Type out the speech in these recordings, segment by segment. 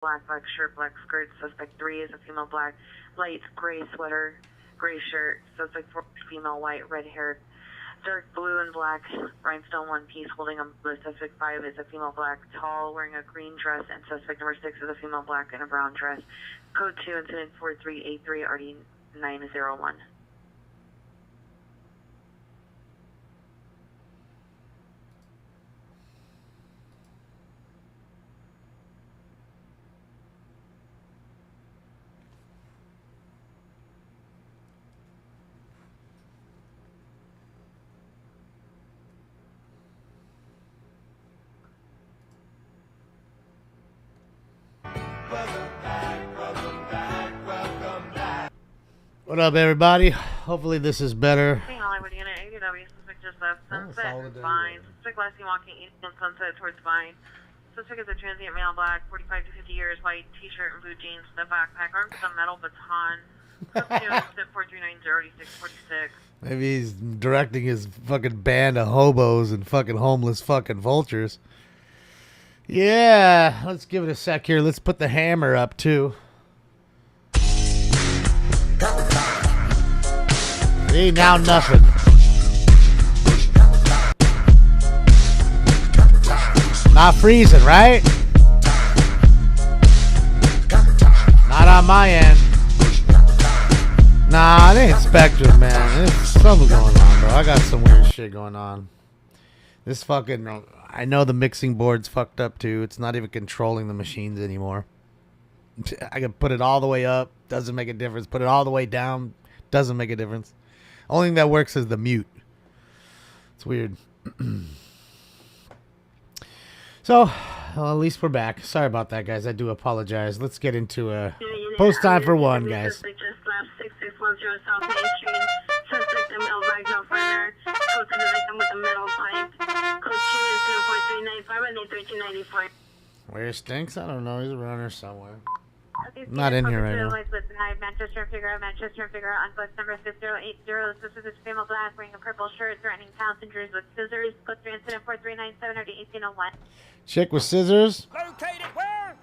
black shirt, black skirt. Suspect 3 is a female, black, light gray sweater, gray shirt. Suspect 4 is female, white, red hair, dark blue and black, rhinestone one piece holding a blue. Suspect 5 is a female, black, tall, wearing a green dress, and suspect number 6 is a female, black, in a brown dress. Code 2, incident 4383, RD 901. What up, everybody? Hopefully this is better. Hollywood Unit, ADW, suspect just left Sunset, Vine. Suspect last seen walking east on Sunset towards Vine. Suspect is a transient male, black, 45 to 50 years, white t-shirt and blue jeans, the backpack, armed with a metal baton. Substitute 4390646. Maybe he's directing his fucking band of hobos and fucking homeless fucking vultures. Yeah, let's give it a sec here. Let's put the hammer up, too. See, now nothing. Not freezing, right? Not on my end. Nah, it ain't Spectrum, man. There's something going on, bro. I got some weird shit going on. This fucking... I know the mixing board's fucked up, too. It's not even controlling the machines anymore. I can put it all the way up. Doesn't make a difference. Put it all the way down. Doesn't make a difference. Only thing that works is the mute. It's weird. So, well, at least we're back. Sorry about that, guys. I do apologize. Let's get into post time for one, guys. Suspect just left 6610 South Main Street. Suspect a male vaginal further. Code to the victim with a metal pipe. Code 2 is 4395 and 1394. Where Stinks? I don't know. He's around here somewhere. Not in here right now. Manchester figure on bus number 6080. This is female black wearing a purple shirt threatening passengers with scissors. Code 3 incident 4397 or 1801. Chick with scissors. Located where?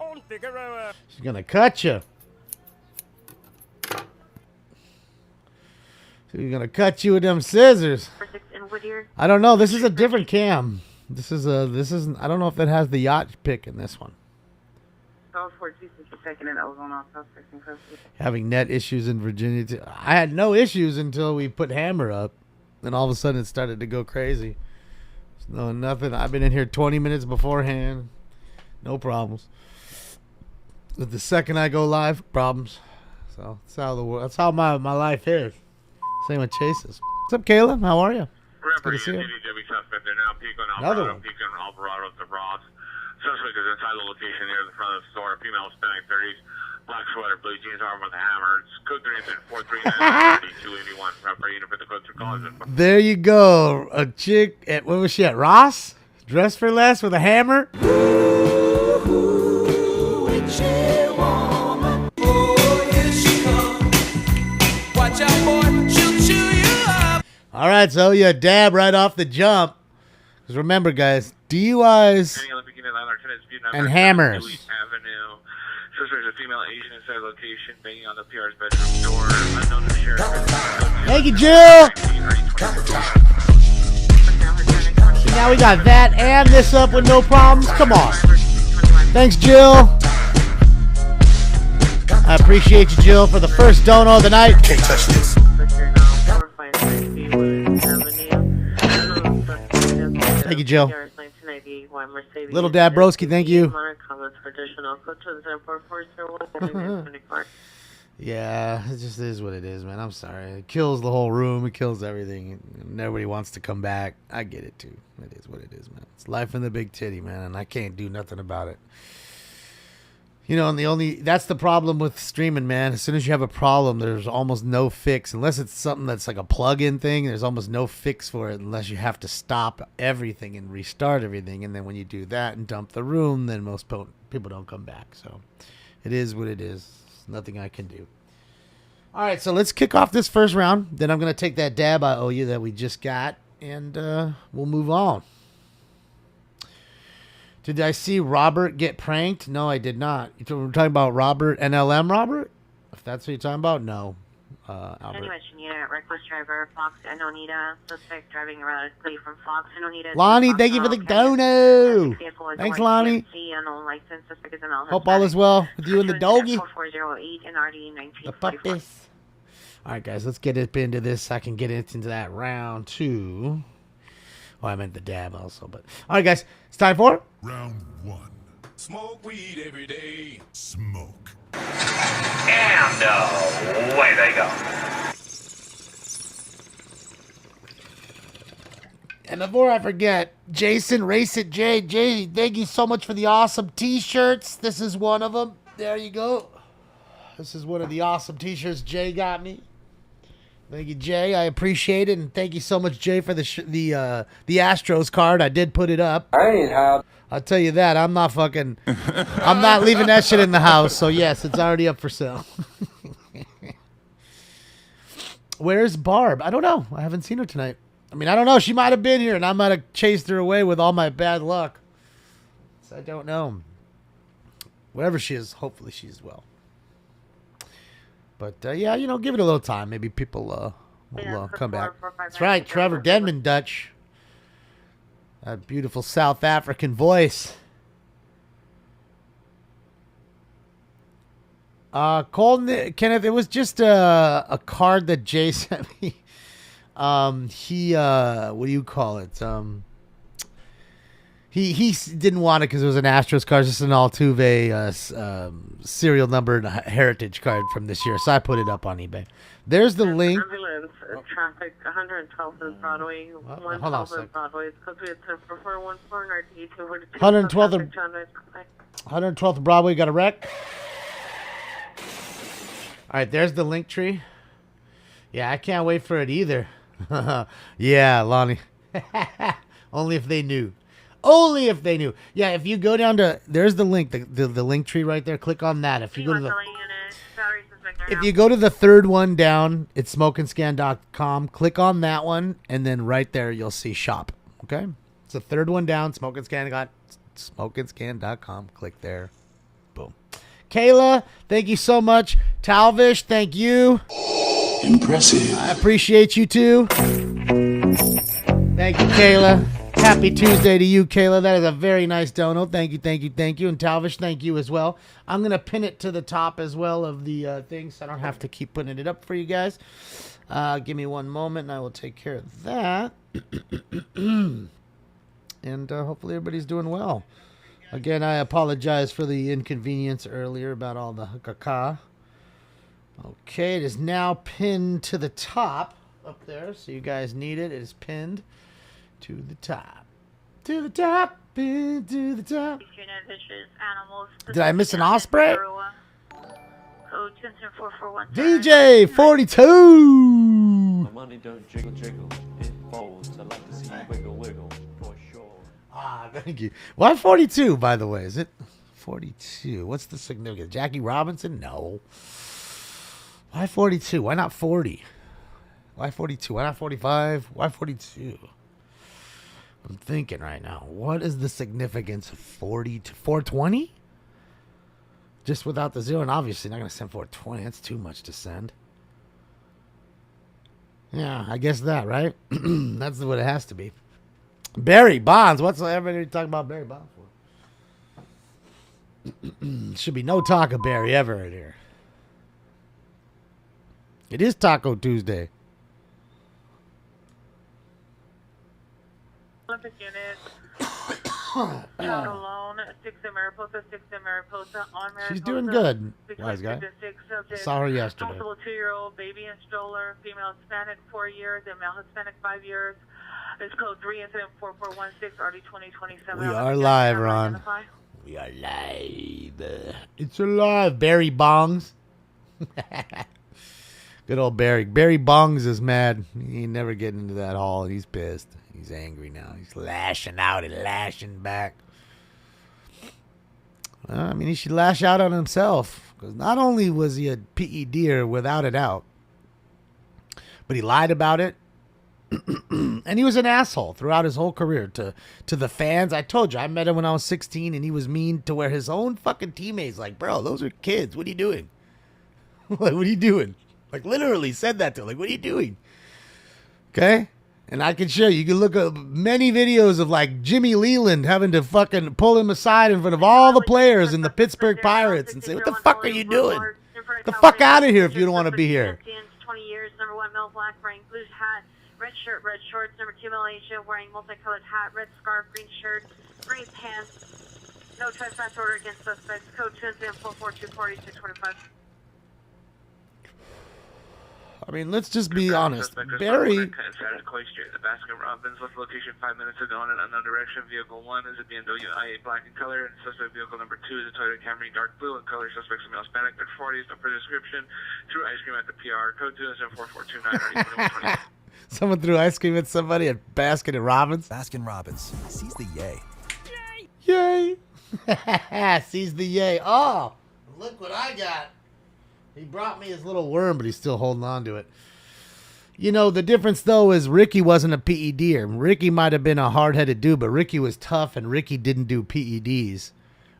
On Figueroa. She's gonna cut you. She's gonna cut you with them scissors. I don't know. This is a different cam. This is I don't know if it has the yacht pick in this one. Having net issues in Virginia too. I had no issues until we put hammer up. Then all of a sudden it started to go crazy. No, nothing. I've been in here 20 minutes beforehand. No problems. But the second I go live, problems. So that's how my life is. Same with Chases. What's up, Caleb? How are you? Good to see you. Another one. Peak on Alvarado to Ross. Suspect is inside the location near the front of the store. Female Hispanic 30s. Black sweater, blue jeans, armed with a hammer. It's code 3 incident 439 Refer unit for the code 2 calls. There you go. A chick at, what was she at? Ross? Dressed for less with a hammer? Watch out, boy. She'll chew you up. All right, so you dab right off the jump. Because remember, guys, DUIs and hammers. Suspect is a female Asian inside location, banging on the PR's bedroom door. Unknown to sheriff. Thank you, Jill. See, now we got that and this up with no problems. Come on. Thanks, Jill. I appreciate you, Jill, for the first dono of the night. Can't touch this. Thank you, Jill. Little Dad Broski, thank you. Yeah, it just is what it is, man. I'm sorry. It kills the whole room. It kills everything. Nobody wants to come back. I get it, too. It is what it is, man. It's life in the big titty, man, and I can't do nothing about it. You know, and that's the problem with streaming, man. As soon as you have a problem, there's almost no fix. Unless it's something that's like a plug-in thing, there's almost no fix for it unless you have to stop everything and restart everything. And then when you do that and dump the room, then most people don't come back. So it is what it is. There's nothing I can do. All right, so let's kick off this first round. Then I'm going to take that dab I owe you that we just got, and we'll move on. Did I see Robert get pranked? No, I did not. We're talking about Robert, NLM Robert? If that's what you're talking about, no. Albert. Anyway, Shanita, reckless driver, Fox and Onita, suspect driving erratically from Fox and Onita. Lonnie, thank you for the dono. Thanks, Lonnie. Hope all is well with you and the doggy. 4408 and RD The puppies. All right, guys, let's get up into this. I can get into that round 2. Oh, I meant the dab also, but all right, guys, it's time for Round 1. Smoke weed every day. Smoke. And away they go. And before I forget, Jason, Race It Jay, thank you so much for the awesome T-shirts. This is one of them. There you go. This is one of the awesome T-shirts Jay got me. Thank you, Jay. I appreciate it, and thank you so much, Jay, for the Astros card. I did put it up. I'll tell you that. I'm not leaving that shit in the house. So yes, it's already up for sale. Where's Barb? I don't know. I haven't seen her tonight. I mean, I don't know. She might have been here, and I might have chased her away with all my bad luck. So I don't know. Wherever she is, hopefully she's well. But, yeah, give it a little time. Maybe people will come back. That's right, Trevor Denman, Dutch. That beautiful South African voice. Colton, Kenneth, it was just a card that Jay sent me. He what do you call it? He didn't want it because it was an Astros card, just an Altuve serial numbered heritage card from this year. So I put it up on eBay. There's the link. Ambulance, traffic, 112th and Broadway, hold on a sec. Broadway. It's because we had 414 RT 242. 112th Broadway got a wreck. All right, there's the link tree. Yeah, I can't wait for it either. Yeah, Lonnie. Only if they knew. Only if they knew. Yeah, if you go down to, there's the link, the link tree right there. Click on that. If you go to the third one down, it's smokeandscan.com. Click on that one, and then right there you'll see shop. Okay, it's the third one down. Smokeandscan.com. Click there. Boom. Kayla, thank you so much. Talvish, thank you. Impressive. I appreciate you too. Thank you, Kayla. Happy Tuesday to you, Kayla. That is a very nice dono. Thank you, thank you, thank you. And Talvish, thank you as well. I'm going to pin it to the top as well of the thing, so I don't have to keep putting it up for you guys. Give me one moment, and I will take care of that. And hopefully everybody's doing well. Again, I apologize for the inconvenience earlier about all the caca. Okay, it is now pinned to the top up there, so you guys need it. It is pinned to the top. To the top, pinned to the top. Did I miss an osprey? DJ 42! My money don't jiggle jiggle, it folds. I like to see you wiggle wiggle, for sure. Ah, thank you. Why 42, by the way? Is it 42? What's the significance? Jackie Robinson? No. Why 42? Why not 40? Why 42? Why not 45? Why 42? I'm thinking right now. What is the significance of 40 to 420? Just without the zero, and obviously not going to send 420. That's too much to send. Yeah, I guess that, right? That's what it has to be. Barry Bonds. What's everybody talking about Barry Bonds for? Should be no talk of Barry ever in here. It is Taco Tuesday. Olympic unit. Out alone. 6 in Mariposa. 6 in Mariposa. On Mariposa. She's doing good. Wise guy. Saw her yesterday. Possible 2-year-old baby and stroller. Female Hispanic 4 years. And male Hispanic 5 years. It's code 3 incident 4416 RD 2027. We are live, Ron. We are live. It's alive. Barry Bongs. Good old Barry. Barry Bongs is mad. He ain't never getting into that hall. He's pissed. He's angry now. He's lashing out and lashing back. I mean, he should lash out on himself. Because not only was he a PEDer without a doubt, but he lied about it. And he was an asshole throughout his whole career to the fans. I told you, I met him when I was 16, and he was mean to where his own fucking teammates like, bro, those are kids. What are you doing? Like, what are you doing? Like, literally said that to him. Like, what are you doing? Okay? And I can show you. You can look at many videos of, like, Jimmy Leland having to fucking pull him aside in front of all the players in the Pittsburgh Pirates and say, what the fuck are you doing? Get the fuck out of here if you don't want to be here. 20 years, number 1 male black, wearing blue hat, red shirt, red shorts, number 2 male Asia, wearing multicolored hat, red scarf, green shirt, green pants. No trespass order against suspects. Code 2-442-4625. I mean, let's just be honest. Barry, Baskin Robbins left location 5 minutes ago in an unknown direction. Vehicle 1 is a BMW i8 black in color, and suspect vehicle number 2 is a Toyota Camry dark blue in color. Suspects a male Hispanic, 40 is no further description. Through ice cream at the PR. Code 2-74429. someone threw ice cream at somebody at Baskin and Robbins. Baskin Robbins sees the yay. Yay! Sees the yay. Oh, look what I got. He brought me his little worm, but he's still holding on to it. You know, the difference, though, is Ricky wasn't a PEDer. Ricky might have been a hard-headed dude, but Ricky was tough, and Ricky didn't do PEDs.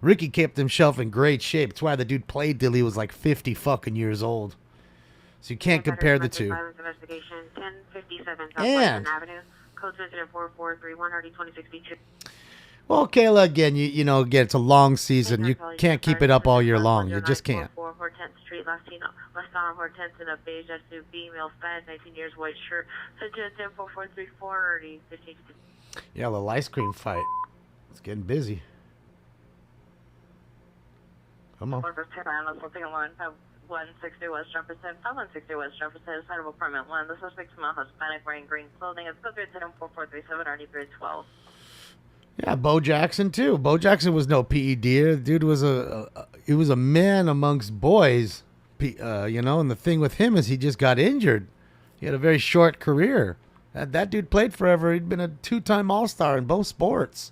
Ricky kept himself in great shape. That's why the dude played till he was like 50 fucking years old. So you can't compare the two. Investigation 1057 South And Avenue. Code 4431 2062. Well, Kayla, again, you know, again, it's a long season. You can't keep it up all year long. You just can't. 10th Street, Latino, Latino, 10th in a beige SUV, male Spanish, 19 years, white shirt. Central 104434 15. Yeah, a little ice cream fight. It's getting busy. Come on. 160 West Jefferson, 560 West Jefferson, side of apartment 1. The suspect's male Hispanic, wearing green clothing. It's code 3104437 RD312. Yeah, Bo Jackson too. Bo Jackson was no PED. The dude was he was a man amongst boys, you know. And the thing with him is he just got injured. He had a very short career. That dude played forever. He'd been a 2-time All-Star in both sports,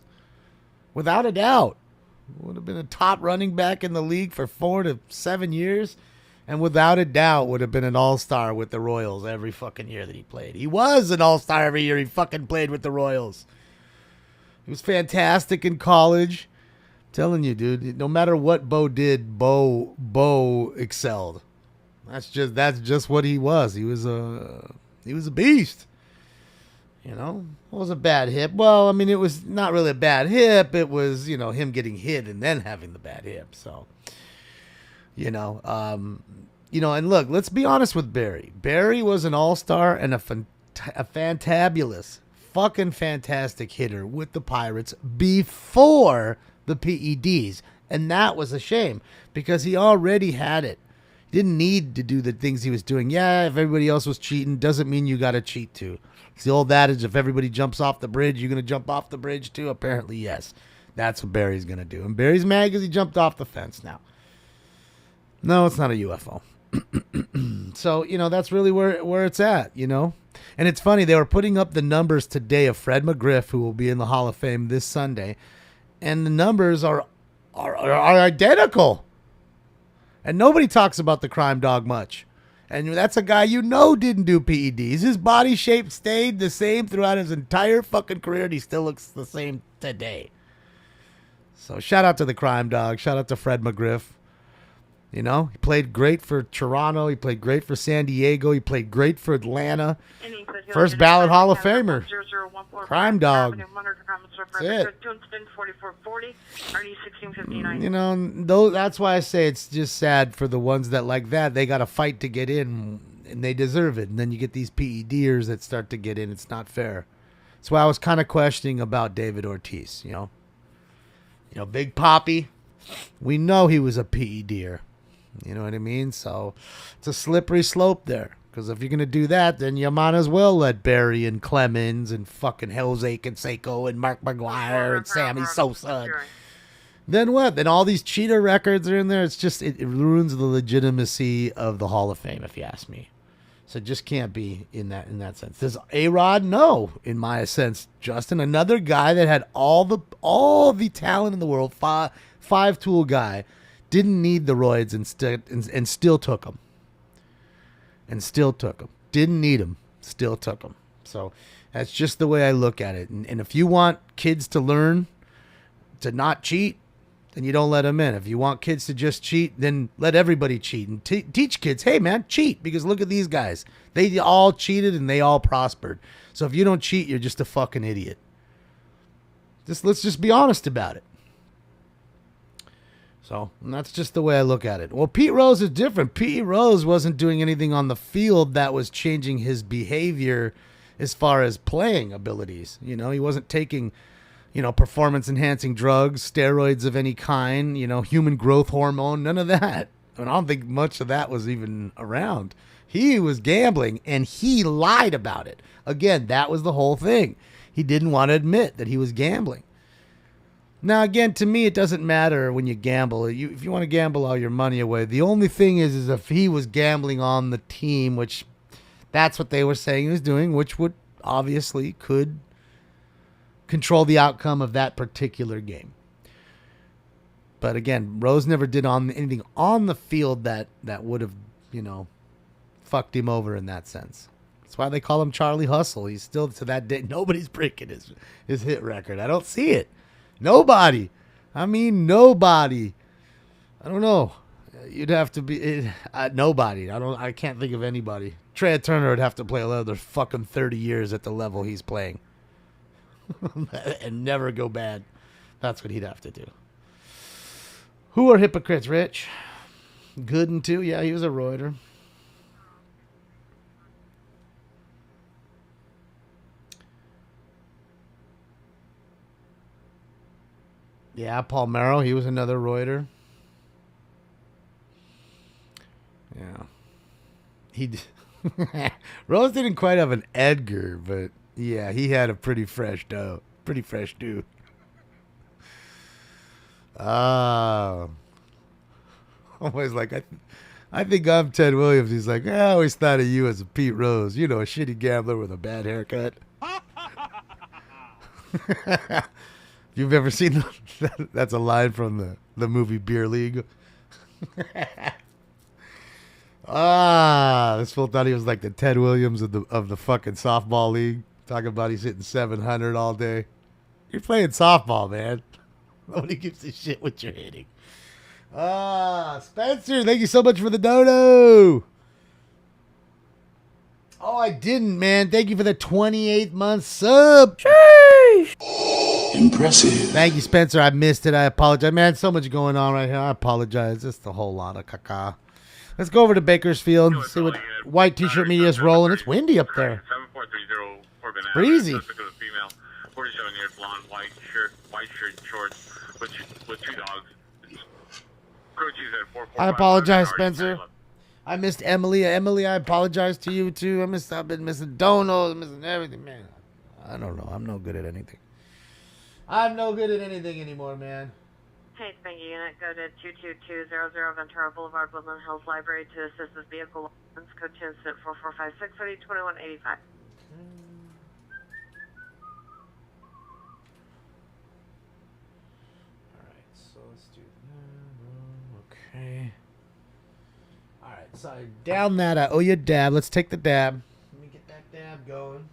without a doubt. Would have been a top running back in the league for 4 to 7 years, and without a doubt would have been an All-Star with the Royals every fucking year that he played. He was an All-Star every year he fucking played with the Royals. He was fantastic in college. I'm telling you, dude, no matter what Bo did, Bo excelled. That's just what he was. He was a beast. You know, it was a bad hip. Well, I mean, it was not really a bad hip. It was, you know, him getting hit and then having the bad hip. So, and look, let's be honest with Barry. Barry was an all-star and a fantabulous, fucking fantastic hitter with the Pirates before the PEDs. And that was a shame because he already had it. He didn't need to do the things he was doing. Yeah, if everybody else was cheating, doesn't mean you got to cheat too. It's the old adage, if everybody jumps off the bridge, you're going to jump off the bridge too? Apparently, yes. That's what Barry's going to do. And Barry's mad because he jumped off the fence now. No, it's not a UFO. So, that's really where it's at, And it's funny, they were putting up the numbers today of Fred McGriff, who will be in the Hall of Fame this Sunday. And the numbers are identical. And nobody talks about the crime dog much. And that's a guy didn't do PEDs. His body shape stayed the same throughout his entire fucking career, and he still looks the same today. So shout out to the crime dog. Shout out to Fred McGriff. He played great for Toronto. He played great for San Diego. He played great for Atlanta. First ballot Hall of Famer. Crime dog. That's it. That's why I say it's just sad for the ones that like that. They got to fight to get in, and they deserve it. And then you get these PEDers that start to get in. It's not fair. That's why I was kind of questioning about David Ortiz, Big Papi. We know he was a PEDer. You know what I mean? So it's a slippery slope there. Because if you're going to do that, then you might as well let Barry and Clemens and fucking Jose Canseco and Mark McGuire and Sammy Sosa. Then what? Then all these cheater records are in there. It's just, it ruins the legitimacy of the Hall of Fame, if you ask me. So it just can't be in that sense. Does A-Rod? No, in my sense. Justin, another guy that had all the talent in the world, five-tool guy, didn't need the roids and still took them. And still took them. Didn't need them. Still took them. So that's just the way I look at it. And if you want kids to learn to not cheat, then you don't let them in. If you want kids to just cheat, then let everybody cheat and teach kids, hey man, cheat, because look at these guys. They all cheated and they all prospered. So if you don't cheat, you're just a fucking idiot. Let's just be honest about it. So that's just the way I look at it. Well, Pete Rose is different. Pete Rose wasn't doing anything on the field that was changing his behavior as far as playing abilities. You know, he wasn't taking, performance enhancing drugs, steroids of any kind, human growth hormone, none of that. I don't think much of that was even around. He was gambling and he lied about it. Again, that was the whole thing. He didn't want to admit that he was gambling. Now, again, to me, it doesn't matter when you gamble. If you want to gamble all your money away, the only thing is if he was gambling on the team, which that's what they were saying he was doing, which would obviously could control the outcome of that particular game. But again, Rose never did anything on the field that would have, fucked him over in that sense. That's why they call him Charlie Hustle. He's still, to that day, nobody's breaking his hit record. I don't see it. Nobody. I mean, nobody. I don't know. You'd have to be nobody. I can't think of anybody. Trey Turner would have to play another fucking 30 years at the level he's playing and never go bad. That's what he'd have to do. Who are hypocrites, Rich? Gooden too. Yeah, he was a Reuter. Yeah, Paul Merrill, he was another Reuter. Yeah. Rose didn't quite have an Edgar, but yeah, he had a pretty fresh dough. Pretty fresh dude. Always like, I think I'm Ted Williams. He's like, I always thought of you as a Pete Rose. A shitty gambler with a bad haircut. You've ever seen that's a line from the movie Beer League. This fool thought he was like the Ted Williams of the fucking softball league. Talking about he's hitting 700 all day. You're playing softball, man. Nobody gives a shit what you're hitting. Spencer, thank you so much for the dono. Oh, I didn't, man. Thank you for the 28th month sub. Sheesh. Impressive. Thank you, Spencer. I missed it. I apologize. Man, so much going on right here. I apologize. Just a whole lot of caca. Let's go over to Bakersfield and see what White T-shirt media is rolling. It's windy up there. 7430 Corbin It's breezy. Female, 47 years blonde, white shirt, shorts with two dogs. I apologize, Spencer. I missed Emily. Emily, I apologize to you too. I've been missing donos, missing everything, man. I don't know. I'm no good at anything. I'm no good at anything anymore, man. Hey, Spanky Unit, go to 22200 Ventura Boulevard, Woodland Hills Library to assist with vehicle license. Code 10 4456 2185. Alright, so let's do that. Okay. Alright, so I down that. I owe you a dab. Let's take the dab. Let me get that dab going.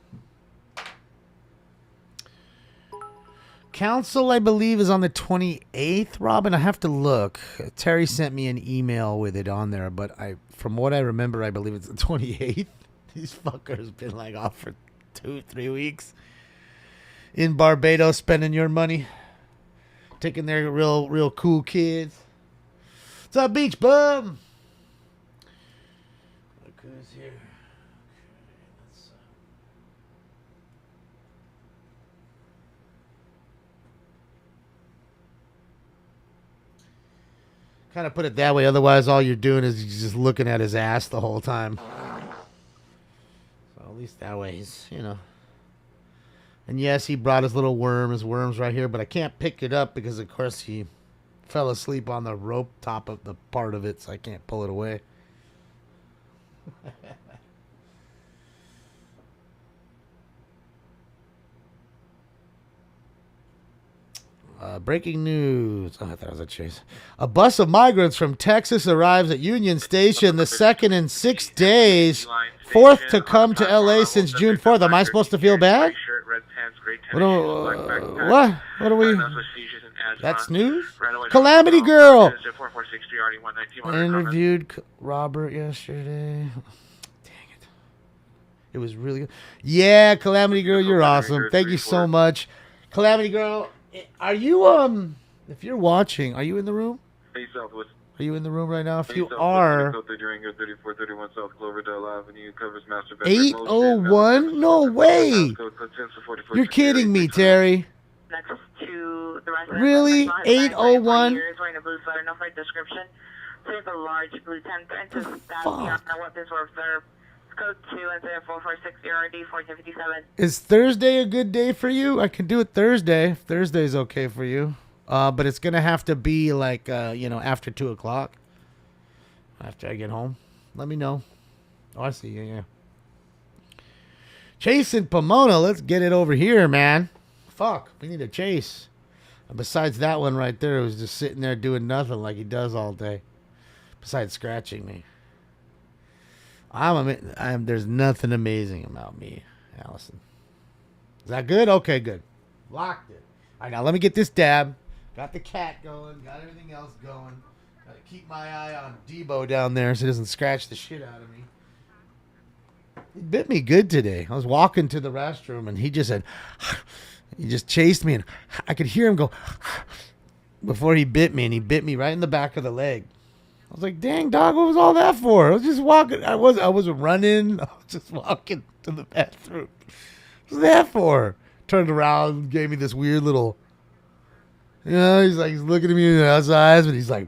Council, I believe, is on the 28th, Robin. I have to look. Terry sent me an email with it on there, but from what I remember, I believe it's the 28th. These fuckers been like off for 2-3 weeks in Barbados spending your money, taking their real cool kids. What's up, Beach Bum? Look who's here. Kind of put it that way. Otherwise, all you're doing is just looking at his ass the whole time. So at least that way he's, And yes, he brought his little worm. His worm's right here, but I can't pick it up because, of course, he fell asleep on the rope top of the part of it, so I can't pull it away. Breaking news. Oh, I thought it was a chase. A bus of migrants from Texas arrives at Union Station the second in 6 days 4th to come to LA since June 4th. Am I supposed to feel bad? Shirt, red pants, gray What tennis are, shoes, black backpack. what? What are we? Diagnosed with seizures and asthma. That's news? Ran away from Calamity the Girl. hospital. 4463 RD 119. I interviewed Robert yesterday. Dang it. It was really good. Yeah, Calamity Girl, you're awesome. Thank you so much. Calamity Girl, are you, if you're watching, are you in the room? Hey, Southwest. Are you in the room right now? If you are, 3431 South Cloverdale Avenue covers master 801? No way. You're kidding me, Terry. Next to the resident. Really? 801? Wearing a blue sweater, no flight description. Take a large blue tent and just stab Fuck. beyond the weapons were observed. Code 2 and 4460 RD 1457. Is Thursday a good day for you? I can do it Thursday. If Thursday's okay for you. But it's going to have to be like, after 2 o'clock. After I get home. Let me know. Oh, I see. Yeah. Chase and Pomona. Let's get it over here, man. Fuck. We need a chase. Besides that one right there, who's just sitting there doing nothing like he does all day. Besides scratching me. There's nothing amazing about me, Allison. Is that good? Okay, good. Locked it. All right, now let me get this dab. Got the cat going. Got everything else going. Got to keep my eye on Debo down there so he doesn't scratch the shit out of me. He bit me good today. I was walking to the restroom and he just said, he just chased me and I could hear him go before he bit me, and he bit me right in the back of the leg. I was like, dang, dog, what was all that for? I was just walking. I wasn't running. I was just walking to the bathroom. What was that for? Turned around, gave me this weird little, he's looking at me in the eyes, but he's like,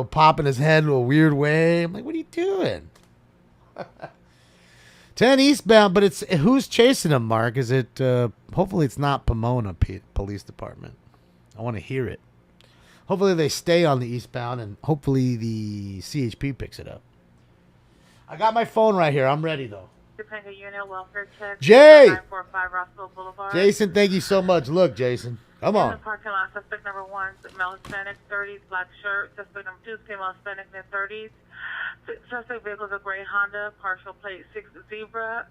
popping his head in a weird way. I'm like, what are you doing? 10 eastbound, but it's who's chasing him, Mark? Is it, hopefully it's not Pomona Police Department. I want to hear it. Hopefully they stay on the eastbound, and hopefully the CHP picks it up. I got my phone right here. I'm ready, though. Topanga Unit, welfare check. Jay! 945 Rossville Boulevard. Jason, thank you so much. Look, Jason. Come In on. the parking lot, suspect number 1, male Hispanic, 30s, black shirt. Suspect number 2, female Hispanic, mid 30s. Suspect vehicle is a gray Honda, partial plate 6 Zebra.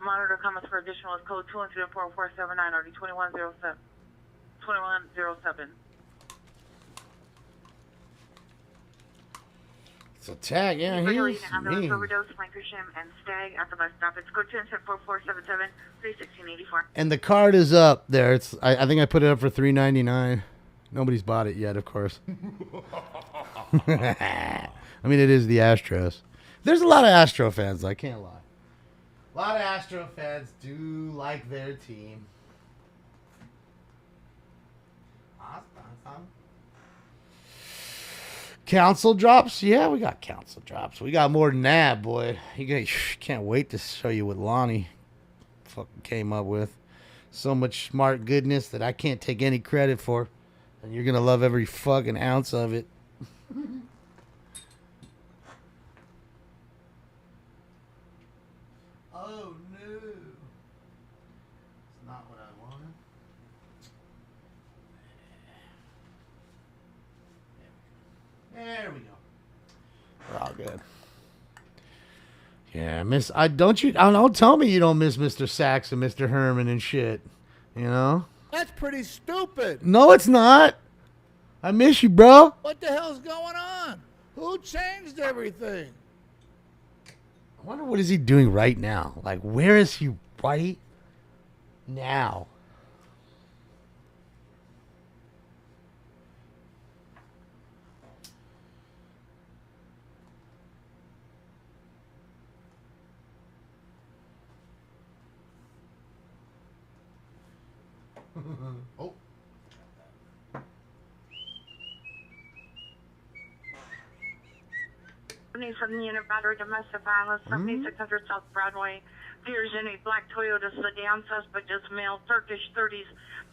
Monitor comments for additional is code 214-4479 RD 2107. 2107. It's a tag, yeah, he's mean. Overdose, Lancashire, and Stag at the bus stop. It's code 214-4477 31684. And the card is up there. I think I put it up for $3.99. Nobody's bought it yet, of course. I mean, it is the Astros. There's a lot of Astro fans, I can't lie. A lot of Astro fans do like their team. Council drops? Yeah, we got council drops. We got more than that, boy. You can't wait to show you what Lonnie fucking came up with. So much smart goodness that I can't take any credit for. And you're going to love every fucking ounce of it. Oh, no. It's not what I wanted. There we go. We're all good. Yeah, don't tell me you don't miss Mr. Sachs and Mr. Herman and shit. That's pretty stupid. No, it's not. I miss you, bro. What the hell's going on? Who changed everything? I wonder what is he doing right now? Like, where is he right now? Oh. From the unit battery domestic violence, 7600 South Broadway. Fears in a black Toyota sedan. Suspect is male, Turkish, 30s,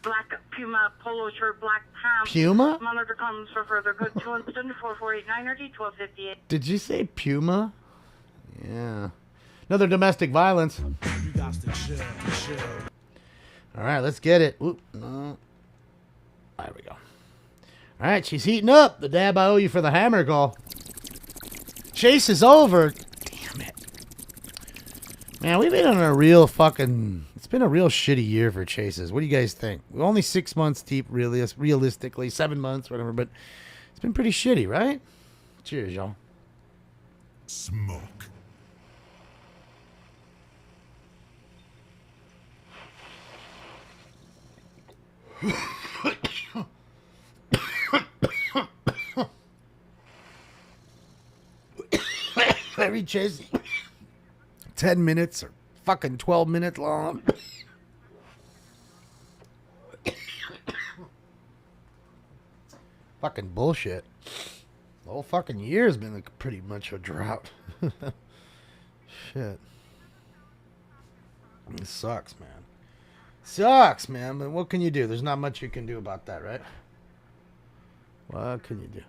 black Puma polo shirt, black pants. Puma? Monitor comments for further code 24489 RD 1258. Did you say Puma? Yeah. Another domestic violence. You got to chill. All right, let's get it. Oop, no. There we go. All right, she's heating up. The dab I owe you for the hammer call. Chase is over. Man, we've been on a real fucking... It's been a real shitty year for chases. What do you guys think? We're only 6 months deep, realistically. 7 months, whatever. But it's been pretty shitty, right? Cheers, y'all. Smoke. Every chase, 10 minutes or fucking 12 minutes long. Fucking bullshit. The whole fucking year's been like pretty much a drought. Shit. It sucks, man. Sucks, man. But what can you do? There's not much you can do about that, right? What can you do?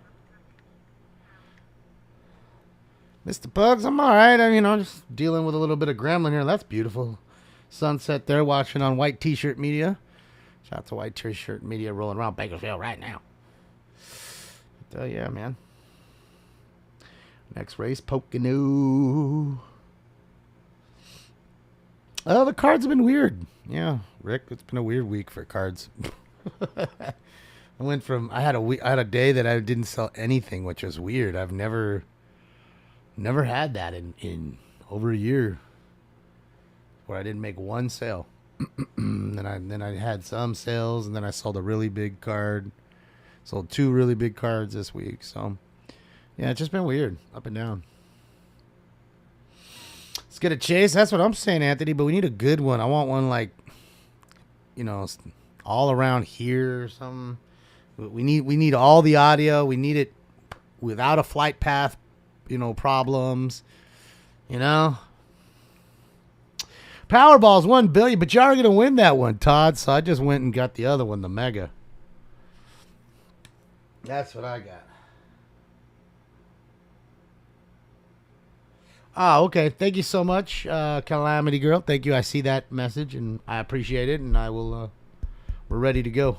Mr. Pugs, I'm alright. Just dealing with a little bit of gremlin here. That's beautiful. Sunset there, watching on White T-Shirt Media. Shout out to White T-Shirt Media rolling around Bakersfield right now. But, yeah, man. Next race, Pocono. Oh, the cards have been weird. Yeah, Rick, it's been a weird week for cards. I had a day that I didn't sell anything, which was weird. I've never had that in over a year where I didn't make one sale. then I had some sales, and then I sold a really big card. Sold 2 really big cards this week. So yeah, it's just been weird, up and down. Let's get a chase. That's what I'm saying, Anthony, but we need a good one. I want one like, all around here or something. We need all the audio. We need it without a flight path, problems. Powerball's $1 billion, but you are gonna win that one, Todd. So I just went and got the other one, the Mega. That's what I got. Okay. Thank you so much, Calamity Girl. Thank you. I see that message and I appreciate it. And I will. We're ready to go.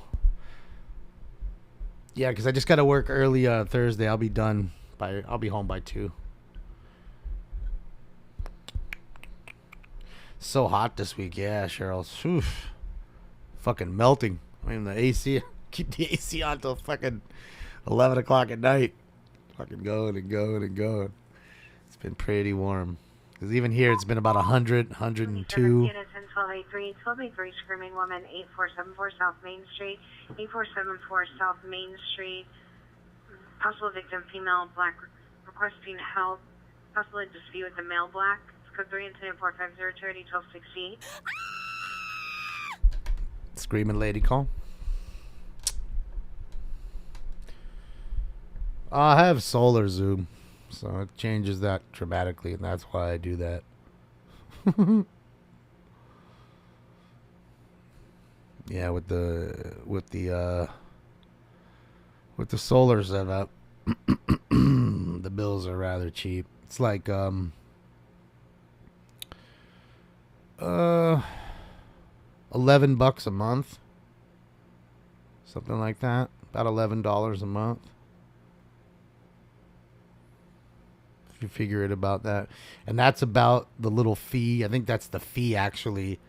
Yeah, because I just got to work early Thursday. I'll be home by 2. So hot this week. Yeah, Cheryl. Oof. Fucking melting. The AC. Keep the AC on till fucking 11 o'clock at night. Fucking going and going and going. It's been pretty warm. Because even here, it's been about 100, 102. 1283, Screaming Woman, 8474 South Main Street, 8474 South Main Street. Possible victim, female, black, requesting help. Possibly dispute with the male black. Code 3 incident 450 charity 1268. Screaming lady call. I have solar zoom, so it changes that dramatically, and that's why I do that. Yeah, with the solar setup, the bills are rather cheap. It's like $11 a month, something like that. About $11 a month. If you figure it about that, and that's about the little fee. I think that's the fee actually.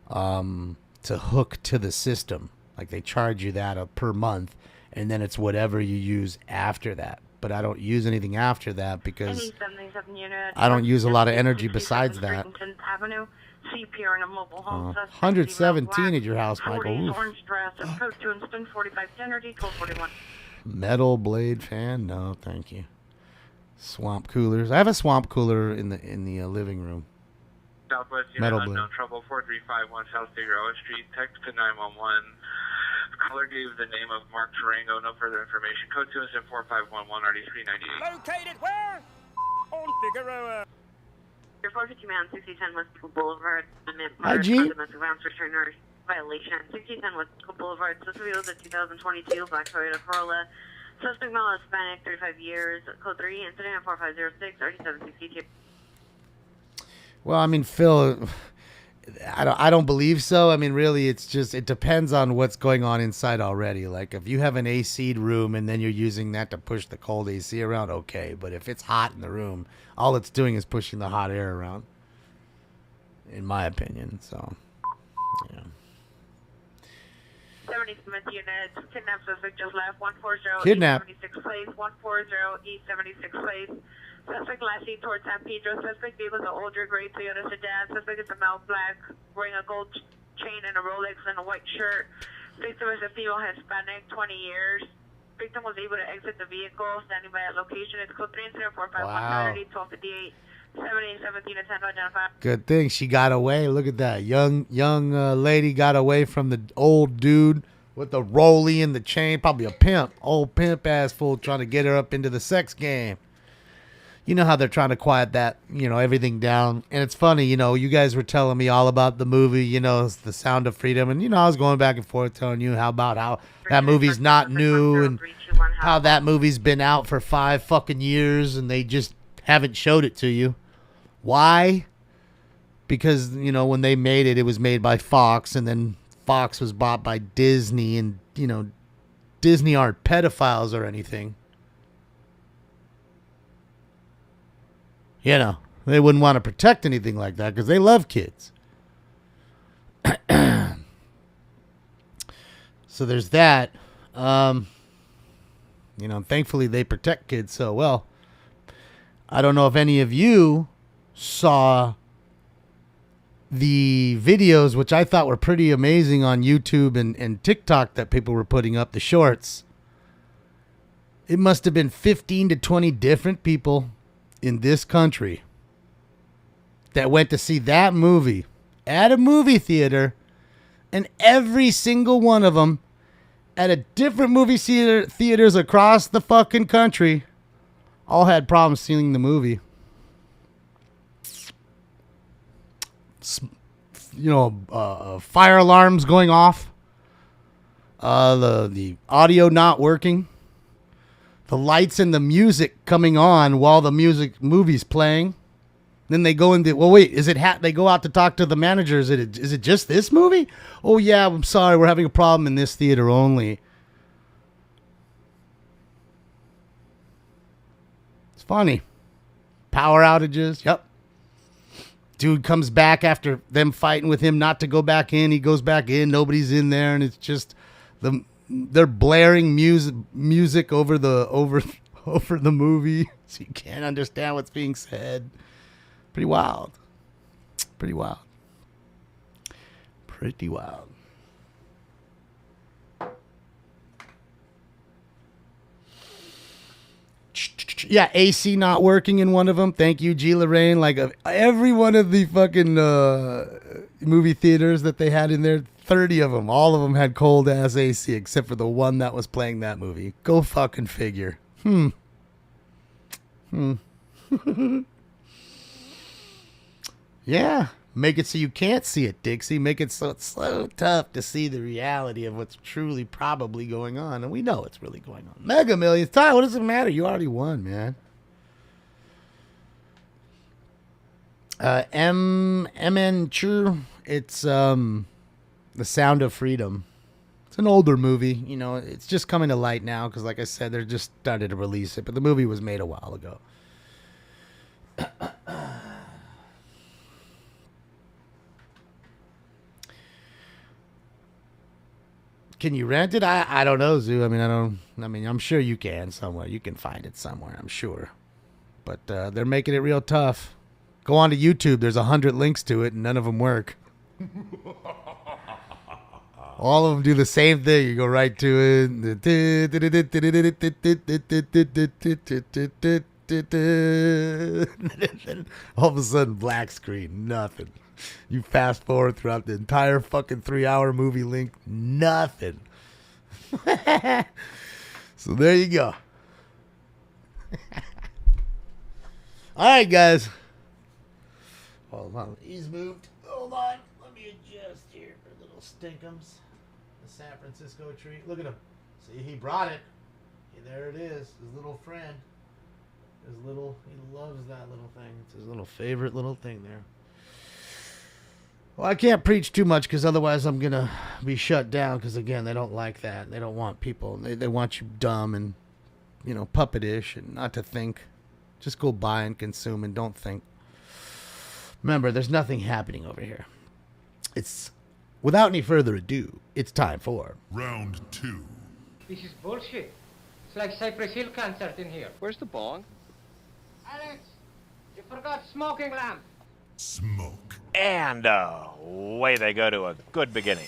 To hook to the system, like they charge you that per month, and then it's whatever you use after that. But I don't use anything after that because I don't use a lot of energy besides that. 117 at your house, Michael. Metal blade fan? No, thank you. Swamp coolers. I have a swamp cooler in the living room. Southwest Unit Metal Unknown blade. Trouble 4351 South Figueroa Street. Text to 911. Caller gave the name of Mark Tarango. No further information. Code 2 is 4511 RD398. Located where? On Figueroa. Your 450 man, 6010 West Boulevard. Hi, G. Domestic violence return violation. 6010 West Boulevard. Suspect was a 2022 black Toyota Corolla. Suspect male Hispanic, 35 years. Code 3 incident 4506 3762. Well, Phil, I don't believe so. Really, it depends on what's going on inside already. Like, if you have an AC'd room and then you're using that to push the cold AC around, okay. But if it's hot in the room, all it's doing is pushing the hot air around. in my opinion. So, yeah. 77th unit, kidnapped suspect just left, 140 Kidnap. East 76 Place, 140 East 76 Place. Suspect last seen towards San Pedro. Suspect vehicle is an older gray Toyota sedan. Suspect is a male black, wearing a gold chain and a Rolex and a white shirt. Victim is a female Hispanic, 20 years. Victim was able to exit the vehicle, standing by at location. It's code 30451 Wow. 1258. 77th unit 10 to identify. Good thing she got away. Look at that. Young lady got away from the old dude with the rollie and the chain. Probably a pimp. Old pimp ass fool trying to get her up into the sex game. You know how they're trying to quiet that, everything down. And it's funny, you guys were telling me all about the movie, it's The Sound of Freedom. And, I was going back and forth telling you how that movie's not new and how that movie's been out for 5 fucking years and they just haven't showed it to you. Why? Because, when they made it, it was made by Fox, and then Fox was bought by Disney, and, Disney aren't pedophiles or anything. They wouldn't want to protect anything like that because they love kids. So there's that. Thankfully they protect kids so well. I don't know if any of you saw the videos, which I thought were pretty amazing on YouTube and TikTok that people were putting up, the shorts. It must have been 15 to 20 different people in this country that went to see that movie at a movie theater, and every single one of them at a different movie theaters across the fucking country all had problems seeing the movie. Fire alarms going off, the audio not working, the lights and the music coming on while the movie's playing. Then they go into, well, wait, is it they go out to talk to the manager. Is it just this movie? Oh yeah, I'm sorry, we're having a problem in this theater only. It's funny. Power outages. Yep. Dude comes back after them fighting with him not to go back in. He goes back in. Nobody's in there, and it's just they're blaring music over the movie, so you can't understand what's being said. Pretty wild. Pretty wild. Pretty wild. Yeah, AC not working in one of them. Thank you, G. Lorraine. Like every one of the fucking movie theaters that they had in there, 30 of them, all of them had cold ass AC except for the one that was playing that movie. Go fucking figure. Yeah, make it so you can't see it, Dixie. Make it so it's so tough to see the reality of what's truly probably going on. And we know it's really going on. Mega Millions. Ty, what does it matter? You already won, man. MN True. It's The Sound of Freedom. It's an older movie. It's just coming to light now because, like I said, they're just started to release it. But the movie was made a while ago. Can you rent it? I don't know, Zoo. I'm sure you can somewhere. You can find it somewhere, I'm sure. But they're making it real tough. Go on to YouTube. There's 100 links to it, and none of them work. All of them do the same thing. You go right to it. All of a sudden, black screen. Nothing. You fast forward throughout the entire fucking 3-hour movie link. Nothing. So there you go. All right, guys. Hold on. He's moved. Hold on. Let me adjust here for little stinkums. The San Francisco tree. Look at him. See, he brought it. There it is. His little friend. He loves that little thing. It's his little favorite little thing there. Well, I can't preach too much because otherwise I'm going to be shut down because, again, they don't like that. They don't want people. They want you dumb and, puppetish and not to think. Just go buy and consume and don't think. Remember, there's nothing happening over here. It's, without any further ado, it's time for Round 2. This is bullshit. It's like Cypress Hill concert in here. Where's the bong? Alex, you forgot smoking lamp. Smoke. And away they go to a good beginning.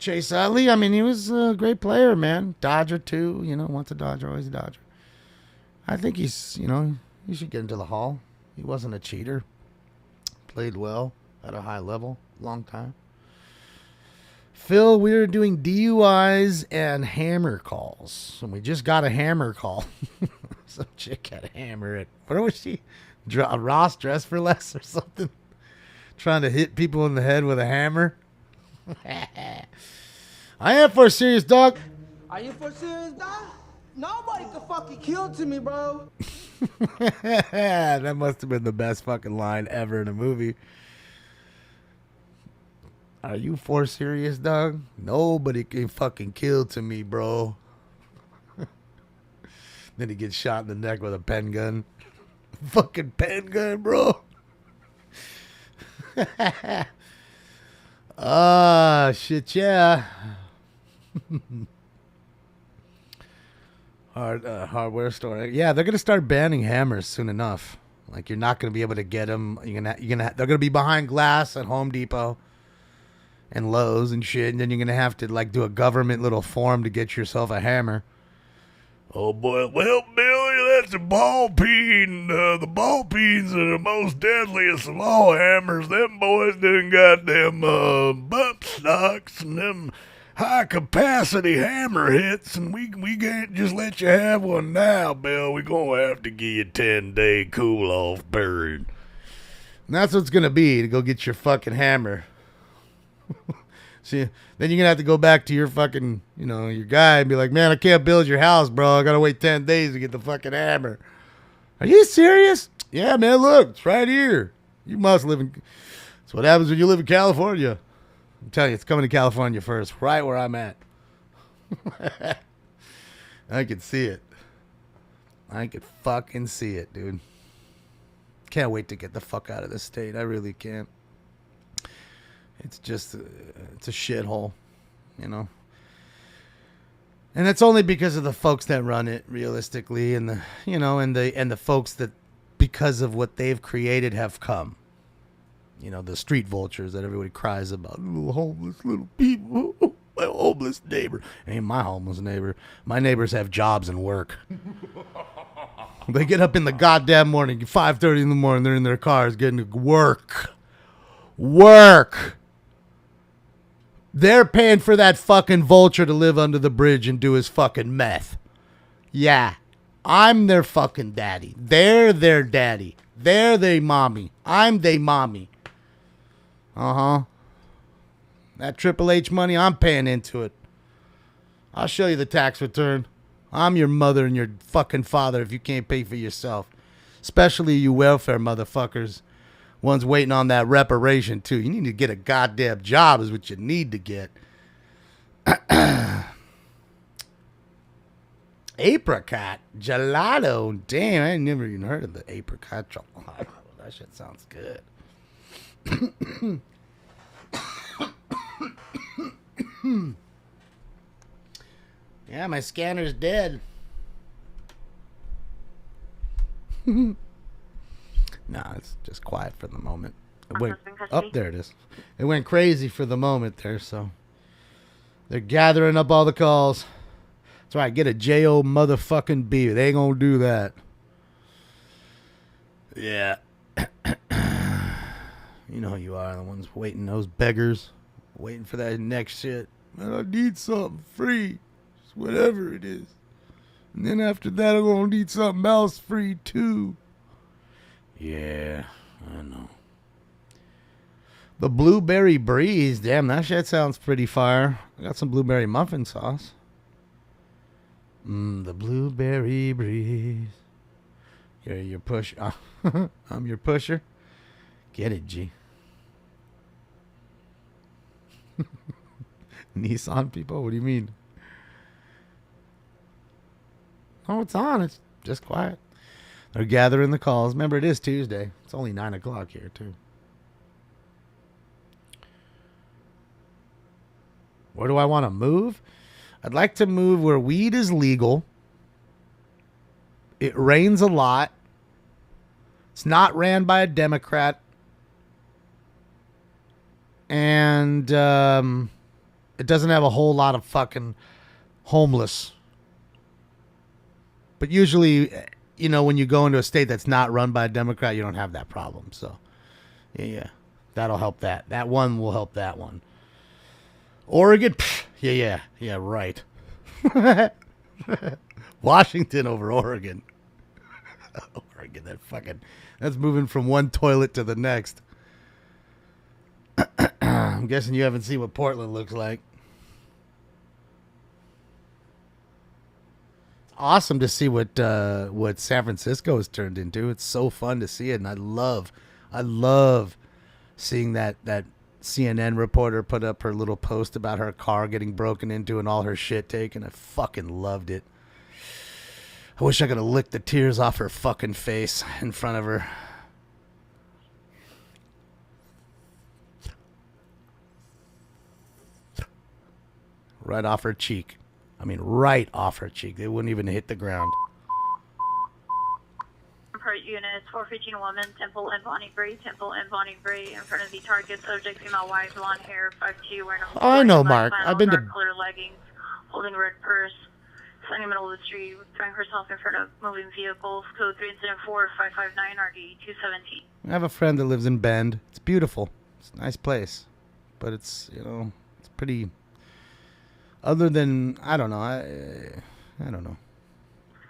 Chase Utley. I mean, he was a great player, man. Dodger, too. You know, once a Dodger, always a Dodger. I think he's, you know, he should get into the Hall. He wasn't a cheater. Played well at a high level. Long time. Phil, we're doing DUIs and hammer calls. And we just got a hammer call. Some chick had a hammer at, where was she? Ross Dress for Less or something? Trying to hit people in the head with a hammer. I am for a serious, dog. Are you for serious, dog? Nobody can fucking kill to me, bro. That must have been the best fucking line ever in a movie. Are you for serious, dog? Nobody can fucking kill to me, bro. Then he gets shot in the neck with a pen gun. Fucking pen gun, bro. Ah, shit, yeah. Hardware store. Yeah, they're gonna start banning hammers soon enough. Like, you're not gonna be able to get them. They're gonna be behind glass at Home Depot and Lowe's and shit. And then you're gonna have to like do a government little form to get yourself a hammer. Oh boy, well, Billy, that's a ball peen. The ball peens are the most deadliest of all hammers. Them boys done got them bump stocks and them high capacity hammer hits, and we can't just let you have one now, Bill. We gonna have to give you 10-day cool off period. And that's what it's gonna be to go get your fucking hammer. See, then you're gonna have to go back to your fucking, you know, your guy and be like, man, I can't build your house, bro. I gotta wait 10 days to get the fucking hammer. Are you serious? Yeah, man, look, it's right here. You must live in. That's what happens when you live in California. I'm telling you, it's coming to California first, right where I'm at. I can see it. I could fucking see it, dude. Can't wait to get the fuck out of this state. I really can't. It's just, it's a shithole, you know. And it's only because of the folks that run it, realistically, and the, you know, and the folks that, because of what they've created, have come. You know, the street vultures that everybody cries about. Little homeless little people. My homeless neighbor. Ain't my homeless neighbor. My neighbors have jobs and work. They get up in the goddamn morning, 5:30 in the morning, they're in their cars getting to work. Work. They're paying for that fucking vulture to live under the bridge and do his fucking meth. Yeah. I'm their fucking daddy. They're their daddy. They're they mommy. I'm they mommy. Uh-huh. That Triple H money, I'm paying into it. I'll show you the tax return. I'm your mother and your fucking father if you can't pay for yourself. Especially you welfare motherfuckers. One's waiting on that reparation, too. You need to get a goddamn job is what you need to get. Apricot gelato. Damn, I never even heard of the apricot gelato. That shit sounds good. Yeah, my scanner's dead. Nah, it's just quiet for the moment. It went, oh, there it is. It went crazy for the moment there, so they're gathering up all the calls. That's right, get a J.O. motherfucking B. They ain't gonna do that. Yeah. You know who you are, the ones waiting, those beggars, waiting for that next shit. Man, I need something free, just whatever it is. And then after that, I'm gonna need something else free too. Yeah, I know. The blueberry breeze, damn, that shit sounds pretty fire. I got some blueberry muffin sauce. The blueberry breeze. You're your push. I'm your pusher. Get it, G. Nissan people? What do you mean? Oh, it's on. It's just quiet. They're gathering the calls. Remember, it is Tuesday. It's only 9 o'clock here, too. Where do I want to move? I'd like to move where weed is legal. It rains a lot. It's not ran by a Democrat. And it doesn't have a whole lot of fucking homeless. But usually, you know, when you go into a state that's not run by a Democrat, you don't have that problem. So, yeah. That'll help that. That one will help that one. Oregon? Pff, yeah, right. Washington over Oregon. Oregon, that's moving from one toilet to the next. I'm guessing you haven't seen what Portland looks like. It's awesome to see what San Francisco has turned into. It's so fun to see it, and I love seeing that CNN reporter put up her little post about her car getting broken into and all her shit taken. I fucking loved it. I wish I could have licked the tears off her fucking face in front of her. Right off her cheek. I mean, right off her cheek. They wouldn't even hit the ground. Units 415 woman, Temple and Bonnie Gray, in front of the target subject, female white, blonde hair, 5'2", wearing a I know, Mark. I've been to clear leggings, holding a red purse, standing in the middle of the street, throwing herself in front of moving vehicles, code 3 incident 4559 RD 217. I have a friend that lives in Bend. It's beautiful. It's a nice place. But it's, you know, it's pretty, other than, I don't know. I don't know.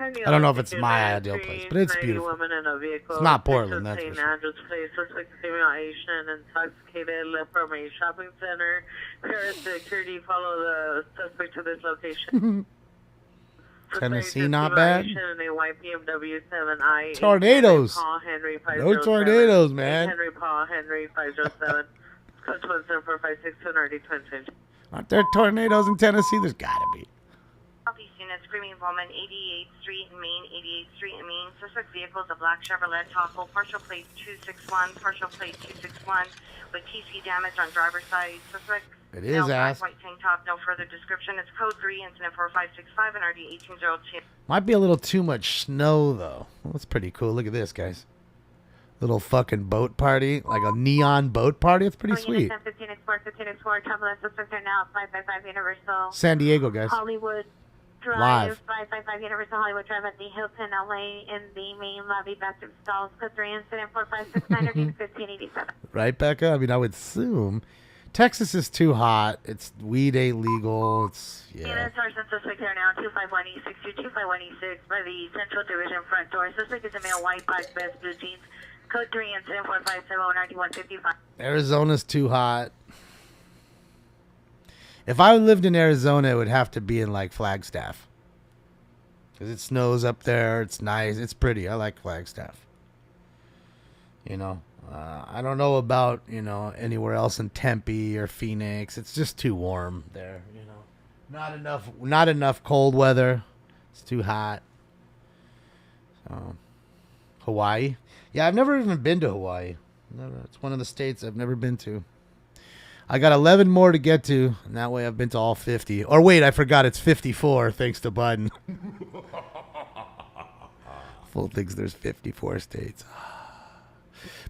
I don't know if it's my ideal place, but it's beautiful. Woman in a vehicle, it's not Portland, that's for St. sure. Andrews Place, suspect female Asian, intoxicated, left from a shopping center. Paris security follow the suspect to this location. Tennessee, not bad. In a white BMW 7i. Tornadoes. Paul Henry No tornadoes, man. Henry Paul Henry 507. Code 17456 220. Aren't there tornadoes in Tennessee? There's gotta be. Southeast unit, screaming woman, 88th Street in Maine, 88th Street in Maine. Suspect vehicle is a black Chevrolet Tahoe, partial plate 261, with TC damage on driver's side. Suspect it is ass. White tank top, no further description. It's code 3, incident 4565 and RD 1802. Might be a little too much snow, though. Well, that's pretty cool. Look at this, guys. Little fucking boat party, like a neon boat party. It's pretty sweet. 15 Explorer, Traveler, suspect are now 555 Universal. San Diego, guys. Hollywood Drive, Live. 555 Universal Hollywood Drive at the Hilton, LA, in the main lobby, bathroom stalls. Code 3, incident 4569 RD 1587. Right, Becca? I mean, I would assume. Texas is too hot. It's weed ain't legal. It's, yeah. Unit Sergeant suspect here now, 251E6, 251E6 by the Central Division front door. Suspect is a male, white, black vest, blue jeans. Code 3, incident 157 9155. Arizona's too hot. If I lived in Arizona, it would have to be in, like, Flagstaff. Because it snows up there. It's nice. It's pretty. I like Flagstaff. You know. I don't know about, you know, anywhere else in Tempe or Phoenix. It's just too warm there, you know. Not enough cold weather. It's too hot. So, Hawaii. Yeah, I've never even been to Hawaii. It's one of the states I've never been to. I got 11 more to get to, and that way I've been to all 50. Or wait, I forgot it's 54, thanks to Biden. Full thinks there's 54 states.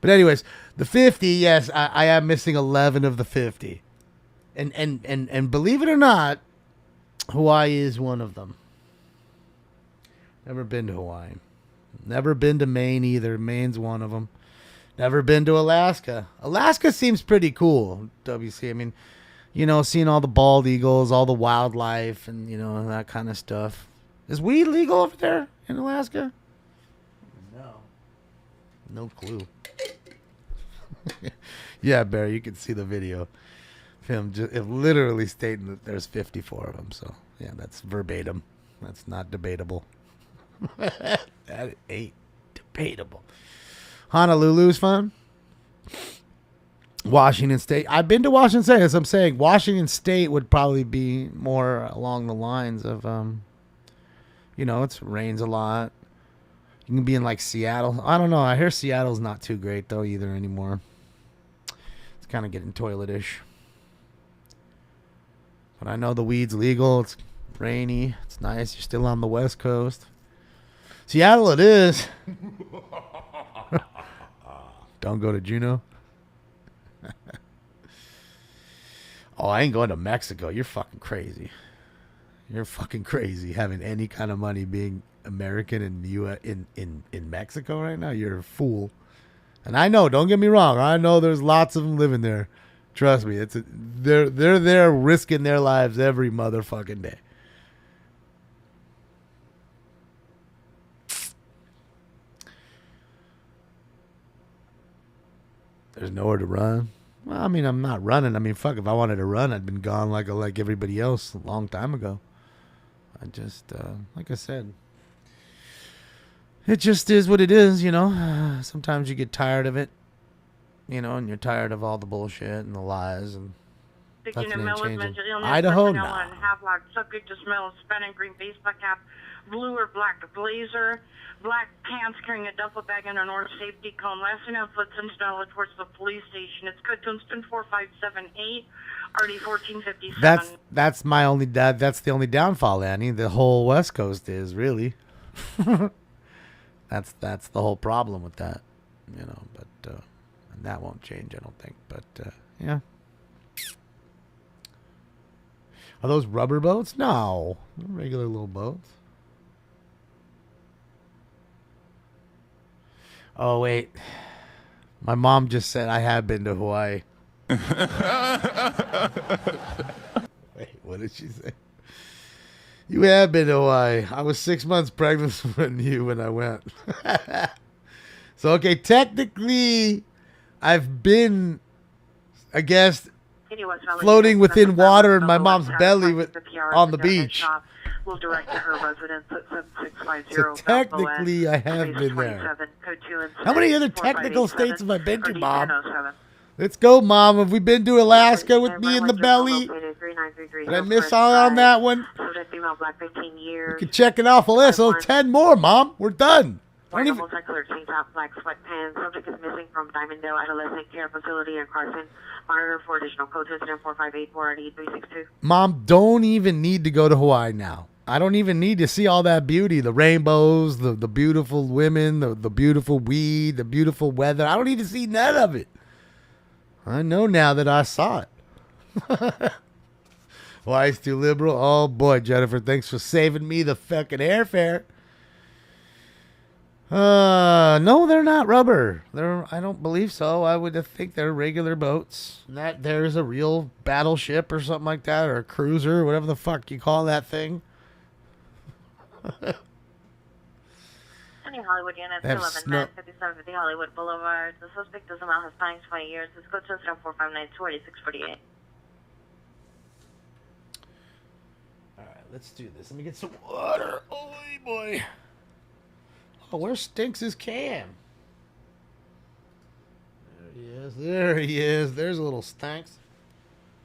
But anyways, the 50, yes, I am missing 11 of the 50. And believe it or not, Hawaii is one of them. Never been to Hawaii. Never been to Maine either. Maine's one of them. Never been to Alaska. Alaska seems pretty cool, WC. I mean, you know, seeing all the bald eagles, all the wildlife, and, you know, that kind of stuff. Is weed legal over there in Alaska? No. No clue. Yeah, Barry, you can see the video of him literally stating that there's 54 of them. So, yeah, that's verbatim. That's not debatable. That ain't debatable. Honolulu's fun. Washington State. I've been to Washington State. As I'm saying, Washington State would probably be more along the lines of You know, it rains a lot. You can be in like Seattle. I don't know. I hear Seattle's not too great though either anymore. It's kind of getting toiletish. But I know the weed's legal. It's rainy. It's nice. You're still on the West Coast. Seattle it is. Don't go to Juneau. Oh, I ain't going to Mexico. You're fucking crazy. You're fucking crazy having any kind of money being American in Mexico right now. You're a fool. And I know, don't get me wrong. I know there's lots of them living there. Trust me, they're there risking their lives every motherfucking day. There's nowhere to run. Well, I mean, I'm not running. I mean, fuck, if I wanted to run, I'd been gone like everybody else a long time ago. I just, like I said, it just is what it is, you know. Sometimes you get tired of it, you know, and you're tired of all the bullshit and the lies and nothing ain't changing. Idaho, no. Half-lock, subject to smell of Hispanic green baseball cap, blue or black blazer, black pants carrying a duffel bag and an orange safety cone. Last name foot Cincinnati towards the police station. It's code Kingston 4578, RD 1457. That's my only that's the only downfall, Annie. The whole West Coast is really. That's the whole problem with that, you know. But and that won't change, I don't think. But yeah. Are those rubber boats? No, regular little boats. Oh, wait. My mom just said I have been to Hawaii. Wait, what did she say? You have been to Hawaii. I was 6 months pregnant when I went. So, okay, technically, I've been, I guess, floating within water in my mom's belly on the beach. Will direct to her residence at 7650. So technically, I have been there. How many other technical states have I been to, Mom? Let's go, Mom. Have we been to Alaska with me in the belly? Did I miss out on that one? We can check it off a list. Oh, 10 more, Mom. We're done. Multicolor tank top, black sweatpants. Subject is missing from Diamonddale Adolescent Care Facility in Carson. Monitor for additional codes incident 4584 RD 362. Mom, don't even need to go to Hawaii now. I don't even need to see all that beauty, the rainbows, the beautiful women, the beautiful weed, the beautiful weather. I don't need to see none of it. I know now that I saw it. Hawaii's too liberal. Oh, boy, Jennifer, thanks for saving me the fucking airfare. No, they're not rubber. I don't believe so. I would think they're regular boats. That there's a real battleship or something like that, or a cruiser, whatever the fuck you call that thing. Hollywood Unit 11-95750 Hollywood Boulevard. The suspect does amount has fined 20 years. This code says 459-28648. All right, let's do this. Let me get some water. Oh, boy. Oh, where Stinks his Cam? There he is. There he is. There's a little Stinks.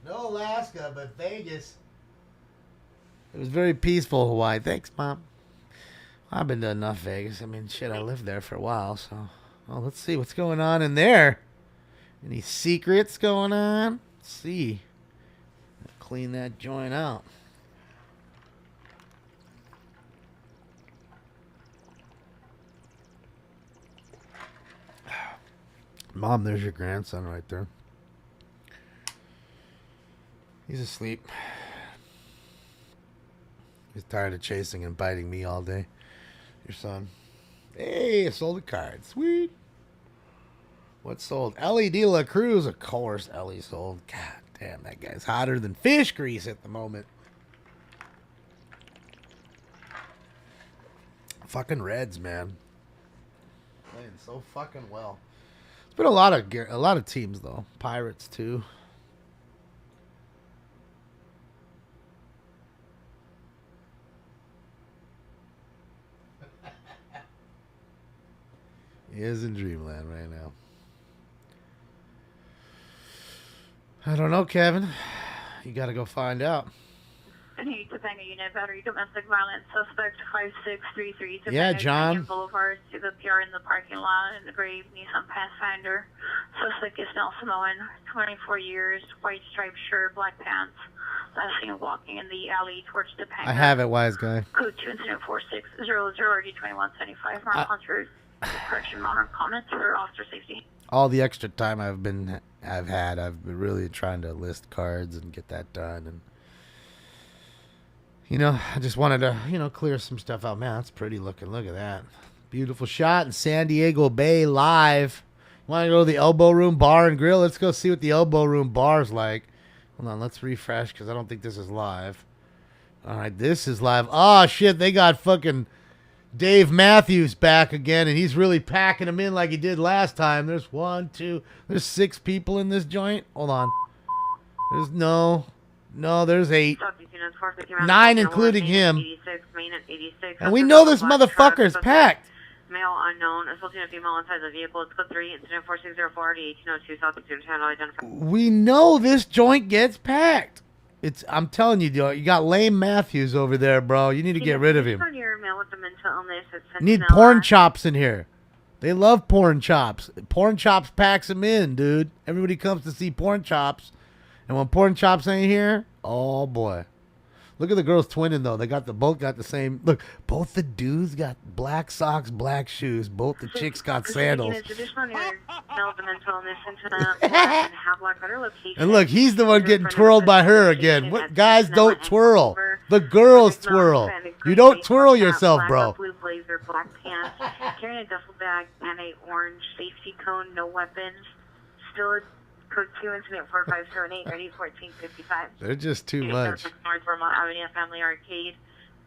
No Alaska, but Vegas. It was very peaceful, Hawaii. Thanks, Mom. I've been to enough Vegas. I mean, shit, I lived there for a while, so... Well, let's see what's going on in there. Any secrets going on? Let's see. Clean that joint out. Mom, there's your grandson right there. He's asleep. He's tired of chasing and biting me all day. Your son. Hey, I sold a card. Sweet. What sold? LED La Cruz. Of course, Ellie sold. God damn, that guy's hotter than fish grease at the moment. Fucking Reds, man. Playing so fucking well. It's been a lot of teams though. Pirates too. He is in dreamland right now. I don't know, Kevin. You got to go find out. Hey, Topanga Unit, Battery Domestic Violence, suspect 5633, Topanga Yeah, John. Canyon Boulevard, to the PR in the parking lot in the gray Nissan Pathfinder. Suspect is Nel Samoan, 24 years, white striped shirt, black pants. Last seen walking in the alley towards Topanga. I have it, wise guy. Code 2 incident 4600 RD2175, Mark Hunter. Correction, modern comments for officer safety. All the extra time I've been really trying to list cards and get that done, and I just wanted to clear some stuff out. Man, that's pretty looking. Look at that, beautiful shot in San Diego Bay live. Want to go to the Elbow Room Bar and Grill? Let's go see what the Elbow Room Bar's like. Hold on, let's refresh because I don't think this is live. All right, this is live. Oh shit, they got fucking Dave Matthews back again, and he's really packing them in like he did last time. There's there's 6 people in this joint. Hold on. There's 8. 9 including him. And we know this motherfucker's packed. Male unknown, assaulting a female inside the vehicle. It's code 3, incident 4604 1802 South 2 channel identified. We know this joint gets packed. I'm telling you, you got Lame Matthews over there, bro. You need to get rid of him. Need porn chops in here. They love porn chops. Porn chops packs them in, dude. Everybody comes to see porn chops. And when porn chops ain't here, oh boy. Look at the girls twinning though. They both got the same. Look, both the dudes got black socks, black shoes. Both the chicks got sandals. And look, he's the one getting twirled by her again. What guys don't twirl? The girls twirl. You don't twirl yourself, bro. Blue blazer, black pants, carrying a duffel bag and a orange safety cone, no weapons. Still a code 2 incident 4578 ready 1455. They're just too much. North Vermont Avenue Family Arcade.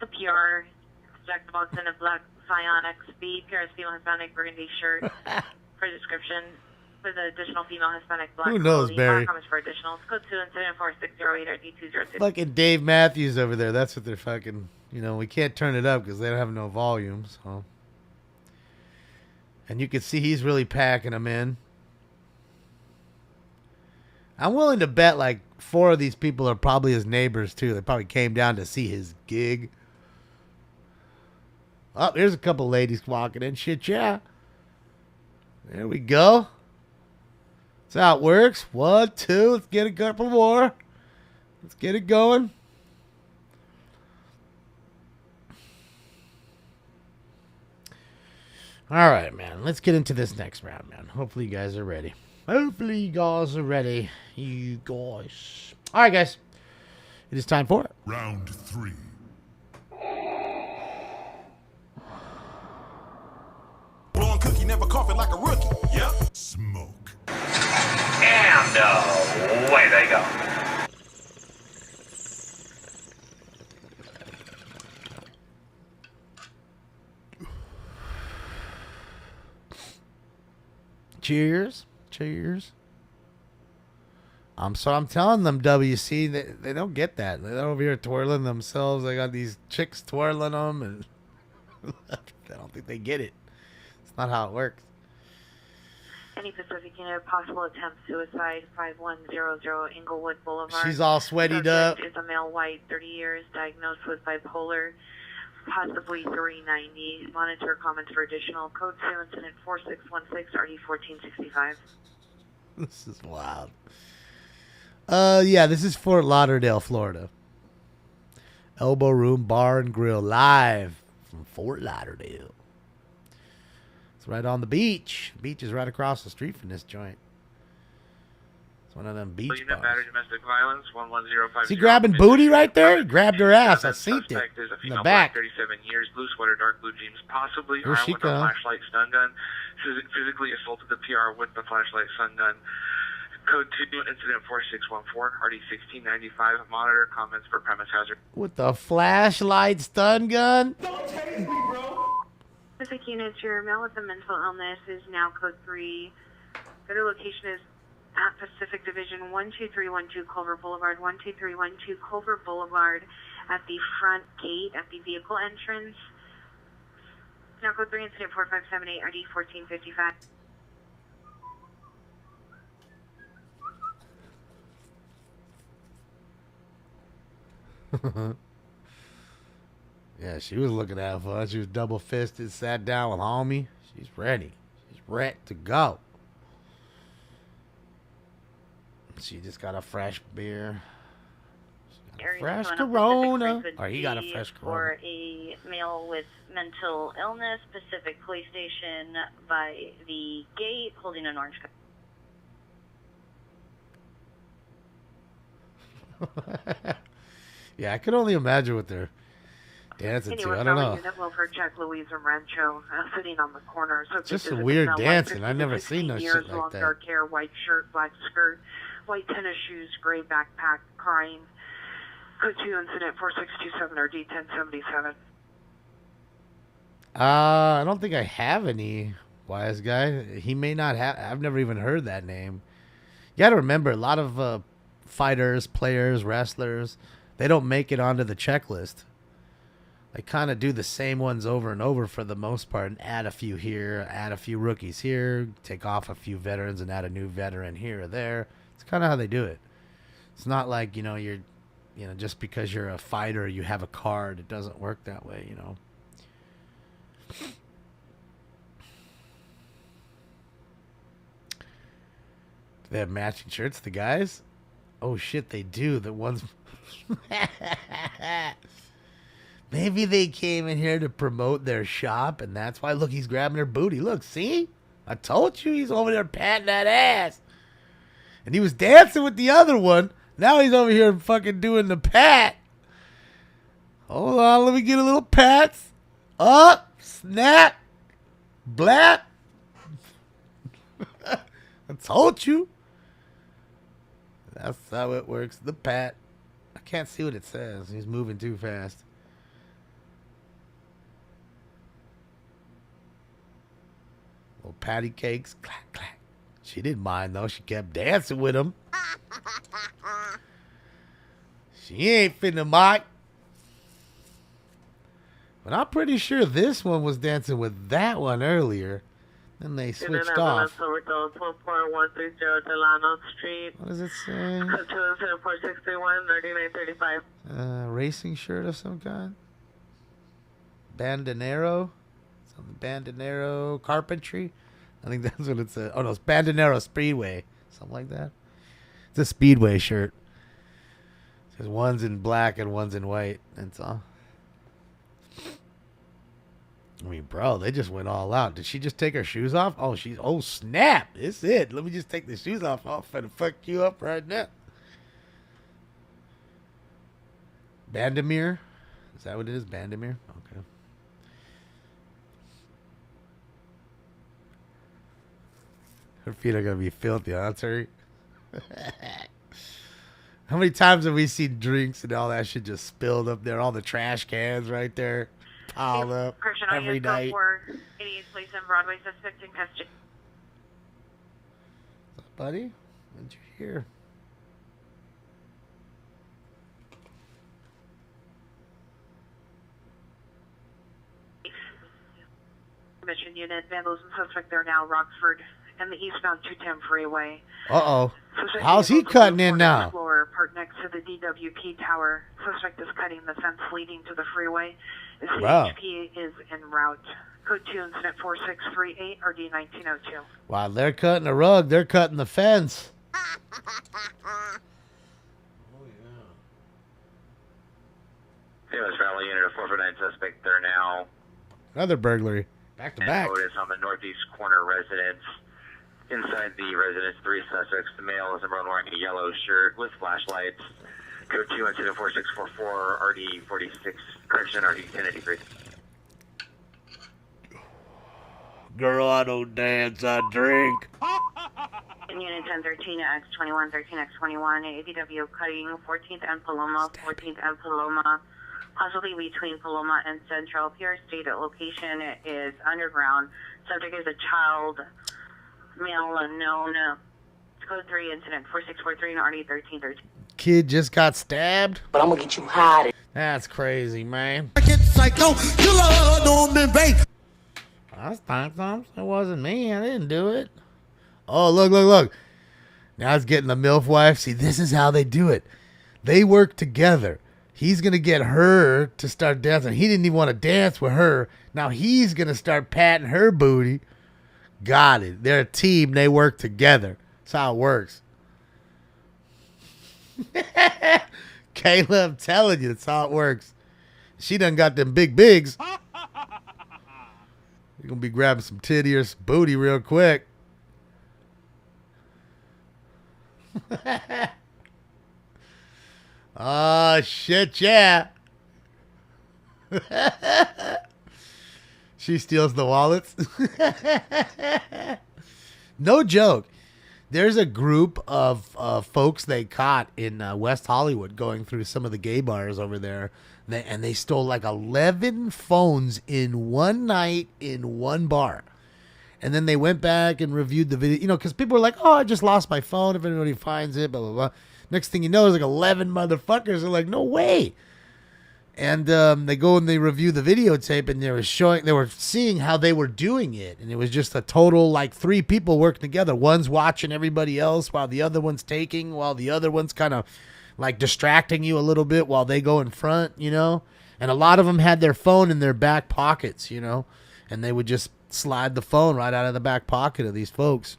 The PR Jack the Box in a black Psionic speed. PRS female Hispanic burgundy shirt. For description. With an additional female Hispanic black. Who knows, Barry? Comments for additional. Code 2 incident 4608 RD206. Fucking Dave Matthews over there. That's what they're fucking. We can't turn it up because they don't have no volume. So. And you can see he's really packing them in. I'm willing to bet like 4 of these people are probably his neighbors too. They probably came down to see his gig. Oh, there's a couple ladies walking in. Shit, yeah. There we go. That's how it works. 1, 2. Let's get a couple more. Let's get it going. All right, man. Let's get into this next round, man. Hopefully you guys are ready. Hopefully you guys are ready. You guys. All right, guys. It is time for round 3. Blowing cookie, never coughing like a rookie. Yep. Smoke. And away they go. Cheers. Cheers. I'm telling them, WC, they don't get that. They're over here twirling themselves. They got these chicks twirling them, and I don't think they get it. It's not how it works. Any Pacific Unit, possible attempt suicide, 5100 Inglewood Boulevard. She's all sweated up. Is a male white, 30 years, diagnosed with bipolar, possibly 390. Monitor comments for additional. Code 2 incident 4616 RD1465. This is wild. Yeah, this is Fort Lauderdale, Florida. Elbow Room Bar and Grill live from Fort Lauderdale. It's right on the beach. The beach is right across the street from this joint. It's one of them beach bars. Battery domestic violence 11050. Is he grabbing booty right there? He grabbed her ass. I seen it in the back. 37 years, blue sweater, dark blue jeans, possibly Here armed she with a comes. flashlight stun gun. Physically assaulted the PR with the flashlight stun gun. Code 2 incident 4614 RD1695. Monitor comments for premise hazard. With the flashlight stun gun? Don't tase me, bro. Pacific Unit, your male with a mental illness is now code 3. Better location is at Pacific Division 12312 Culver Boulevard, 12312 Culver Boulevard, at the front gate, at the vehicle entrance. Now code 3 incident 4578 RD1455. Yeah, she was looking at fun. She was double fisted, sat down with homie. She's ready. She's ready to go. She just got a fresh beer. Fresh Corona. Or he got a fresh Corona. For a male with mental illness, Pacific Police Station by the gate, holding an orange cup. Yeah, I could only imagine what they're dancing to. I don't know. Unit Wilford Jack Louisa Rancho, sitting on the corner. So Just a weird dancing. I've never seen no shit like long that. dark hair, white shirt, black skirt, white tennis shoes, gray backpack, crying. Code 2 incident 4627 or D1077. I don't think I have any wise guy. He may not have. I've never even heard that name. You got to remember, a lot of fighters, players, wrestlers, they don't make it onto the checklist. They kind of do the same ones over and over for the most part and add a few here, add a few rookies here, take off a few veterans and add a new veteran here or there. It's kind of how they do it. It's not like, just because you're a fighter, you have a card. It doesn't work that way, Do they have matching shirts, the guys? Oh, shit, they do. The ones... Maybe they came in here to promote their shop, and that's why, look, he's grabbing her booty. Look, see? I told you he's over there patting that ass. And he was dancing with the other one. Now he's over here fucking doing the pat. Hold on, let me get a little pats. Up, snap, blap. I told you. That's how it works. The pat. I can't see what it says. He's moving too fast. Little patty cakes. Clack, clack. She didn't mind, though. She kept dancing with him. She ain't finna mock. But I'm pretty sure this one was dancing with that one earlier. Then they switched off. Delano Street. What does it say? Code 2 incident 4631 3935. Racing shirt of some kind? Bandinero? Something Bandinero Carpentry? I think that's what it said. Oh, no, it's Bandinero Speedway. Something like that. It's a Speedway shirt. It says one's in black and one's in white. That's all. I mean, bro, they just went all out. Did she just take her shoes off? Oh, snap. It's it. Let me just take the shoes off. I'm finna fuck you up right now. Bandamere? Is that what it is? Bandamere? Okay. Her feet are going to be filthy, huh, Terry? How many times have we seen drinks and all that shit just spilled up there? All the trash cans right there piled up every night. Place in Broadway, suspect in custody. Buddy, what did you hear? Mission unit, vandalism suspect there now, Rockford and the eastbound 210 freeway. Uh-oh. How's he cutting in now? Floor, parked next to the DWP tower. Suspect is cutting the fence leading to the freeway. The CHP is en route. Code 2 incident 4638 or D1902. While they're cutting the rug, they're cutting the fence. Famous Valley unit of 449 suspect there now. Another burglary. Back to back. Otis on the northeast corner residence. Inside the residence, 3 suspects. The male is wearing a yellow shirt with flashlights. Code 2 incident 4644 RD46 correction RD1083. Girl, I don't dance, I drink. Unit 1013 X21, 13X21, ADW cutting 14th and Paloma, 14th and Paloma, possibly between Paloma and Central. PR stated location is underground. Subject is a child, male unknown. Code 3 incident 4643 and RD1313. Kid just got stabbed? But I'm gonna get you high. That's crazy, man. Psycho, killer, don't invade. That's time. It wasn't me. I didn't do it. Oh, look. Now it's getting the MILF wife. See, this is how they do it. They work together. He's going to get her to start dancing. He didn't even want to dance with her. Now he's going to start patting her booty. Got it. They're a team. They work together. That's how it works. Kayla, I'm telling you, that's how it works. She done got them big bigs. You're going to be grabbing some titty or some booty real quick. Oh, shit, yeah. She steals the wallets. No joke. There's a group of folks they caught in West Hollywood going through some of the gay bars over there. And they stole like 11 phones in one night in one bar. And then they went back and reviewed the video, you know, because people were like, oh, I just lost my phone. If anybody finds it, blah, blah, blah. Next thing you know, there's like 11 motherfuckers. They're like, no way. And they go and they review the videotape, and they were seeing how they were doing it. And it was just a total, like, 3 people working together. One's watching everybody else while the other one's taking, while the other one's kind of like distracting you a little bit while they go in front, you know. And a lot of them had their phone in their back pockets, you know, and they would just slide the phone right out of the back pocket of these folks.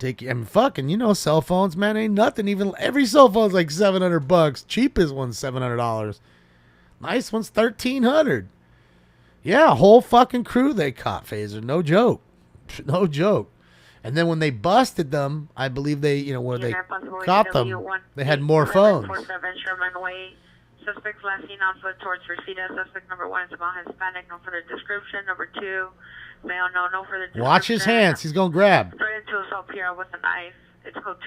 And fucking, you know, cell phones, man, ain't nothing. Even every cell phone's like $700. Cheapest one's $700. Nice one's $1,300. Yeah, a whole fucking crew they caught, Phaser. No joke. No joke. And then when they busted them, I believe they, you know, where they caught them, they had more phones. 47 Sherman Way. Suspect last seen on foot towards Reseda. Suspect number 1 is about Hispanic. No further description. Number 2, male. No further description. Watch his hands. He's going to grab. Threatened to assault Pierre with a knife. It's code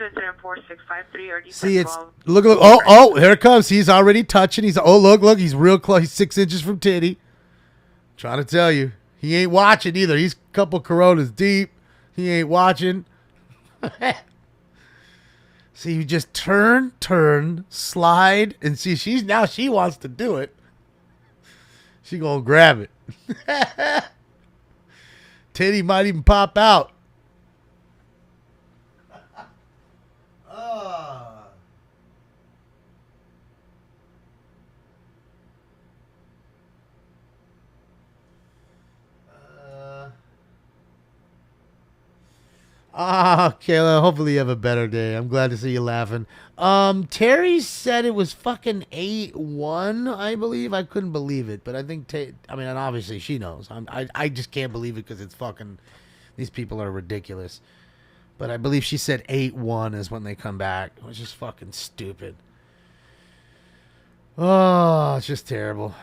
274-653 or See, it's look. Oh, here it comes. He's already touching. Look. He's real close. He's 6 inches from titty. Trying to tell you, he ain't watching either. He's a couple Coronas deep. He ain't watching. See, you just turn, slide, and see, she wants to do it. She gonna grab it. Titty might even pop out. Kayla, hopefully you have a better day. I'm glad to see you laughing. Terry said it was fucking 8-1, I believe. I couldn't believe it, but I think, and obviously she knows. I just can't believe it because it's fucking, these people are ridiculous. But I believe she said 8-1 is when they come back, which is fucking stupid. Oh, it's just terrible.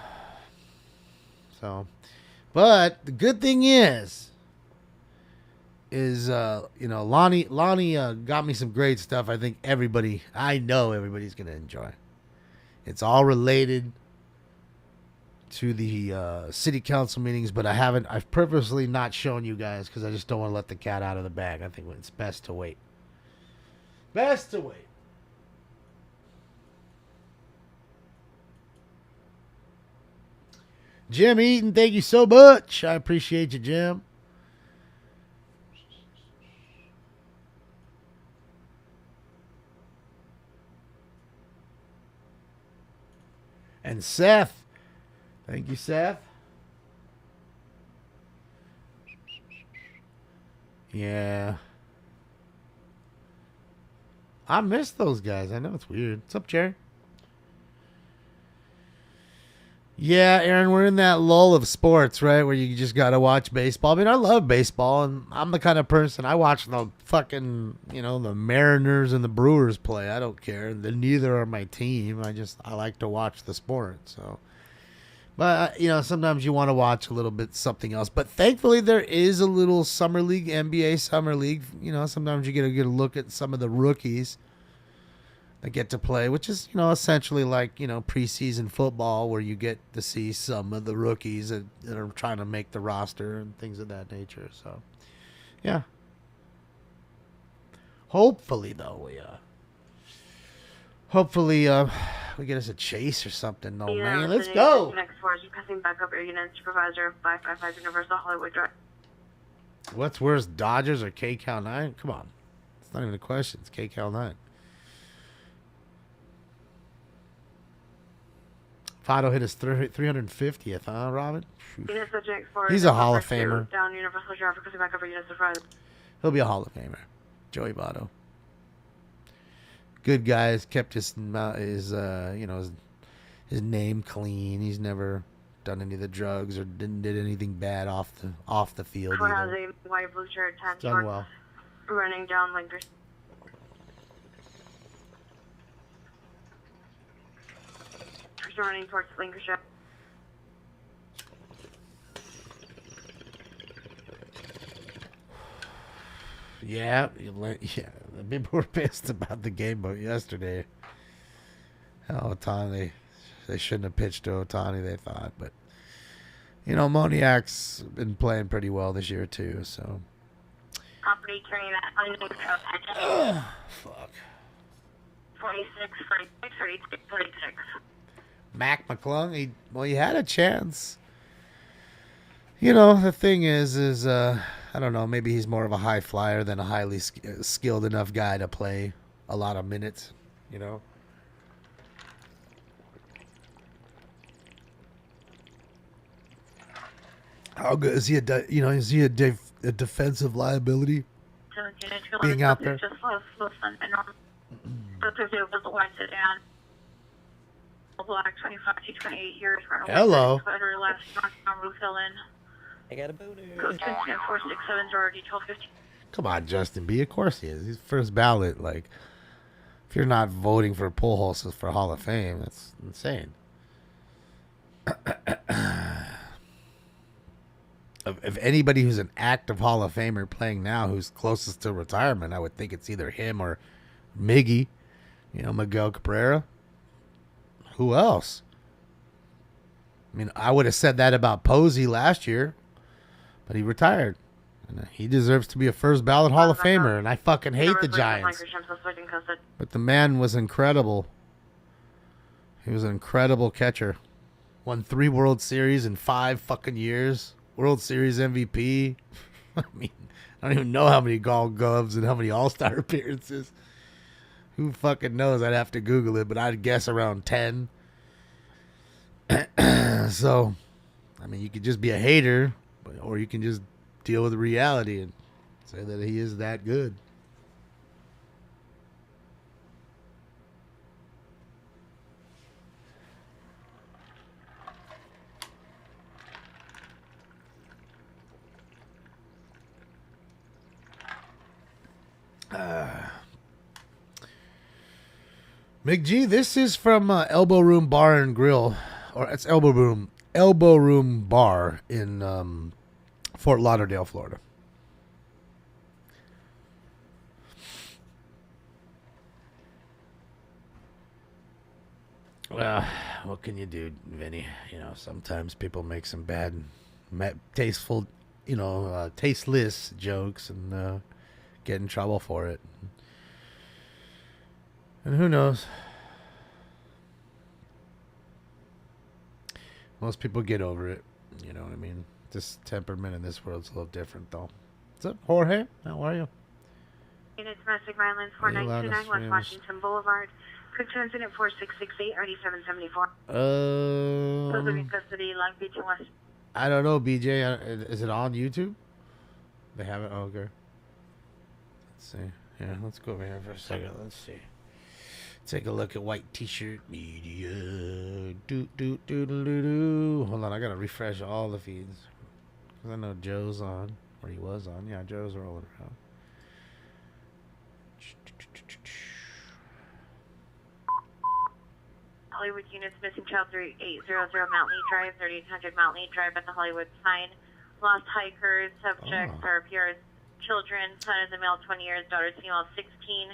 So, but the good thing is Lonnie got me some great stuff. I know everybody's gonna enjoy. It's all related to the city council meetings, but I've purposely not shown you guys because I just don't want to let the cat out of the bag. I think it's best to wait. Jim Eaton, thank you so much. I appreciate you, Jim. And Seth. Thank you, Seth. Yeah. I miss those guys. I know it's weird. What's up, Jerry? Yeah, Aaron, we're in that lull of sports, right? Where you just got to watch baseball. I love baseball, and I'm the kind of person, I watch the fucking, the Mariners and the Brewers play. I don't care. Neither are my team. I like to watch the sport, so. But, sometimes you want to watch a little bit something else. But thankfully, there is a little summer league, NBA summer league. Sometimes you get a look at some of the rookies that get to play, which is, essentially like, preseason football where you get to see some of the rookies that are trying to make the roster and things of that nature. So, yeah. Hopefully, though, we get us a chase or something. No, man, let's go. Next floor is passing back up Unit Supervisor 555 Universal Hollywood Drive. What's worse, Dodgers or KCal 9? Come on. It's not even a question. It's KCal 9. Votto hit his 350th, huh, Robin? Unit subject for He's a Hall of Famer. Down Universal Traffic, coming back over units of Friday. He'll be a Hall of Famer. Joey Votto. Good guy. Has kept his name clean. He's never done any of the drugs or did anything bad off the field. Four has a white blue shirt, 10 Done short, well. running down Linkers. Running towards Lincolnshire. Yeah, the people were pissed about the game yesterday. Hell, Ohtani, they shouldn't have pitched to Ohtani, they thought, but Moniak's been playing pretty well this year too. So. Property carrying that Fuck. 46, 46. Mac McClung, he had a chance. The thing is I don't know, maybe he's more of a high flyer than a highly skilled enough guy to play a lot of minutes, How good is he? Is he a defensive liability? Being out there. Just Black, 25 to 28 years. Hello. I got a booter. 467 Georgie, 1250. Come on, Justin B. Of course he is. He's first ballot. Like, if you're not voting for Pujols for Hall of Fame, that's insane. If anybody who's an active Hall of Famer playing now who's closest to retirement, I would think it's either him or Miggy. Miguel Cabrera. Who else? I mean, I would have said that about Posey last year, but he retired. And he deserves to be a first ballot Hall of Famer, and I fucking hate the Giants. But the man was incredible. He was an incredible catcher. Won 3 World Series in 5 fucking years. World Series MVP. I mean, I don't even know how many Gold Gloves and how many All-Star appearances. Who fucking knows? I'd have to Google it, but I'd guess around 10. So, I mean, you could just be a hater, or you can just deal with reality and say that he is that good. McG, this is from Elbow Room Bar and Grill, or it's Elbow Room Bar in Fort Lauderdale, Florida. Well, what can you do, Vinny? Sometimes people make some bad, tasteless jokes and get in trouble for it. And who knows? Most people get over it. You know what I mean? This temperament in this world's a little different, though. What's up, Jorge? How are you? Unit Domestic Violence 4929 West Washington Boulevard. Quick incident 4668 RD774. Those are in custody, Long Beach and West. I don't know, BJ. Is it on YouTube? They have it? Oh, okay. Let's see. Yeah, let's go over here for a second. Let's see. Take a look at White T-Shirt Media. Hold on, I gotta refresh all the feeds. Because I know Joe's on. Or he was on. Yeah, Joe's rolling around. Hollywood units missing child 3800 Mount Lee Drive, 3800 Mount Lee Drive at the Hollywood sign. Lost hikers, subjects are PR's children. Son is a male 20 years, daughter is female 15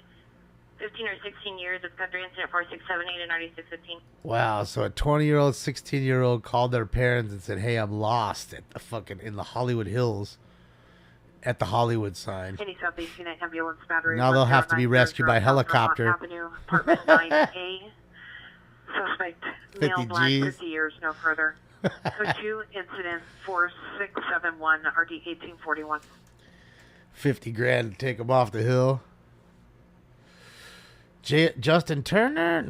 or 16 years. It's country incident 4678 and 9615. Wow, so a 20-year-old, 16-year-old called their parents and said, "Hey, I'm lost at the in the Hollywood Hills at the Hollywood sign." Any Southeast Unit ambulance battery. Now they'll have to be rescued by helicopter. Avenue, apartment 9A. Suspect, male, black, 50 years, no further. Code 2, incident 4671, RD 1841. 50 grand to take him off the hill. Justin Turner?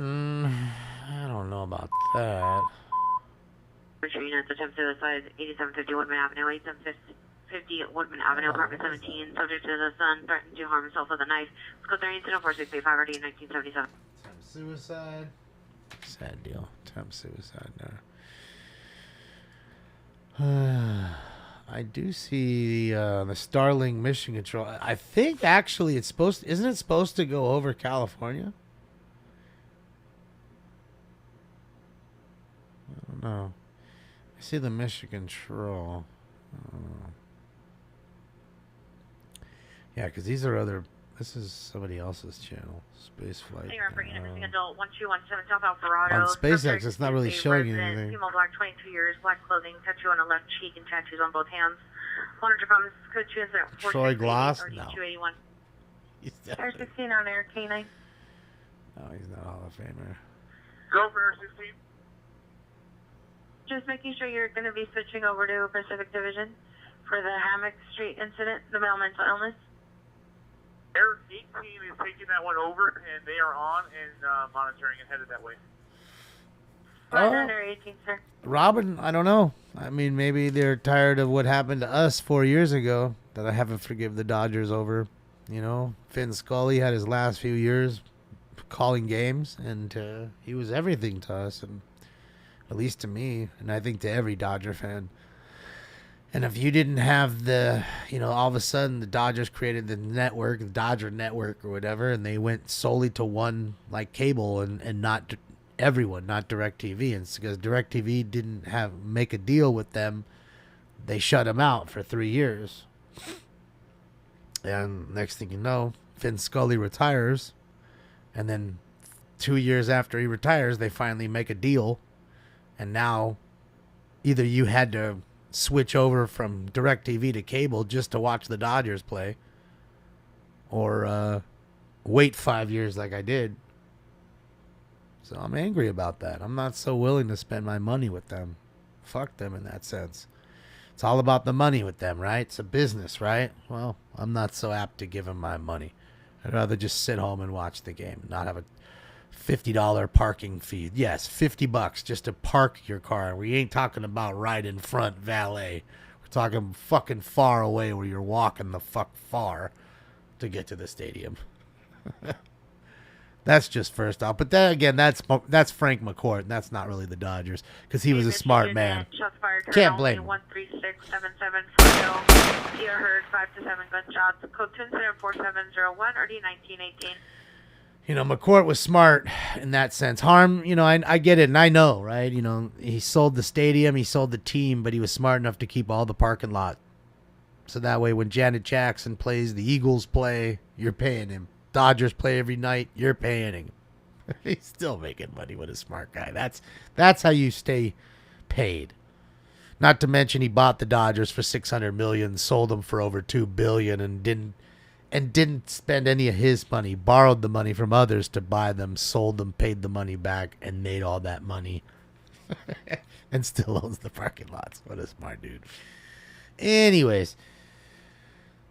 I don't know about that. Retreating at the attempt suicide, 8750 Woodman Avenue, 8750 Woodman Avenue, apartment 17, subject to the son, threatened to harm himself with a knife. Code 3 incident 4685 RD 1977. Attempt suicide. Sad deal. Attempt suicide. No. I do see the Starlink mission control. I think actually it's supposed. Isn't it supposed to go over California? I don't know. I see the mission control. Yeah, because these are other. This is somebody else's channel. Space flight. Hey, for missing adult 1217 South Alvarado. On SpaceX, it's not really showing you anything. Female, black, 22 years, black clothing, tattoo on the left cheek, and tattoos on both hands. 100 pounds. Code 2 incident. Troy Gloss? No. 281. Air 16 on Air K9. No, he's not Hall of Famer. Go for Air 16. Just making sure you're going to be switching over to Pacific Division for the Hammock Street incident, the male mental illness. Air 18 is taking that one over, and they are on and monitoring and headed that way. Air 18, sir. Robin, I don't know. I mean, maybe they're tired of what happened to us 4 years ago that I haven't forgiven the Dodgers over. You know, Finn Scully had his last few years calling games, and he was everything to us, and at least to me, and I think to every Dodger fan. And if you didn't have the, you know, all of a sudden the Dodgers created the network, the Dodger Network or whatever, and they went solely to one, like, cable and not everyone, not DirecTV. And it's because DirecTV didn't make a deal with them. They shut them out for 3 years. And next thing you know, Finn Scully retires. And then 2 years after he retires, they finally make a deal. And now either you had to switch over from DirecTV to cable just to watch the Dodgers play, or wait 5 years like I did. So I'm angry about that. I'm not so willing to spend my money with them. Fuck them in that sense. It's all about the money with them, right? It's a business, right? Well, I'm not so apt to give them my money. I'd rather just sit home and watch the game, not have a $50 parking fee. Yes, $50 just to park your car. We ain't talking about right in front valet. We're talking fucking far away where you're walking the fuck far to get to the stadium. That's just first off. But then again, that's Frank McCourt. That's not really the Dodgers because he was a smart man. Can't blame him. 136-7740. You heard 5 to 7 gunshots. Code 2 incident 4701 RD 1918. You know, McCourt was smart in that sense. Harm, you know, I get it, and I know, right? You know, he sold the stadium, he sold the team, but he was smart enough to keep all the parking lot. So that way when Janet Jackson plays, the Eagles play, you're paying him. Dodgers play every night, you're paying him. He's still making money with a smart guy. That's how you stay paid. Not to mention he bought the Dodgers for $600 million, sold them for over $2 billion, and didn't spend any of his money, borrowed the money from others to buy them, sold them, paid the money back, and made all that money. And still owns the parking lots. What a smart dude. Anyways.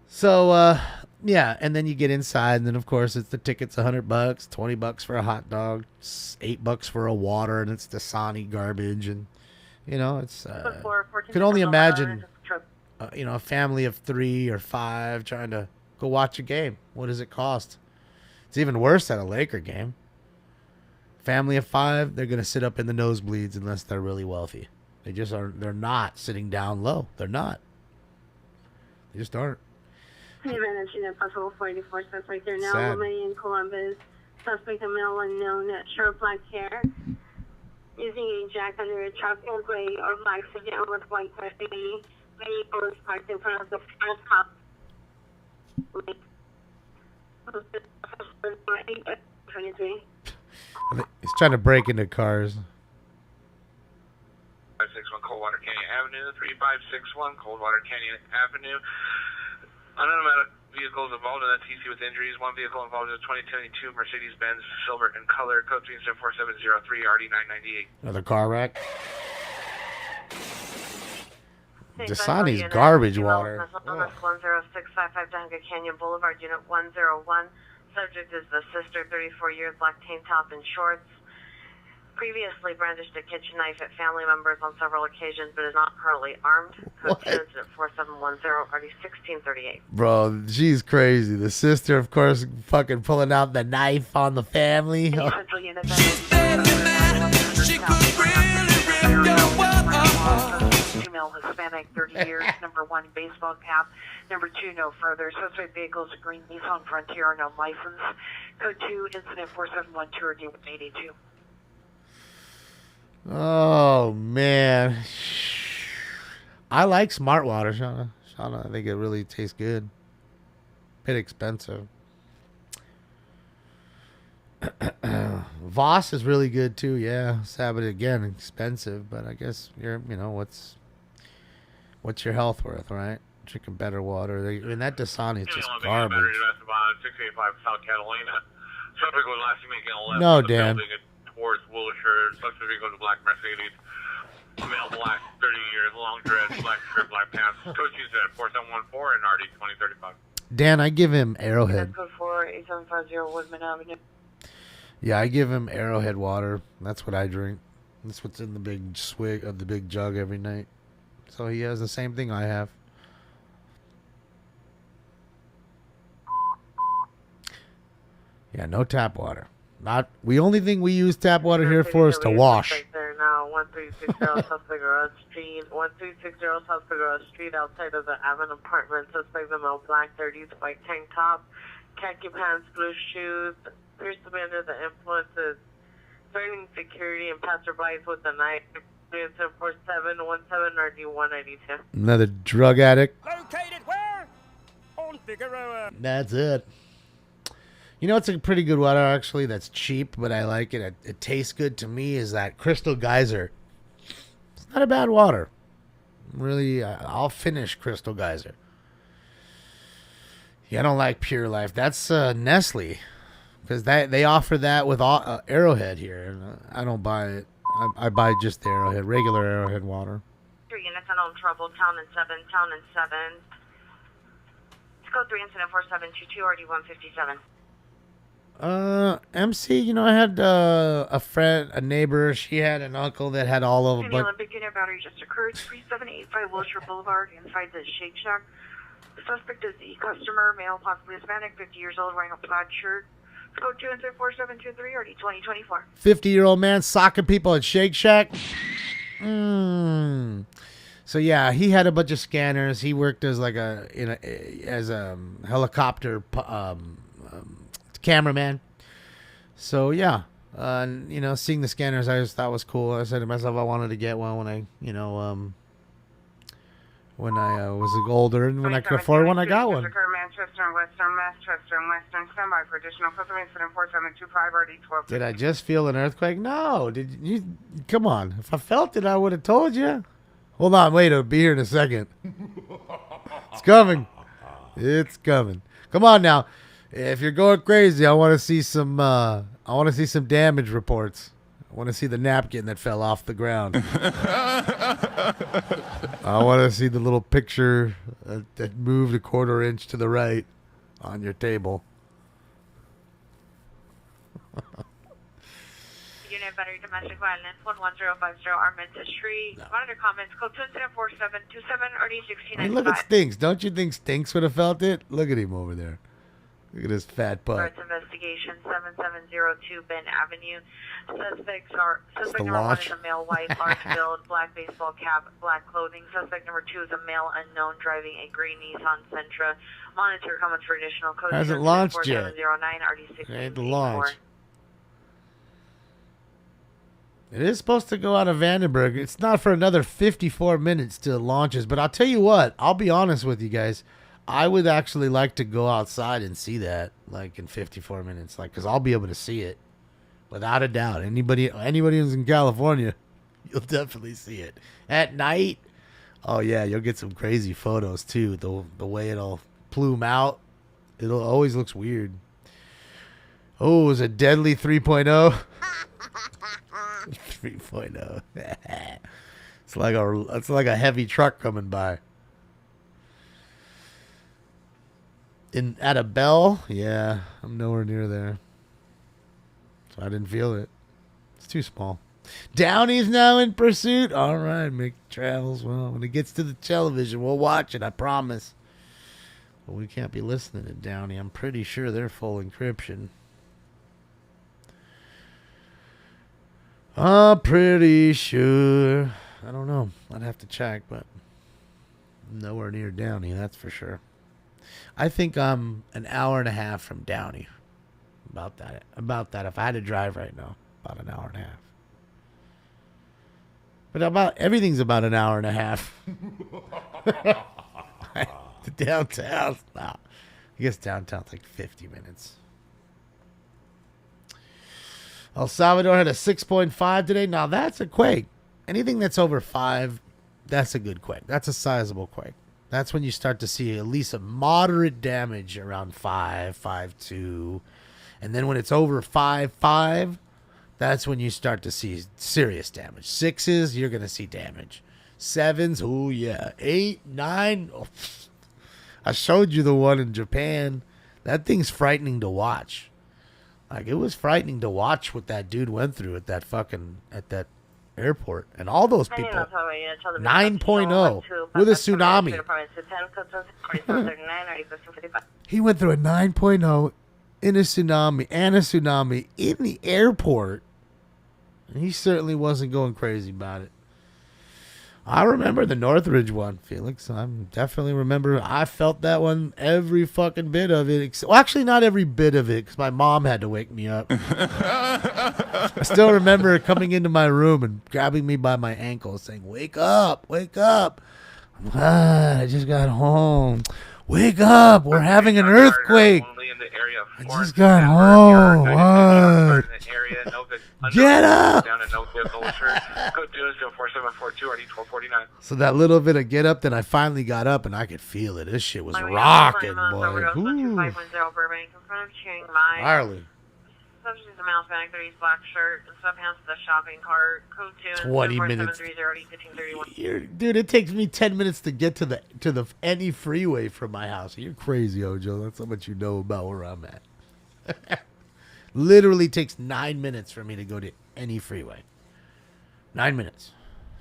So, yeah, and then you get inside, and then, of course, it's the tickets, $100, $20 for a hot dog, $8 for a water, and it's Dasani garbage, and, you know, it's, can only imagine, you know, a family of 3 or 5 trying to go watch a game. What does it cost? It's even worse at a Laker game. Family of 5, they're going to sit up in the nosebleeds unless they're really wealthy. They just aren't. They're not sitting down low. They're not. They just aren't. Possible 44 suspect there now. Sad. Woman in Columbus. Suspect a male unknown, short black hair. Using a jack under a truck in gray or black sedan with white custody. Vehicles parked in front of the front house. He's trying to break into cars. 561 Coldwater Canyon Avenue, 3561 Coldwater Canyon Avenue. Unknown amount of vehicles involved in that TC with injuries. One vehicle involved in a 2022 Mercedes-Benz silver in color. Code 34703 RD 998. Another car wreck. Dasani's garbage water. 10655 Dunga Canyon Boulevard, Unit 101. Subject is the sister, 34 years, black tank top and shorts. Previously brandished a kitchen knife at family members on several occasions, but is not currently armed. Code 2 incident 4710, already 1638. Bro, she's crazy. The sister, of course, fucking pulling out the knife on the family. Any central unit female Hispanic, 30 years, number 1, baseball cap. Number 2, no further. Suspect vehicles, a green Nissan Frontier, no license. Code 2, incident 4712, or D182. Oh, man. I like Smart Water, Shauna. I think it really tastes good. Bit expensive. Voss is really good too, yeah. Sabbath again, expensive, but I guess what's your health worth, right? Drinking better water. That Dasani is just garbage. 685 South Catalina. Suspect was last seen making a left No, of the Dan. building towards Wilshire. Suspect vehicle was a black Mercedes. Male black, 30 years, long dress, black shirt, black pants. Coach at 4714 and RD 2035. Dan, I give him Arrowhead. Code 4, 8750 Woodman Avenue. Yeah, I give him Arrowhead water. That's what I drink. That's what's in the big swig of the big jug every night. So he has the same thing I have. Yeah, no tap water. The only thing we use tap water here for is to wash. There now, 1360 South Figueroa Street, 1360 South Figueroa Street, outside of the Avon apartment. Suspect the male, black 30s, white tank top, khaki pants, blue shoes. Appears to be under the influences, threatening security and passerbys with a knife. 4717 RD 192. Another drug addict. Located where? On Figueroa. That's it. You know, it's a pretty good water, actually, that's cheap, but I like it. It tastes good to me, is that Crystal Geyser. It's not a bad water. Really, I'll finish Crystal Geyser. Yeah, I don't like Pure Life. That's Nestle, because they offer that with Arrowhead here, and I don't buy it. I buy just the Arrowhead, regular Arrowhead water. 3 units on Trouble, Town and 7, Town and 7. It's code 3 incident 4722 RD 157. MC, I had a friend, a neighbor. She had an uncle that had all of them. The Olympic unit battery just occurred. 3785 Wilshire Boulevard, inside the Shake Shack. The suspect is the customer, male, possibly Hispanic, 50 years old, wearing a plaid shirt. It's code 2 incident 4723 RD 2024. 50-year-old man socking people at Shake Shack. So yeah, he had a bunch of scanners. He worked as as a helicopter cameraman. So yeah, seeing the scanners, I just thought was cool. I said to myself, I wanted to get one when I was older, and when I could afford one, I got one. Manchester, Western, standby for additional customer incident 4725 RD 12. Did I just feel an earthquake? No. Did you? Come on. If I felt it, I would have told you. Hold on, wait. It'll be here in a second. It's coming. It's coming. Come on now. If you're going crazy, I want to see some. I want to see some damage reports. I want to see the napkin that fell off the ground. I want to see the little picture that moved a quarter inch to the right on your table. Unit battery domestic violence 11050 Armenta Street. Monitor comments code 2 incident 4727 RD 1695. I mean, look at Stinks. Don't you think Stinks would have felt it? Look at him over there. Look at his fat butt. Starts investigation 7702 Ben Avenue. Suspect number 1 is a male, white, large build, black baseball cap, black clothing. Suspect number 2 is a male unknown driving a gray Nissan Sentra. Monitor comments for additional code. Hasn't launched yet. 4709 RD 16. It ain't the launch. It is supposed to go out of Vandenberg. It's not for another 54 minutes till it launches. But I'll tell you what. I'll be honest with you guys. I would actually like to go outside and see that, like, in 54 minutes, because I'll be able to see it, without a doubt. Anybody who's in California, you'll definitely see it at night. Oh yeah, you'll get some crazy photos too. The way it'll plume out, it'll always looks weird. Oh, it was a deadly 3.0. 3.0. It's like a heavy truck coming by. At a Bell, yeah, I'm nowhere near there, so I didn't feel it. It's too small. Downey's now in pursuit. All right, Mick Travels. Well, when it gets to the television, we'll watch it. I promise. But we can't be listening to Downey. I'm pretty sure they're full encryption. I'm pretty sure. I don't know. I'd have to check, but nowhere near Downey, that's for sure. I think I'm an hour and a half from Downey. About that. If I had to drive right now, about an hour and a half. But everything's about an hour and a half. Downtown, no. I guess downtown's like 50 minutes. El Salvador had a 6.5 today. Now that's a quake. Anything that's over 5, that's a good quake. That's a sizable quake. That's when you start to see at least a moderate damage around 5, 5.2. And then when it's over 5.5, that's when you start to see serious damage. 6s, you're going to see damage. 7s, oh yeah. 8, 9, oh. I showed you the one in Japan. That thing's frightening to watch. Like, it was frightening to watch what that dude went through at that airport. And all those people. 9.0 with a tsunami. He went through a 9.0 in a tsunami in the airport. And he certainly wasn't going crazy about it. I remember the Northridge one, Felix. I definitely remember. I felt that one, every fucking bit of it. Well, actually, not every bit of it, because my mom had to wake me up. I still remember her coming into my room and grabbing me by my ankle, saying, "Wake up, wake up." I just got home. Wake up, we're having an earthquake. I just got home. What? Get up. So that little bit of get up, then I finally got up and I could feel it. This shit was rocking, boy. Gnarly. Subject to mouse bag, 30s black shirt, and sweatpants with a shopping cart. Code 2 20 minutes. Dude, it takes me 10 minutes to get to the any freeway from my house. You're crazy, Ojo. That's how much you know about where I'm at. Literally takes 9 minutes for me to go to any freeway. 9 minutes.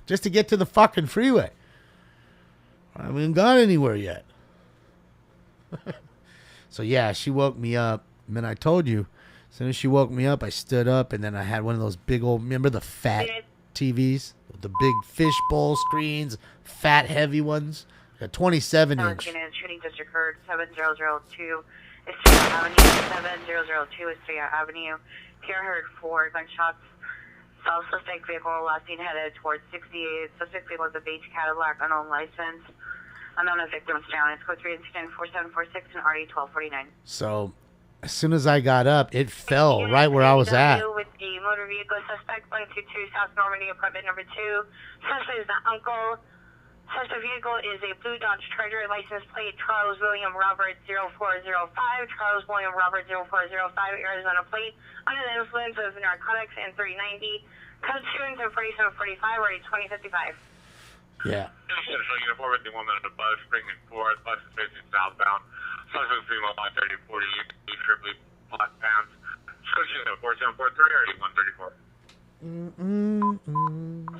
Just to get to the fucking freeway. I haven't gone anywhere yet. So yeah, she woke me up. And then I told you, as soon as she woke me up, I stood up, and then I had one of those big old, remember the fat TVs? The big fishbowl screens, fat, heavy ones? A 27-inch. Shooting district code 7002 Estrella Avenue, 7002 Estrella Avenue. Pierre heard 4 gunshots. Saw suspect vehicle last seen headed towards 68. Suspect vehicle is a beige Cadillac, unknown license. Unknown victims down. It's code 3 incident 4746 and RE 1249. So, as soon as I got up, it fell right where I was at. With a motor vehicle suspect 122 South Normandy, apartment number 2. Suspect is the uncle. Suspect vehicle is a blue Dodge Charger, license plate Charles William Robert 0405. Charles William Robert 0405, Arizona plate. Under the influence of narcotics and 390. Code 2 and 4745 or 2055. Yeah. Uniform with the woman in the bus, bringing forth, bus is facing southbound. Suspect female by 3040, triply black pants. Switching to 4743 or 8134.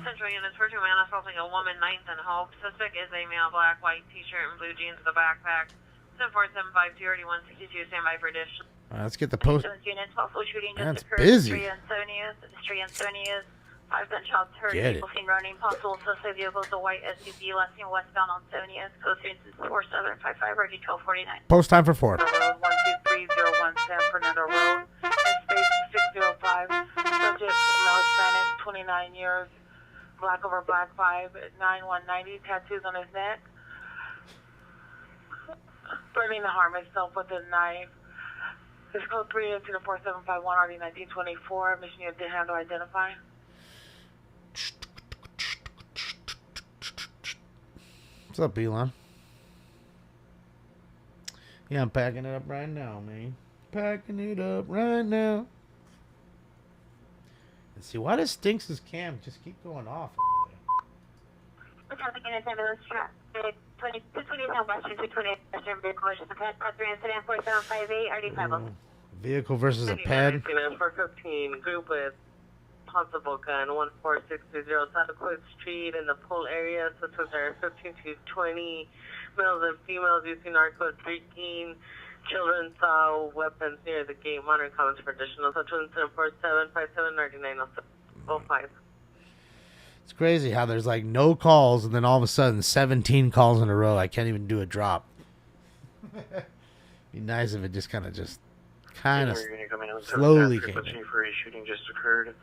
Central units, virtual man assaulting a woman, 9th and Hope. Suspect is a male, black, white t-shirt and blue jeans with a backpack. 74752 or 8162, standby for addition. Let's get the post. Unit 12 shooting just That's occurred. busy. 3 and 70th. 3 and 70th. 5 gunshots heard. Get People it. seen running. Possible suspect vehicle is a white SUV last seen westbound on 70th. Code 4755 or 1249. Post time for 4. Road 12301 San Fernando Road. Space 605. Subject male Hispanic, 29 years. Black over black 5, 9190. Tattoos on his neck. Threatening to harm himself with a knife. This code 3 into the 4751 RD 1924. Mission you did handle identify. What's up, Elon? Yeah, I'm packing it up right now, man. Packing it up right now. Let's see, why does Stinks' cam just keep going off? What's happening in ambulance truck? 220 Southwestern, 220 Western vehicle versus a pad. Code 3 incident 4758 RD 50. Vehicle versus a pad. 415 group with possible gun. 14620 Santa Street in the Pole area. Suspects are 15 to 20 males and females using narco drinking. Children saw weapons near the gate. Modern comments for additional. Such incident 47579905. It's crazy how there's like no calls and then all of a sudden 17 calls in a row. I can't even do a drop. Be nice if it just kind of slowly came in. For a shooting just occurred.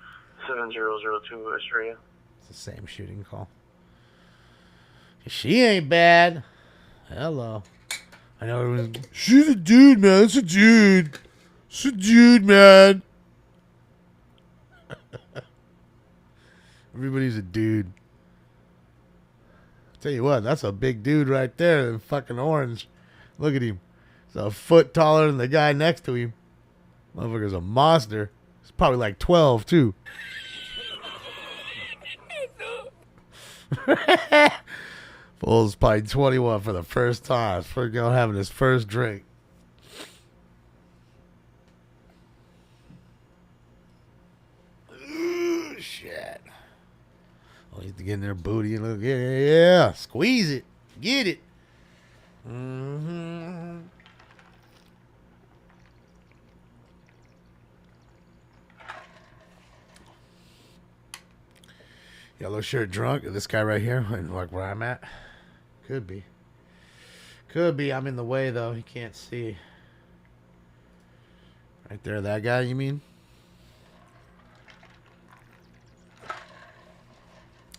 7002 Estrella. It's the same shooting call. She ain't bad. Hello. I know everyone's, she's a dude, man. It's a dude. It's a dude, man. Everybody's a dude. Tell you what, that's a big dude right there in fucking orange. Look at him. He's a foot taller than the guy next to him. Motherfucker's a monster. He's probably like 12, too. Fool's probably 21 for the first time. For having his first drink. Ooh, shit. Oh, he's getting their booty and look. Yeah. Squeeze it. Get it. Mm-hmm. Yellow shirt drunk. This guy right here, like where I'm at. Could be. Could be. I'm in the way though. He can't see. Right there, that guy, you mean?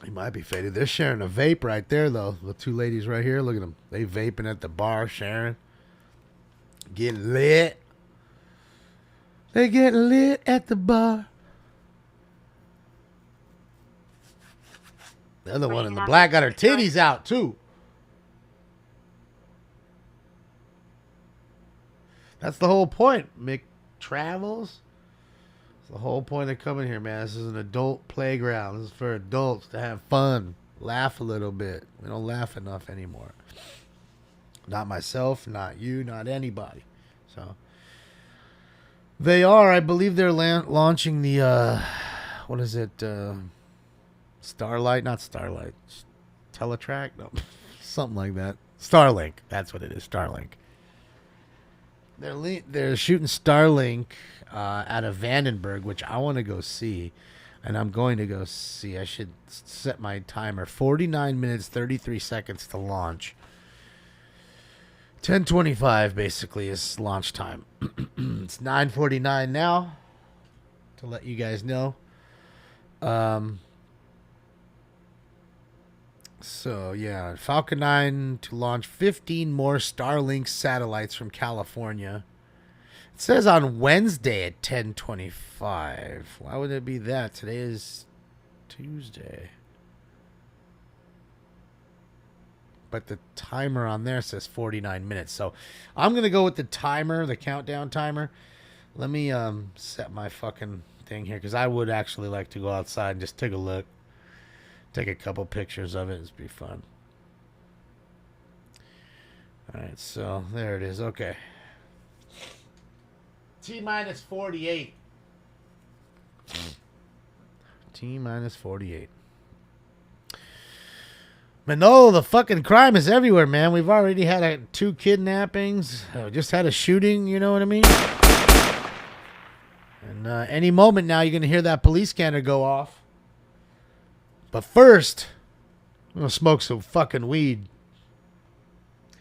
He might be faded. They're sharing a vape right there though. The two ladies right here. Look at them. They vaping at the bar, sharing. Get lit. They get lit at the bar. The other one in the black got her titties out, too. That's the whole point, Mick Travels. That's the whole point of coming here, man. This is an adult playground. This is for adults to have fun. Laugh a little bit. We don't laugh enough anymore. Not myself, not you, not anybody. So, they are, I believe they're launching the, what is it, Starlight, not Starlight. Teletrack? No. Something like that. Starlink. That's what it is. Starlink. They're shooting Starlink out of Vandenberg, which I want to go see. And I'm going to go see. I should set my timer. 49 minutes, 33 seconds to launch. 10:25 basically is launch time. It's 9:49 now. To let you guys know. So, yeah, Falcon 9 to launch 15 more Starlink satellites from California. It says on Wednesday at 10:25. Why would it be that? Today is Tuesday. But the timer on there says 49 minutes. So, I'm going to go with the timer, the countdown timer. Let me set my fucking thing here because I would actually like to go outside and just take a look. Take a couple pictures of it. It'd be fun. Alright, so there it is. Okay. T-minus 48. T-minus 48. Manolo, the fucking crime is everywhere, man. We've already had 2 kidnappings. Just had a shooting, you know what I mean? And any moment now, you're going to hear that police scanner go off. But first, I'm going to smoke some fucking weed. I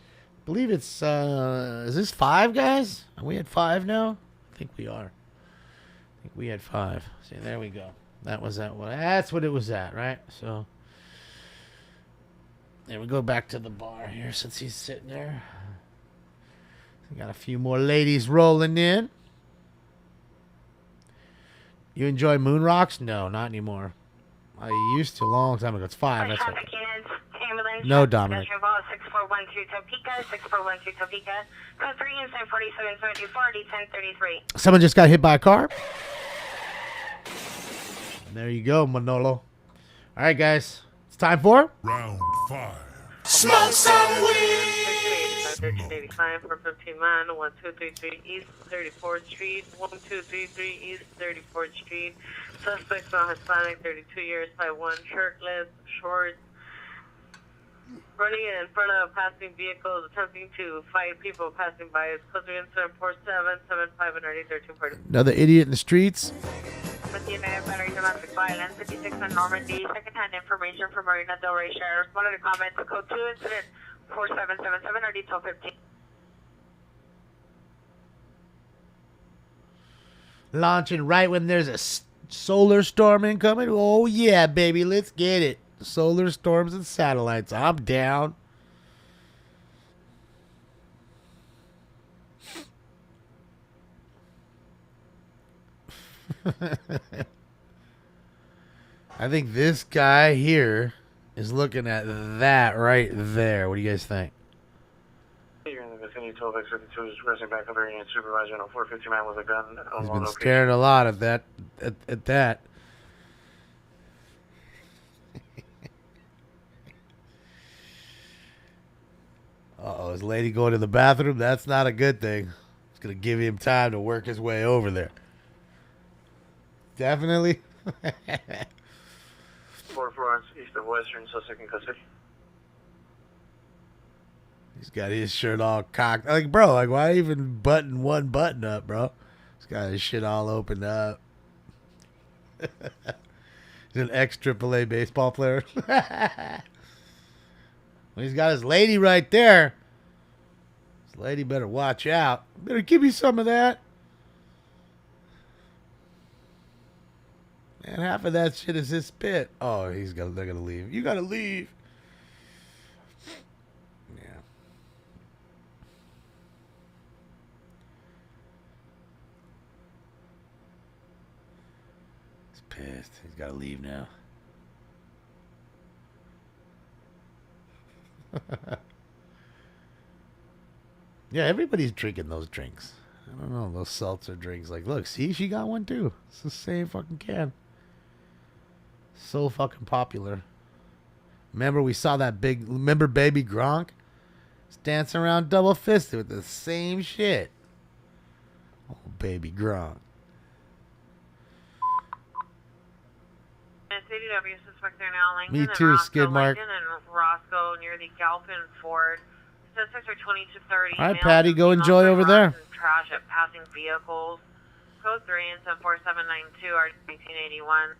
believe it's, is this 5, guys? Are we at 5 now? I think we are. I think we had 5. See, there we go. That was that one. That's what it was at, right? So, there we go back to the bar here since he's sitting there. We got a few more ladies rolling in. You enjoy moon rocks? No, not anymore. I used to a long time ago. It's 5. That's right. No, Dominic. 6412 Topeka, 6412 Topeka. Code 3 inside 4774, D1033. Someone just got hit by a car. There you go, Manolo. All right, guys. It's time for round 5. Smoke some weed. 1385 for 15 man, 1233 East 34th Street, 1233 East 34th Street. Suspects are Hispanic, 32 years, 5'1", shirtless, shorts, running in front of passing vehicles, attempting to fight people passing by. It's code 3 incident 4775 and 1340. Another idiot in the streets. 59 battery domestic violence, 56 on Normandy. Second-hand information from Marina Del Rey Sheriff. One of the comments, code 2 incident 4777 or detail 15. Launching right when there's a solar storm incoming. Oh yeah, baby, let's get it. Solar storms and satellites. I'm down. I think this guy here is looking at that right there. What do you guys think? You're in the vicinity 12X52 is resting back up area and supervisor on a 450 man with a gun. He's been staring a lot at that. At that. Uh-oh, is lady going to the bathroom? That's not a good thing. It's going to give him time to work his way over there. Definitely. 4 Florence, east of Western, suspect in custody. He's got his shirt all cocked. Like, bro, like, why even button one button up, bro? He's got his shit all opened up. He's an ex-AAA baseball player. Well, he's got his lady right there. His lady better watch out. Better give me some of that. Man, half of that shit is his spit. Oh, they're gonna leave. You gotta leave. Yeah. He's pissed. He's gotta leave now. Yeah, everybody's drinking those drinks. I don't know, those seltzer drinks. Like, look, see, she got one too. It's the same fucking can. So fucking popular. Remember we saw that remember Baby Gronk? He's dancing around double fisted with the same shit. Oh, Baby Gronk. CDW suspect there now, Lincoln. Me too, skid mark. Lincoln and Roscoe near the Galpin Ford. Suspects are 20 to 30. All right, Patty, go enjoy over there. Trash at passing vehicles. Code 3 and 4792 are 1981.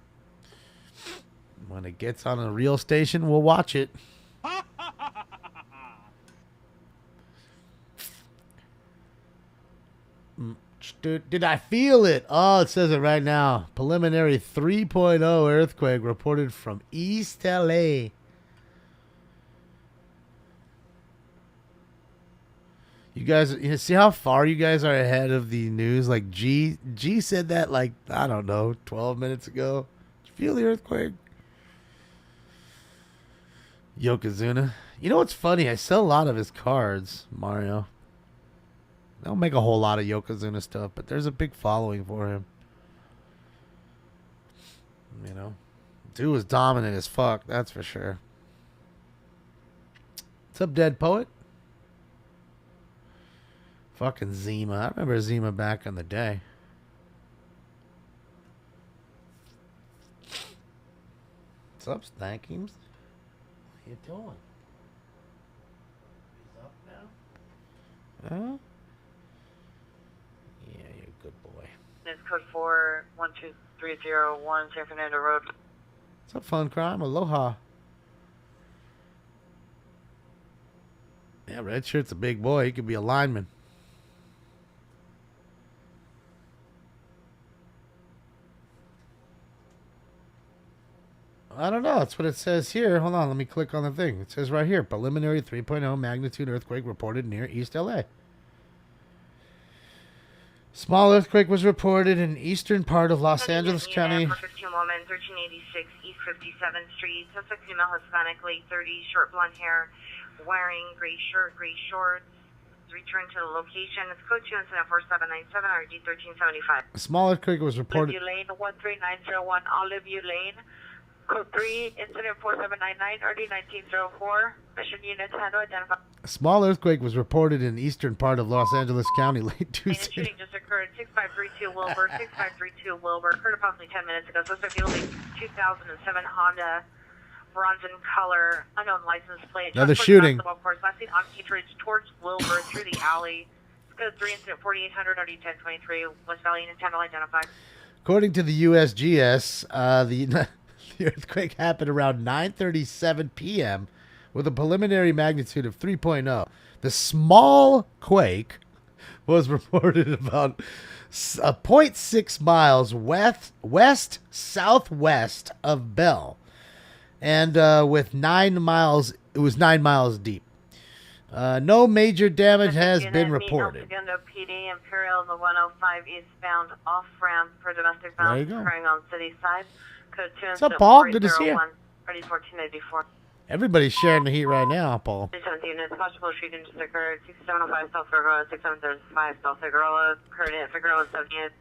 When it gets on a real station, we'll watch it. Did I feel it? Oh, it says it right now. Preliminary 3.0 earthquake reported from East LA. You guys, see how far you guys are ahead of the news? Like G said that like, I don't know, 12 minutes ago. Did you feel the earthquake? Yokozuna. You know what's funny? I sell a lot of his cards, Mario. I don't make a whole lot of Yokozuna stuff, but there's a big following for him. You know? Dude was dominant as fuck, that's for sure. What's up, Dead Poet? Fucking Zima. I remember Zima back in the day. What's up, Stankies? What you doing? He's up now? Huh? Yeah, you're a good boy. It's code 4 12301 San Fernando Road. What's up, Fun Crime? Aloha. Yeah, Red Shirt's a big boy. He could be a lineman. I don't know. That's what it says here. Hold on. Let me click on the thing. It says right here. Preliminary 3.0 magnitude earthquake reported near East LA. Small earthquake was reported in eastern part of Los Angeles County. 15 woman, 1386 East 57th Street. Suspect female, Hispanic, late 30s, short blonde hair, wearing gray shirt, gray shorts. Return to the location. It's code 2 incident 4797 RG 1375. A small earthquake was reported. Olive View Lane 13901 Olive View Lane. Code 3 incident 4799 RD 1904. Mission units handle identify. A small earthquake was reported in the eastern part of Los Angeles County late And Tuesday. shooting just occurred 6532 Wilbur, 6532 Wilbur. Occurred approximately 10 minutes ago. Suspect fielding 2007 Honda bronze in color, unknown license plate. Another Transport shooting. basketball course, last seen on Peach Ridge towards Wilbur through the alley. Code 3 incident 4800 RD 1023 West Valley Union Channel identified. According to the USGS, the earthquake happened around 9:37 p.m. with a preliminary magnitude of 3.0. The small quake was reported about 0.6 miles west southwest of Bell, and with 9 miles, it was 9 miles deep. No major damage has been reported. Segundo PD Imperial, the 105 eastbound off ramp for domestic There bound you go. occurring on city side. Code 2 What's up, Paul? Good to see you. Ready 1484. Everybody's sharing the heat right now, Paul. 17 units, possible shooting just occurred. 6705 South Figueroa, 6735 South Figueroa. Occurred at Figueroa 7 units.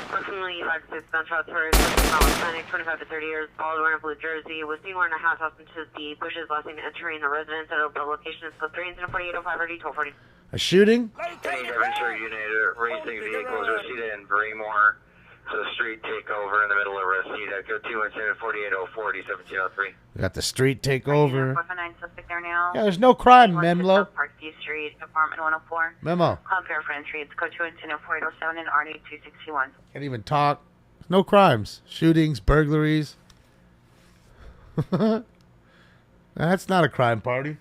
Approximately 5 to 6 gunshots heard. Hispanic, 25 to 30 years, bald, wearing a blue jersey. Was seen wearing a hat tossed into the bushes, last seen entering the residence at a location. So 3 incident 4805 RD 1240. A shooting? Any Devonshire unit racing vehicles Reseda and Braymore. So street takeover in the middle of Reseda. Code 2 incident 4804 D1703. We got the street takeover. 459 suspect there now. Yeah, there's no crime, Memlo. Parkview Street, apartment 104. Memo. Cloud Fair for entry. It's code 2 incident 4807 and RD 261. Can't even talk. No crimes. Shootings, burglaries. That's not a crime party.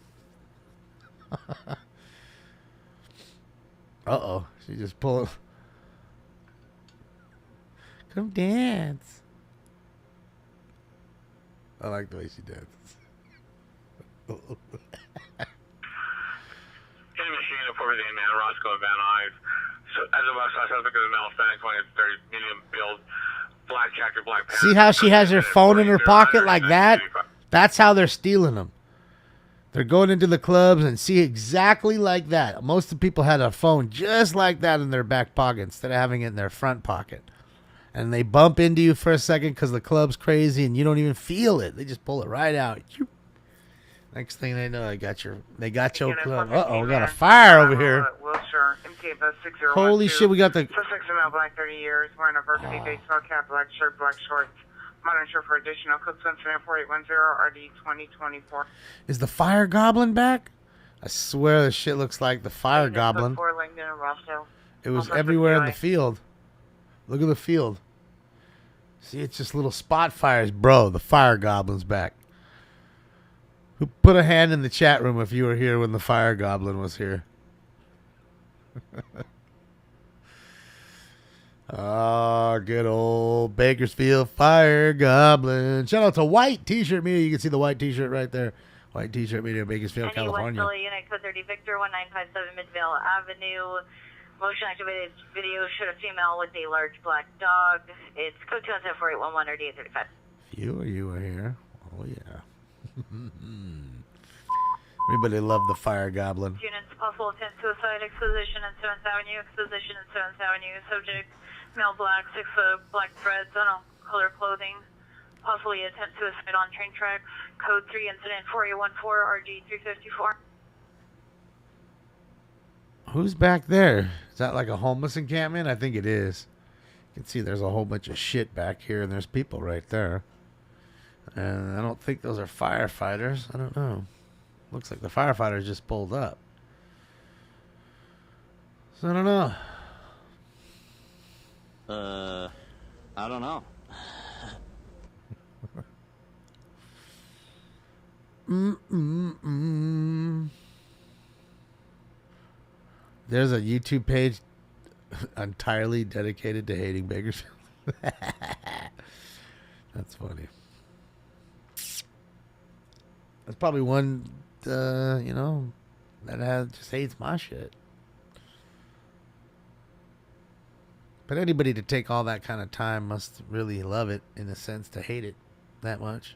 Uh-oh. She just pulled. Come dance. I like the way she dances. Any machine up over the man, Roscoe and Van Nuys. So as of us, suspect is a male, Hispanic, 20 to 30, medium build, black jacket, black pants. See how she has her phone in her pocket like that? That's how they're stealing them. They're going into the clubs and see exactly like that. Most of the people had a phone just like that in their back pocket instead of having it in their front pocket. And they bump into you for a second because the club's crazy and you don't even feel it. They just pull it right out. Next thing they know, they got your club. Uh-oh, we got a fire over here. Wilshire, MTA bus 6012. Holy shit, we got the... Suspect's a male, black, 30 years, wearing a varsity baseball cap, black shirt, black shorts. Modern shirt for additional code 4810 RD 2024. Is the fire goblin back? I swear this shit looks like the fire goblin. It was everywhere in the field. Look at the field. See, it's just little spot fires. Bro, the fire goblin's back. Who put a hand in the chat room if you were here when the fire goblin was here? Oh, good old Bakersfield fire goblin. Shout out to White T-shirt Media. You can see the white T-shirt right there. White T-shirt Media, Bakersfield, California. West Unit Code 30 Victor 1957 Midvale Avenue. Motion activated video showed a female with a large black dog. It's code 217-4811 or D835. You were here. Oh, yeah. Everybody loved the fire goblin. Units, possible attempt suicide, exposition at 7th Avenue, exposition at 7th Avenue. Subject, male black, 6 foot, black threads, unknown color clothing. Possibly attempt suicide on train tracks. Code 3 incident 4814 RG 354. Who's back there? Is that like a homeless encampment? I think it is. You can see there's a whole bunch of shit back here, and there's people right there. And I don't think those are firefighters. I don't know. Looks like the firefighters just pulled up. So I don't know. I don't know. There's a YouTube page entirely dedicated to hating Bakersfield. That's funny. That's probably one, that just hates my shit. But anybody to take all that kind of time must really love it, in a sense, to hate it that much.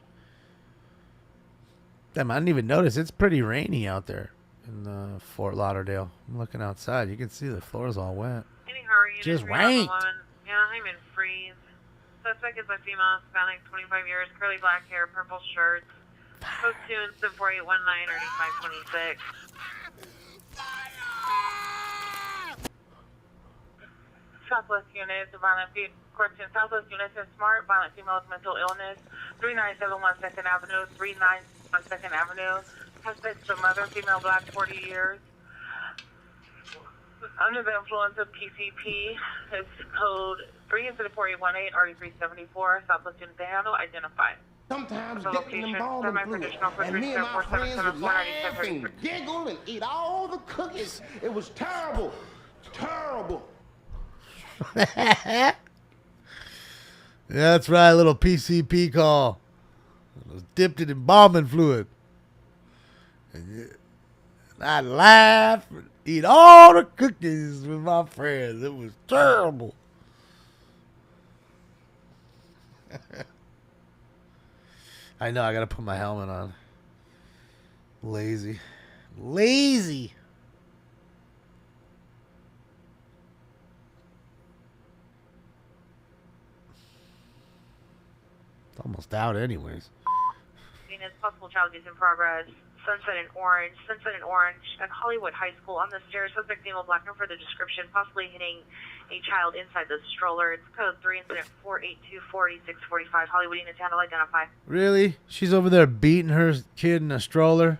Damn, I didn't even notice. It's pretty rainy out there in Fort Lauderdale. I'm looking outside. You can see the floor's all wet. Just rain. Yeah, I'm in freeze. Suspect is a female, Hispanic, 25 years, curly black hair, purple shirts. Code 2 incident 4819 or 526. Southwest units, violent correction. Southwest units in Smart, violent female with mental illness. 3971 2nd Avenue, 391 2nd Avenue. Suspects a mother, female, black, 40 years. Under the influence of PCP, it's code 3-4818, RD374. Southwest units to handle, identify. Sometimes The getting location, involved in blue. And me and my friends would laugh and giggle and eat all the cookies. It was terrible. Terrible. Yeah, that's right, little PCP call. I was dipped in embalming fluid. And I'd laugh and eat all the cookies with my friends. It was terrible. I know, I gotta put my helmet on. Lazy. Lazy. It's almost out anyways. Venus, possible child abuse in progress. Sunset in Orange at Hollywood High School on the stairs. Suspect female, black, and further description, possibly hitting a child inside the stroller. It's code 3, incident 482-4645. Hollywood unit handle, identify. Really? She's over there beating her kid in a stroller?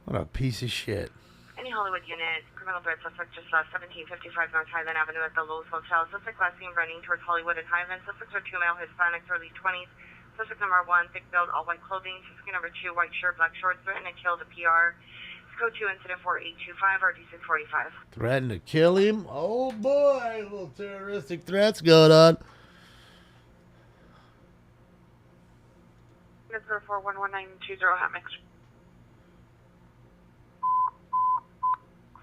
What a piece of shit. Any Hollywood unit, criminal threat suspect just left 1755 North Highland Avenue at the Lowe's Hotel. Suspect last seen running towards Hollywood and Highland. Suspects are 2 male Hispanics, early 20s. Suspect number 1, thick build, all white clothing. Suspect number 2, white shirt, black shorts, threatened to kill the PR. Code 2, incident 4825, RD645. Threatened to kill him? Oh boy, little terroristic threats going on. Units 4111920 hot mix.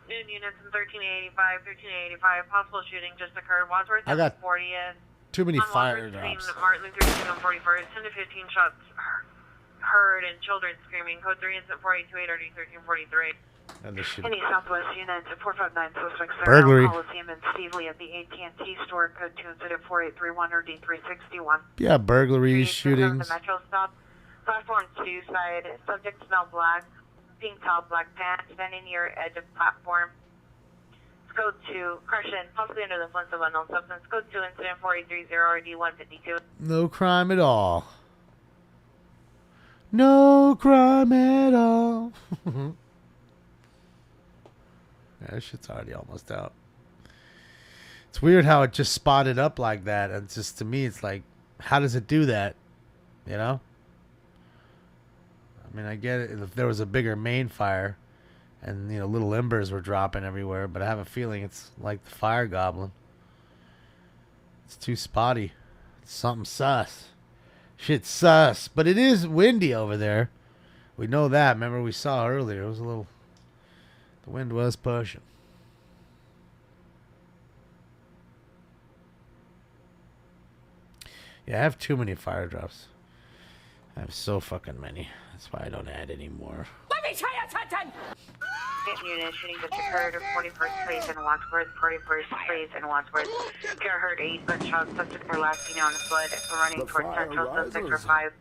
Noon units in 1385, possible shooting just occurred. Wadsworth I got 40th. too many On fire Walker Street, drops. Martin Luther King on 41st. 10 to 15 shots heard and children screaming. Code 3 incident 4828 RD1343. And this shit. Any Southwest units at 459 suspects Burglary. Coliseum and Stevely at the AT&T store. Code 2 incident 4831 RD361. Yeah, burglaries, The shootings. Metro stop. Platform 2 side. Subject smell black. Pink top, black pants. Standing near edge of platform. Code 2, caution, possibly under the influence of unknown substance. Code 2, incident 4830 RD152. No crime at all. No crime at all. Yeah, that shit's already almost out. It's weird how it just spotted up like that. And just to me, it's like, how does it do that? You know? I mean, I get it if there was a bigger main fire and, you know, little embers were dropping everywhere, but I have a feeling it's like the fire goblin. It's too spotty. It's something sus. Shit's sus. But it is windy over there. We know that. Remember we saw earlier. It was a little... The wind was pushing. Yeah, I have too many fire drops. I have so fucking many. That's why I don't add any more. Let me tell you something! Unit shooting just occurred at 41st Place in Wadsworth. 41st Place in Wadsworth. Care heard 8 gunshots. Suspects are last seen on foot. Running towards Central. Suspects are 5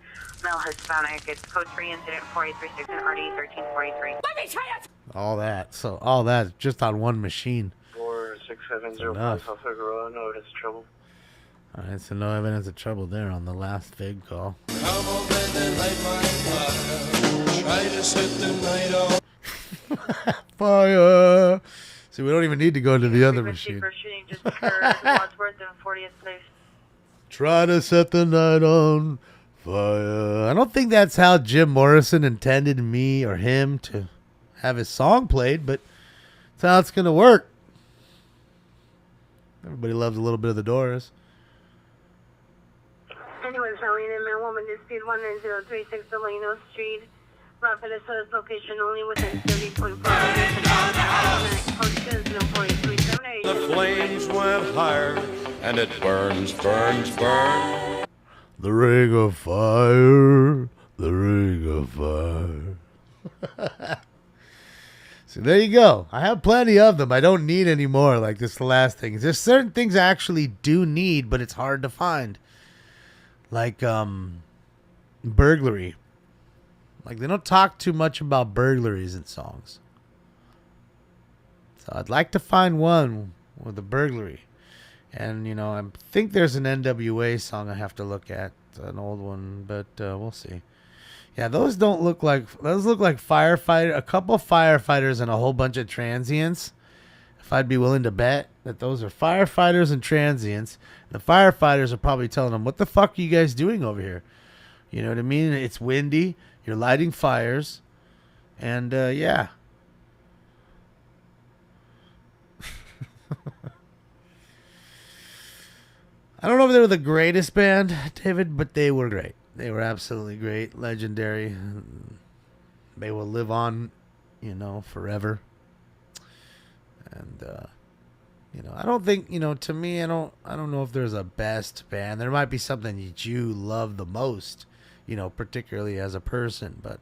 male Hispanic. It's code 3 incident 4836 and RD1343. Let me tell you! All that. So all that just on one machine. 46705 Figueroa, no evidence of trouble. Alright, so no evidence of trouble there on the last Fig call. Come over and light my fire. Try to set the night on Fire! See, we don't even need to go to the other machine. Shooting just occurred at Wadsworth and 40th Place. Try to set the night on fire. I don't think that's how Jim Morrison intended me or him to have his song played, but that's how it's going to work. Everybody loves a little bit of the Doors. Anyone selling a man woman dispute 19036 Delano Street. Rapid assist location only within 30.5 The flames went higher, and it burns, burns, burns. The ring of fire. The ring of fire. So there you go. I have plenty of them. I don't need any more like this last thing. There's certain things I actually do need, but it's hard to find. Like burglary. Like, they don't talk too much about burglaries in songs. So I'd like to find one with a burglary. And, you know, I think there's an NWA song I have to look at, an old one, but we'll see. Yeah, those don't look like, those look like a couple firefighters and a whole bunch of transients. If I'd be willing to bet that those are firefighters and transients, the firefighters are probably telling them, what the fuck are you guys doing over here? You know what I mean? It's windy, you're lighting fires, and yeah. I don't know if they were the greatest band, David, but they were great. They were absolutely great, legendary. They will live on, you know, forever. And you know, I don't think, you know, to me, I don't know if there's a best band. There might be something that you love the most, you know, particularly as a person, but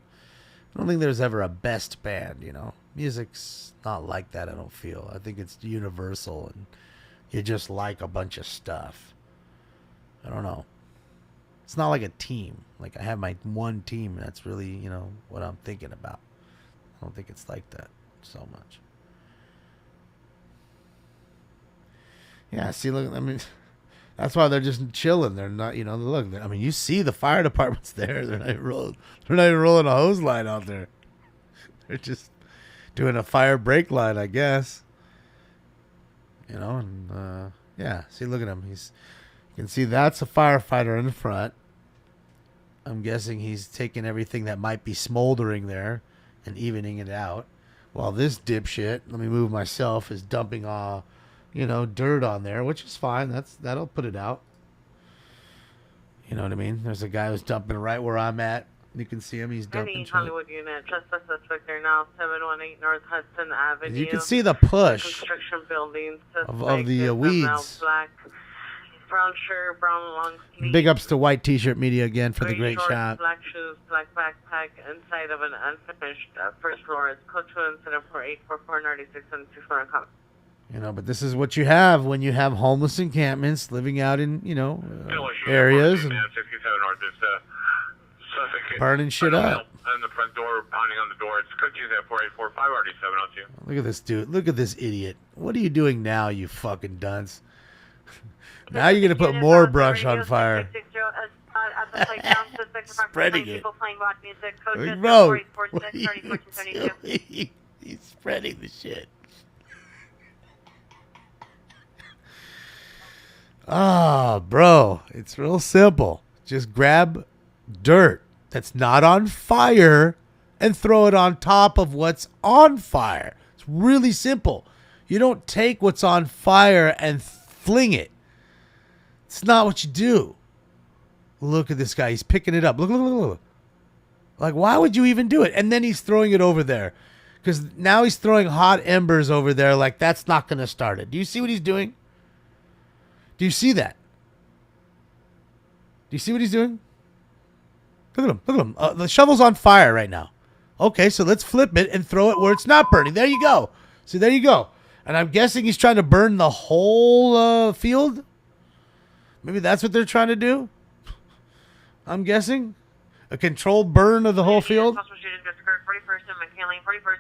I don't think there's ever a best band, you know. Music's not like that, I don't feel. I think it's universal and you just like a bunch of stuff. I don't know. It's not like a team. Like I have my one team, and that's really, you know, what I'm thinking about. I don't think it's like that so much. Yeah, see, look, I mean, that's why they're just chilling. They're not, you know, look, I mean, you see the fire department's there. They're not even rolling a hose line out there. They're just doing a fire break line, I guess. You know, and yeah, see, look at him. You can see that's a firefighter in the front. I'm guessing he's taking everything that might be smoldering there and evening it out. While this dipshit, let me move myself, is dumping you know, dirt on there, which is fine. That'll put it out. You know what I mean? There's a guy who's dumping right where I'm at. You can see him. He's dumping. Any Hollywood unit, just a suspect there now, 718 North Hudson Avenue. You can see the push construction buildings of the weeds. Black, brown shirt, brown long sleeve. Big ups to White T-shirt Media again for the great shorts, shot. Black shoes, black backpack, inside of an unfinished first floor is code 2 instead of 484496 and 600 comments. You know, but this is what you have when you have homeless encampments living out in, you know, areas and burning shit up. And the front door, pounding on the door. It's cookies at 4845 already 702. Look at this dude. Look at this idiot. What are you doing now, you fucking dunce? Now you're going to put more brush on fire. Spreading it. Bro, what are you doing? He's spreading the shit. Ah, bro, it's real simple. Just grab dirt that's not on fire and throw it on top of what's on fire. It's really simple. You don't take what's on fire and fling it. It's not what you do. Look at this guy. He's picking it up. Look. Like, why would you even do it? And then he's throwing it over there. Because now he's throwing hot embers over there like that's not going to start it. Do you see what he's doing? Do you see that? Do you see what he's doing? Look at him. The shovel's on fire right now. Okay, so let's flip it and throw it where it's not burning. There you go. See, there you go. And I'm guessing he's trying to burn the whole field. Maybe that's what they're trying to do. I'm guessing. A controlled burn of the whole field. 41st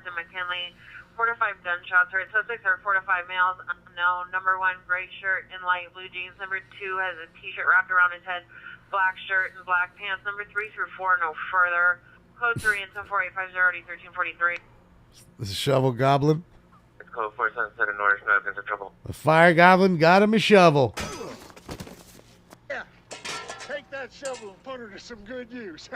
and McKinley. 4 to 5 gunshots. Right, suspects are 4 to 5 males. Unknown. Number 1, gray shirt and light blue jeans. Number 2 has a t-shirt wrapped around his head. Black shirt and black pants. Number 3 through 4, no further. Code 3 and 14850 1343. This is Shovel Goblin. It's code 4 Sunset and Norris Americans in trouble. The Fire Goblin got him a shovel. Yeah, take that shovel and put her to some good use.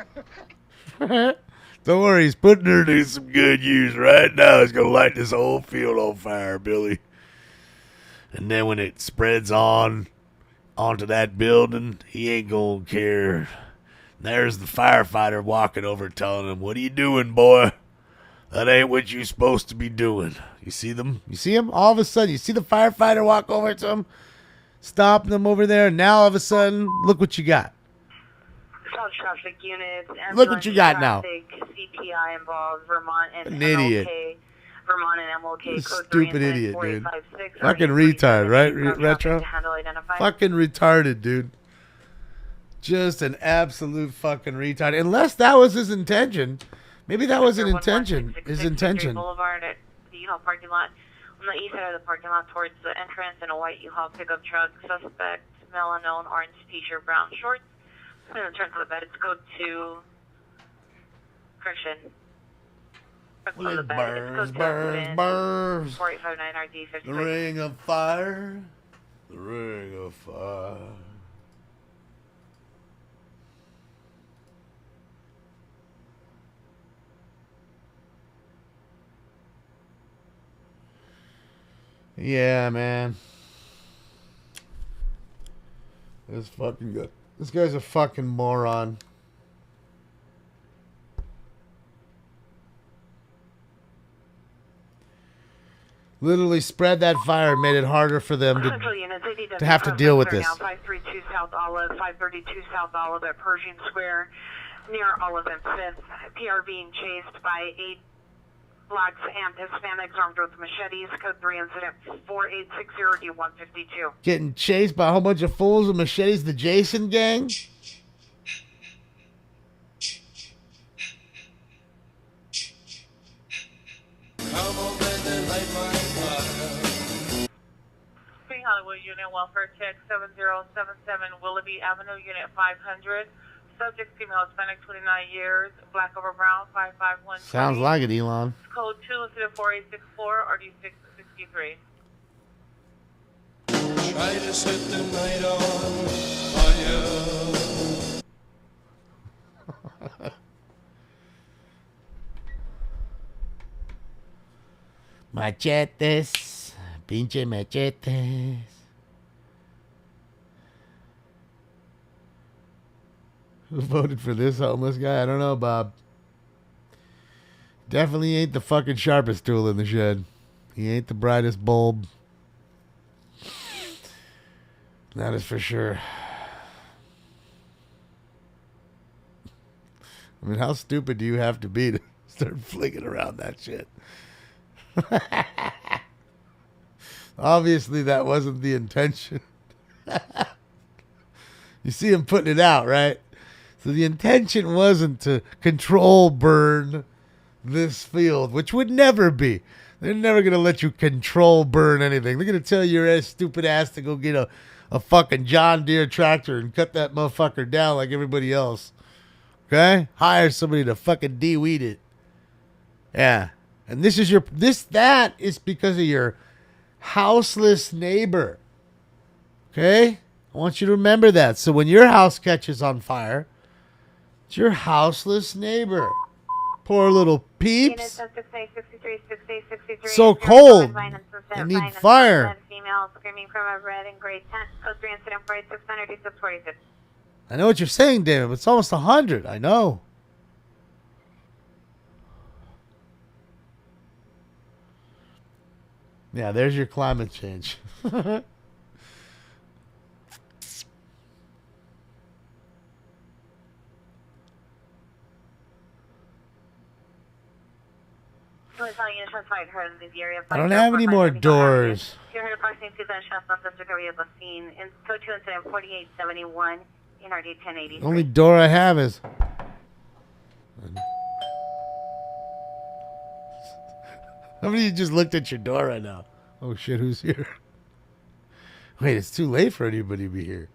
Don't worry, he's putting her to some good use right now. He's going to light this whole field on fire, Billy. And then when it spreads onto that building, he ain't going to care. There's the firefighter walking over telling him, what are you doing, boy? That ain't what you're supposed to be doing. You see them? You see him? All of a sudden, you see the firefighter walk over to him, stopping them over there. Now, all of a sudden, look what you got. South traffic units. Look what you got now. CPI involved. Vermont and An MLK. idiot. Vermont and MLK. Stupid idiot, dude. Fucking retard, right, Retro? Fucking retarded, dude. Just an absolute fucking retard. Unless that was his intention. Maybe that was his intention. Boulevard at parking lot. On the east side of the parking lot towards the entrance in a white U-Haul pickup truck. Suspect, male unknown, orange t-shirt, brown shorts. I'm going to turn to the bed. It's code 2. Correction. Well, it burns, burns. 4859 RD 53. The ring of fire. The ring of fire. Yeah, man. It's fucking good. This guy's a fucking moron. Literally spread that fire and made it harder for them to have to deal with this. 532 South Olive, 532 South Olive at Pershing Square, near Olive and 5th. PR being chased by 8 blacks and Hispanics armed with machetes. Code 3 incident 4860 D152. Getting chased by a whole bunch of fools with machetes, the Jason gang? King Hollywood Unit Welfare Check 7077 Willoughby Avenue, Unit 500. Subject female Hispanic, 29 years, black over brown, 551. Sounds like it, Elon. Code 2 incident 4864 RD663. Try to set the night on fire. Machetes, pinche machetes. Who voted for this homeless guy? I don't know, Bob. Definitely ain't the fucking sharpest tool in the shed. He ain't the brightest bulb. That is for sure. I mean, how stupid do you have to be to start flinging around that shit? Obviously, that wasn't the intention. You see him putting it out, right? So the intention wasn't to control burn this field, which would never be. They're never going to let you control burn anything. They're going to tell your stupid ass to go get a fucking John Deere tractor and cut that motherfucker down like everybody else. Okay? Hire somebody to fucking de-weed it. Yeah. And that is because of your houseless neighbor. Okay? I want you to remember that. So when your house catches on fire, it's your houseless neighbor. Poor little peeps. So cold. I need fire. Female screaming from a red and gray tent. Code 3 incident 4646. I know what you're saying, David, but it's almost 100. I know. Yeah, there's your climate change. I don't have any more doors. You heard approximately 2 gunshots on subject area of the scene. In code 2 incident 4871 in RD 1080. The only door I have is... How many of you just looked at your door right now? Oh shit, who's here? Wait, it's too late for anybody to be here.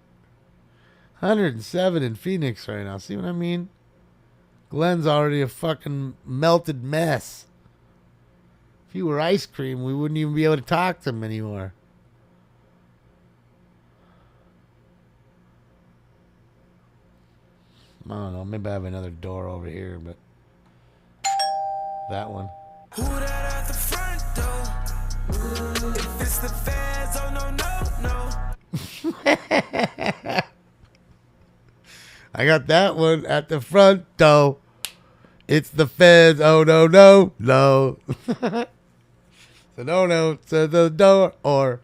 107 in Phoenix right now. See what I mean? Glenn's already a fucking melted mess. If he were ice cream, we wouldn't even be able to talk to him anymore. I don't know. Maybe I have another door over here, but that one. Who that at the front door? If it's the feds, oh no. I got that one at the front door. It's the feds, oh no. So no to the door or.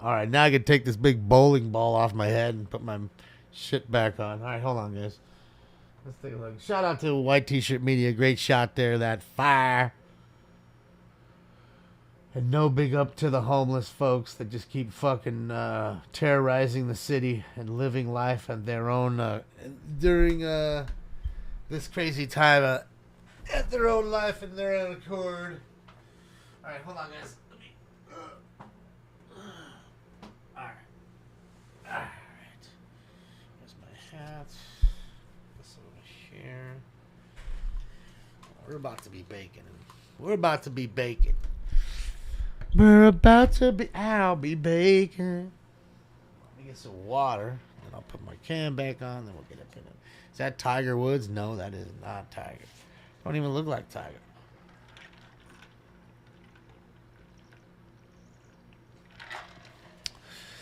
Alright, now I can take this big bowling ball off my head and put my shit back on. Alright, hold on, guys. Let's take a look. Shout out to White T-Shirt Media. Great shot there. That fire. And no big up to the homeless folks that just keep fucking terrorizing the city and living life at their own during this crazy time at their own life and their own accord. All right, hold on, guys. Let me. All right. All right. Here's my hat. This over here. We're about to be baking. We're about to be baking. We're about to be. I'll be baking. Let me get some water, and I'll put my can back on. Then we'll get up in it. Is that Tiger Woods? No, that is not Tiger. Don't even look like Tiger.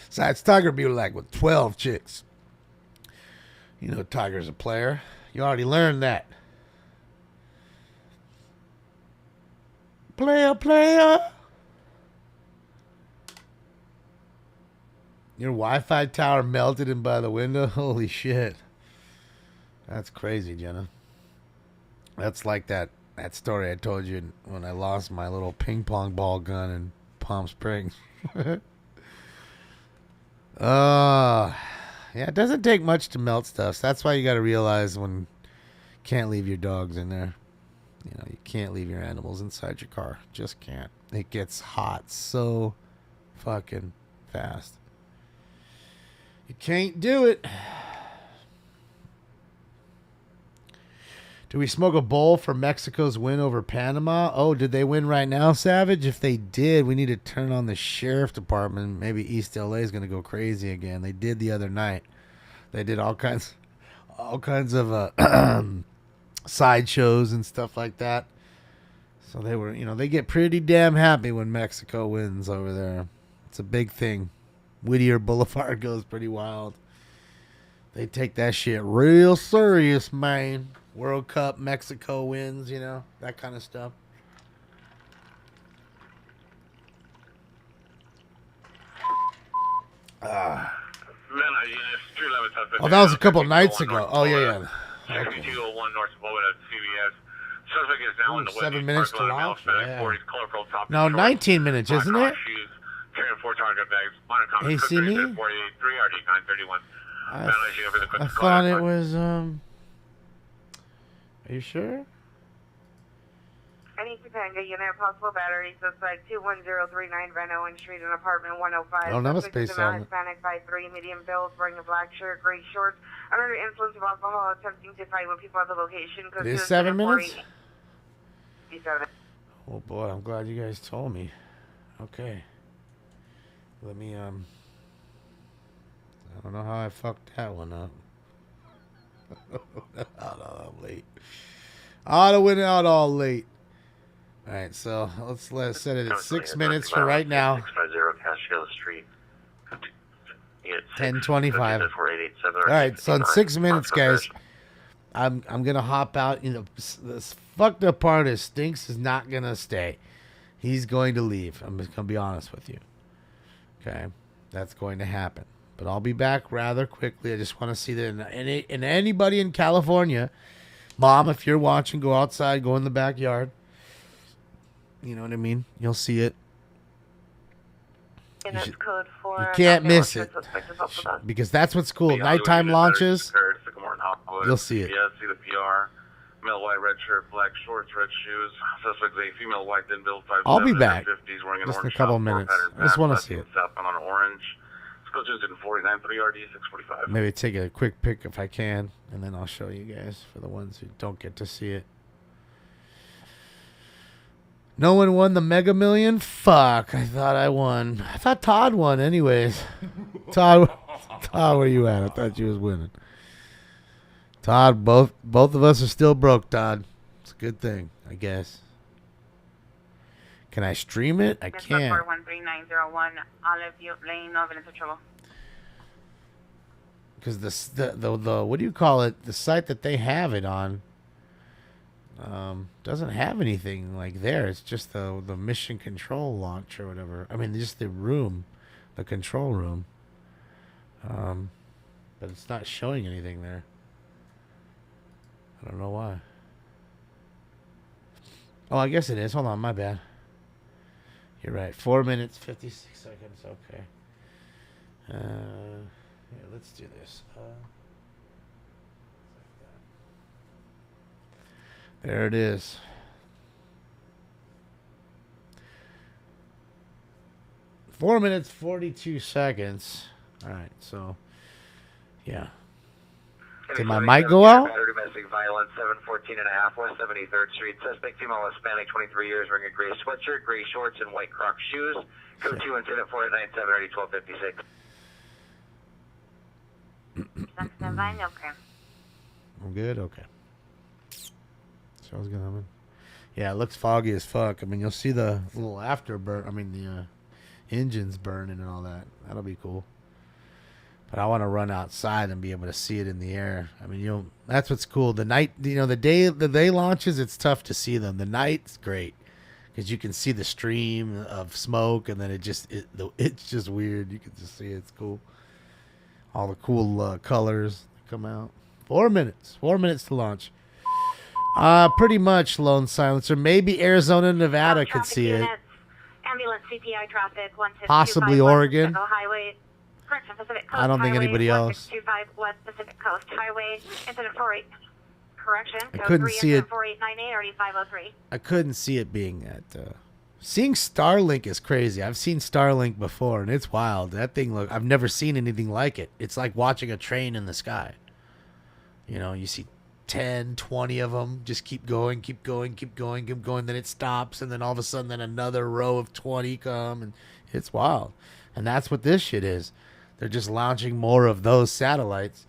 Besides, Tiger be like with 12 chicks. You know Tiger's a player. You already learned that. Player. Your Wi-Fi tower melted in by the window? Holy shit. That's crazy, Jenna. That's like that story I told you when I lost my little ping pong ball gun in Palm Springs. Yeah, it doesn't take much to melt stuff. So that's why you got to realize when you can't leave your dogs in there. You know, you can't leave your animals inside your car. Just can't. It gets hot so fucking fast. You can't do it. Do we smoke a bowl for Mexico's win over Panama? Oh, did they win right now, Savage? If they did, we need to turn on the sheriff department. Maybe East LA is going to go crazy again. They did the other night. They did all kinds of sideshows and stuff like that. So they were, they get pretty damn happy when Mexico wins over there. It's a big thing. Whittier Boulevard goes pretty wild. They take that shit real serious, man. World Cup, Mexico wins, that kind of stuff. Oh, that was a couple nights ago. Oh, yeah. Okay. 6201 North Boulevard at CBS. Suspect is now in the 7 minutes to launch? Yeah. Top No, 19 minutes, isn't it? Carrying 4 target bags. Minor comments. Hey, see me? 483 RD 931. I thought it was, Are you sure? Any Topanga unit, possible battery, suspect 21039 Van Owen Street in apartment 105. I don't have a space on it. Hispanic by 3, medium build, wearing a black shirt, gray shorts, under the influence of alcohol, attempting to fight with people at the location. It is 7 minutes? 57. Oh boy, I'm glad you guys told me. Okay. Let me, I don't know how I fucked that one up. I'm late. I went out all late. All right, so let's set it at 6 minutes for right now. 650 Cascade Street. 10:25. All right, so in 6 minutes, guys, I'm gonna hop out. This fucked up part is Stinks is not gonna stay. He's going to leave. I'm just gonna be honest with you. Okay, that's going to happen. But I'll be back rather quickly. I just want to see that. And anybody in California, Mom, if you're watching, go outside, go in the backyard. You know what I mean? You'll see it. And that's code for... You can't miss it. Because that's what's cool. Nighttime launches, you'll see it. Yeah, see the PR. Male white, red shirt, black shorts, red shoes. Suspect is a female white, thin build, 5'7", I'll be back. 50s, wearing an Just in a orange couple top, minutes. four-pattern I just want to vest, see it. southbound on orange. Coaches in 49.3 RD 645. Maybe take a quick pic if I can, and then I'll show you guys for the ones who don't get to see it. No one won the Mega Million? Fuck, I thought I won. I thought Todd won anyways. Todd, where you at? I thought you was winning. Todd, both of us are still broke, Todd. It's a good thing, I guess. Can I stream it? I can't. 13901 Olive Lane, no evidence of trouble. Because the what do you call it? The site that they have it on doesn't have anything like there. It's just the mission control launch or whatever. I mean, just the room, the control room. But it's not showing anything there. I don't know why. Oh, I guess it is. Hold on, my bad. You're right. 4 minutes, 56 seconds. Okay. Yeah, let's do this. There it is. 4 minutes, 42 seconds. All right, so, yeah. Did my mic go out? Domestic violence, 714 and a half, West 73rd Street. Suspect female Hispanic, 23 years, wearing a gray sweatshirt, gray shorts, and white Crocs shoes. Code 2 incident 4897 already 1256. I'm good? Okay. So I was gonna. Yeah, it looks foggy as fuck. I mean, you'll see the little afterburn. I mean, the engines burning and all that. That'll be cool. But I want to run outside and be able to see it in the air. I mean, that's what's cool. The night, the day launches, it's tough to see them. The night's great because you can see the stream of smoke, and then it's just weird. You can just see it. It's cool. All the cool colors come out. 4 minutes. 4 minutes to launch. Pretty much Lone Silencer. Maybe Arizona, Nevada could see it. Ambulance CPI traffic. Possibly Oregon. Highway. Pacific Coast I don't think anybody else. 25 West Pacific Coast Highway. Incident 48. Correction. I couldn't see it. 4898 already 503. I couldn't see it being at. Seeing Starlink is crazy. I've seen Starlink before, and it's wild. That thing I've never seen anything like it. It's like watching a train in the sky. You see 10, 20 of them just keep going, keep going, keep going, keep going. Then it stops, and then all of a sudden, then another row of 20 come, and it's wild. And that's what this shit is. They're just launching more of those satellites.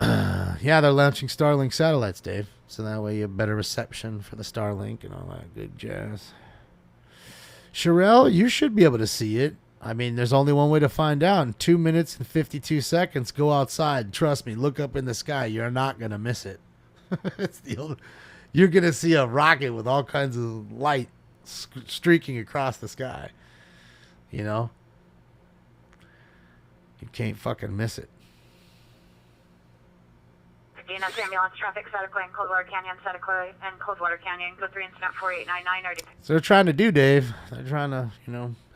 Yeah, they're launching Starlink satellites, Dave. So that way you have better reception for the Starlink and all that good jazz. Sherelle, you should be able to see it. I mean, there's only one way to find out. In 2 minutes and 52 seconds, go outside. Trust me, look up in the sky. You're not going to miss it. You're going to see a rocket with all kinds of light streaking across the sky. You can't fucking miss it. DNS ambulance traffic, Sedequoia and Coldwater Canyon, Sedequoia and Coldwater Canyon, code 3 incident 4899 already. So they're trying to do, Dave. They're trying to,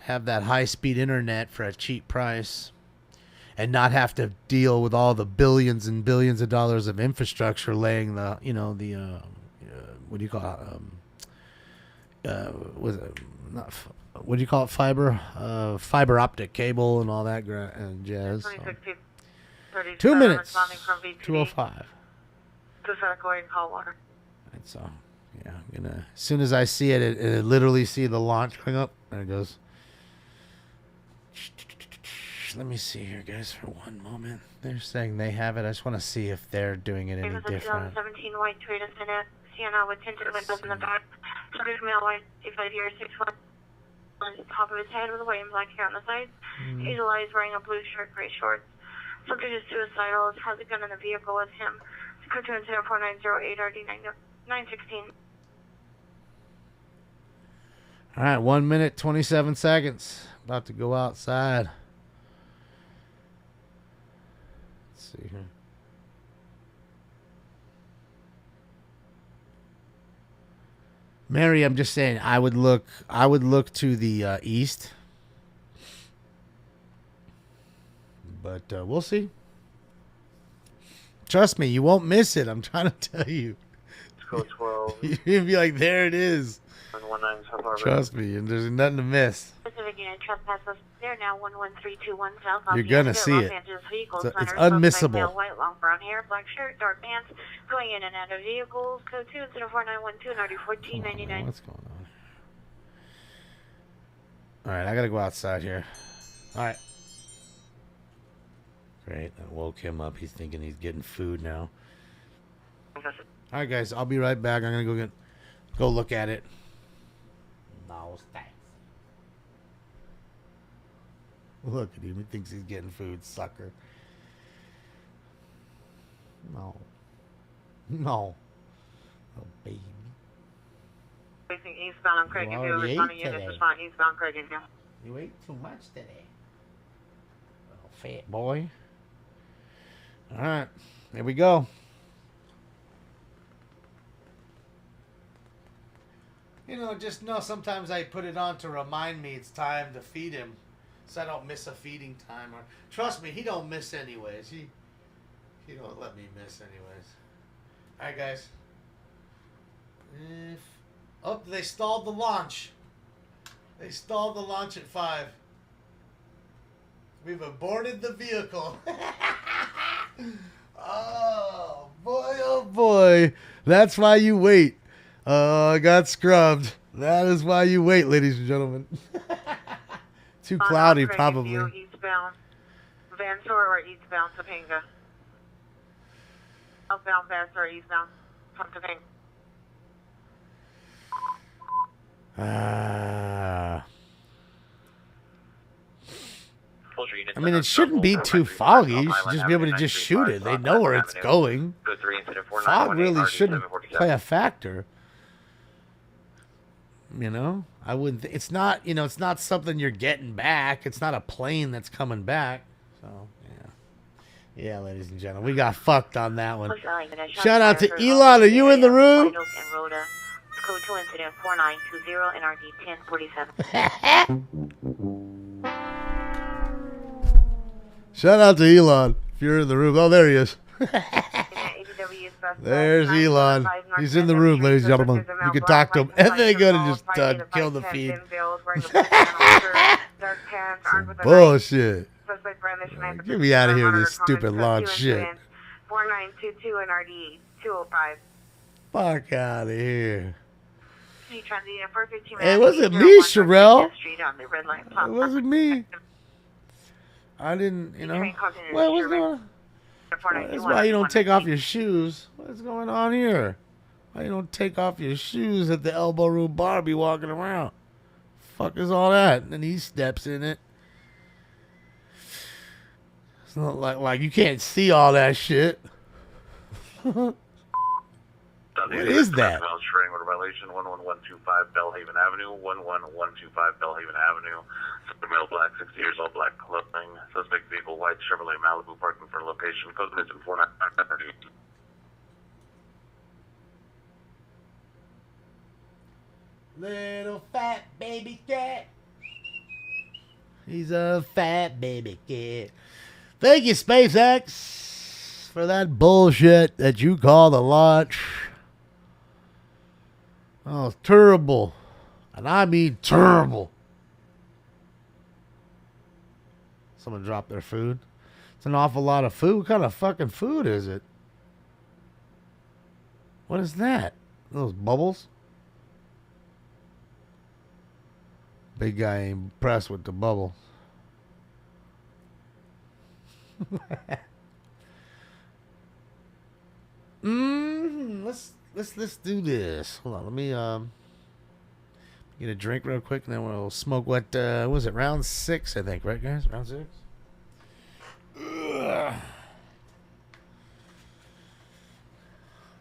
have that high-speed internet for a cheap price and not have to deal with all the billions and billions of dollars of infrastructure laying the, what do you call it? What do you call it? Fiber optic cable and all that jazz. 2 minutes. 2:05. To Sedequoia and Coldwater. And so, yeah, I'm gonna. As soon as I see it, it literally see the launch going up. There it goes. Let me see here, guys, for one moment. They're saying they have it. I just want to see if they're doing it any different. 2017 white Toyota Sienna with tinted windows in the back. Subject male white, 5 years, 6'1", on the top of his head with a white and black hair on the sides. Hazel eyes, wearing a blue shirt, gray shorts. Subject is suicidal. Has a gun in the vehicle with him. Code 2 incident 4908 RD 916. All right, 1 minute, 27 seconds. About to go outside. Let's see here. Mary, I'm just saying, I would look to the east. But we'll see. Trust me, you won't miss it. I'm trying to tell you. Code 12. You'll be like, there it is. 19 South Harbor. Trust me, and there's nothing to miss. Specific unit trespasses. They're now 11321 South. You're gonna see it. It's unmissable. Male, white, long brown hair, black shirt, dark pants, going in and out of vehicles. Code 2 4912 and RD 1499. What's going on? All right, I gotta go outside here. All right. Great. I woke him up. He's thinking he's getting food now. All right, guys. I'll be right back. I'm gonna go look at it. No thanks. Look at him. He thinks he's getting food, sucker. No. Oh, baby. Facing eastbound on Craig and Hill. Responding units respond eastbound Craig and Hill. You ate too much today. Little fat boy. All right, here we go. Just know sometimes I put it on to remind me it's time to feed him, so I don't miss a feeding time. Or trust me, he don't miss anyways. He don't let me miss anyways. All right, guys. They stalled the launch. They stalled the launch at 5. We've aborted the vehicle. Oh boy. That's why you wait. I got scrubbed. That is why you wait, ladies and gentlemen. Too cloudy, probably. Eastbound. Vansor or eastbound Topanga? Southbound Vansor, eastbound from Topanga. I mean, it shouldn't be too foggy. You should just be able to just shoot it. They know where it's going. Fog really shouldn't play a factor. You know, I wouldn't. It's not. You know, it's not something you're getting back. It's not a plane that's coming back. So yeah, ladies and gentlemen, we got fucked on that one. Shout out to Elon. Are you in the room? Code 2 incident 4920 NRD 1047. Shout out to Elon. If you're in the room. Oh, there he is. There's Elon. He's in the room, ladies and gentlemen. You can talk to him. And then go to just kill the feed. Bullshit. Get me out of here with this stupid launch shit. 4922 NRD 205. Fuck out of here. It wasn't me, Sherelle. It wasn't me. I didn't, you know. What was going on? That's why you don't take off your shoes. What's going on here? Why you don't take off your shoes at the Elbow Room bar be walking around? Fuck is all that? And then he steps in it. It's not like you can't see all that shit. What is that? Violation 11125 Bellhaven Avenue, 11125 Bellhaven Avenue. Male black, 60 years old, black clothing. Suspect vehicle, white Chevrolet Malibu, parking for location. Code mission 49. Little fat baby cat. He's a fat baby cat. Thank you, SpaceX, for that bullshit that you call the launch. Oh, it's terrible. And I mean terrible. Someone dropped their food. It's an awful lot of food. What kind of fucking food is it? What is that? Those bubbles? Big guy ain't impressed with the bubble. Let's do this. Hold on, let me get a drink real quick, and then we'll smoke. What was it? Round 6, I think, right, guys? Round 6. Ugh.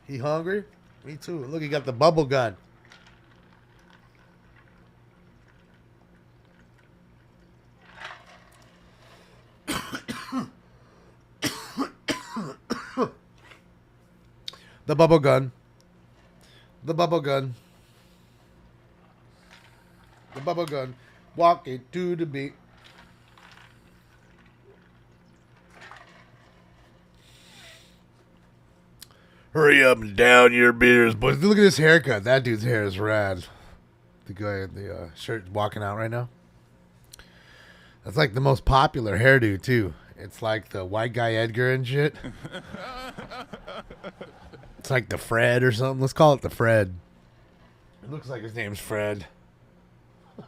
He hungry? Me too. Look, he got the bubble gun. The bubble gun. The bubble gun. The bubble gun. Walking to the beat. Hurry up and down your beers, boys. Look at his haircut. That dude's hair is rad. The guy in the shirt walking out right now. That's like the most popular hairdo, too. It's like the white guy Edgar and shit. It's like the Fred or something. Let's call it the Fred. It looks like his name's Fred.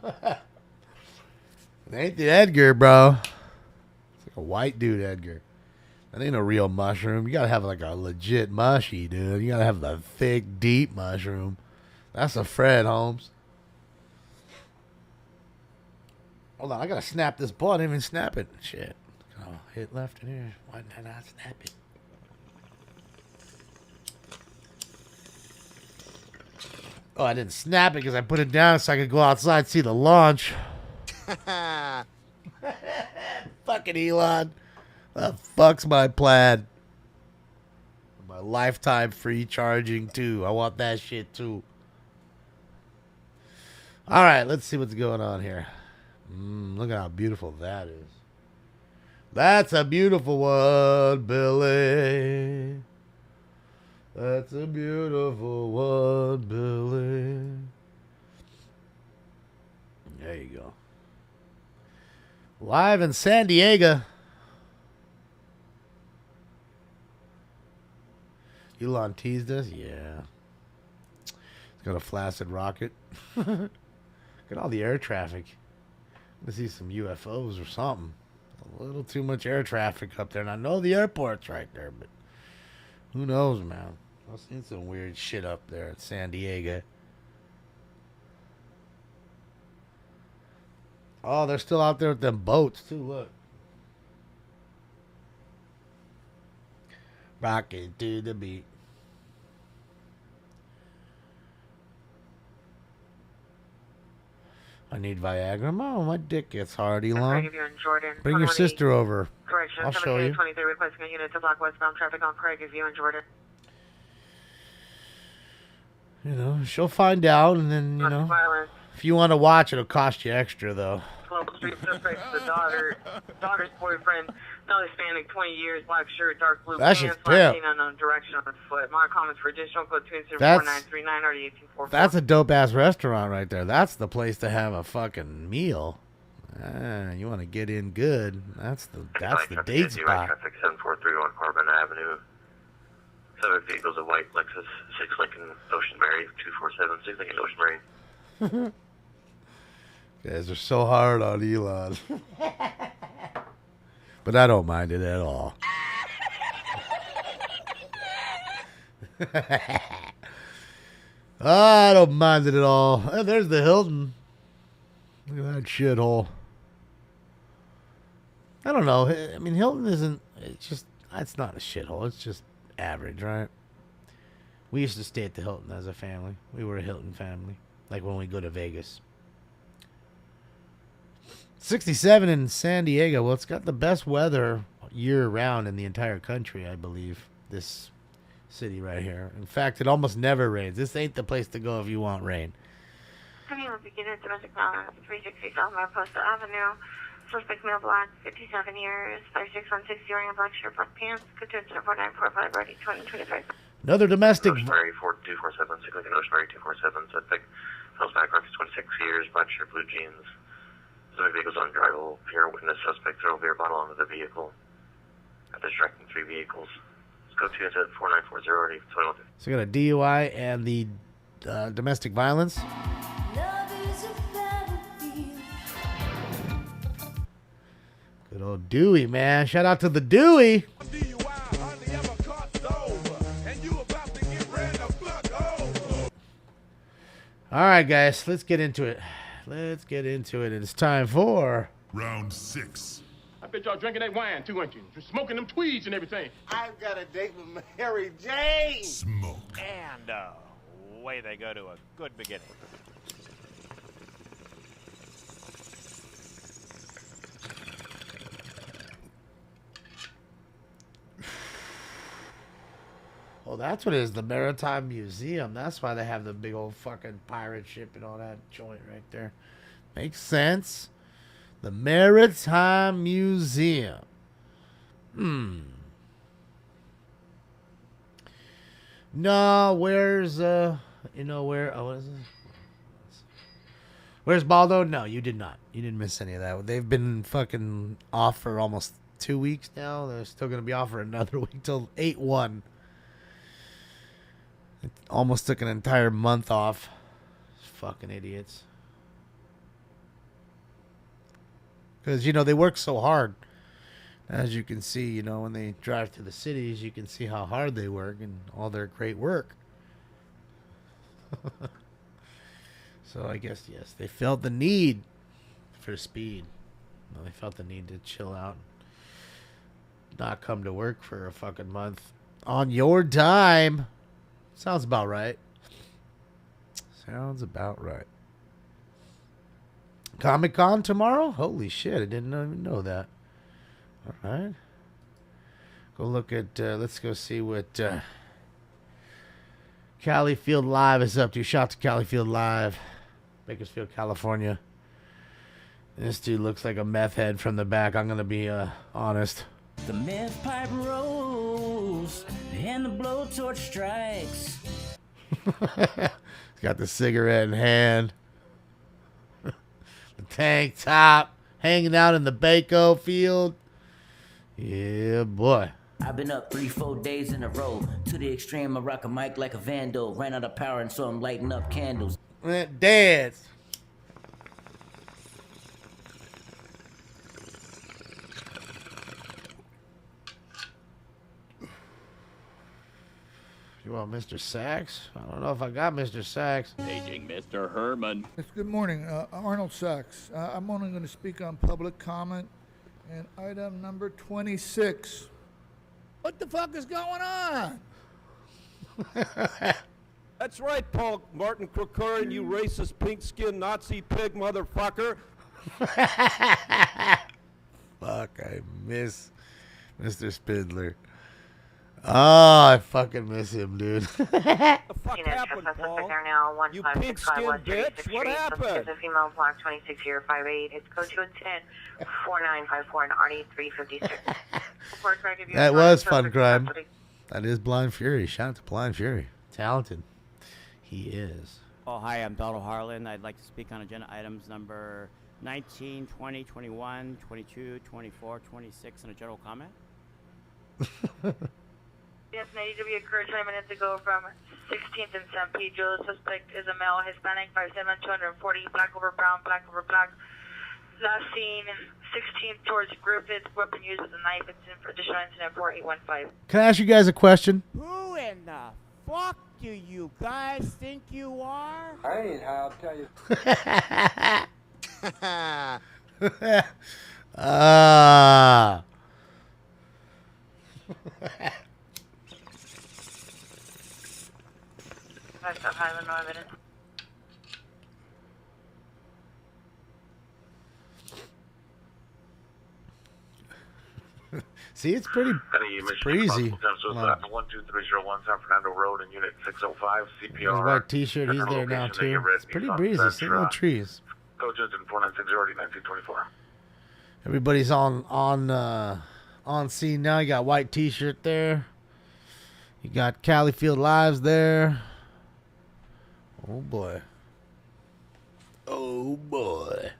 It ain't the Edgar, bro. It's like a white dude Edgar. That ain't a real mushroom. You gotta have like a legit mushy, dude. You gotta have the thick, deep mushroom. That's a Fred, Holmes. Hold on, I gotta snap this ball. I didn't even snap it. Shit. Oh, hit left in here. Why didn't I not snap it? Oh, I didn't snap it because I put it down so I could go outside and see the launch. Fucking Elon. The fuck's my plan? My lifetime free charging, too. I want that shit, too. All right, let's see what's going on here. Look at how beautiful that is. That's a beautiful one, Billy. That's a beautiful one, Billy. There you go. Live in San Diego. Elon teased us? Yeah. It's got a flaccid rocket. Look at all the air traffic. Let's see some UFOs or something. A little too much air traffic up there. And I know the airport's right there, but who knows, man? I've seen some weird shit up there in San Diego. Oh, they're still out there with them boats, too. Look. Rocking to the beat. I need Viagra. Oh, my dick gets hard, Elon. Bring your sister over. Correction, I'll show you. 23 requesting a unit to block westbound traffic on Craig if you in Jordan. You know, she'll find out, and then, you know, if you want to watch, it'll cost you extra, though. 12th Street suspect, the daughter's boyfriend, no Hispanic, 20 years, black shirt, dark blue That's pants, just pimp. unknown direction on his foot. My comments for additional code 24939 RD1844. That's a dope-ass restaurant right there. That's the place to have a fucking meal. You want to get in good. That's the date spot. Traffic 7431 Corbin Avenue. 7 vehicles of white Lexus 6 Lincoln Ocean Mary 247 6 Lincoln Ocean Mary. Guys are so hard on Elon. But I don't mind it at all. I don't mind it at all. Oh, there's the Hilton. Look at that shithole. I don't know. I mean, Hilton isn't... It's not a shithole. It's just average, right? We used to stay at the Hilton as a family. We were a Hilton family. Like when we go to Vegas. 67 in San Diego. Well, it's got the best weather year-round in the entire country, I believe. This city right here. In fact, it almost never rains. This ain't the place to go if you want rain. Coming up again at domestic violence, 360 South Mariposa Avenue. Suspect male black, 57 years, 5616, wearing a black shirt, black pants. Could do 4945, ready, 2025. Another domestic... Ocean Mary 4247 6 Lincoln Ocean Mary 247. Suspect Hills back Rock 26 years, black shirt, blue jeans. The vehicle's undrivable. Peer witness suspect throw a beer bottle onto the vehicle. After distracting 3 vehicles. Let's go to at 4940 already. 21. So we got a DUI and the domestic violence. Good old Dewey, man. Shout out to the Dewey. All right, guys. Let's get into it. Let's get into it. It's time for... Round 6. I bet y'all drinking that wine too, aren't you? You're smoking them tweeds and everything. I've got a date with Mary Jane. Smoke. And away they go to a good beginning. Oh, that's what it is. The Maritime Museum. That's why they have the big old fucking pirate ship and all that joint right there. Makes sense. The Maritime Museum. No, where's you know where? Oh, what is it? Where's Baldo? No, you did not. You didn't miss any of that. They've been fucking off for almost 2 weeks now. They're still gonna be off for another week till 8/1. It almost took an entire month off. Fucking idiots. Because, you know, they work so hard. As you can see, you know, when they drive to the cities, you can see how hard they work and all their great work. So I guess, yes, they felt the need for speed. They felt the need to chill out. Not come to work for a fucking month. On your dime. Sounds about right. Sounds about right. Comic-Con tomorrow? Holy shit, I didn't even know that. All right. Go look at, let's go see what Cali Field Live is up to. Shout to Cali Field Live, Bakersfield, California. This dude looks like a meth head from the back, I'm going to be honest. The meth pipe rolls and the blowtorch strikes. He's got the cigarette in hand. tank top, hanging out in the Baco field. Yeah, boy. I've been up 3-4 days in a row. To the extreme, I rock a mic like a vandal. Ran out of power and so I'm lighting up candles. Dance. You want Mr. Sachs? I don't know if I got Mr. Sachs. Paging Mr. Herman. Yes, good morning. Arnold Sachs. I'm only going to speak on public comment and item number 26. What the fuck is going on? That's right, Paul Martin Krikorian, you racist pink-skinned Nazi pig motherfucker. Fuck, I miss Mr. Spindler. Oh, I fucking miss him, dude. What happened, Paul? You pink-skinned bitch? What happened? It's a female black, 26 year, 5'8". It's code 210-4954 and RD 356. That was fun crime. That is Blind Fury. Shout out to Blind Fury. Talented. He is. Oh, hi, I'm Donald Harlan. I'd like to speak on agenda items number 19, 20, 21, 22, 24, 26, and a general comment. Yes, 90 to be occurred 20 minutes ago from 16th and San Pedro. The suspect is a male, Hispanic, 5'7", 240, black over brown, black over black. Last seen 16th towards Griffith. Weapon used as a knife. It's in for additional incident 4815. Can I ask you guys a question? Who in the fuck do you guys think you are? I ain't how, I'll tell you. Ah. That's up Highland, no evidence. See, it's pretty easy. 12301 San Fernando Road and Unit 605 CPR. His white t-shirt, he's there now too. It's pretty breezy. See no trees. Code 4960 1924. Everybody's on scene now. You got white t-shirt there. You got Califield Lives there. Oh boy. Oh boy.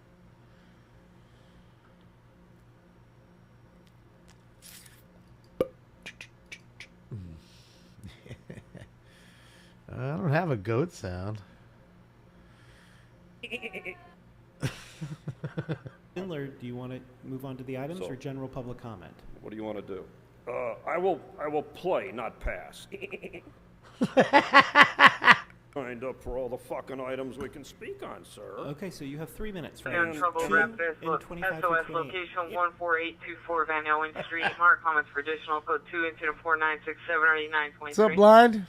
I don't have a goat sound. Spindler, do you want to move on to the items or general public comment? What do you want to do? I will play, not pass. Signed up for all the fucking items we can speak on, sir. Okay, so you have 3 minutes. You're in trouble, rep this. SOS location 14824 Van Owen Street. Mark comments for additional code 2 incident 4967 What's up, Blind?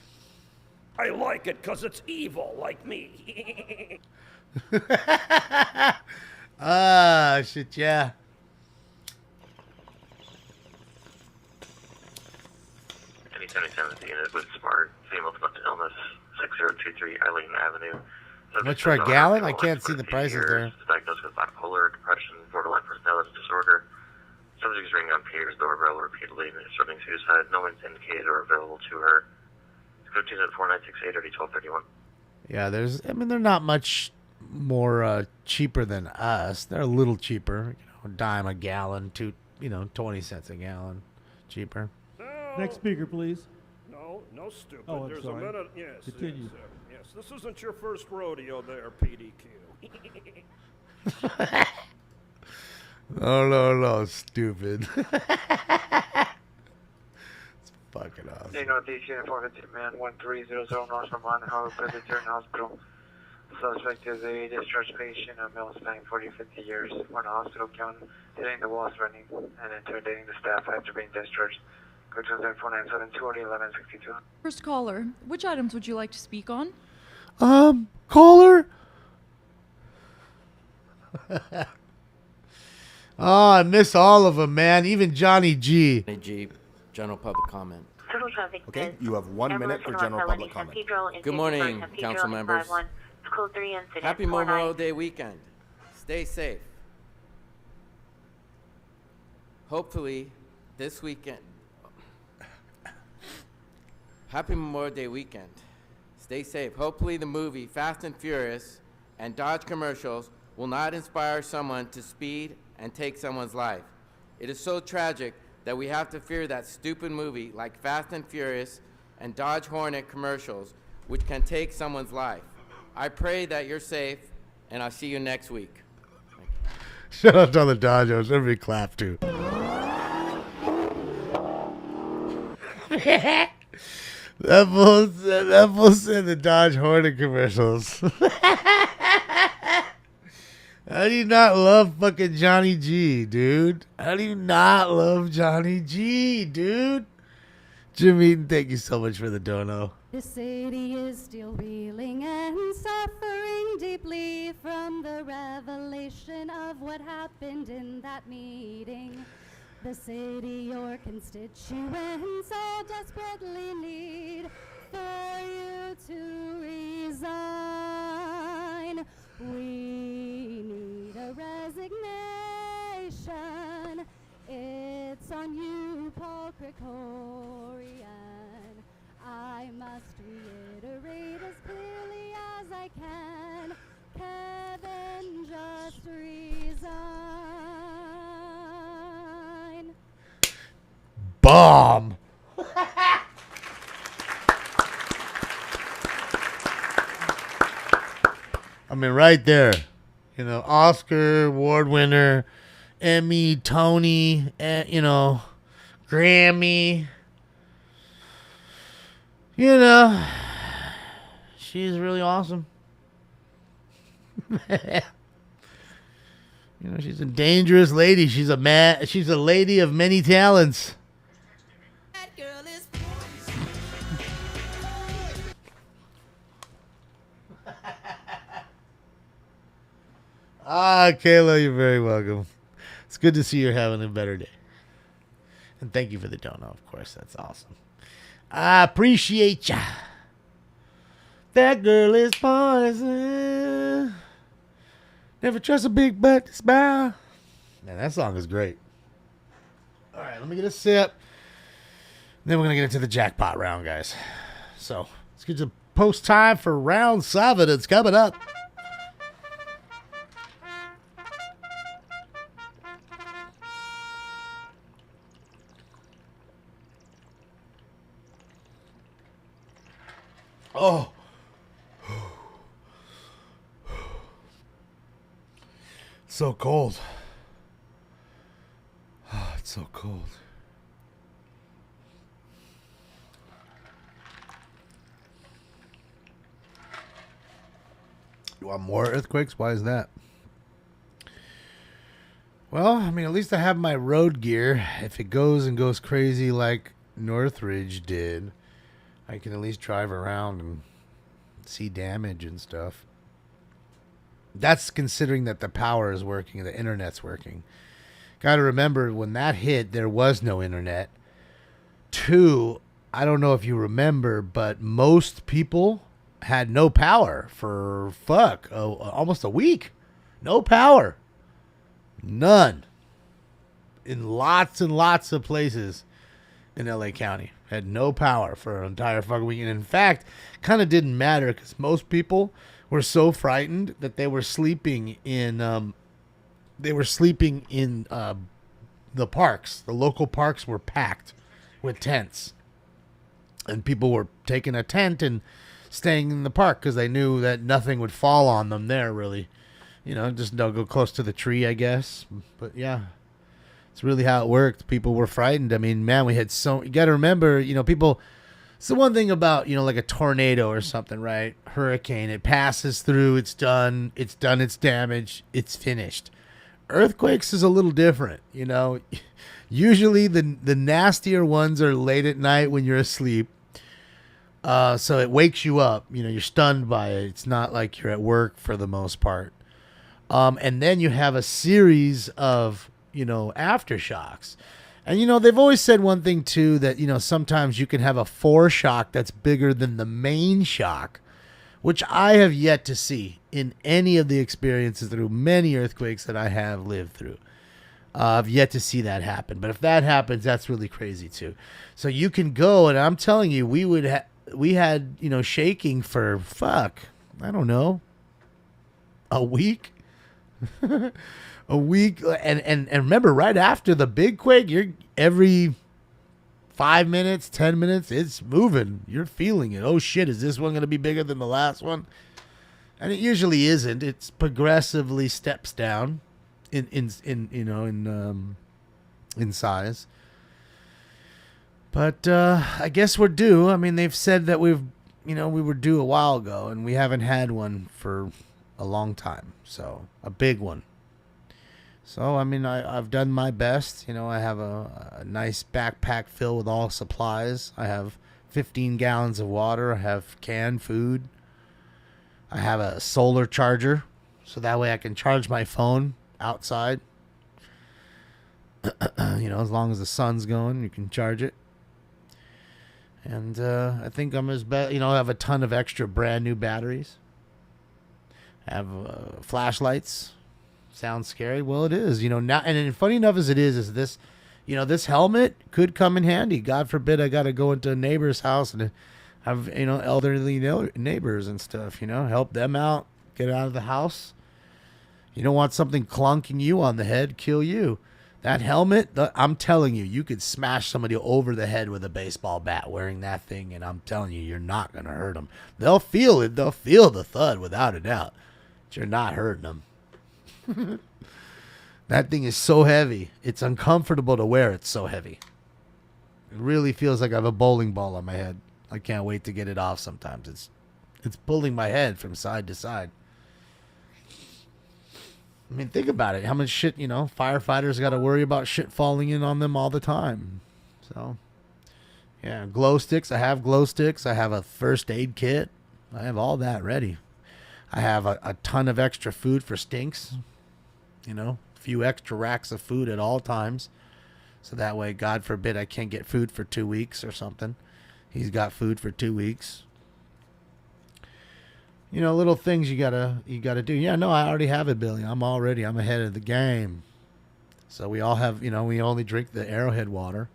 I like it because it's evil, like me. Ah, shit, yeah. Any 77th unit with smart female with mental illness 6023 Eileen Avenue. Let's try gallon? I can't see the prices there. Diagnosed with bipolar depression, borderline personality disorder. Subject is ringing on Peter's doorbell repeatedly and threatening suicide. No one's indicated or available to her. Code 4968 1231. Yeah, they're not much more cheaper than us. They're a little cheaper, a dime a gallon, 20 cents a gallon cheaper. Next speaker, please. No, stupid. Oh, I'm There's sorry. a minute. Yes. Continue. Yes. This isn't your first rodeo there, PDQ. No, stupid. It's fucking awesome. They Northeast Unit 450 man 1300 North from Line Harbor Presbyterian Hospital. Suspect is a discharged patient, a male spanning 40-50 years. We're in a hospital count, hitting the walls running and intimidating the staff after being discharged. Go to 497 240 1162. First caller, which items would you like to speak on? Caller? Oh, I miss all of them, man. Even Johnny G. Johnny G, general public comment. Total traffic. Okay, you have 1 minute for general public comment. Good morning, council members. Code 3 incident. Happy Memorial Day weekend. Stay safe. Hopefully, this weekend. Happy Memorial Day weekend. Stay safe. Hopefully, the movie Fast and Furious and Dodge commercials will not inspire someone to speed and take someone's life. It is so tragic that we have to fear that stupid movie like Fast and Furious and Dodge Hornet commercials, which can take someone's life. I pray that you're safe, and I'll see you next week. Shout out to all the Dodgers. Everybody clap too. That fool said the Dodge Hornet commercials. How do you not love fucking Johnny G, dude? How do you not love Johnny G, dude? Jimmy, thank you so much for the dono. The city is still reeling and suffering deeply from the revelation of what happened in that meeting. The city, your constituents all desperately need for you to resign. We need a resignation. It's on you, Paul Krikorian. I must reiterate as clearly as I can. Kevin, just resign. Bomb. I mean, right there. You know, Oscar award winner, Emmy, Tony, Grammy. You know, she's really awesome. She's a dangerous lady. She's a lady of many talents. Kayla, you're very welcome. It's good to see you're having a better day. And thank you for the dono, of course. That's awesome. I appreciate ya. That girl is poison. Never trust a big butt to smile. Man, that song is great. All right, let me get a sip. Then we're going to get into the jackpot round, guys. So, let's get to post time for round 7. It's coming up. Oh. So cold. Oh, it's so cold. You want more earthquakes? Why is that? Well, I mean, at least I have my road gear. If it goes crazy like Northridge did, I can at least drive around and see damage and stuff. That's considering that the power is working, the internet's working. Got to remember, when that hit, there was no internet. 2, I don't know if you remember, but most people had no power for almost a week. No power. None. In lots and lots of places in LA County. Had no power for an entire fucking week. And in fact, kind of didn't matter because most people were so frightened that they were sleeping in the parks. The local parks were packed with tents. And people were taking a tent and staying in the park because they knew that nothing would fall on them there, really. Just don't go close to the tree, I guess. But yeah. It's really how it worked. People were frightened. I mean, man, you got to remember, people, it's the one thing about, like a tornado or something, right? Hurricane, it passes through, it's done its damage, it's finished. Earthquakes is a little different, Usually the nastier ones are late at night when you're asleep. So it wakes you up, you're stunned by it. It's not like you're at work for the most part. And then you have a series of aftershocks. And, they've always said one thing, too, that, sometimes you can have a foreshock that's bigger than the main shock, which I have yet to see in any of the experiences through many earthquakes that I have lived through. I've yet to see that happen. But if that happens, that's really crazy, too. So you can go, and I'm telling you, we had, shaking for, I don't know, a week, A week, and remember, right after the big quake, you're every 5 minutes, 10 minutes, it's moving. You're feeling it. Oh shit, is this one going to be bigger than the last one? And it usually isn't. It's progressively steps down in size. But I guess we're due. I mean, they've said that we were due a while ago, and we haven't had one for a long time. So a big one. So, I mean, I've done my best. I have a nice backpack filled with all supplies. I have 15 gallons of water. I have canned food. I have a solar charger, so that way I can charge my phone outside. As long as the sun's going, you can charge it. And I think I'm I have a ton of extra brand new batteries. I have flashlights. Sounds scary. Well, it is, now. And funny enough as it is this, this helmet could come in handy. God forbid I got to go into a neighbor's house and have, elderly neighbors and stuff, help them out, get out of the house. You don't want something clunking you on the head, kill you. That helmet, I'm telling you, you could smash somebody over the head with a baseball bat wearing that thing, and I'm telling you, you're not going to hurt them. They'll feel it. They'll feel the thud without a doubt. But you're not hurting them. That thing is so heavy. It's uncomfortable to wear. It's so heavy. It really feels like I have a bowling ball on my head. I can't wait to get it off sometimes. It's pulling my head from side to side. I mean, think about it. How much shit, firefighters got to worry about shit falling in on them all the time. So, yeah, glow sticks. I have glow sticks. I have a first aid kit. I have all that ready. I have a ton of extra food for stinks. A few extra racks of food at all times. So that way, God forbid, I can't get food for 2 weeks or something. He's got food for 2 weeks. Little things you gotta do. Yeah, no, I already have it, Billy. I'm ahead of the game. So we all have, we only drink the Arrowhead water.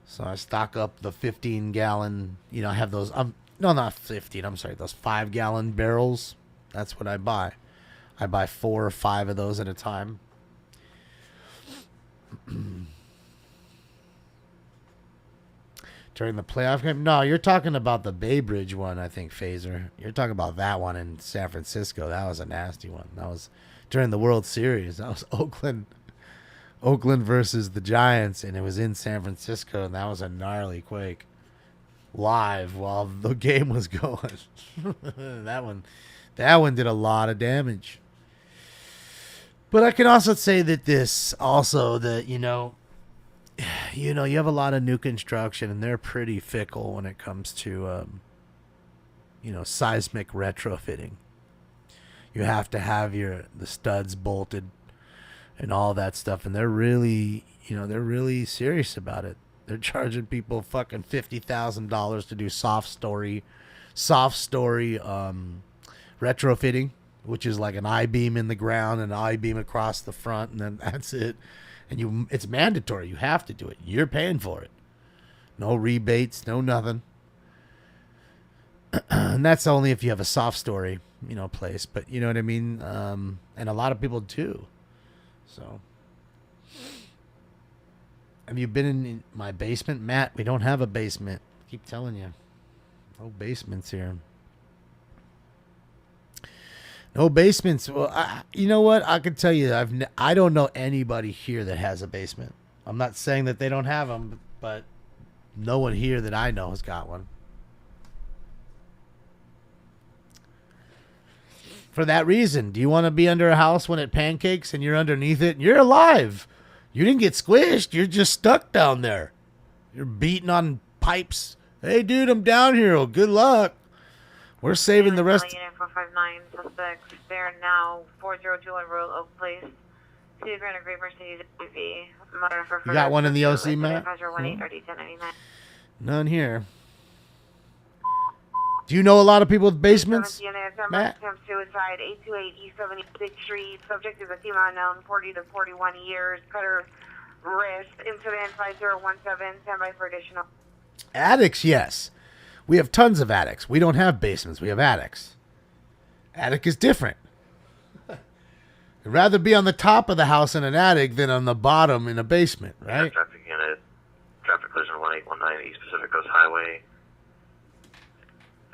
So I stock up the 15-gallon, I have those, no, not 15, I'm sorry, those 5-gallon barrels. That's what I buy. I buy 4 or 5 of those at a time. During the playoff game? No, you're talking about the Bay Bridge one, I think, Phaser. You're talking about that one in San Francisco. That was a nasty one. That was during the World Series. That was Oakland versus the Giants, and it was in San Francisco, and that was a gnarly quake. Live while the game was going. That one did a lot of damage. But I can also say that you have a lot of new construction, and they're pretty fickle when it comes to, seismic retrofitting. You have to have the studs bolted and all that stuff, and they're really serious about it. They're charging people fucking $50,000 to do soft story retrofitting, which is like an I-beam in the ground and an I-beam across the front, and then that's it. And it's mandatory. You have to do it. You're paying for it. No rebates, no nothing. And that's only if you have a soft story, place. But you know what I mean? And a lot of people do. So, have you been in my basement, Matt? We don't have a basement. I keep telling you. No basements here. No basements. Well, you know what? I can tell you, I don't know anybody here that has a basement. I'm not saying that they don't have them, but no one here that I know has got one. For that reason, do you want to be under a house when it pancakes and you're underneath it? You're alive. You didn't get squished. You're just stuck down there. You're beating on pipes. Hey, dude, I'm down here. Well, good luck. We're saving the rest. Unit 459 suspects. They're now 402 on Royal Oak Place. 2 Grand Gray Mercedes SUV. You got one in the OC, Matt? None here. Do you know a lot of people with basements, Matt? Suicide, 828 East 76th Street. Subject is a female unknown, 40 to 41 years. Cutter wrist. Incident 5017. Standby for additional. Attics, yes. We have tons of attics. We don't have basements. We have attics. Attic is different. I'd rather be on the top of the house in an attic than on the bottom in a basement, right? Traffic unit, traffic collision 1819 East Pacific Coast Highway.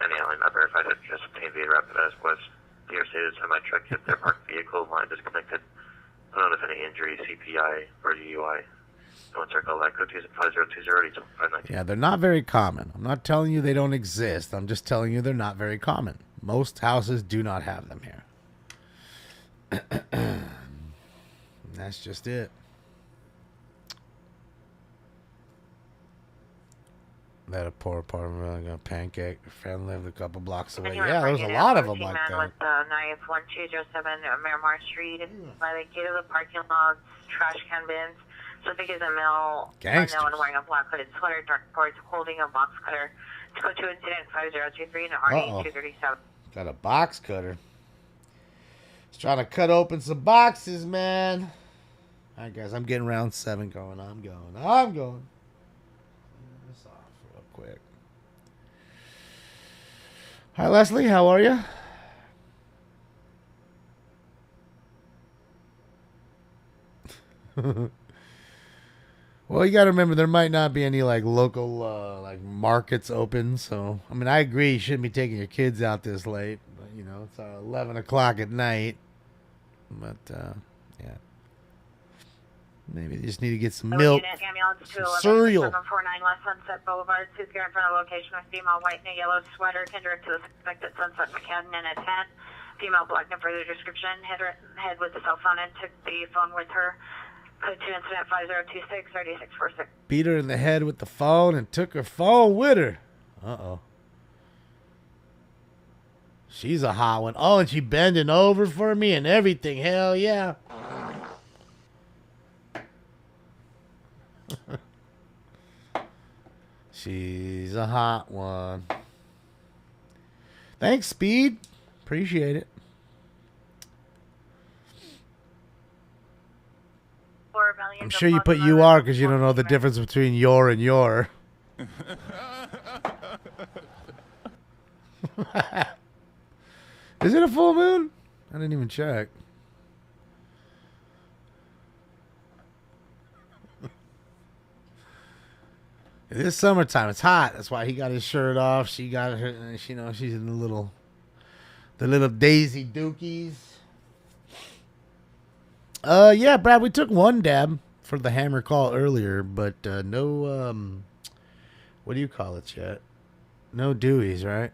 Any alley not verified address obtained via Rapid West. Here stated semi-truck hit their parked vehicle, line disconnected. Unknown if any injury, CPI, or DUI. No one circle like code 5020 Yeah, they're not very common. I'm not telling you they don't exist. I'm just telling you they're not very common. Most houses do not have them here. That's just it. That a poor apartment, a pancake. A friend lived a couple blocks away. Yeah, there's a lot of them like that. With knife 1207 Miramar Street by the gate of the parking lot, trash can bins. Suspect is a male, unknown, wearing a black hooded sweater, dark shorts, holding a box cutter. To go to incident 5023 and RE 237. Got a box cutter. He's trying to cut open some boxes, man. All right, guys, I'm getting round 7 going. I'm going. This off real quick. Hi, Leslie. How are you? Well, you got to remember there might not be any like local like markets open. So, I mean, I agree you shouldn't be taking your kids out this late. But, you know, it's 11 o'clock at night. But, yeah. Maybe they just need to get some milk, some cereal. 749 West Sunset Boulevard. Two here in front of the location with female white in a yellow sweater. Can direct to the suspect at Sunset McCadden in a tent. Female black, no further description. Hit her head with the cell phone and took the phone with her. Code 2 incident 5026 3646. Beat her in the head with the phone and took her phone with her. Uh-oh. She's a hot one. Oh, and she bending over for me and everything. Hell yeah. She's a hot one. Thanks, Speed. Appreciate it. I'm sure you put you are because you don't know the difference between your and your. Is it a full moon? I didn't even check. It is summertime. It's hot. That's why he got his shirt off. She got her. You know, she's in the little Daisy Dookies. Yeah, Brad, we took one dab for the hammer call earlier, but no, what do you call it yet? No Deweys, right?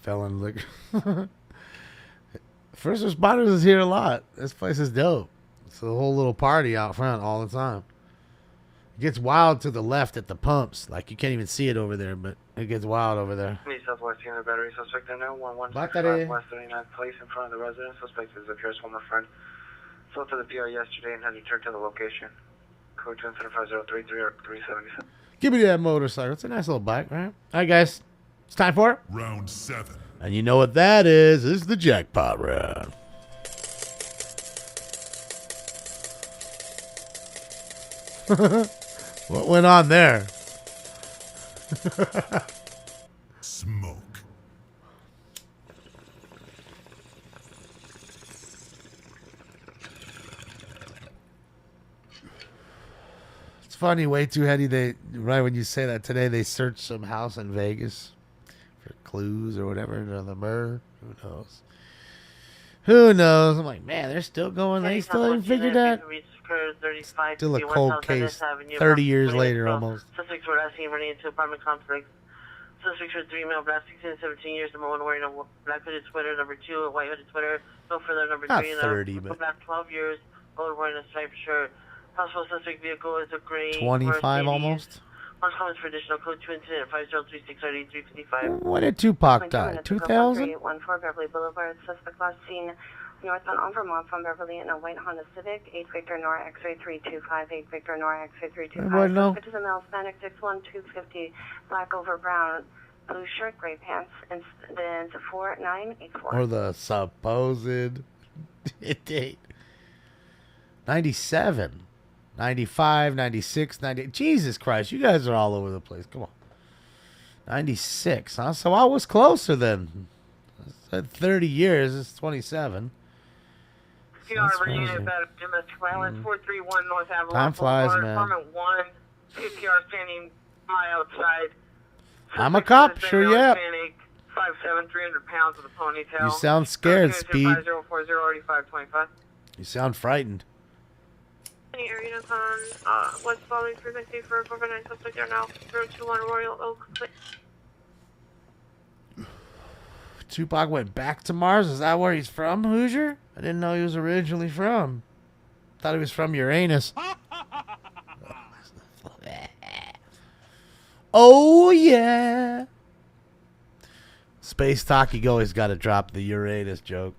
Felon liquor. First Responders is here a lot. This place is dope. It's a whole little party out front all the time. It gets wild to the left at the pumps. Like, you can't even see it over there, but it gets wild over there. Southwest Unit Battery suspect in there, 1165 West 39th Place in front of the residence. Suspect is a Pierce former friend. Sold to the PR yesterday and has returned to the location. Code 2 incident 5033 or 377. Give me that motorcycle. It's a nice little bike, right? All right, guys. It's time for it. Round 7. And you know what that is. This is the jackpot round. What went on there? Smoke. It's funny, way too heady. Right when you say that today, they searched some house in Vegas for clues or whatever to the murder. Who knows? Who knows? I'm like, man, they're still going. They still haven't figured out. Still a cold case 30 years later almost. Suspects were last seen running into apartment complex. Suspects were 3 male, black 16 and 17 years. Number 1 wearing a black hooded sweater. Number 2 a white hooded sweater. No further. Number Not 3 30, but but black 12 years. Old wearing a striped shirt. Possible suspect vehicle is a gray 25 almost. One comments for additional code 2 incident 5036 355. When did Tupac die? 2000? 14 Beverly Boulevard. Suspect last seen northbound on Vermont from Beverly in a white Honda Civic. 8 Victor Nora X-ray 325. 8 Victor Nora X-ray 325. Suspect is a male, Hispanic, 6'1", 250, black over brown, blue shirt, gray pants, incident 4984. Or the supposed date. 97. 95, 96, 90. Jesus Christ, you guys are all over the place. Come on. 96, huh? So I was closer then. I said 30 years. It's 27. PR Virginia about domestic violence, 431 North Avalon. Time flies, Boulevard, man. Apartment 1, CPR standing by outside. I'm a cop, sure, yeah. 5'7", 300 pounds with a ponytail. You sound scared, Speed. 5040-8525. You sound frightened. Any areas on West Following frequency for 459 suspect are now 021 Royal Oak. Tupac went back to Mars? Is that where he's from, Hoosier? I didn't know he was originally from. Thought he was from Uranus. Oh, yeah. Space Talk, you always got to drop the Uranus joke.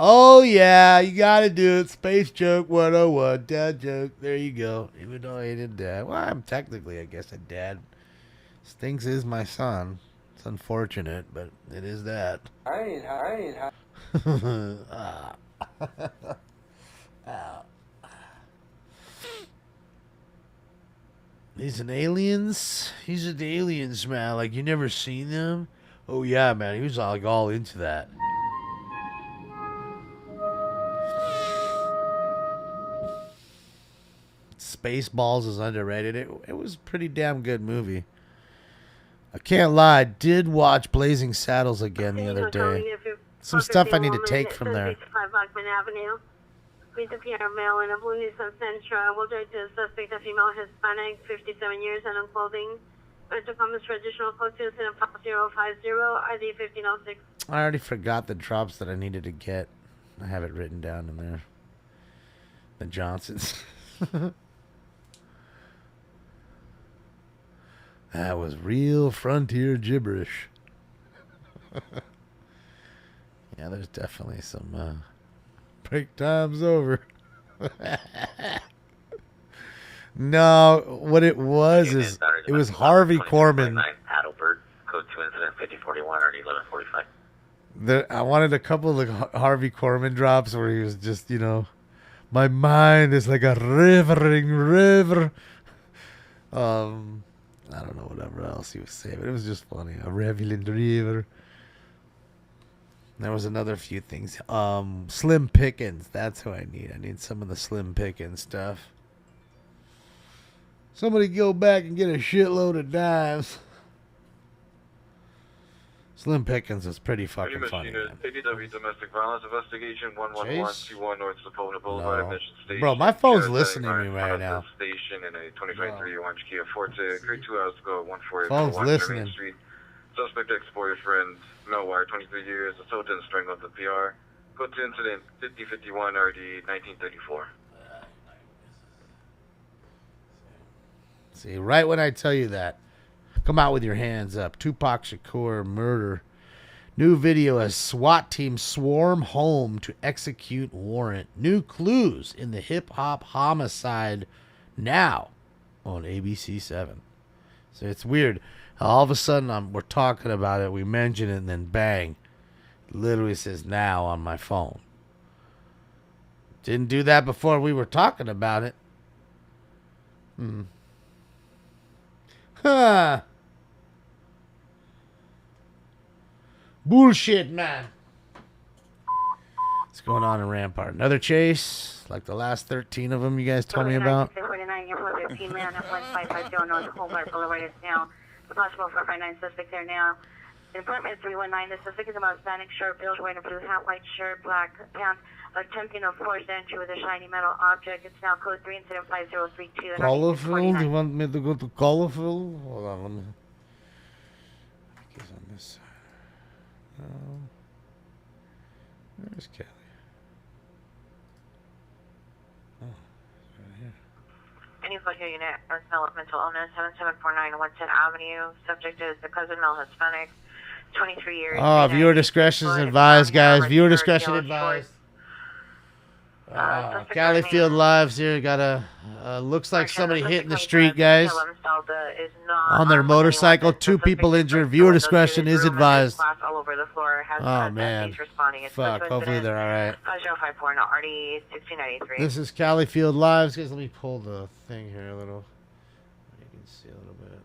Oh, yeah, you got to do it. Space joke 101, dad joke. There you go. Even though I ain't dad. Well, I'm technically, I guess, a dad. Stinks is my son. It's unfortunate, but it is that. These an aliens? These are the aliens, man. Like, you never seen them? Oh, yeah, man. He was like all into that. Spaceballs is underrated. It was a pretty damn good movie. I can't lie. I did watch Blazing Saddles again the other day. Some stuff I need to take from there. 65 Blackman Avenue. Meet the PR male in a blue Nissan Sentra. Will drive to the suspect, a female Hispanic, 57 years, and on clothing. Rental comments for additional code to incident 5050, ID 1506. I already forgot the drops that I needed to get. I have it written down in there. The Johnsons. That was real frontier gibberish. Yeah, there's definitely some break time's over. No, what it was is it was Harvey Korman. Adelbert, code 2 incident 5041 RD 1145. I wanted a couple of Harvey Korman drops where he was just, my mind is like a rivering river. I don't know whatever else he was saying, but it was just funny. A Revelant River. There was another few things. Slim Pickens. That's who I need. I need some of the Slim Pickens stuff. Somebody go back and get a shitload of dimes. Slim Pickens is pretty fucking funny. ADW Domestic Violence Investigation 11121 North Sapona Boulevard, Admission Station. Bro, my phone's listening to me right now. Station in a 2023 Orange Kia Forte. Agreed 2 hours ago at 140 Phone's listening. Main Street. Suspect ex-boyfriend, Melwire, 23 years, assaulted and strangled the PR. Code to incident 5051 RD 1934. See, right when I tell you that, come out with your hands up. Tupac Shakur murder. New video as SWAT team swarm home to execute warrant. New clues in the hip-hop homicide now on ABC 7. So it's weird. All of a sudden, we're talking about it. We mention it, and then bang. It literally says now on my phone. Didn't do that before we were talking about it. Huh. Bullshit, man. What's going on in Rampart? Another chase? Like the last 13 of them you guys told me about? 49, you're 15 man at 1550 North Hobart Boulevard is now. Possible 459 suspect there now. The apartment is 319. The suspect is about Hispanic, short build, wearing a blue hat, white shirt, black pants, attempting to force entry with a shiny metal object. It's now code 3 incident 5032. Colorful? Do you want me to go to Colorful? Hold on, let me. He's on this side. Where's Kelly? Oh, he's right here. Any foot here unit, smell of mental illness, 7749 Winston Avenue. Subject is the cousin male Hispanic, 23 years. Oh, viewer discretion is advised, guys. Viewer discretion advised. Cali Field Lives here. Got a looks like somebody hit in the street, guys. On their motorcycle. 2 people injured. Viewer discretion is advised. All over the floor. Oh man. Fuck. Hopefully they're all right. 5054 RD 1693. This is Cali Field Lives, guys. Let me pull the thing here a little. You can see a little bit.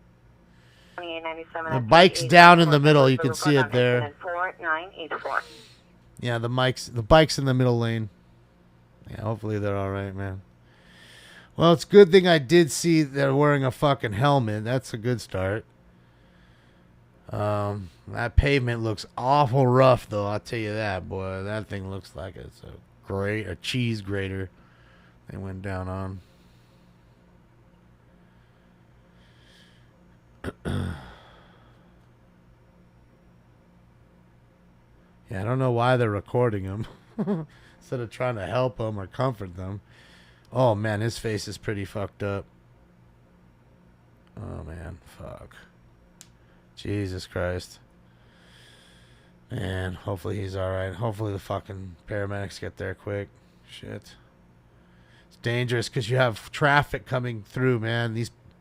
2897. The bike's down in the middle. You can see it there. 4984. Yeah, the bike's in the middle lane. Yeah, hopefully they're all right, man. Well, it's a good thing I did see they're wearing a fucking helmet. That's a good start. That pavement looks awful rough, though. I'll tell you that, boy. That thing looks like it's a cheese grater they went down on. Yeah, I don't know why they're recording him instead of trying to help him or comfort them. Oh, man, his face is pretty fucked up. Oh, man, fuck. Jesus Christ. Man, hopefully he's alright. Hopefully the fucking paramedics get there quick. Shit. It's dangerous because you have traffic coming through, man.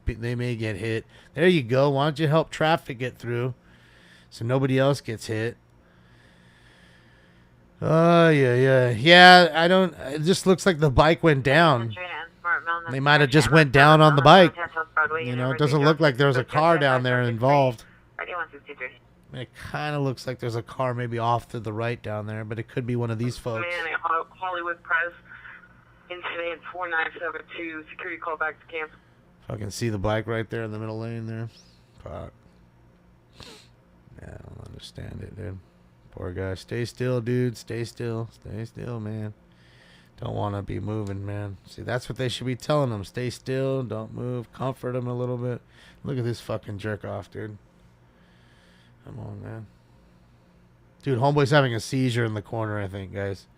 They may get hit. There you go. Why don't you help traffic get through so nobody else gets hit? Oh, yeah, I don't... It just looks like the bike went down. They might have just went down on the bike. You know, it doesn't look like there was a car down there involved. It kind of looks like there's a car maybe off to the right down there, but it could be one of these folks. Hollywood Press, incident 4972, security call back to cancel. Fucking see the bike right there in the middle lane there. Fuck. Yeah, I don't understand it, dude. Poor guy. Stay still, dude. Stay still. Stay still, man. Don't want to be moving, man. See, that's what they should be telling them. Stay still. Don't move. Comfort them a little bit. Look at this fucking jerk off, dude. Come on, man. Dude, homeboy's having a seizure in the corner, I think, guys.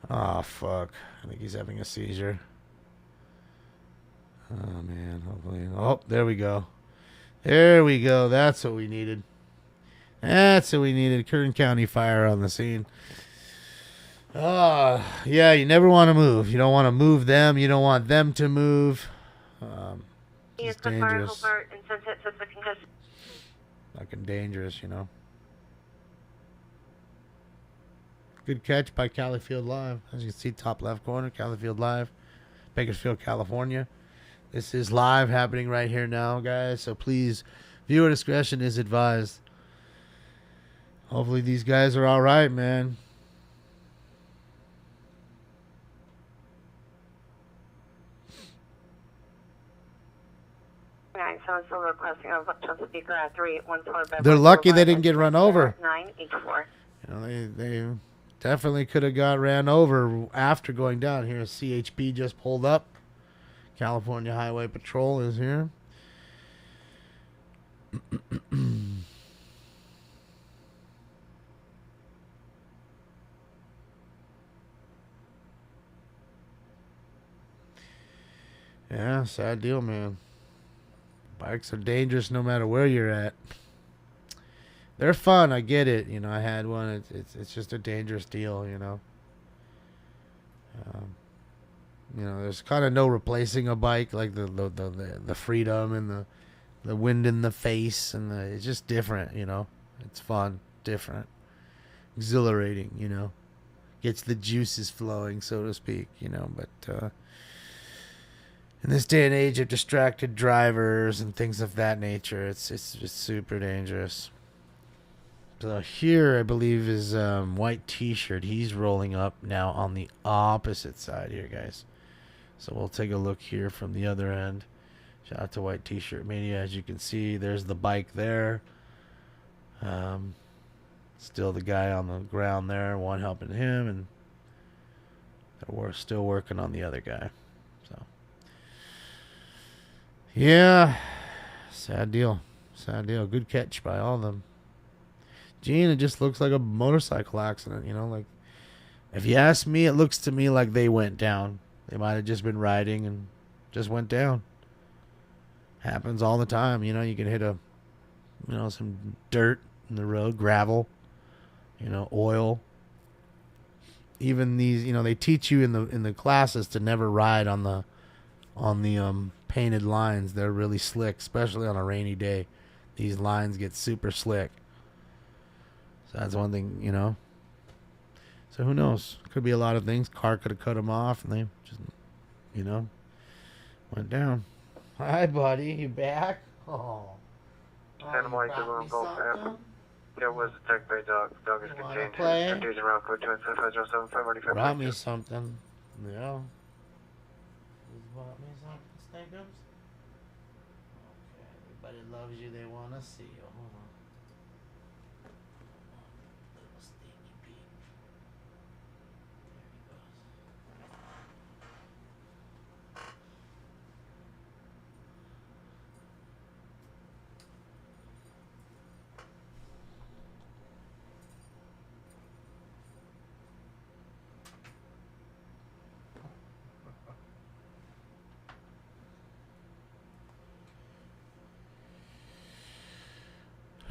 Oh, fuck. I think he's having a seizure. Oh, man. Hopefully. Oh, there we go. There we go. That's what we needed. That's what we needed. Kern County Fire on the scene. Yeah, you never want to move. You don't want to move them. You don't want them to move. It's dangerous. Fucking dangerous, you know. Good catch by Cali Field Live. As you can see, top left corner, Cali Field Live, Bakersfield, California. This is live happening right here now, guys. So please, viewer discretion is advised. Hopefully these guys are all right, man. They're lucky they didn't get run over. 984. You know, they definitely could have got ran over after going down here. CHP just pulled up. California Highway Patrol is here. Yeah, sad deal, man. Bikes are dangerous no matter where you're at. They're fun, I get it. You know, I had one. It's just a dangerous deal, you know. You know, there's kind of no replacing a bike like the freedom and the wind in the face and it's just different, you know. It's fun, different, exhilarating, you know. Gets the juices flowing, so to speak, you know. But in this day and age of distracted drivers and things of that nature, it's just super dangerous. So here, I believe, is white T-shirt. He's rolling up now on the opposite side here, guys. So we'll take a look here from the other end. Shout out to White T-shirt Mania. As you can see, there's the bike there. Still the guy on the ground there, one helping him, and we're still working on the other guy. So yeah, sad deal. Sad deal. Good catch by all of them. Gene, it just looks like a motorcycle accident, you know, like if you ask me, it looks to me like they went down. They might have just been riding and just went down. Happens all the time, you know. You can hit some dirt in the road, gravel, you know, oil, even these, they teach you in the classes to never ride on the painted lines. They're really slick, especially on a rainy day. These lines get super slick. So that's one thing, So who knows? Could be a lot of things. Car could have cut them off, and they just, went down. Hi, buddy. You back? Oh. Santa Monica Balloon Golf app. There was attacked by a dog. Dog is contained. Play? Contains around code 27507 Brought me something. Yeah. Who's brought me something, Stinkums? Okay, everybody loves you. They want to see you. Hold on. Little stinky Pete.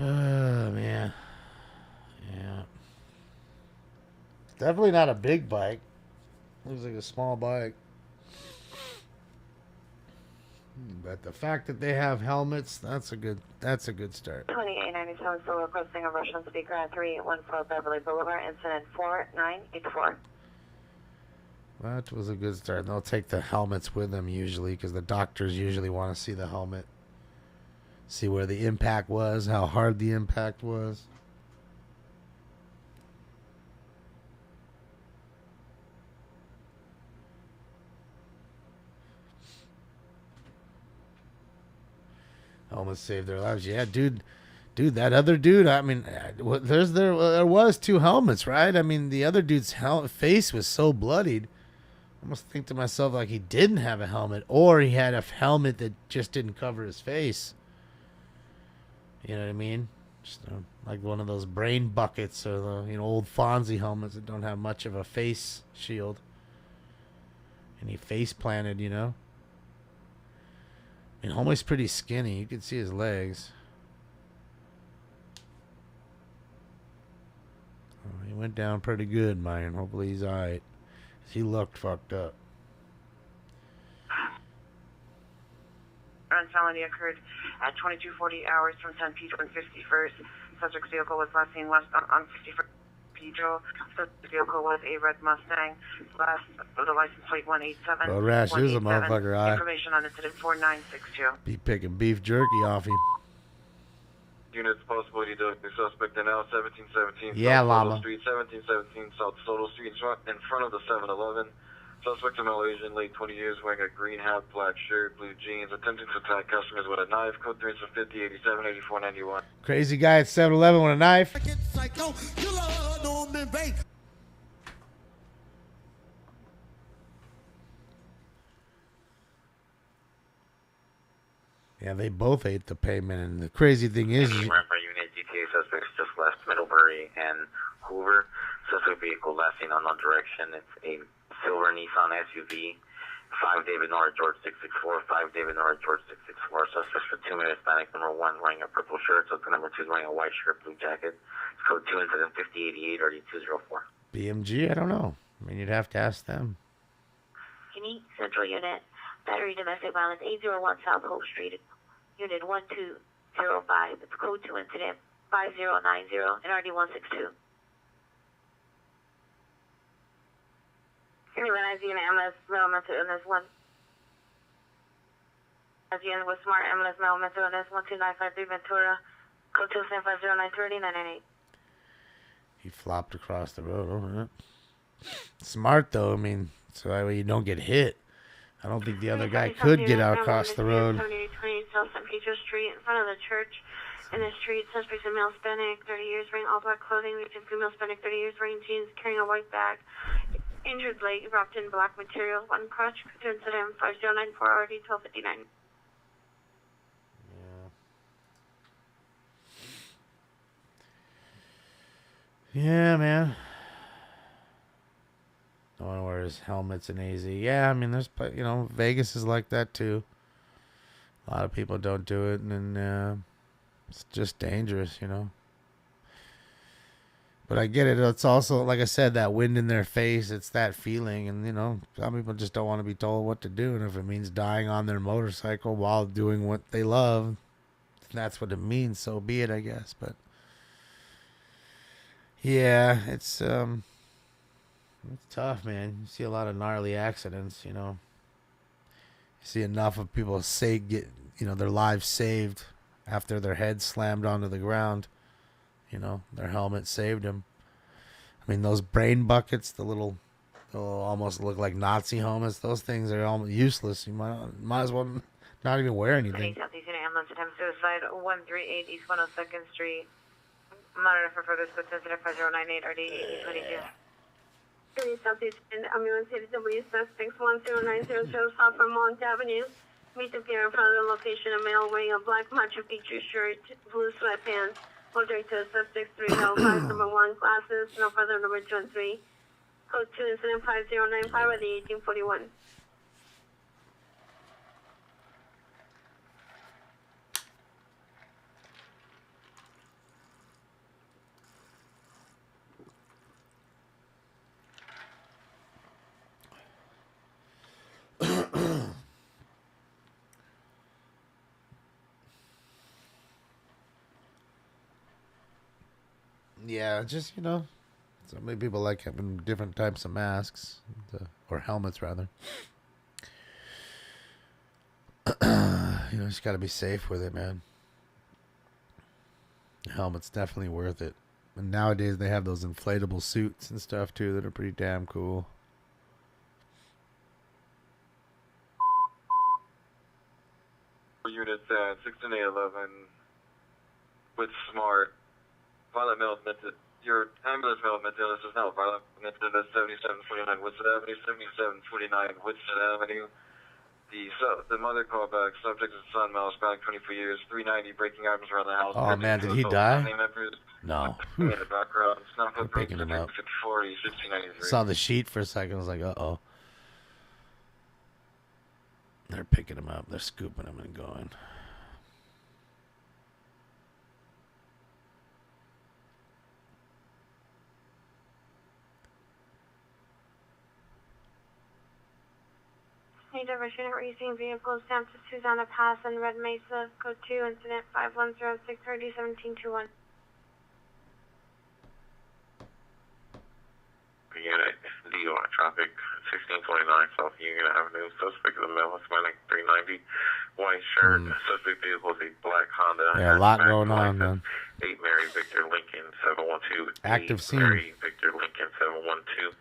Oh, man. Yeah. It's definitely not a big bike. Looks like a small bike. But the fact that they have helmets, that's a good start. 2897 still requesting a Russian speaker at 314 Beverly Boulevard, incident 4984. That was a good start. They'll take the helmets with them usually because the doctors usually want to see the helmet. See where the impact was, how hard the impact was. Almost saved their lives. Yeah, dude, that other dude. I mean, there was two helmets, right? I mean, the other dude's face was so bloodied. I almost think to myself like he didn't have a helmet, or he had a helmet that just didn't cover his face. You know what I mean? Just like one of those brain buckets or the old Fonzie helmets that don't have much of a face shield. And he face planted, And homie's pretty skinny. You can see his legs. Oh, he went down pretty good, man. Hopefully he's alright. He looked fucked up. Felony occurred at 2240 hours from San Pedro and 51st. Subject's vehicle was last seen west on 51st Pedro. Subject's vehicle was a red Mustang. The license plate 187. Road rash is a motherfucker. Information on incident 4962. Be picking beef jerky off him. Units possibility to the suspect in L 1717 Yeah, South llama. Soto Street, 1717 South Soto Street, in front of the 7-Eleven. Suspect, a male Asian, late 20 years, wearing a green hat, black shirt, blue jeans, attempting to attack customers with a knife. Code 3 is 50, 87, 84, 91. Crazy guy at 7-Eleven with a knife. Yeah, they both ate the payment, and the crazy thing is, Unit GTA suspects just left Middlebury and Hoover. Suspect vehicle last seen unknown direction. It's a silver Nissan SUV. 5 David Norris George 664. 5 David Norris George 664. Suspects for 2 minutes. Hispanic number 1 wearing a purple shirt. Suspect number 2 is wearing a white shirt, blue jacket. It's code 2 incident 5088 RD204. BMG, I don't know. I mean, you'd have to ask them. Unique Central Unit. Battery domestic violence 801 South Hope Street. Unit 1205. It's code 2 incident 5090 and RD162. Anyone as unit MLS male mental illness 1. As unit with smart MLS male mental illness 12953 Ventura. Code 2750930 He flopped across the road. Oh, yeah. Smart though. I mean, so that way you don't get hit. I don't think the other guy could get out across the road. 7820 South San Pedro Street in front of the church. In the street, suspects a male Hispanic, 30 years, wearing all black clothing. Region female Hispanic, 30 years, wearing jeans, carrying a white bag. Injured leg wrapped in black material. 1 crutch. Incident 5094 RD 1259. Yeah, man. No one wears helmets in AZ. Yeah, I mean, there's, Vegas is like that too. A lot of people don't do it, and it's just dangerous, But But I get it. It's also, like I said, that wind in their face. It's that feeling. And, you know, some people just don't want to be told what to do. And if it means dying on their motorcycle while doing what they love, if that's what it means, so be it, I guess. But, yeah, it's tough, man. You see a lot of gnarly accidents, you know. You see enough of people get, you know, their lives saved after their head slammed onto the ground. You know, their helmet saved them. I mean, those brain buckets, the little almost look like Nazi helmets. Those things are almost useless. You might as well not even wear anything. Southeastern ambulance attempt suicide 138 East 102nd Street. Monitor for further scope sensitive 5098 RD 1822. Southeastern ambulance CW suspects 10900 South Vermont Avenue. Meet appear in front of the location of male wearing a black Machu Picchu shirt, blue sweatpants. Order to suspects 305, number 1, classes, no further number 2 and 3. Code 2, incident 5095 at the 1841. Yeah, just, you know, so many people like having different types of masks, or helmets, rather. You know, just got to be safe with it, man. The helmet's definitely worth it. And nowadays they have those inflatable suits and stuff, too, that are pretty damn cool. Unit 16811 with Smart. Violent male admitted. Your ambulance male admitted illness is now violent admitted at 7749 Woodson Avenue, 7749 Woodson Avenue. The mother called back. Subject is son, male, Hispanic, 24 years, 390 breaking items around the house. Oh, man, did he die? No. In the background. I'm picking him up. 40, 1693. Saw the sheet for a second. I was like, uh-oh. They're picking him up. They're scooping him and going. Need diversion at racing vehicles down to Susanna Pass and Red Mesa. Code 2, incident 5106 30 1721. Unit DO traffic 1629 South Union Avenue. Suspect is a male, Hispanic, 390, white shirt. Suspect vehicle is a black Honda. Yeah, a lot going on, man. 8 Mary Victor Lincoln 712. Active scene. Mary Victor Lincoln 712.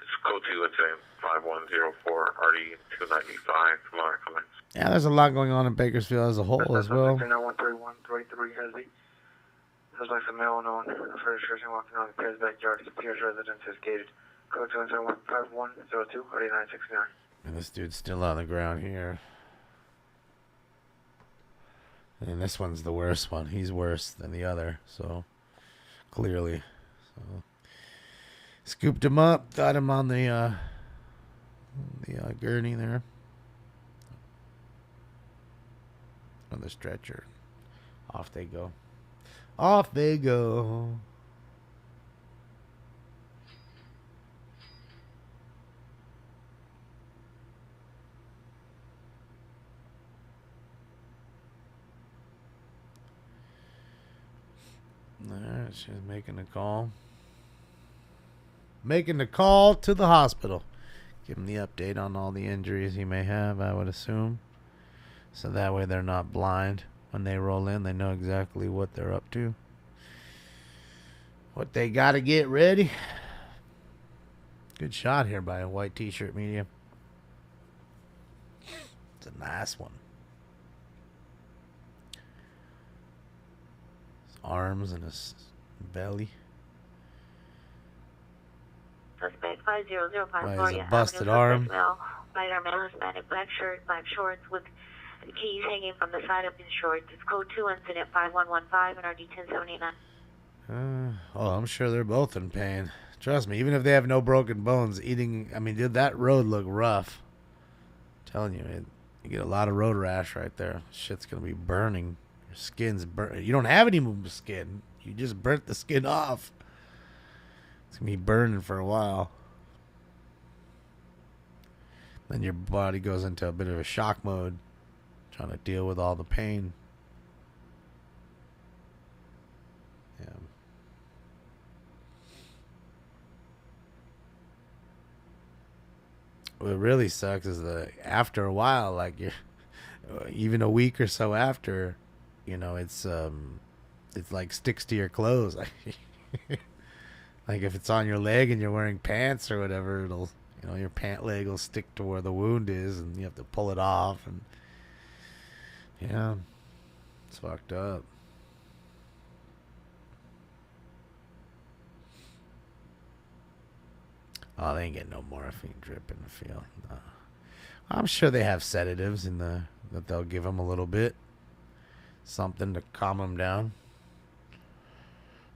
It's code 2 incident 5104 RD 295. Comments. Yeah, there's a lot going on in Bakersfield as a whole as well. 13133 Hesley. Suspects a male unknown. First person walking on the Pierce backyard. The Pierce residence is gated. Code 2715102 RD 969. And this dude's still on the ground here. And this one's the worst one. He's worse than the other, so clearly. So scooped him up, got him on the gurney there. On the stretcher. Off they go. Off they go. Alright, she's making a call. Making the call to the hospital. Give him the update on all the injuries he may have, I would assume. So that way they're not blind. When they roll in, they know exactly what they're up to. What they got to get ready. Good shot here by a white t-shirt medium. It's a nice one. His arms and his belly. Suspect 50054. Right, he's a busted arm. Light arm, male, Hispanic, black shirt, black shorts with keys hanging from the side of his shorts. It's code 2 incident 5115 and RD 1079. I'm sure they're both in pain. Trust me, even if they have no broken bones, did that road look rough? I'm telling you, you get a lot of road rash right there. Shit's gonna be burning. Your skin's burnt. You don't have any skin. You just burnt the skin off. gonna be burning for a while. Then your body goes into a bit of a shock mode, trying to deal with all the pain. Yeah. What really sucks is that after a while, like you're, even a week or so after, you know, it's like sticks to your clothes. Like if it's on your leg and you're wearing pants or whatever, it'll, you know, your pant leg will stick to where the wound is, and you have to pull it off, and yeah, it's fucked up. Oh, they ain't getting no morphine drip in the field. No. I'm sure they have sedatives in the that they'll give them a little bit, something to calm them down.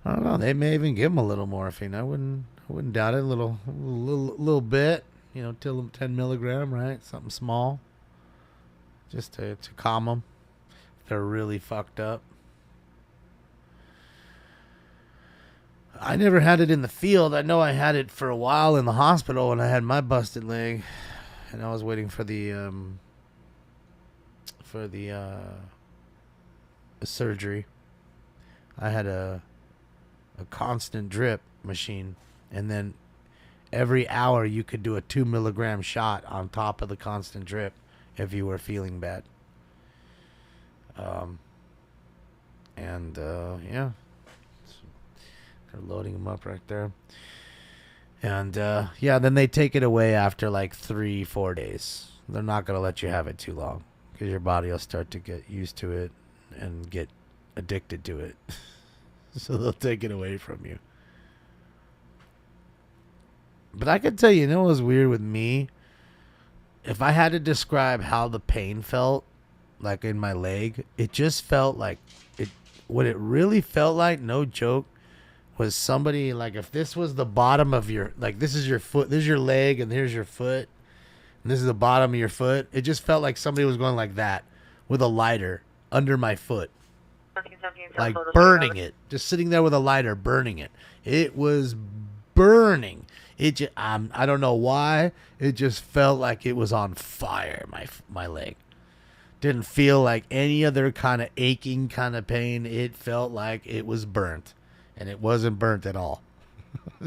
I don't know. They may even give them a little morphine. I wouldn't doubt it. A little bit, you know, till 10 milligram, right? Something small, just to calm them if they're really fucked up. I never had it in the field. I know I had it for a while in the hospital when I had my busted leg, and I was waiting for the surgery. I had a constant drip machine, and then every hour you could do a 2 milligram shot on top of the constant drip if you were feeling bad. Yeah. They're loading them up right there. And, yeah, then they take it away after like 3-4 days. They're not going to let you have it too long because your body will start to get used to it and get addicted to it. So they'll take it away from you. But I could tell you, know what was weird with me? If I had to describe how the pain felt, like in my leg, it just felt like what it really felt like, no joke, was somebody, like if this was the bottom of your, like this is your foot, this is your leg, and here's your foot, and this is the bottom of your foot. It just felt like somebody was going like that with a lighter under my foot. Like burning it. Just sitting there with a lighter, burning it. It was burning. It just, I don't know why. It just felt like it was on fire, my leg. Didn't feel like any other kind of aching kind of pain. It felt like it was burnt. And it wasn't burnt at all.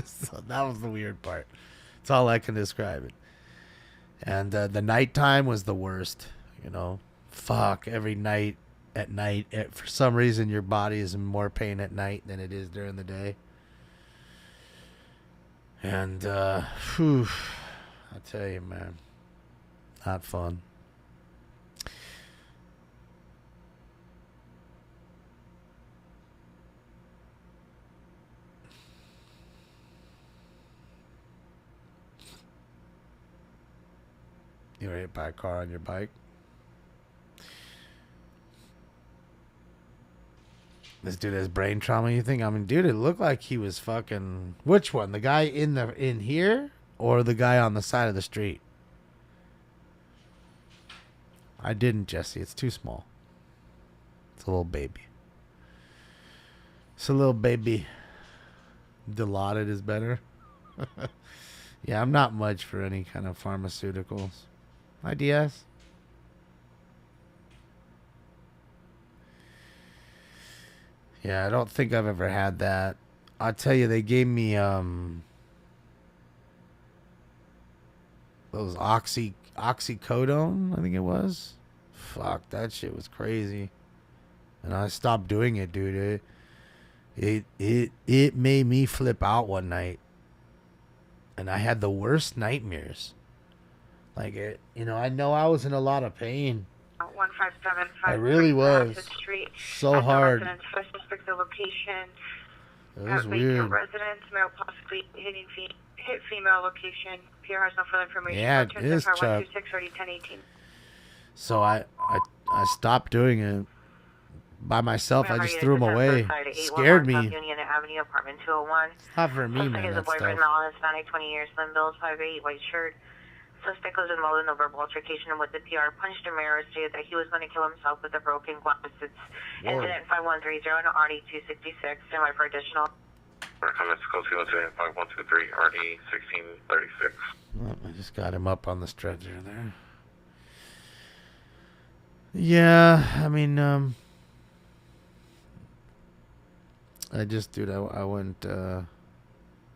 So that was the weird part. That's all I can describe it. And the nighttime was the worst. You know, fuck, every night, at night, for some reason your body is in more pain at night than it is during the day. And, whew, I tell you, man, not fun. You were hit by a car on your bike? This dude has brain trauma, you think? I mean, dude, it looked like he was fucking... Which one? The guy in here? Or the guy on the side of the street? I didn't, Jesse. It's too small. It's a little baby. It's a little baby. Dilaudid is better. Yeah, I'm not much for any kind of pharmaceuticals. Ideas? Yeah, I don't think I've ever had that. I'll tell you, they gave me those oxycodone, I think it was. Fuck, that shit was crazy. And I stopped doing it, dude. It made me flip out one night. And I had the worst nightmares. Like, you know I was in a lot of pain. 157. I really was. So hard. Suspect the location. It was weird. Residence, male possibly hit female location. Pierre has no further information. Yeah, it is, Chuck. So I stopped doing it by myself. I just threw them away. Scared me. Union Avenue, apartment 201. It's not for me, man. Suspect is a boyfriend, male, Hispanic, 20 years, slim build, 5'8", white shirt. Suspect was involved in a verbal altercation with the PR. Punched a mirror, stated that he was going to kill himself with a broken glass. It's incident 5130 and RD 266. Stand by for additional. Our comments close to 5123 RD 1636. Oh, I just got him up on the stretcher there. Yeah, I mean, I just, dude, I went, I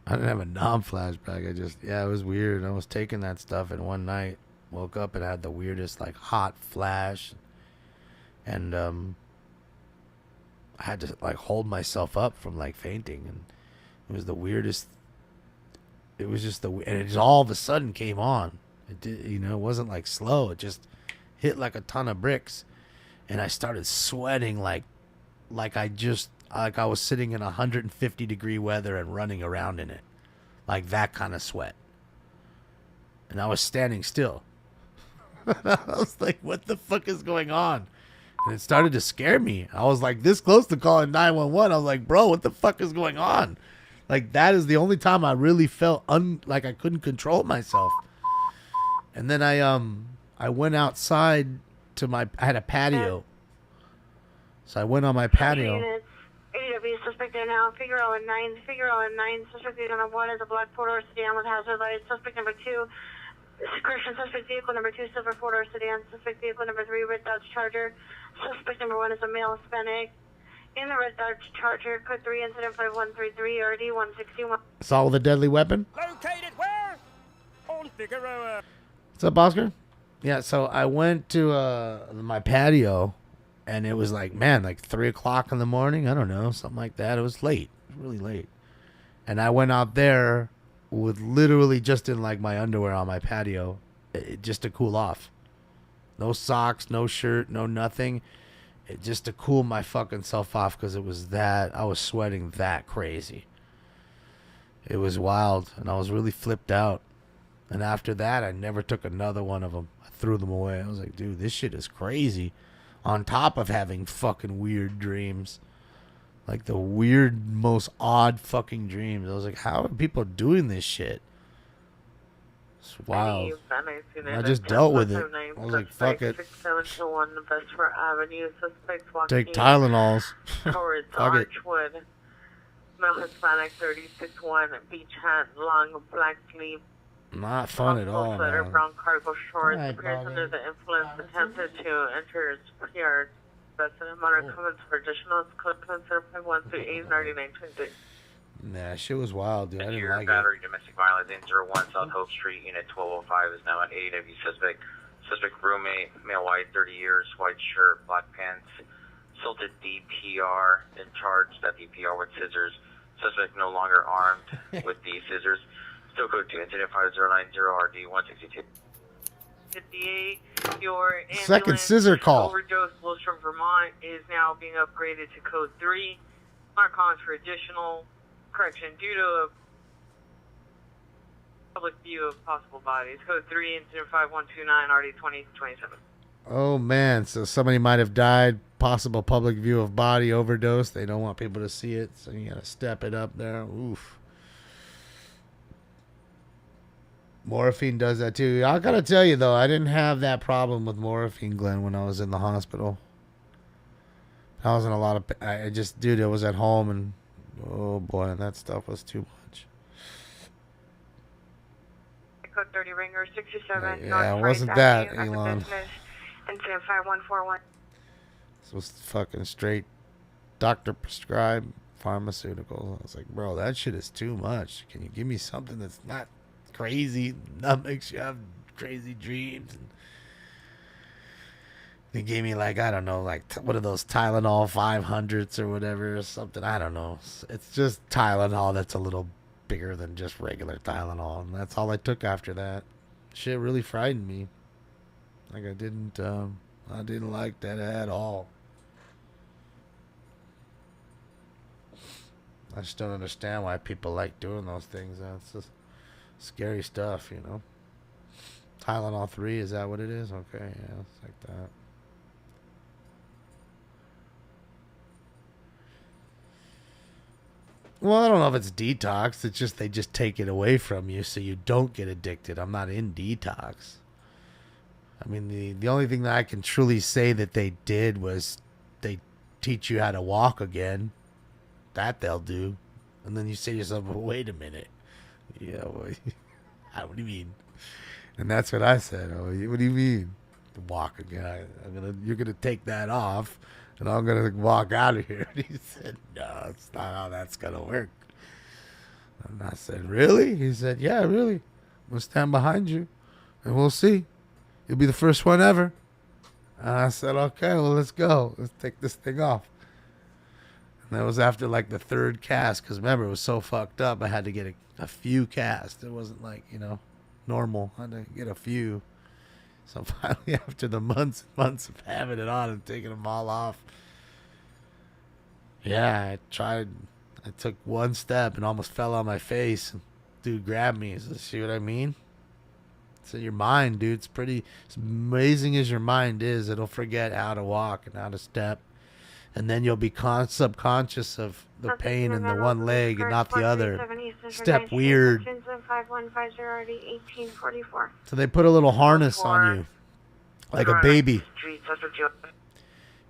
didn't have a non-flashback. It was weird. I was taking that stuff, and one night, woke up and had the weirdest, like, hot flash. And, I had to, like, hold myself up from, like, fainting. And it was the weirdest. It was just and it just all of a sudden came on. It did, it wasn't, like, slow. It just hit like a ton of bricks. And I started sweating like I was sitting in 150-degree weather and running around in it. Like that kind of sweat. And I was standing still. I was like, what the fuck is going on? And it started to scare me. I was like this close to calling 911. I was like, bro, what the fuck is going on? Like that is the only time I really felt like I couldn't control myself. And then I went outside to I had a patio. So I went on my patio. AW suspect there now. Figaro and 9. Suspect number 1 is a black 4-door sedan with hazard lights. Suspect number 2. Correction, suspect vehicle number 2, silver 4-door sedan. Suspect vehicle number 3, red Dodge Charger. Suspect number 1 is a male Hispanic. In the red Dodge Charger, code 3, incident 5133, RD 161. Saw with a deadly weapon. Located where? On Figueroa. What's up, Oscar? Yeah, so I went to my patio, and it was like, man, like 3 o'clock in the morning. I don't know, something like that. It was late. It was really late. And I went out there with literally just in like my underwear on my patio, just to cool off. No socks, no shirt, no nothing. Just to cool my fucking self off because it was I was sweating that crazy. It was wild, and I was really flipped out. And after that, I never took another one of them. I threw them away. I was like, dude, this shit is crazy. On top of having fucking weird dreams. Like the weird, most odd fucking dreams. I was like, how are people doing this shit? It's wild. I just dealt with it. I was like, fuck it. 6721 Vesper Avenue. Suspects walking Take Tylenols. towards Fuck it. Archwood. Male Hispanic 36-1. Beach hat, long black sleeve. Not fun at all, Sweater, man. brown cargo shorts. Hi, Appears Bobby. under the influence. Attempted to enter his yard. Specimen amount comments for additional code consider 51389926. Nah, shit was wild, dude. I didn't like it. Battery domestic violence in 01 South Hope Street, unit 1205 is now an AW suspect. Suspect roommate, male white, 30 years, white shirt, black pants, assaulted DPR, and charged at DPR with scissors. Suspect no longer armed with the scissors. Still code 2, incident 5090 RD 162. 58, your Second scissor call. overdose Wilshire, Vermont is now being upgraded to code 3. Narcotics for additional correction due to a public view of possible bodies. Code 3, incident 5129 RD 2027. Oh, man. So somebody might have died. Possible public view of body overdose. They don't want people to see it, so you got to step it up there. Oof. Morphine does that too. I gotta tell you though, I didn't have that problem with morphine, Glenn, when I was in the hospital. I was in a lot of. I just, dude, I was at home, and oh boy, that stuff was too much. Code 30 ringer 67. Yeah, it wasn't that, Elon. Incident 5141. This was fucking straight doctor prescribed pharmaceuticals. I was like, bro, that shit is too much. Can you give me something that's not crazy, that makes you have crazy dreams? And they gave me like, I don't know, like what are those Tylenol 500s or whatever or something. I don't know. It's just Tylenol that's a little bigger than just regular Tylenol, and that's all I took after that. Shit really frightened me. Like I didn't like that at all. I just don't understand why people like doing those things. It's just scary stuff, you know. Tylenol 3, is that what it is? Okay, yeah, it's like that. Well, I don't know if it's detox. It's just they just take it away from you so you don't get addicted. I'm not in detox. I mean, the only thing that I can truly say that they did was they teach you how to walk again. That they'll do. And then you say to yourself, well, wait a minute. Yeah, well, what do you mean? And that's what I said. Oh, what do you mean? Walk again. You're gonna take that off, and I'm gonna walk out of here. And he said, no, it's not how that's gonna work. And I said, really? He said, yeah, really. I'm gonna stand behind you, and we'll see. You'll be the first one ever. And I said, okay, well, let's go. Let's take this thing off. And that was after like the third cast, because remember, it was so fucked up. I had to get a few casts. It wasn't like, normal. I had to get a few. So finally, after the months and months of having it on and taking them all off, yeah, I took one step and almost fell on my face. And dude grabbed me. He said, see what I mean? It's in your mind, dude. It's pretty, as amazing as your mind is, it'll forget how to walk and how to step. And then you'll be subconscious of the pain in the one leg and not the other. Step weird. So they put a little harness on you, like a baby.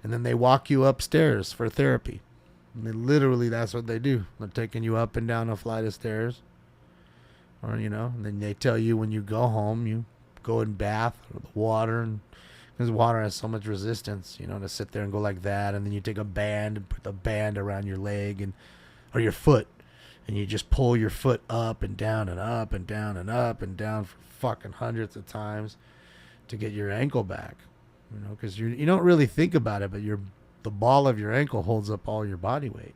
And then they walk you upstairs for therapy. And literally, that's what they do. They're taking you up and down a flight of stairs. Or, and then they tell you when you go home, you go in bath or the water. And because water has so much resistance, to sit there and go like that. And then you take a band and put the band around your leg or your foot. And you just pull your foot up and down and up and down and up and down for fucking hundreds of times to get your ankle back. Because you don't really think about it, but the ball of your ankle holds up all your body weight.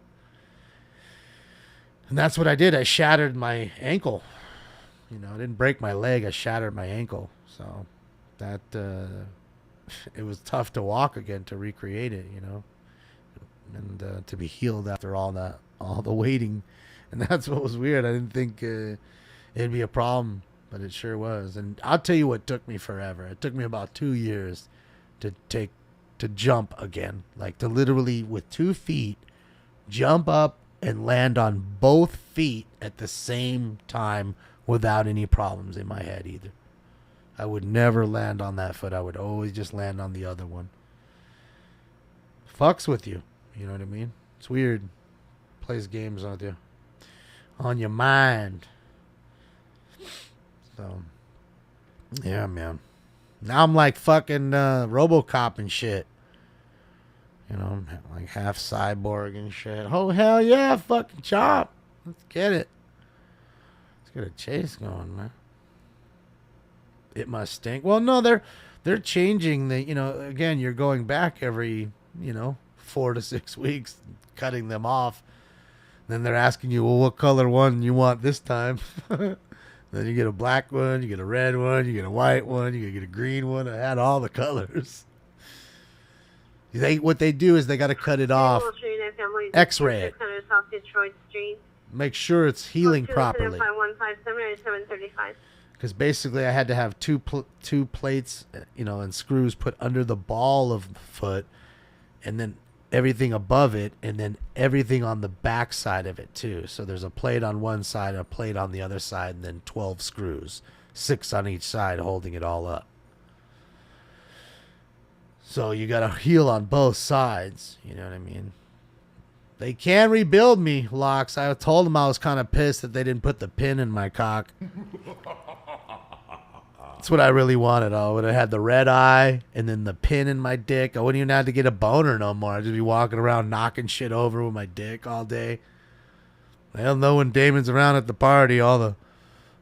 And that's what I did. I shattered my ankle. I didn't break my leg. I shattered my ankle. So that it was tough to walk again, to recreate it, and to be healed after all the waiting. And that's what was weird. I didn't think it'd be a problem, but it sure was. And I'll tell you what took me forever. It took me about 2 years to jump again, like to literally with 2 feet jump up and land on both feet at the same time without any problems in my head either. I would never land on that foot. I would always just land on the other one. Fucks with you. You know what I mean? It's weird. Plays games on you. On your mind. So, yeah, man. Now I'm like fucking RoboCop and shit. Like half cyborg and shit. Oh, hell yeah, fucking chop. Let's get it. Let's get a chase going, man. It must stink. Well, no, they're changing the, again, you're going back every, 4 to 6 weeks, cutting them off. Then they're asking you, well, what color one you want this time? Then you get a black one, you get a red one, you get a white one, you get a green one. I had all the colors. What they do is they got to cut it off, X-ray it, make sure it's healing properly. Because basically I had to have two plates, and screws put under the ball of the foot, and then everything above it, and then everything on the back side of it too. So there's a plate on one side, a plate on the other side, and then 12 screws, 6 on each side holding it all up. So you got to heal on both sides. You know what I mean? They can rebuild me, Locks. I told them I was kind of pissed that they didn't put the pin in my cock. That's what I really wanted. I would have had the red eye and then the pin in my dick. I wouldn't even have to get a boner no more. I'd just be walking around knocking shit over with my dick all day. They'll know when Damon's around at the party. All the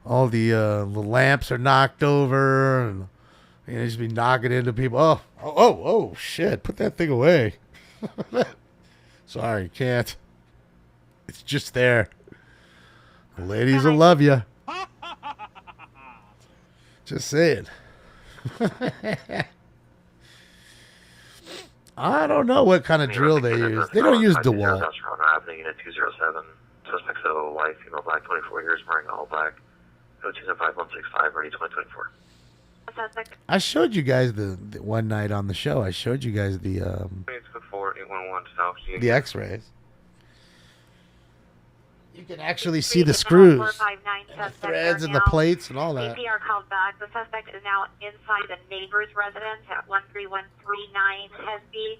lamps are knocked over, and just be knocking into people. Oh, shit! Put that thing away. Sorry, can't. It's just there. The ladies will love you. Just saying. I don't know what kind of drill they use. They don't use DeWalt. Happening in 207. Suspects a white, female, black, 24 years, wearing all black. 025165, ready 2024. I showed you guys the one night on the show. I showed you guys the X-rays. You can actually see the screws, and the threads, and the plates, and all that. APR called back. The suspect is now inside the neighbor's residence at 13139 Hesby.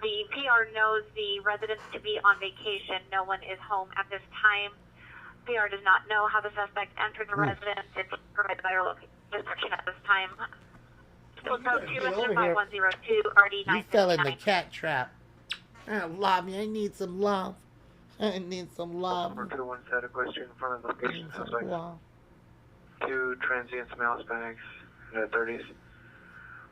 The PR knows the residents to be on vacation. No one is home at this time. PR does not know how the suspect entered the residence. It's provided by our local description at this time. Still code 2 incident 5102 RD 9. You fell in the cat trap. Love me. I need some love. I need some love. Number 2 set a question in front of the location. Suspect. 2 transients, male Hispanics, in their 30s,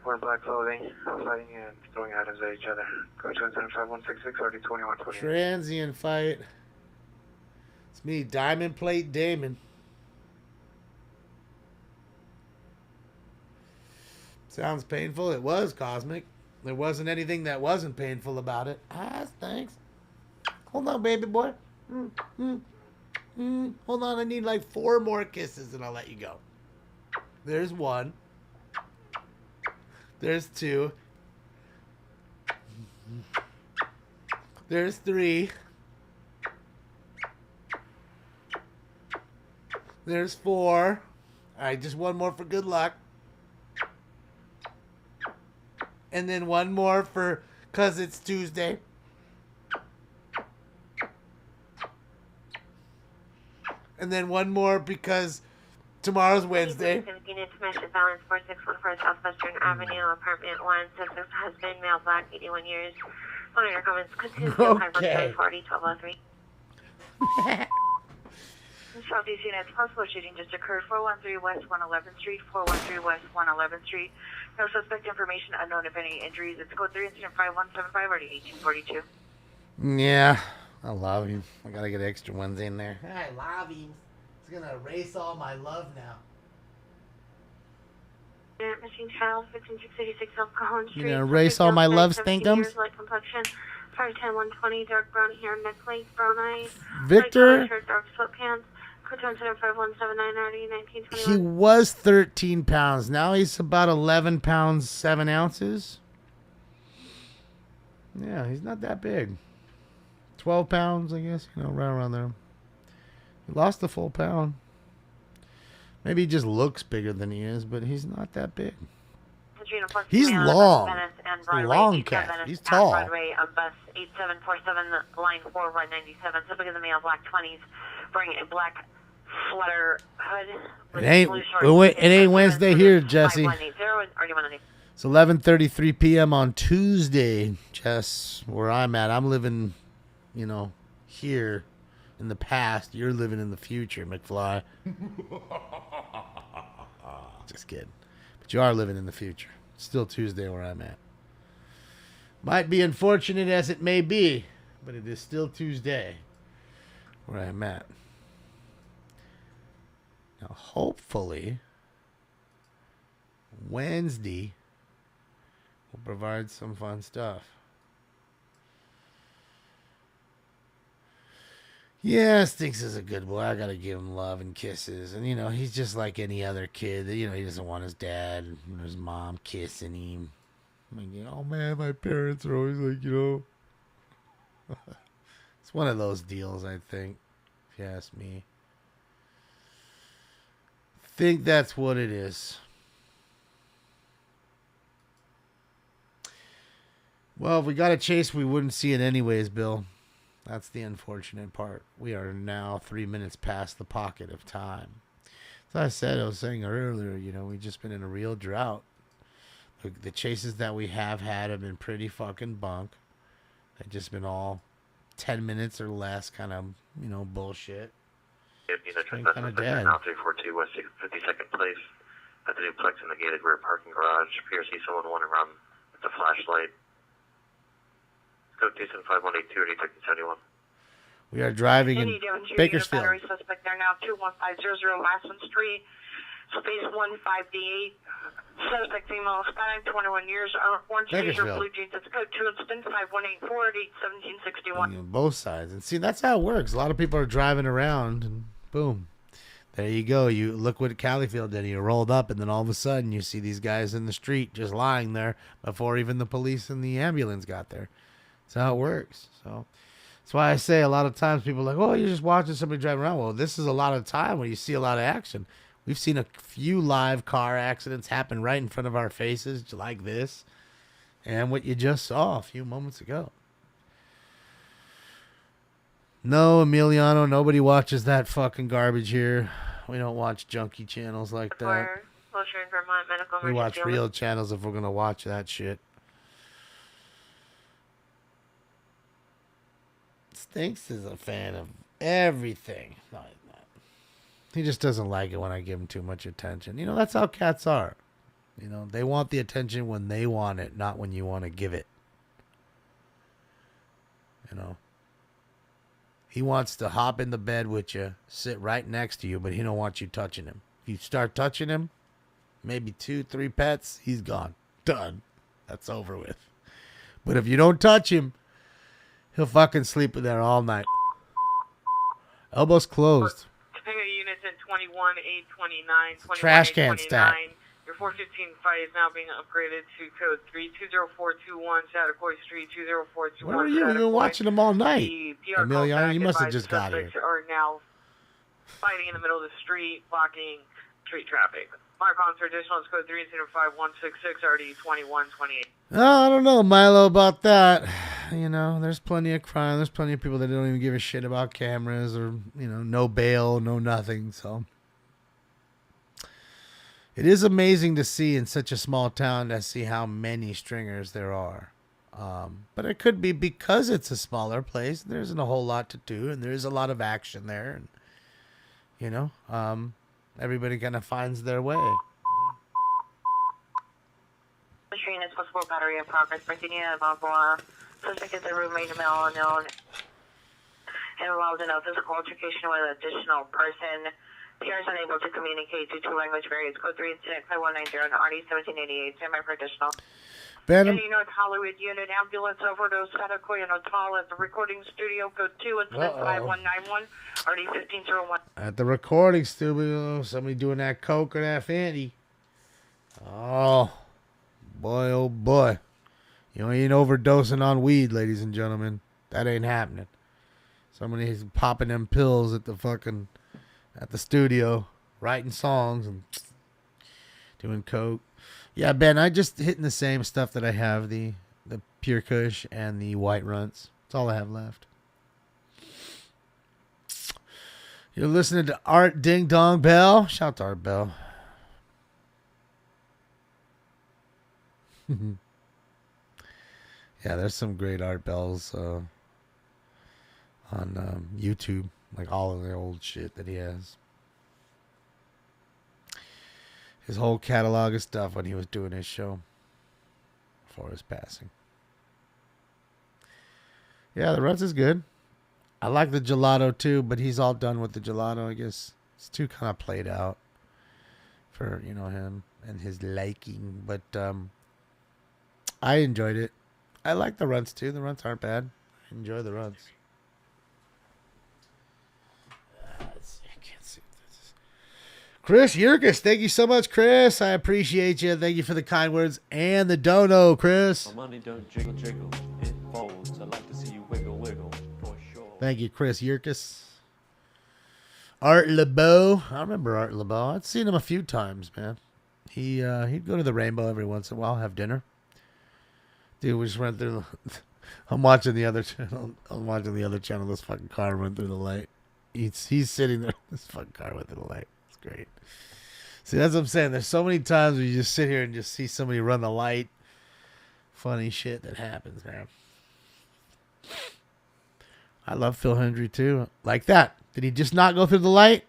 wearing black clothing, fighting and throwing items at each other. Go to incident 5166 RD 2120. Transient fight. It's me, Diamond Plate Damon. Sounds painful. It was, Cosmic. There wasn't anything that wasn't painful about it. Thanks. Hold on, baby boy. Hold on, I need like 4 more kisses and I'll let you go. There's 1. There's 2. There's 3. There's 4. All right, just 1 more for good luck. And then 1 more for 'cause it's Tuesday. And then 1 more because tomorrow's Wednesday. Information balance 4614 Southwestern Avenue, apartment 1, suspect husband, male, black, 81 years. One of your comments, continue Okay. 40 1203. Southeast units, possible shooting just occurred, 413 West 111th Street, 413 West 111th Street. No suspect information, unknown if any injuries. It's code 3 incident 5175 already 1842. Yeah, I love him. I gotta get extra ones in there. I love him. It's gonna erase all my love now. Missing child, 15686 South Collins Street. You gonna erase all my love 17 stinkums? years, light complexion, 5'10", 120, dark brown hair, neck length, brown eyes. Victor? Light shirt, dark sweatpants. Code incident 5179 already 1921. He was 13 pounds. Now he's about 11 pounds, 7 ounces. Yeah, he's not that big. 12 pounds, I guess, right around there. He lost a full pound. Maybe he just looks bigger than he is, but he's not that big. He's long. Long cat. He's tall. Broadway, bus 8747, line 4, ride 97. Subject of the male, black 20s, wearing a black sweater hood. It ain't Wednesday here, Jesse. 5180. It's 11:33 p.m. on Tuesday, Jess, where I'm at. I'm living, here in the past. You're living in the future, McFly. Just kidding. But you are living in the future. It's still Tuesday where I'm at. Might be unfortunate as it may be, but it is still Tuesday where I'm at. Now, hopefully, Wednesday will provide some fun stuff. Yeah, Stinks is a good boy. I gotta give him love and kisses. And, he's just like any other kid. He doesn't want his dad and his mom kissing him. Oh, man, my parents are always like, It's one of those deals, I think, if you ask me. Think that's what it is. Well, if we got a chase, we wouldn't see it anyways, Bill. That's the unfortunate part. We are now 3 minutes past the pocket of time. As I was saying earlier, we've just been in a real drought. The chases that we have had been pretty fucking bunk. They've just been all 10 minutes or less kind of, bullshit. Kind of dead. Now 342 West 52nd Place. At the duplex in the gated rear parking garage. Appears to see someone wandering around with a flashlight. Code 27518 71. We are driving in Bakersfield. Battery suspect there now, 21500 Masson Street, space 158. Suspect female, Hispanic, 21 years, orange t-shirt, blue jeans. It's code 2 incident 5184 1761. Both sides. And see, that's how it works. A lot of people are driving around and boom. There you go. You look what Califield did. You rolled up and then all of a sudden you see these guys in the street just lying there before even the police and the ambulance got there. That's how it works. So that's why I say a lot of times people are like, oh, you're just watching somebody drive around. Well, this is a lot of time where you see a lot of action. We've seen a few live car accidents happen right in front of our faces like this. And what you just saw a few moments ago. No, Emiliano, nobody watches that fucking garbage here. We don't watch junky channels like that. Vermont Medical We watch Emergency real channels if we're going to watch that shit. Stinks is a fan of everything. No, he's not. He just doesn't like it when I give him too much attention. You know, that's how cats are. You know, they want the attention when they want it, not when you want to give it. You know. He wants to hop in the bed with you, sit right next to you, but he don't want you touching him. If you start touching him, maybe 2-3 pets, he's gone. Done. That's over with. But if you don't touch him, he'll fucking sleep in there all night. Elbows closed. Units at 21, 829, Trash can stack. Your 415 fight is now being upgraded to code 320421, Chattacoy Street, 20421. Where are you? We've been watching them all night. Emiliano, you must have just got here. Are now fighting in the middle of the street, blocking street traffic. Mark on for additional is code 305166, RD 2128. Oh, I don't know, Milo, about that. You know, there's plenty of crime. There's plenty of people that don't even give a shit about cameras or, you know, no bail, no nothing. So it is amazing to see in such a small town to see how many stringers there are. But it could be because it's a smaller place. There isn't a whole lot to do, and there is a lot of action there. And, you know, everybody kind of finds their way. Machine is possible battery in progress. Virginia, Balboa. Suspect is a roommate of male unknown. Involved in a physical altercation with an additional person. PR is unable to communicate due to language barriers. Code 3 incident 5190 and RD 1788. Stand by for additional. Bantam. North Hollywood unit ambulance overdose Chattacoy and Otal at the recording studio. Code 2 incident 5191. RD 1501. At the recording studio, somebody doing that coke or that Fandy. Oh, boy, oh boy. You ain't overdosing on weed, ladies and gentlemen. That ain't happening. Somebody's popping them pills at the studio, writing songs and doing coke. Yeah, Ben, I just hitting the same stuff that I have, the Pure Kush and the White Runts. That's all I have left. You're listening to Art Ding Dong Bell. Shout out to Art Bell. Yeah, there's some great Art Bells on YouTube. Like all of the old shit that he has. His whole catalog of stuff when he was doing his show. Before his passing. Yeah, the Ruts is good. I like the gelato too, but he's all done with the gelato, I guess. It's too kind of played out for, you know, him and his liking. But I enjoyed it. I like the Runts too. The Runts aren't bad. I enjoy the Runts. I can't see this. Chris Yerkes, thank you so much, Chris. I appreciate you. Thank you for the kind words and the dono, Chris. My money don't jiggle jiggle, it folds. I like to see you wiggle wiggle, for sure. Thank you, Chris Yerkes. Art LeBeau. I remember Art LeBeau. I'd seen him a few times, man. He'd go to the Rainbow every once in a while, have dinner. Dude, we just went through. I'm watching the other channel. This fucking car went through the light. He's sitting there. This fucking car went through the light. It's great. See, that's what I'm saying. There's so many times where you just sit here and just see somebody run the light. Funny shit that happens, man. I love Phil Hendry too. Like that. Did he just not go through the light?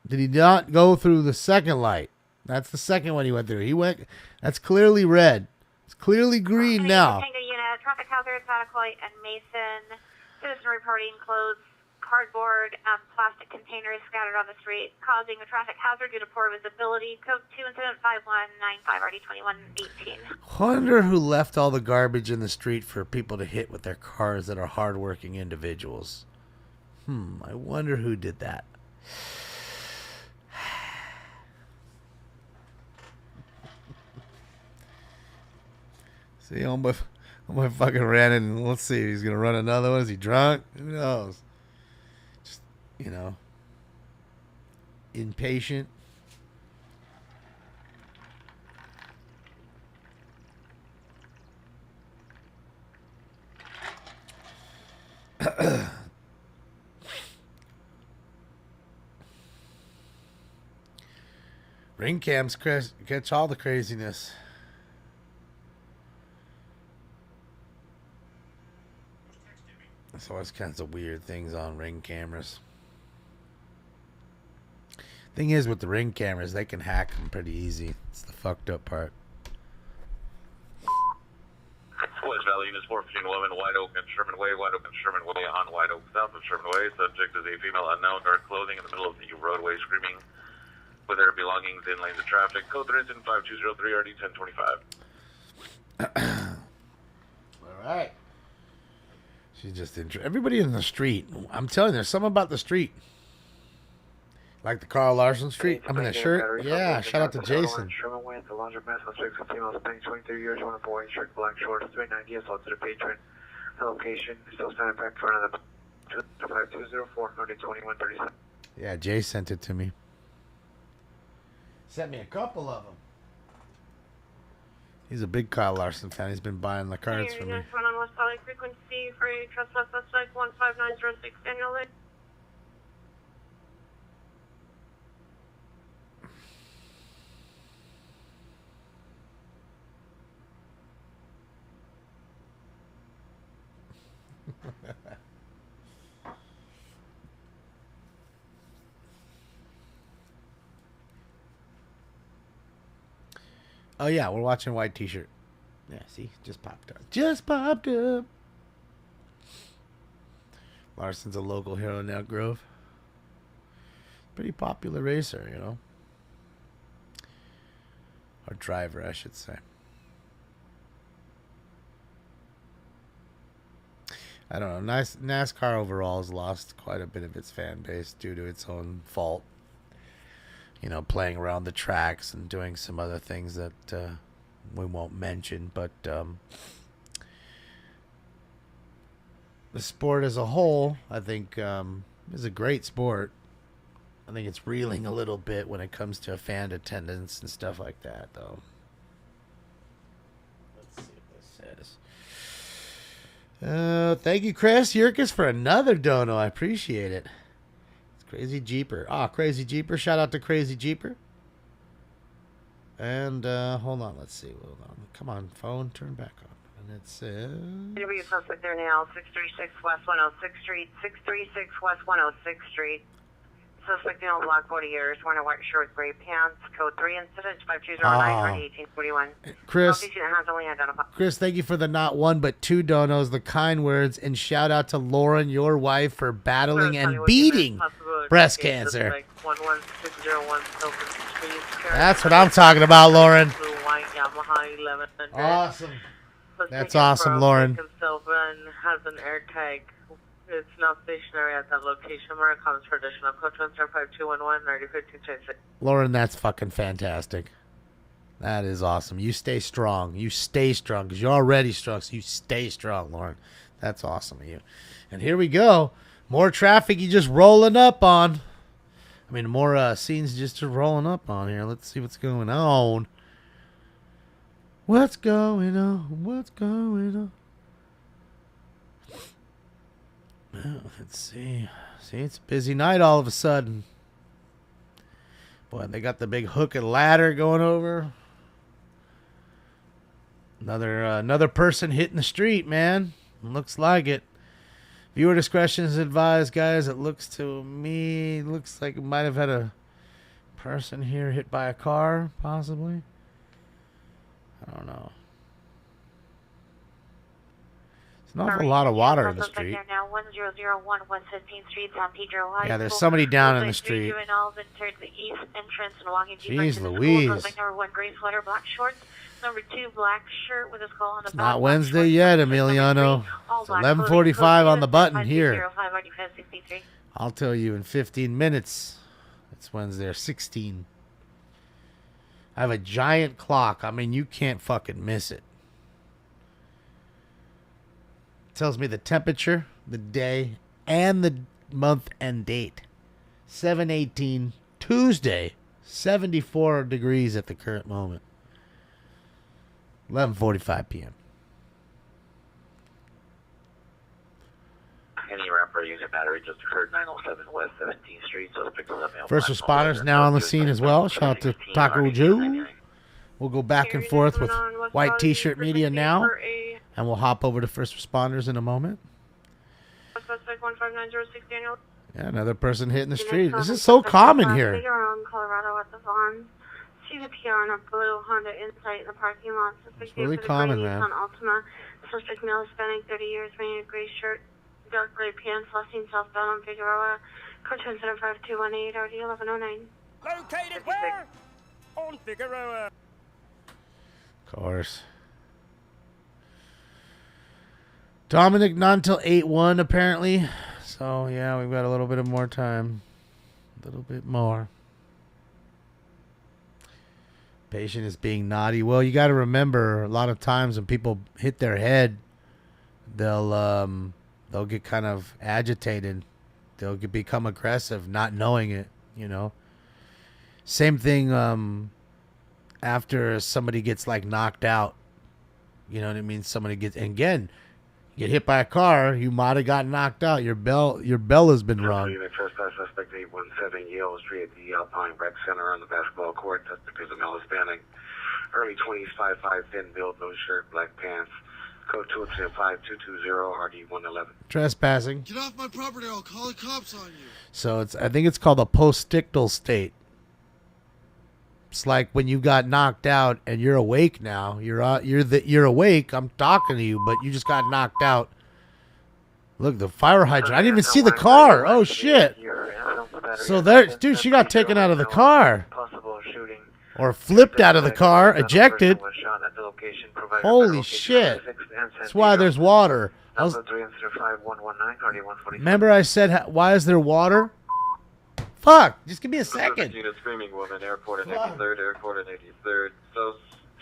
Did he not go through the second light? That's the second one he went through. He went. That's clearly red. It's clearly green now. Tango unit, traffic hazard, Chattacoy and Mason. Citizen reporting clothes, cardboard, and plastic containers scattered on the street, causing a traffic hazard due to poor visibility. Code 2 incident 5195, RD 2118. Wonder who left all the garbage in the street for people to hit with their cars that are hardworking individuals. I wonder who did that. See, almost fucking ran in. Let's see, he's gonna run another one. Is he drunk? Who knows? Just, you know, impatient. Ring cams catch all the craziness. There's always kinds of weird things on Ring cameras. Thing is, with the Ring cameras, they can hack them pretty easy. It's the fucked up part. West Valley Units 41511, White Oak and Sherman Way, White Oak and Sherman Way on White Oak south of Sherman Way. Subject is a female unknown, dark clothing in the middle of the roadway, screaming with her belongings in lanes of traffic. Code 5203 RD 1025. All right. She's just everybody in the street. I'm telling you, there's something about the street. Like the Carl Larson Street. I'm in that shirt. Yeah, shout out to Jason. Sherman Way at the laundromat. Suspect 15 miles, spending 23 years, one of white shirt, black shorts, 390 assault to the patron. The location is still standing back in front of the 5204 2137. Yeah, Jay sent it to me. Sent me a couple of them. He's a big Kyle Larson fan. He's been buying the cards for me. On West Valley frequency for a trespass suspect 15906 Daniel Lake. Oh yeah, we're watching White T-shirt. Yeah, see, just popped up. Just popped up. Larson's a local hero in Elk Grove. Pretty popular racer, you know. Or driver, I should say. I don't know. NASCAR overall has lost quite a bit of its fan base due to its own fault. You know, playing around the tracks and doing some other things that we won't mention. But the sport as a whole, I think, is a great sport. I think it's reeling a little bit when it comes to fan attendance and stuff like that, though. Let's see what this says. Thank you, Chris Yerkes, for another dono. I appreciate it. Crazy Jeeper. Crazy Jeeper. Shout out to Crazy Jeeper. And, hold on. Let's see. Hold on. Come on, phone. Turn back on. And it says... Interview suspect there now. 636 West 106th Street. 636 West 106th Street. Suspect in black 40 years. Wearing a white shirt with gray pants. Code 3 incident 5209 1841. Chris, thank you for the not one but two donos, the kind words, and shout out to Lauren, your wife, for battling and beating breast cancer. That's what I'm talking about, Lauren. Awesome. That's awesome, Lauren. Has an air tag. It's not stationary at that location. Where it comes for additional code 5211 901526. Lauren, that's fucking fantastic. That is awesome. You stay strong. You stay strong because you're already strong. So you stay strong, Lauren. That's awesome of you. And here we go. More traffic you just rolling up on. I mean, more scenes just rolling up on here. Let's see what's going on. What's going on? What's going on? Well, let's see. See, it's a busy night all of a sudden. Boy, they got the big hook and ladder going over. Another person hitting the street, man. Looks like it. Viewer discretion is advised, guys. It looks like it might have had a person here hit by a car, possibly. I don't know. It's an awful lot of water in the street. Now 1001 West 15th Street, San Pedro High Yeah, there's somebody down in the street. Jeez Louise. Number 1, gray sweater, black shorts. Number 2, black shirt with his skull on the It's not Wednesday yet, Emiliano. It's 11:45 on the button here. I'll tell you in 15 minutes. It's Wednesday or 16. I have a giant clock. I mean, you can't fucking miss it. Tells me the temperature, the day, and the month and date. 7/18, Tuesday, 74 degrees at the current moment. 11:45 p.m. Any rapper per unit battery just occurred 907 West 17th Street. Suspect was a male. First responders now on the scene as well. Shout out to Taco Joe. We'll go back and forth with White T-shirt media now, and we'll hop over to first responders in a moment. Suspect 15906 Daniel. Yeah, another person hitting the street. This is so common here. Around Colorado at the Vaughn. See the PR on a blue Honda Insight in the parking lot. Suspect It's really common, man. on Altima. Suspect male Hispanic, 30 years, wearing a gray shirt, dark gray pants, lasting southbound on Figueroa. Code 75218, RD 1109. Located where? On Figueroa. Of course. Dominic not until 8-1 apparently. So yeah, we've got a little bit of more time. A little bit more. Patient is being naughty. Well, you got to remember, a lot of times when people hit their head, they'll get kind of agitated. They'll become aggressive, not knowing it. You know. Same thing. After somebody gets like knocked out, you know what I mean. Somebody gets, and again, you get hit by a car. You might have got knocked out. Your bell has been rung. Trespass suspect 817 Yale Street at the Alpine Rec Center on the basketball court. Suspect is a male Hispanic, early 20s, 5'5", thin build, no shirt, black pants. Code 25220 RD 111. Trespassing. Get off my property! I'll call the cops on you. So I think it's called a postictal state. It's like when you got knocked out and you're awake now. You're awake. I'm talking to you, but you just got knocked out. Look, the fire hydrant. I didn't even see the car. Oh shit! So there, dude, she got taken out of the car, or flipped out of the car, ejected. Holy shit! That's why there's water. Remember I said, why is there water? Fuck! Just give me a second. Unit screaming woman, airport at 83rd, airport at 83rd. So,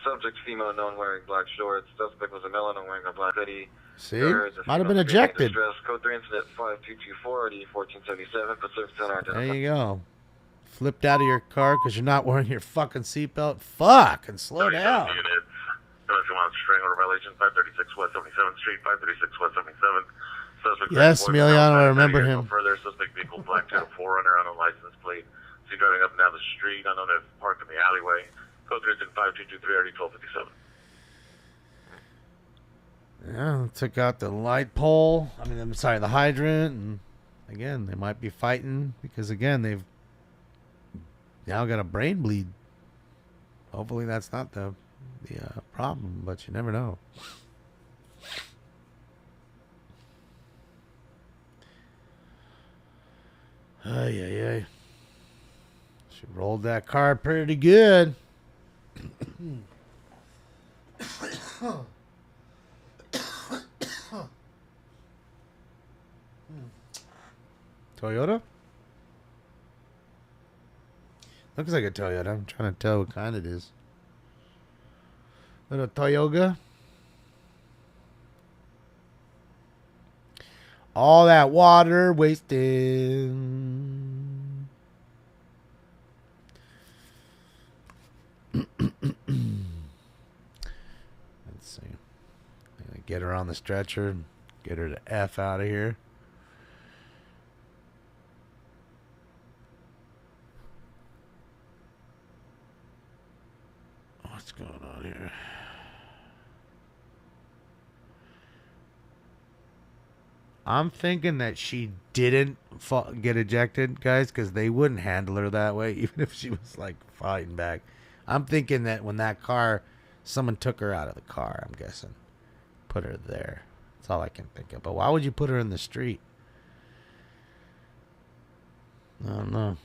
subject female known wearing black shorts. Suspect was a male known wearing a black hoodie. See? Might have been ejected. Code 3 incident 5224 RD 1477 Pacific Center identified. There you go. Flipped out of your car because you're not wearing your fucking seatbelt. Fuck! And slow down. Strangle violation 536 West 77th Street, 536 West 77th. Suspect Yes, Emiliano, I remember him. Further, suspect vehicle black tail 4runner on a license plate. See driving up and down the street, unknown if parked in the alleyway. Code 3 5223 RD 1257. Yeah, took out the light pole. I'm sorry, the hydrant. And again, they might be fighting because again, they've now got a brain bleed. Hopefully, that's not the problem, but you never know. Ay. She rolled that car pretty good. Toyota? Looks like a Toyota. I'm trying to tell what kind it is. Little Toyota. All that water wasted. Let's see. Get her on the stretcher. Get her the F out of here. What's going on here? I'm thinking that she didn't get ejected, guys, because they wouldn't handle her that way, even if she was like fighting back. I'm thinking that when that car, someone took her out of the car, I'm guessing. Put her there. That's all I can think of. But why would you put her in the street? I don't know.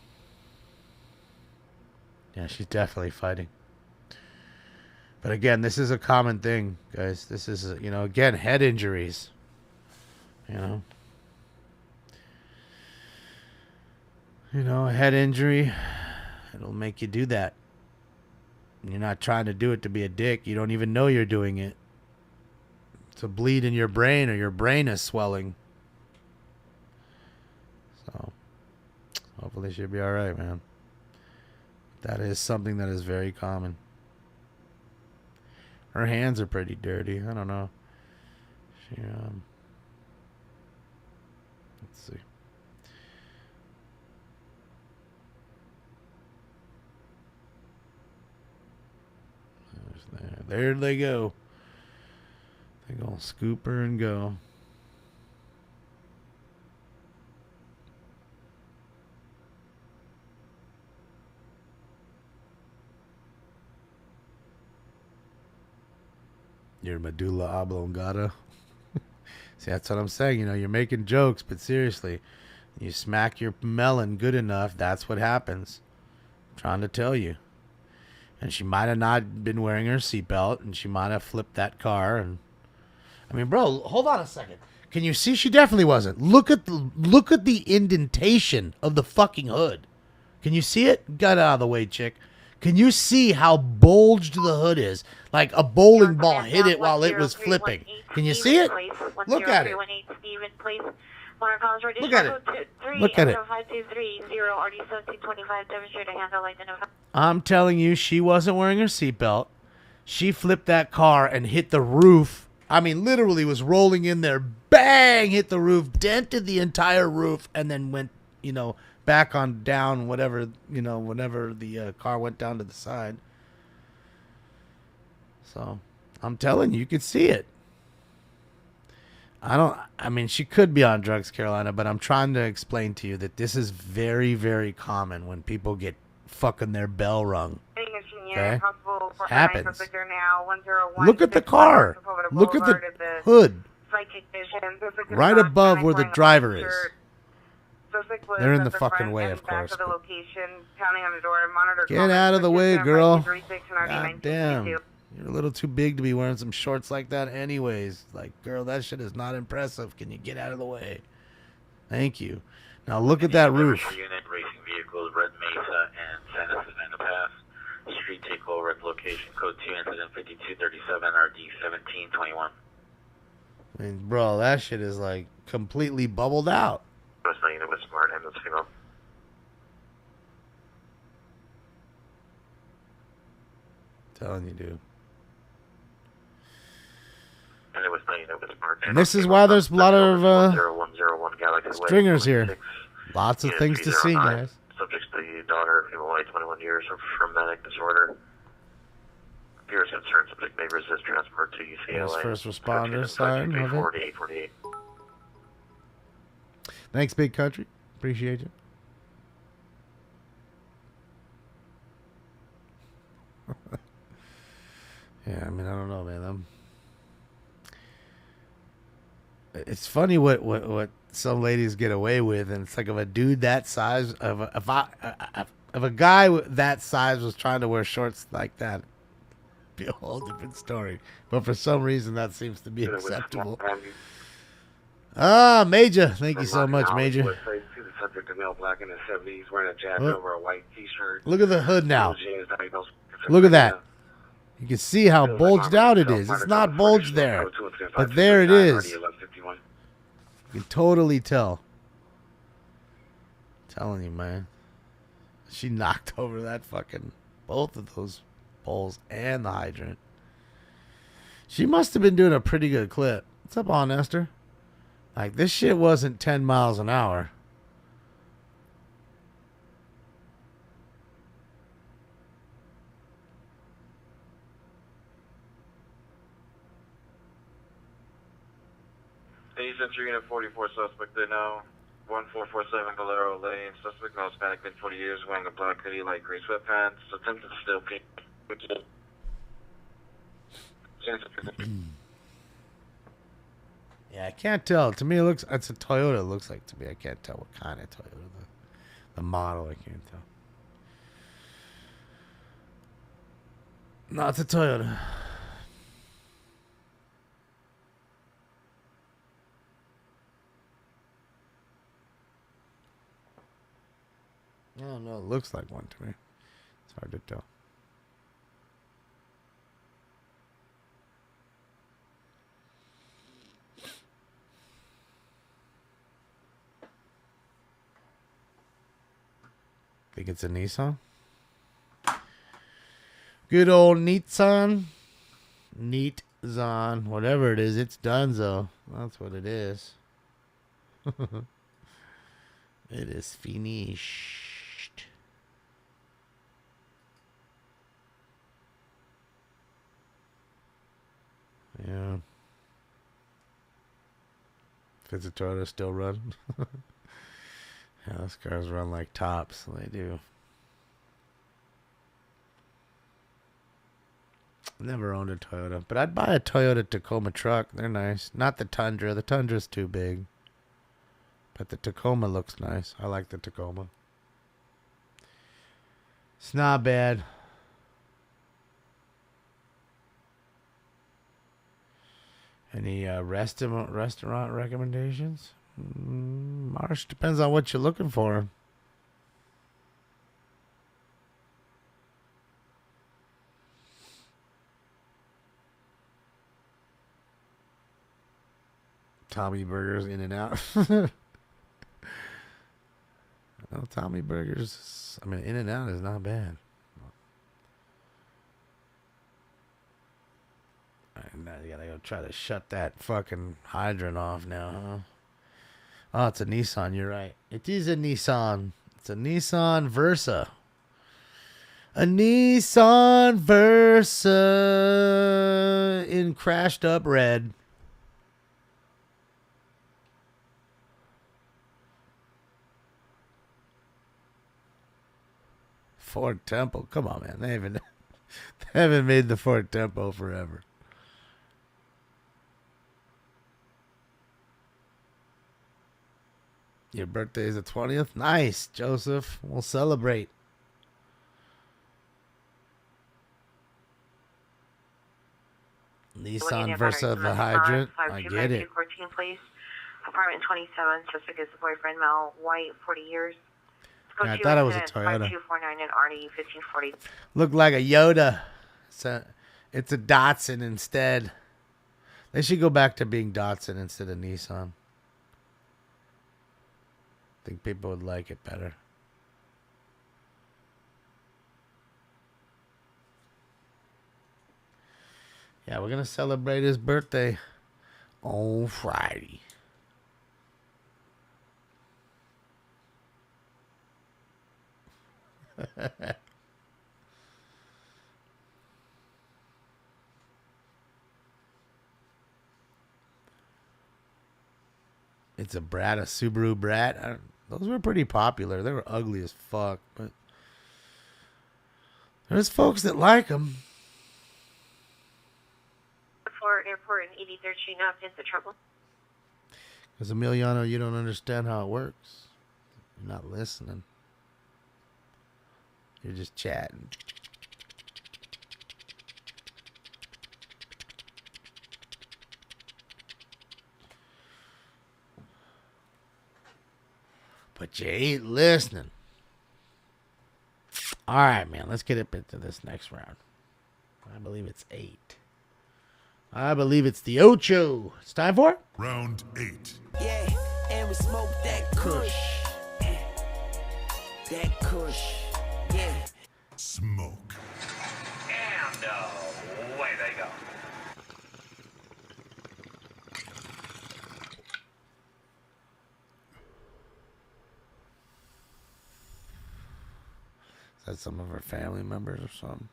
Yeah, she's definitely fighting. But again, this is a common thing, guys. This is, again, head injuries. A head injury, it'll make you do that. You're not trying to do it to be a dick. You don't even know you're doing it. It's a bleed in your brain or your brain is swelling. So, hopefully she'll be all right, man. That is something that is very common. Her hands are pretty dirty. I don't know. She, Let's see. There they go. They're going to scoop her and go. Your medulla oblongata. See, that's what I'm saying. You know, you're making jokes, but seriously, you smack your melon good enough, that's what happens. I'm trying to tell you. And she might have not been wearing her seatbelt, and she might have flipped that car. And I mean, bro, hold on a second. Can you see? She definitely wasn't. Look at the indentation of the fucking hood. Can you see it? Get out of the way, chick. Can you see how bulged the hood is? Like a bowling ball hit it while it was flipping. Can you see it? Look at it. Look at it. Look at it. I'm telling you, she wasn't wearing her seatbelt. She flipped that car and hit the roof. I mean, literally was rolling in there. Bang! Hit the roof, dented the entire roof, and then went, you know, back on down, whatever, you know, whenever the car went down to the side. So, I'm telling you, you could see it. I mean, she could be on drugs, Carolina, but I'm trying to explain to you that this is very, very common when people get fucking their bell rung. Okay? It happens. Look at the car. Look at the hood. Right above where the driver is. They're in the fucking way, of course. Get out of the way, girl. God damn. You're a little too big to be wearing some shorts like that anyways. Like, girl, that shit is not impressive. Can you get out of the way? Thank you. Now look at that roof. Unit, racing vehicles, Red Mesa and Santa Savannah Pass. Street takeover at location code 2 incident 5237 RD 1721. I mean, bro, that shit is like completely bubbled out. West unit with smart ambulance female. Telling you, dude. And it was unit with smart. And this is why there's a lot of 0101 Galaxy stringers here. Lots of things to see, guys. Subject's the daughter, female white, 21 years, of traumatic disorder. Appears concerned, subject may resist transfer to UCLA. There's first responder sign of it. 4848. Thanks, Big Country. Appreciate you. Yeah, I mean, I don't know, man. It's funny what some ladies get away with, and it's like if a dude that size, if a guy that size was trying to wear shorts like that, it'd be a whole different story. But for some reason, that seems to be acceptable. Major, thank you so much, Major. See the subject of male black in the 70s wearing a jacket over a white t-shirt. Look at the hood now. Look at that. You can see how bulged out it is. It's not bulged there, but there it is. You can totally tell. I'm telling you, man. She knocked over that fucking, both of those poles and the hydrant. She must have been doing a pretty good clip. What's up, on Esther? Like, this shit wasn't 10 miles an hour. Century Unit 44 suspect there now. 1447 Valero Lane. Suspect male Hispanic, mid 40 years, wearing a black hoodie, light gray sweatpants. Attempted to steal pink. Yeah, I can't tell. To me, it's a Toyota. It looks like to me. I can't tell what kind of Toyota. The model, I can't tell. No, it's a Toyota. I don't know. It looks like one to me. It's hard to tell. Think it's a Nissan? Good old Nissan. Neat-zon. Whatever it is, it's Dunzo. That's what it is. It is finished. Yeah. If it's a Toyota, still run. Yeah, those cars run like tops. They do. Never owned a Toyota, but I'd buy a Toyota Tacoma truck. They're nice. Not the Tundra. The Tundra's too big. But the Tacoma looks nice. I like the Tacoma. It's not bad. Any restaurant recommendations? Marsh, depends on what you're looking for. Tommy Burgers, In-N-Out. No, Tommy Burgers, I mean, In-N-Out is not bad. Now you gotta go try to shut that fucking hydrant off now, huh? Oh, it's a Nissan, you're right. It is a Nissan. It's a Nissan Versa. A Nissan Versa in crashed up red. Ford Tempo. Come on, man. They haven't made the Ford Tempo forever. Your birthday is the 20th? Nice, Joseph. We'll celebrate. Nissan Versa the hydrant. I get it. 14, please. Apartment 27, suspect is the boyfriend, male, white, 40 years. Yeah, I thought it was a Toyota. 5249 and RD 1540. Looked like a Yoda. It's a Datsun instead. They should go back to being Datsun instead of Nissan. I think people would like it better. Yeah, we're going to celebrate his birthday on Friday. It's a Brat, a Subaru Brat. Those were pretty popular. They were ugly as fuck, but there's folks that like them. Florida Airport and 83rd Street now into trouble. Because Emiliano, you don't understand how it works. You're not listening. You're just chatting. But you ain't listening. All right, man. Let's get up into this next round. I believe it's 8. I believe it's the Ocho. It's time for Round 8. Yeah, and we smoke that kush. That kush. Yeah. Smoke. And away they go. Is that some of our family members or something?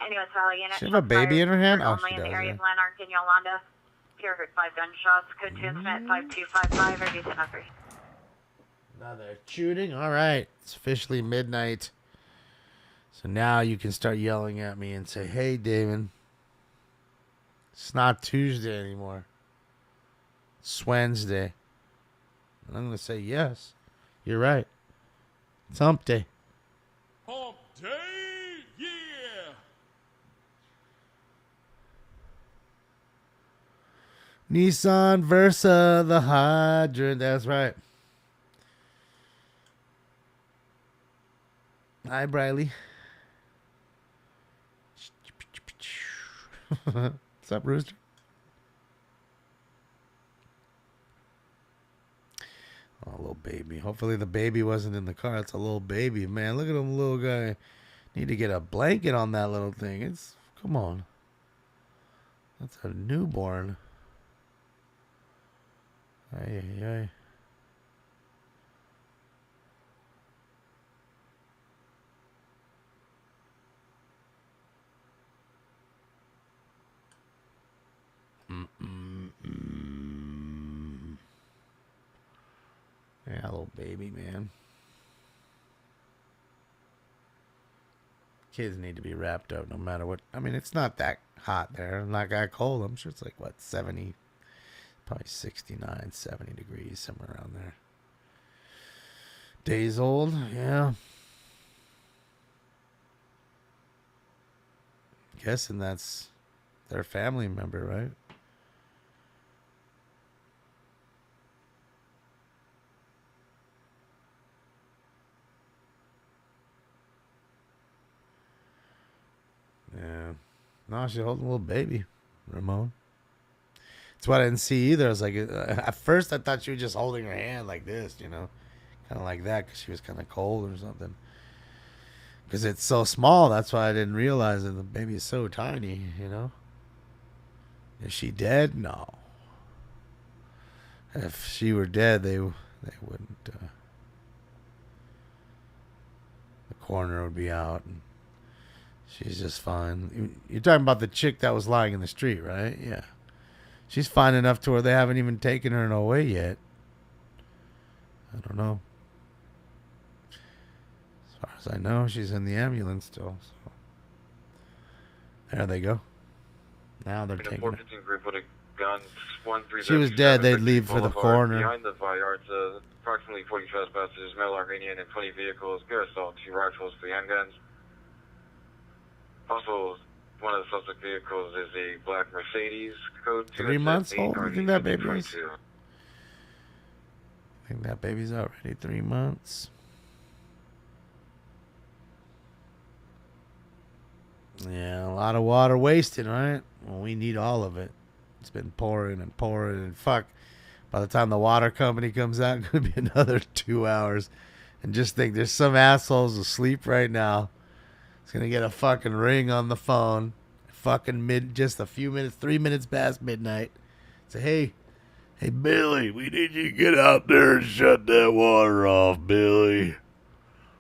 Anyways, Valley Unit. She have a baby in her hand? Oh, only she in does, the area yeah. of Lanark and Yolanda. Pierre heard 5 gunshots. Code 2 incident 5255 or decent 3. Another shooting. All right. It's officially midnight. So now you can start yelling at me and say, hey, Damon. It's not Tuesday anymore. It's Wednesday. And I'm going to say, yes. You're right. It's hump day. Hump day, yeah! Nissan Versa, the hydrant. That's right. Hi, Briley. What's up, Rooster? Oh, little baby. Hopefully the baby wasn't in the car. It's a little baby, man. Look at him, little guy. Need to get a blanket on that little thing. Come on. That's a newborn. Ay, ay, ay. Yeah, little baby, man. Kids need to be wrapped up no matter what. I mean, it's not that hot there. Not that cold. I'm sure it's like, what, 70, probably 69, 70 degrees, somewhere around there. Days old, yeah. Guessing that's their family member, right? Yeah. No, she's holding a little baby, Ramon. That's what I didn't see either. I was like, at first I thought she was just holding her hand like this, you know, kind of like that because she was kind of cold or something. Because it's so small, that's why I didn't realize that the baby is so tiny, you know. Is she dead? No. If she were dead, they wouldn't. The coroner would be out and she's just fine. You're talking about the chick that was lying in the street, right? Yeah. She's fine enough to where they haven't even taken her away yet. I don't know. As far as I know, she's in the ambulance still. So. There they go. Now they're taking her. Group with a gun, she was dead. They'd leave for the coroner. Behind the 5 yards, approximately 40 trespassers, male Armenian, and 20 vehicles. Good assault, 2 rifles, 3 handguns. Also, one of the suspect vehicles is a black Mercedes, code 3 months old? You think that baby is? I think that baby's already 3 months. Yeah, a lot of water wasted, right? Well, we need all of it. It's been pouring and pouring and fuck. By the time the water company comes out, it's going to be another 2 hours. And just think, there's some assholes asleep right now. It's going to get a fucking ring on the phone. Fucking just a few minutes, 3 minutes past midnight. Say, hey, Billy, we need you to get out there and shut that water off, Billy.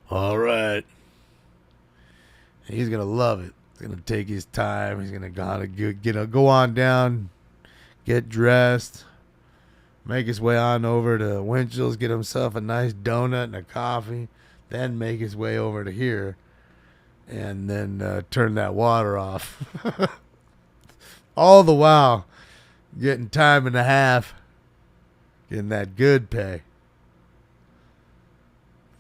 All right. He's going to love it. He's going to take his time. He's going to go on down, get dressed, make his way on over to Winchell's, get himself a nice donut and a coffee, then make his way over to here. And then turn that water off. All the while getting time and a half. Getting that good pay.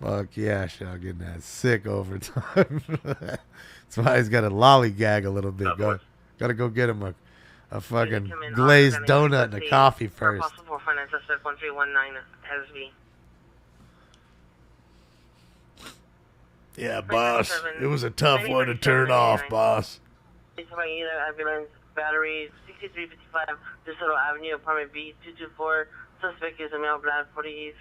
Fuck yeah, Shaw, getting that sick overtime. That's why he's got to lollygag a little bit. Gotta go get him a fucking glazed donut and a coffee first. Possible finance suspect 1319 SB. Yeah, boss. It was a tough one to turn off, boss. Either ambulance, battery, 6355, DeSoto Avenue, apartment B, 224. Suspect is a male, black, 40s,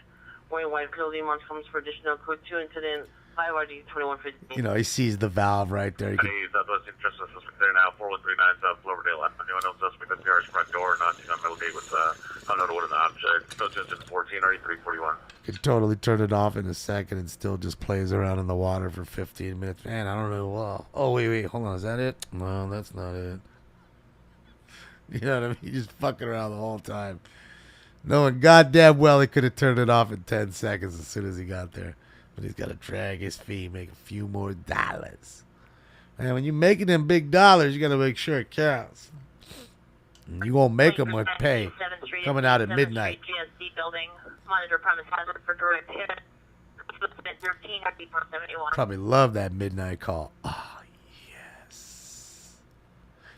wearing white clothing. March comes for additional code 2 incident, 5 RD 2150. You know, he sees the valve right there. Southwest interest suspect there now, 4139 South Cloverdale Avenue. Unknown suspect at the Irish front door, not seen on middle gate with unknown wooden object. Still just in 14 RD 341. Could totally turn it off in a second and still just plays around in the water for 15 minutes. Man, I don't know. Well, oh, wait, hold on. Is that it? No, that's not it. You know what I mean? He's just fucking around the whole time. Knowing goddamn well he could have turned it off in 10 seconds as soon as he got there. But he's got to drag his feet, make a few more dollars. Man, when you're making them big dollars, you got to make sure it counts. And you won't make them with pay coming out at midnight. GSD building, monitor premise hazard for direct hit. 13 RD 471. Probably love that midnight call. Oh, yes.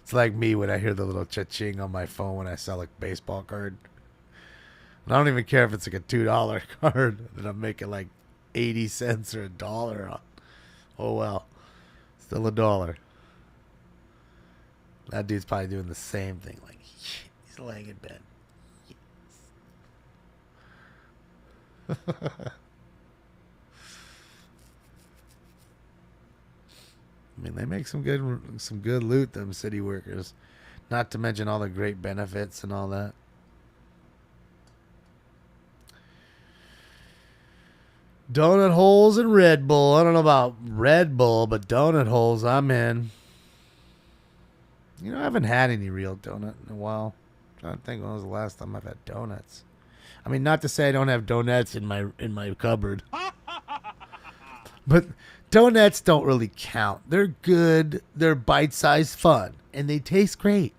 It's like me when I hear the little cha-ching on my phone when I sell a baseball card. And I don't even care if it's like a $2 card that I'm making like 80 cents or $1 on. Oh well. Still $1. That dude's probably doing the same thing. Like, he's laying in bed. Yes. I mean, they make some good loot, them city workers. Not to mention all the great benefits and all that. Donut holes and Red Bull. I don't know about Red Bull, but donut holes, I'm in. You know, I haven't had any real donut in a while. I'm trying to think when was the last time I've had donuts. I mean, not to say I don't have donuts in my cupboard. But donuts don't really count. They're good. They're bite-sized fun. And they taste great.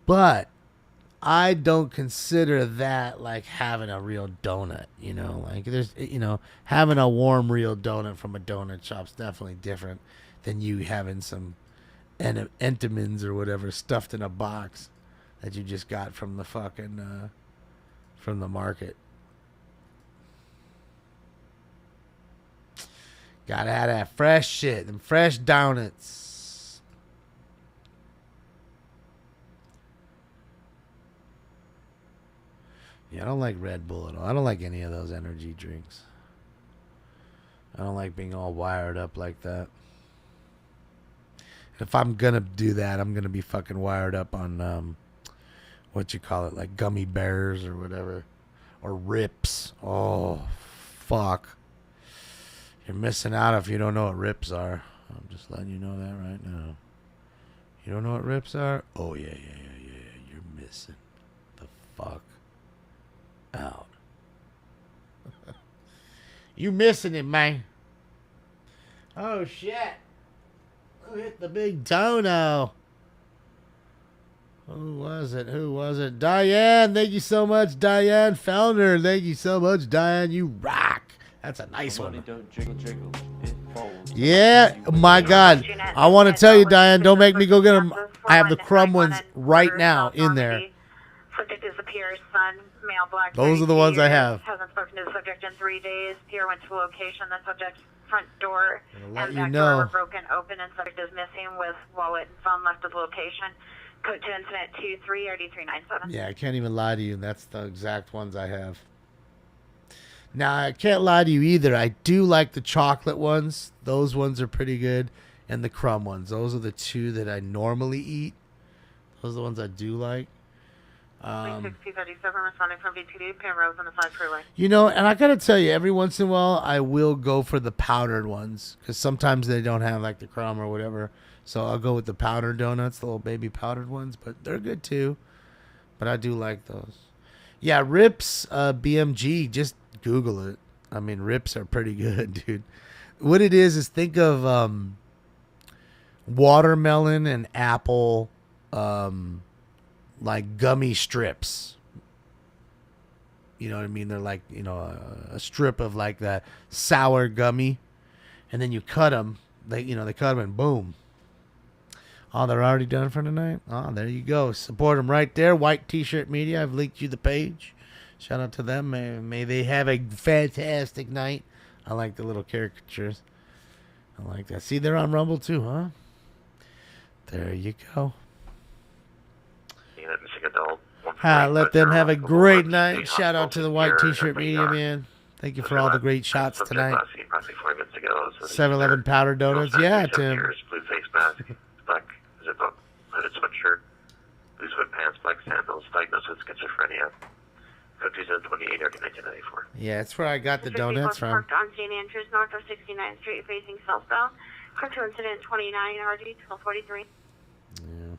But I don't consider that like having a real donut, you know? Like there's, you know, having a warm real donut from a donut shop's definitely different than you having some Entenmann's or whatever stuffed in a box that you just got from the fucking, from the market. Gotta have that fresh shit, them fresh donuts. Yeah, I don't like Red Bull at all. I don't like any of those energy drinks. I don't like being all wired up like that. If I'm gonna do that, I'm gonna be fucking wired up on what you call it, like gummy bears or whatever, or rips. Oh, fuck. You're missing out if you don't know what rips are. I'm just letting you know that right now. You don't know what rips are? Oh, yeah. You're missing the fuck out. You missing it, man. Oh, shit. Who hit the big dono? Who was it? Diane. Thank you so much, Diane Fellner. Thank you so much, Diane. You rock. That's a nice one. Yeah, my God. I want to tell you, Diane, don't make me go get them. I have the crumb ones right now in there. Subject disappears, son, male, black. Those are the ones I have. Hasn't spoken to the subject in 3 days. Peer went to location. The subject's front door and back door were broken open, and subject is missing with wallet and phone left at the location. Code to incident 23 RD397. Yeah, I can't even lie to you. That's the exact ones I have. Now, I can't lie to you either. I do like the chocolate ones. Those ones are pretty good. And the crumb ones. Those are the two that I normally eat. Those are the ones I do like. 6037 responding from VTD, Penrose on the 5 freeway. You know, and I got to tell you, every once in a while, I will go for the powdered ones. Because sometimes they don't have like the crumb or whatever. So I'll go with the powdered donuts, the little baby powdered ones. But they're good too. But I do like those. Yeah, Rips BMG, just Google it. I mean, Rips are pretty good, dude. What it is think of watermelon and apple like gummy strips. You know what I mean? They're like, you know, a strip of like that sour gummy, and then you cut them. They cut them and boom. Oh, they're already done for tonight? Oh, there you go. Support them right there. White T-Shirt Media. I've linked you the page. Shout out to them. May they have a fantastic night. I like the little caricatures. I like that. See, they're on Rumble too, huh? There you go. Let them have a great night. Shout out to the White T-Shirt Media, man. Thank you for all the great shots tonight. 7-Eleven powder donuts. Yeah, Tim. Blue face mask, black zip-up hooded sweatshirt, blue sweatpants, black sandals, diagnosed with schizophrenia. Code 2728 1994. Yeah, that's where I got the donuts from. Parked on St. Andrews, north of 69th Street, facing southbound. Car to incident 29 RD 1243. Yeah.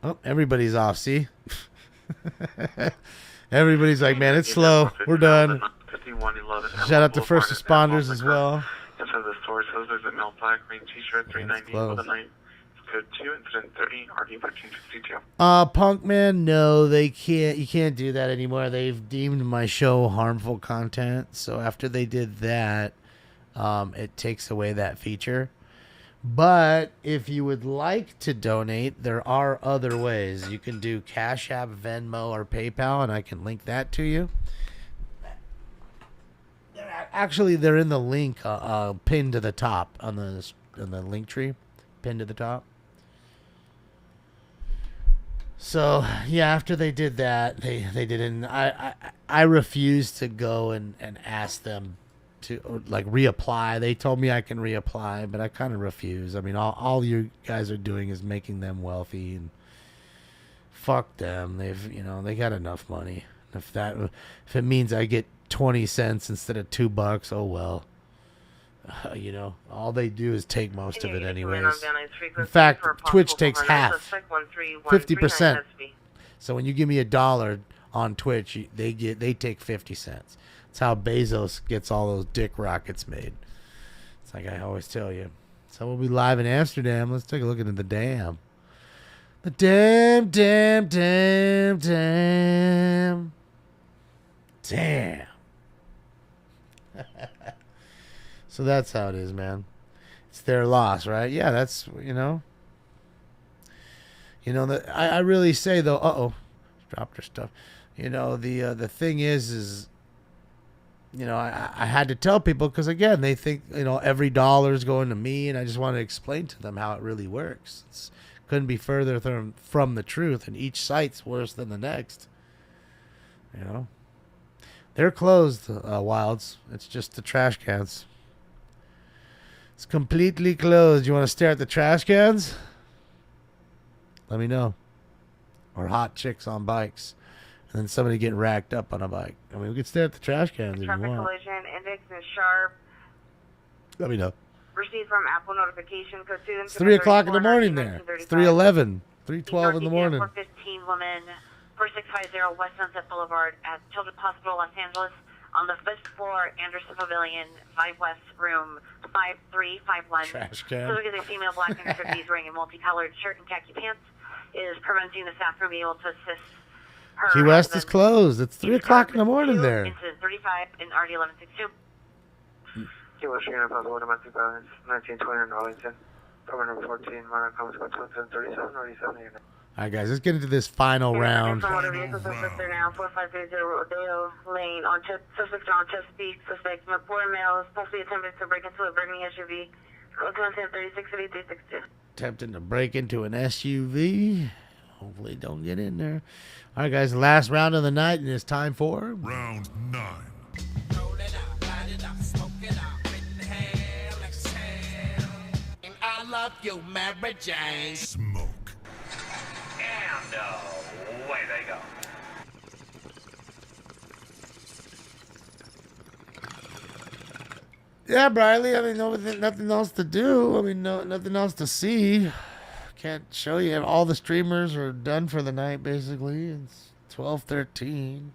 Oh, everybody's off, see? Everybody's like, man, it's slow. We're done. Shout out to first responders as well. Inside the store says there's a male black green T-shirt 390 for the night. Code 2 incident 30 RD 1362. Punk man, no, they can't. You can't do that anymore. They've deemed my show harmful content. So after they did that, it takes away that feature. But if you would like to donate, there are other ways. You can do Cash App, Venmo, or PayPal, and I can link that to you. Actually, they're in the link pinned to the top on the link tree, pinned to the top. So yeah, after they did that, they didn't. I refused to go and ask them to like reapply. They told me I can reapply, but I kind of refuse. I mean, all you guys are doing is making them wealthy, and fuck them. They got enough money. If it means I get 20 cents instead of $2, oh well. All they do is take most of it anyways. In fact, Twitch takes half, 50%. So when you give me $1 on Twitch, they take 50 cents. That's how Bezos gets all those dick rockets made. It's like I always tell you. So we'll be live in Amsterdam. Let's take a look into the dam. The damn. So that's how it is, man. It's their loss, right? Yeah, that's, that I really say though, dropped her stuff. The thing is, I had to tell people because again, they think, every dollar is going to me, and I just want to explain to them how it really works. Couldn't be further from the truth, and each site's worse than the next. They're closed, Wilds. It's just the trash cans. It's completely closed. You want to stare at the trash cans? Let me know. Or hot chicks on bikes. And then somebody getting racked up on a bike. I mean, we could stare at the trash cans if you Traffic want. collision index is sharp. Let me know. Received from Apple notification code 2. It's 3 o'clock in the morning there. It's 3:11. 3:12 in the morning. 415 woman, 4650 West Sunset Boulevard at Children's Hospital, Los Angeles. On the 5th floor, Anderson Pavilion, 5 West, room 5351. Trash can. So look at a female black in her 50s wearing a multicolored shirt and khaki pants is preventing the staff from being able to assist her. Key West is closed. It's 3 o'clock in the morning there. Incident 35 in RD 1162. Key West, Unit Possible Domestic Violence, 1920 in Arlington. Permanent number 14, Monarch Comes Code 2737, RD 7 unit. All right, guys, let's get into this final round. Motor vehicle suspects are now 4530 Rodeo Lane on suspects are on Chesapeake. Suspects poor male supposedly attempted to break into a burning SUV. Code 365362. Attempting to break into an SUV. Hopefully don't get in there. All right, guys, the last round of the night, and it's time for round 9. I love you, Mary Jane. Smoke. And away they go. Yeah, Briley. I mean, nothing else to do. I mean, nothing else to see. Can't show you. All the streamers are done for the night, basically. It's 12:13.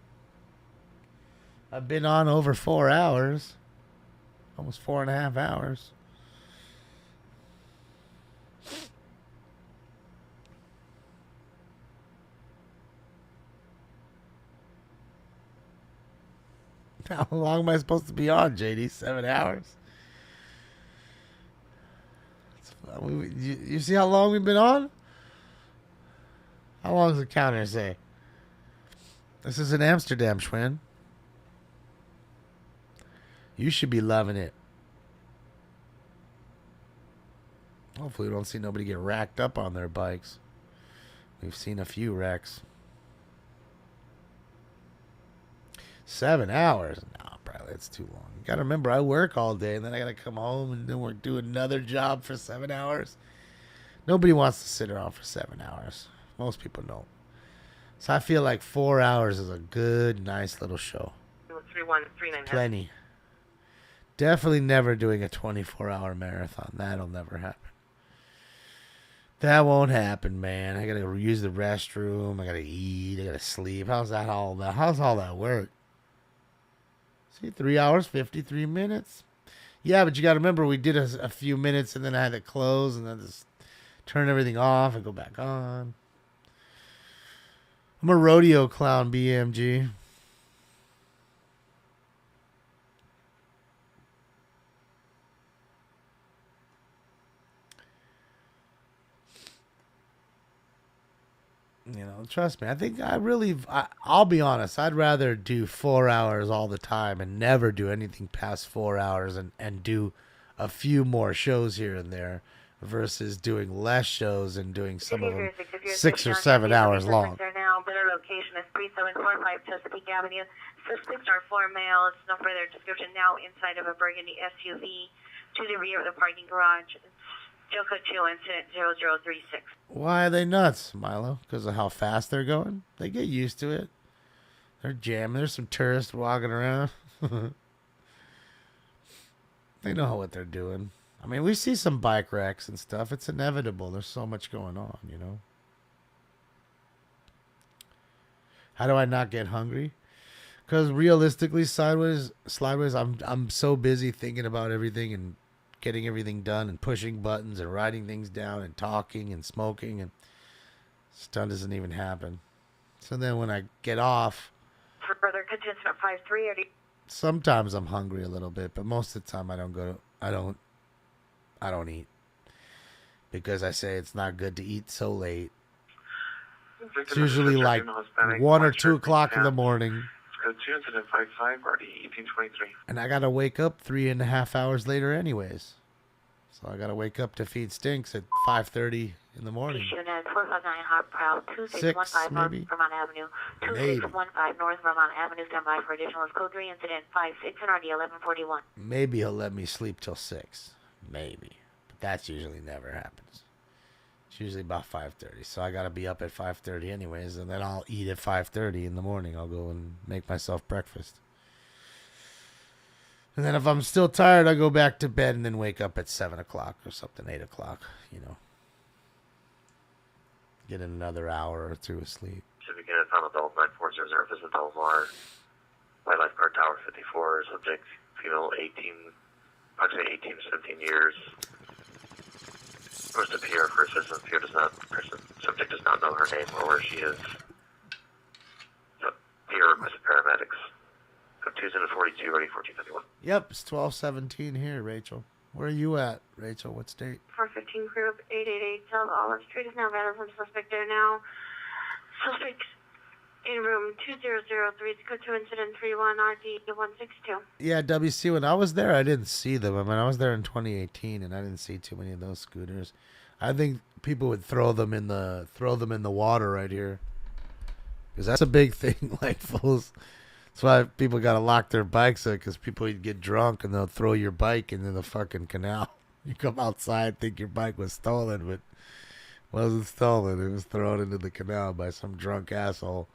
I've been on over 4 hours. Almost 4.5 hours. How long am I supposed to be on, JD? 7 hours? You see how long we've been on? How long does the counter say? This is in Amsterdam, Schwinn. You should be loving it. Hopefully we don't see nobody get racked up on their bikes. We've seen a few wrecks. 7 hours? No, probably it's too long. You gotta remember, I work all day, and then I gotta come home and then do another job for 7 hours. Nobody wants to sit around for 7 hours. Most people don't. So I feel like 4 hours is a good, nice little show. 3139. Plenty. Definitely never doing a 24-hour marathon. That'll never happen. That won't happen, man. I gotta use the restroom. I gotta eat. I gotta sleep. How's all that work? See, 3 hours, 53 minutes. Yeah, but you got to remember, we did a few minutes, and then I had to close, and then just turn everything off and go back on. I'm a rodeo clown, BMG. You know, trust me. I think I'll be honest. I'd rather do 4 hours all the time and never do anything past 4 hours and do a few more shows here and there versus doing less shows and doing some of them 6 or 7 hours long. Now, better location is 3745 Chesapeake Avenue. Suspects are 4 males. No further description. Now inside of a burgundy SUV to the rear of the parking garage. Joco 2 incident 0036. Why are they nuts, Milo? Because of how fast they're going? They get used to it. They're jamming. There's some tourists walking around. They know what they're doing. I mean, we see some bike wrecks and stuff. It's inevitable. There's so much going on, you know. How do I not get hungry? Because realistically, Slideways, I'm so busy thinking about everything and getting everything done and pushing buttons and writing things down and talking and smoking, and stuff doesn't even happen. So then when I get off, for further contention at 53. sometimes I'm hungry a little bit, but most of the time I don't eat, because I say it's not good to eat so late. It's usually like 1 or 2 o'clock in the morning. Code 2 incident 55 RD 1823. And I gotta wake up 3.5 hours later anyways. So I gotta wake up to feed Stinks at 5:30 in the morning. Unit 459 Hot Prowl 2615 North maybe? Vermont Avenue. 2615 North Vermont Avenue. Stand by for additional code 3 incident 56 and RD 1141. Maybe he'll let me sleep till 6. Maybe. But that's usually never happens. It's usually about 5:30. So I gotta be up at 5:30 anyways, and then I'll eat at 5:30 in the morning. I'll go and make myself breakfast. And then if I'm still tired, I go back to bed and then wake up at 7 o'clock or something, 8 o'clock, you know. Get another hour or 2 of sleep. Pacific Unit Final Adult 9400, visit Delmar, White Lifeguard Tower 54, subject female 18, approximately 18 to 17 years. Goes to PR for assistance. Subject does not know her name or where she is. So, PR requested paramedics. Code 2 and 42, ready 1451. Yep, it's 12:17 here, Rachel. Where are you at, Rachel? What state? 415 Group 888 South Olive Street is now better from suspect there now. Suspect in room 2003, code 2 incident 31 RD 162. Yeah, WC, when I was there, I didn't see them. I mean, I was there in 2018, and I didn't see too many of those scooters. I think people would throw them in the water right here, because that's a big thing. Like, fools. That's why people got to lock their bikes up, because people would get drunk, and they'll throw your bike into the fucking canal. You come outside, think your bike was stolen, but it wasn't stolen. It was thrown into the canal by some drunk asshole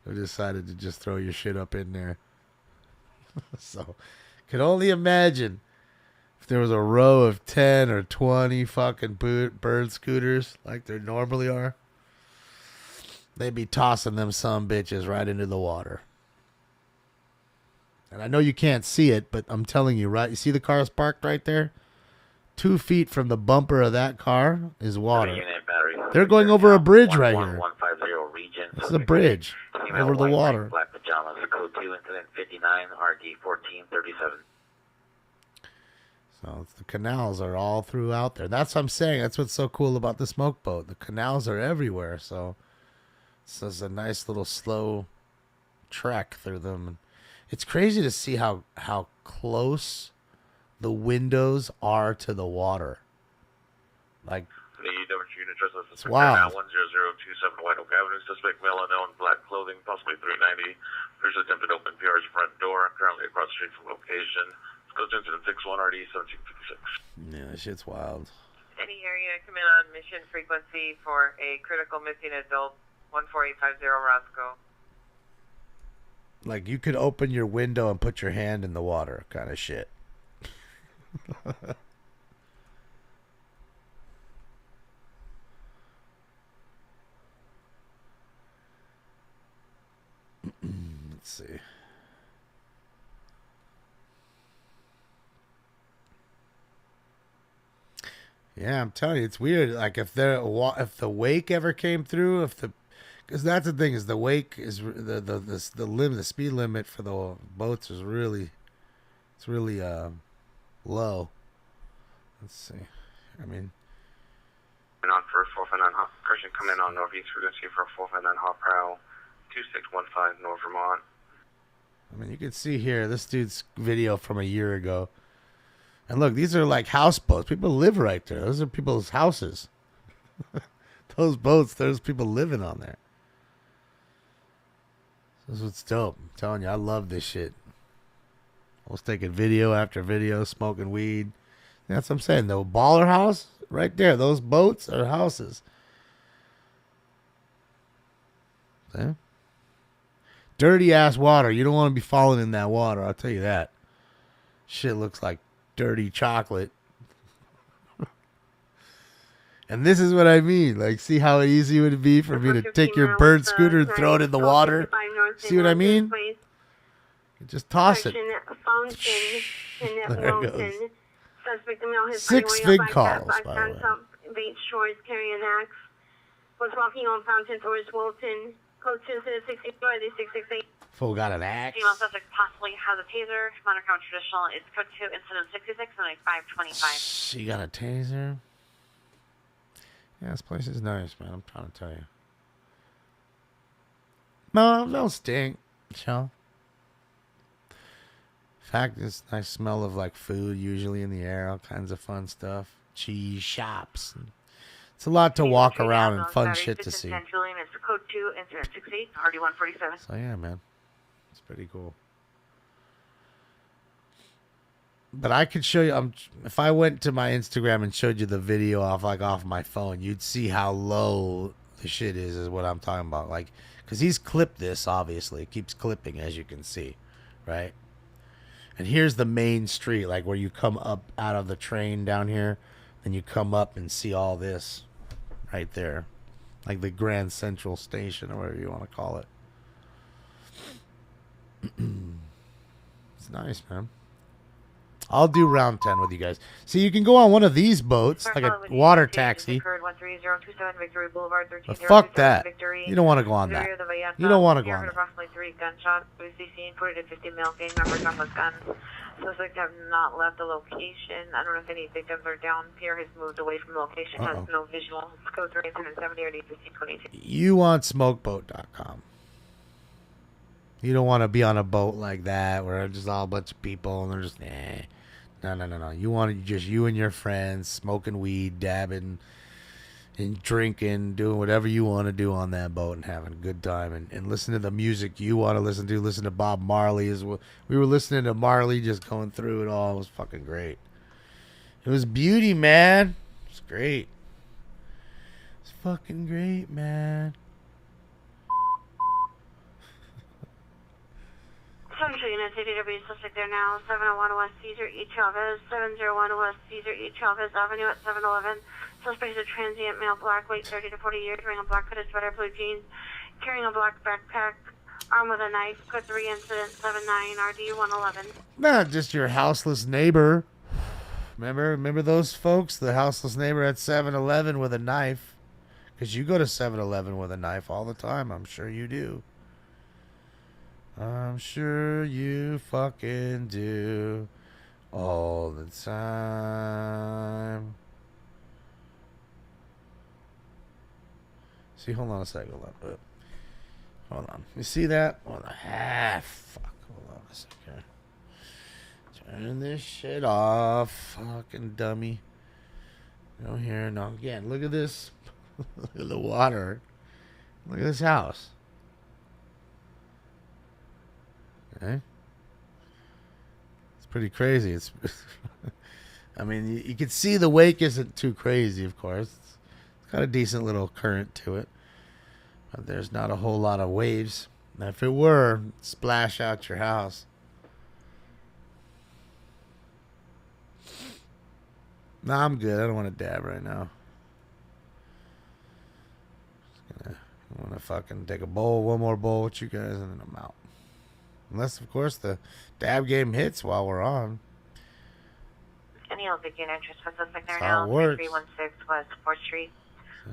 who decided to just throw your shit up in there. So, can only imagine if there was a row of 10 or 20 fucking bird scooters like there normally are. They'd be tossing them some bitches right into the water. And I know you can't see it, but I'm telling you, right? You see the cars parked right there? 2 feet from the bumper of that car is water. They're going over a bridge right here. This is a bridge over the water. Black pajamas, code 2 incident 59 RD 1437. So the canals are all throughout there. That's what I'm saying. That's what's so cool about the smoke boat. The canals are everywhere. So this is a nice little slow trek through them. It's crazy to see how close the windows are to the water. Like, It's wild. 10027 White Oak Avenue. Suspect male unknown, black clothing, possibly 390. First attempted to open PR's front door. Currently across the street from location. Goes into the 61 RD 1756. Yeah, that shit's wild. Any area come in on mission frequency for a critical missing adult 14850 Roscoe. Like, you could open your window and put your hand in the water kind of shit. Let's see. Yeah, I'm telling you, it's weird. Like, if the wake ever came through, because that's the thing, is the wake is the speed limit for the boats is really low. Let's see. I mean, And on for 459 Christian, come in on northeast frequency for 459 Hot Prowl 2615 North Vermont. you can see here this dude's video from a year ago, And look, these are like houseboats. People live right there. Those are people's houses. Those boats, there's people living on there. This is what's dope. I'm telling you, I love this shit. I was taking video after video, smoking weed. That's what I'm saying. The baller house, right there. Those boats are houses. See? Dirty ass water. You don't want to be falling in that water. I'll tell you that. Shit looks like dirty chocolate. And this is what I mean. Like, see how easy it would be for me to take your bird scooter and throw it in the water? See what I mean? You just toss it. There it goes. 6 big calls, by the way. Beach Shores carrying an axe. Was walking on Fountain towards Wilton. Code 260 668. Fool got an axe. Female suspect possibly has a taser. Monogram traditional is code 2, incident 66 and 525. She got a taser. Yeah, this place is nice, man. I'm trying to tell you. No stink. Chill. In fact, this nice smell of like food usually in the air, all kinds of fun stuff. Cheese shops. It's a lot to walk around and fun shit to see. Julian is code 2, incident 68, RD 147. So yeah, man. It's pretty cool. But I could show you, if I went to my Instagram and showed you the video off my phone, you'd see how low the shit is what I'm talking about. Like, because he's clipped this, obviously. It keeps clipping, as you can see, right? And here's the main street, like where you come up out of the train down here, and you come up and see all this right there. Like the Grand Central Station, or whatever you want to call it. It's nice, man. I'll do round 10 with you guys. See, you can go on one of these boats, like a water taxi. But fuck that. You don't want to go on that. You don't want to go on that. Approximately 3 gunshots. Seen 40 to 50 male gang members on with guns. Suspects have not left the location. I don't know if any victims are down. Pierre has moved away from the location. Has no visual. Code 370 or 1522. You want smokeboat.com. You don't want to be on a boat like that where it's just all a bunch of people and they're just, No. You want just you and your friends smoking weed, dabbing, and drinking, doing whatever you want to do on that boat and having a good time and listen to the music you want to listen to. Listen to Bob Marley as well. We were listening to Marley, just going through it all. It was fucking great. It was beauty, man. It's great. It's fucking great, man. Central Unit CDW suspect there now, 701 West Caesar E. Chavez, 701 West Caesar E. Chavez Avenue at 711. Suspect is a transient male, black, weight 30 to 40 years, wearing a black hooded sweater, blue jeans, carrying a black backpack, armed with a knife, code 3, incident 79, RD 111. Not just your houseless neighbor. Remember those folks? The houseless neighbor at 7-Eleven with a knife. Because you go to 7-Eleven with a knife all the time. I'm sure you do. I'm sure you fucking do all the time. See, hold on a second. Hold on. You see that? Fuck. Hold on a second. Turn this shit off. Fucking dummy. No here, no again. Look at this. Look at the water. Look at this house. Okay. It's pretty crazy. It's I mean, you can see the wake isn't too crazy, of course. It's got a decent little current to it. But there's not a whole lot of waves. Now, if it were, it'd splash out your house. Nah, I'm good. I don't want to dab right now. I want to fucking take a bowl, one more bowl with you guys, and then I'm out. Unless, of course, the dab game hits while we're on. Any other begin interest with suspect there That's how now, it works. 316 West 4th Street.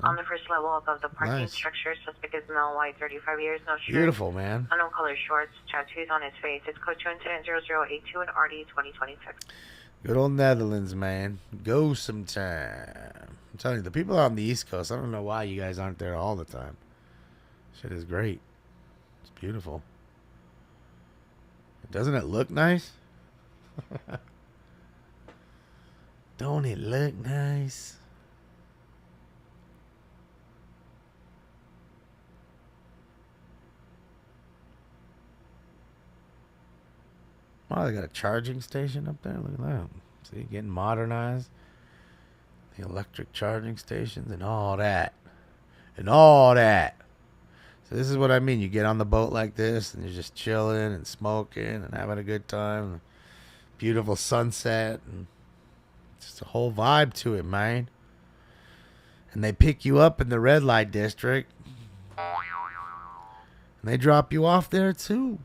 On the first level above the parking Nice. structure, suspect is male, white, 35 years, no shirt. Beautiful, man. Unknown color shorts, tattoos on his face. It's code 2 incident 0082 and RD 2026. Good old Netherlands, man. Go sometime. I'm telling you, the people on the East Coast, I don't know why you guys aren't there all the time. Shit is great. It's beautiful. Doesn't it look nice? Don't it look nice? Oh, they got a charging station up there. Look at that. See, getting modernized. The electric charging stations and all that. And all that. So this is what I mean. You get on the boat like this and you're just chilling and smoking and having a good time. Beautiful sunset. And just a whole vibe to it, man. And they pick you up in the red light district. And they drop you off there too.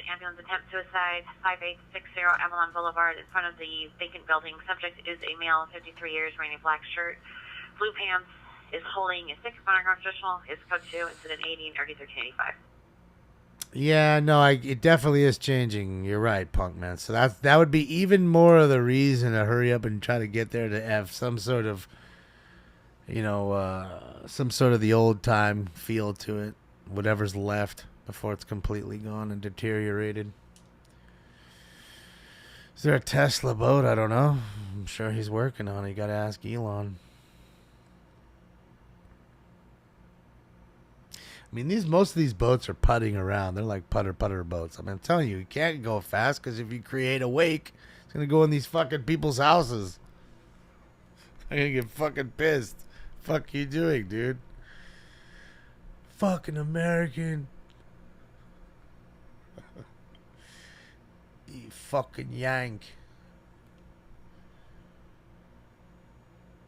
Ambulance attempt suicide, 5860 Avalon Boulevard in front of the vacant building. Subject is a male, 53 years, wearing a black shirt, blue pants, is holding a 6-pounder constitutional, is code 2, incident 80 and RD 1385. Yeah, no, it definitely is changing. You're right, Punk Man. So that would be even more of the reason to hurry up and try to get there to have some sort of, some sort of the old time feel to it. Whatever's left before it's completely gone and deteriorated. Is there a Tesla boat? I don't know. I'm sure he's working on it. You got to ask Elon. I mean, most of these boats are putting around. They're like putter boats. I mean, I'm telling you can't go fast because if you create a wake, it's going to go in these fucking people's houses. I'm going to get fucking pissed. Fuck you doing, dude? Fucking American. You fucking yank.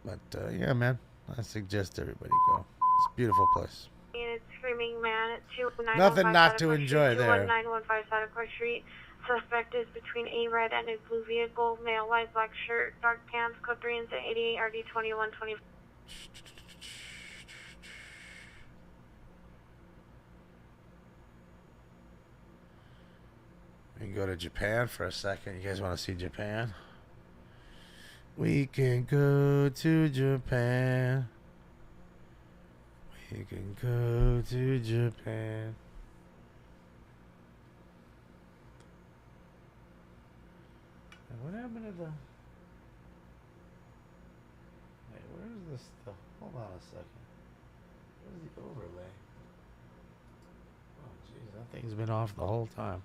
But, yeah, man. I suggest everybody go. It's a beautiful place. It's Screaming Man at 21915 Nothing not to enjoy there. 21915 Sadako Street. Suspect is between a red and a blue vehicle. Male, white, black shirt, dark pants, code 3 incident 88 RD 2120. We can go to Japan for a second. You guys want to see Japan? We can go to Japan. We can go to Japan. And what happened to the... Wait, where is this stuff? Hold on a second. Where's the overlay? Oh, jeez, that thing's been off the whole time.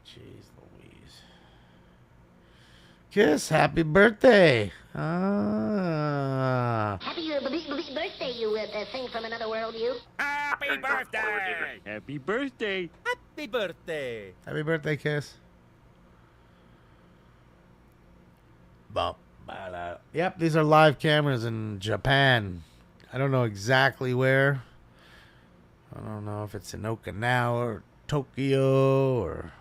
Jeez Louise. Kiss, happy birthday. Happy birthday, you thing from another world, you. Happy birthday! Happy birthday. Happy birthday! Happy birthday, Kiss. Bump. Yep, these are live cameras in Japan. I don't know exactly where. I don't know if it's in Okinawa or Tokyo or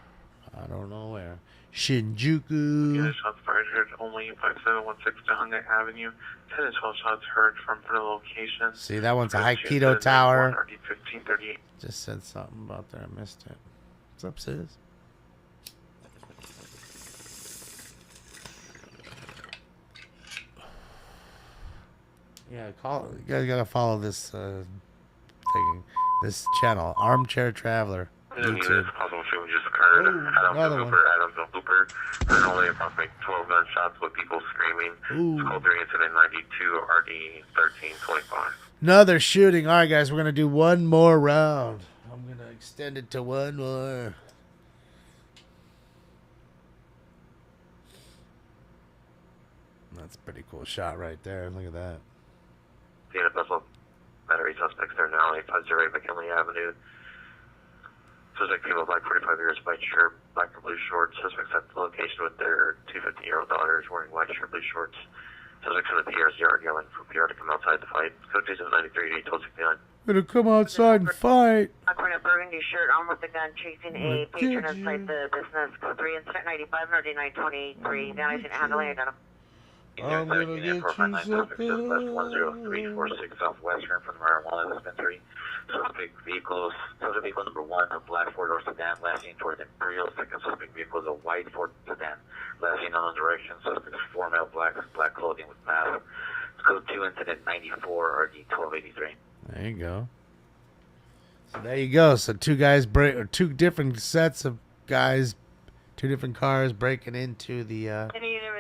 I don't know where. Shinjuku. Yeah, shots fired here at only 5716 Dahanga Avenue. 10 and 12 shots heard from the location. See, that one's a Aikido tower. 1538. Just said something about there. I missed it. What's up, sis? Yeah, you guys gotta follow this thing, this channel, Armchair Traveler. YouTube. Possible shooting just occurred. Adamsville Hooper. There's only approximately 12 gunshots with people screaming. Code 3 incident 92 RD 1325. Another shooting. All right, guys, we're gonna do one more round. I'm gonna extend it to one more. That's a pretty cool shot right there. Look at that. The Buffalo battery suspects there now. 850 McKinley Avenue. Suspect female, black, 45 years, white shirt, black and blue shorts. Suspects at the location with their 250-year-old daughters wearing white shirt, blue shorts. Suspects in the PR's yard yelling for PR to come outside to fight. Code 293 1269. Gonna come outside and fight. I'm wearing a burgundy shirt, armed with a gun, chasing a patron inside the business. Code 3 incident 95 RD 923. Down in Adelaide. I'm gonna get you something. That's 10346 Southwestern from the marijuana dispensary. Suspect vehicles, suspect vehicle number 1, a black four-door sedan, lashing towards Imperial. Second suspect vehicle is a white Ford sedan, lashing in another direction. Suspect four male black clothing with mask. Code 2 incident 94 RD 1283. There you go. So there you go. So two different sets of guys, two different cars breaking into the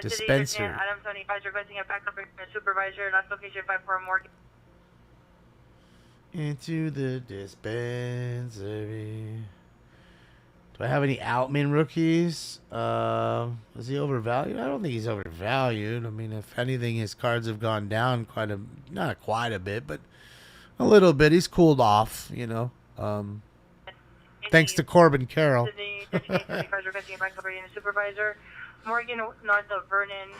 Dispensary. Adam 75 requesting a backup supervisor. Last location 54 Morgan. Into the dispensary. Do I have any Outman rookies? Is he overvalued? I don't think he's overvalued. I mean, if anything, his cards have gone down not quite a bit, but a little bit. He's cooled off, you know. Thanks to Corbin Carroll. Supervisor, Morgan north of Vernon.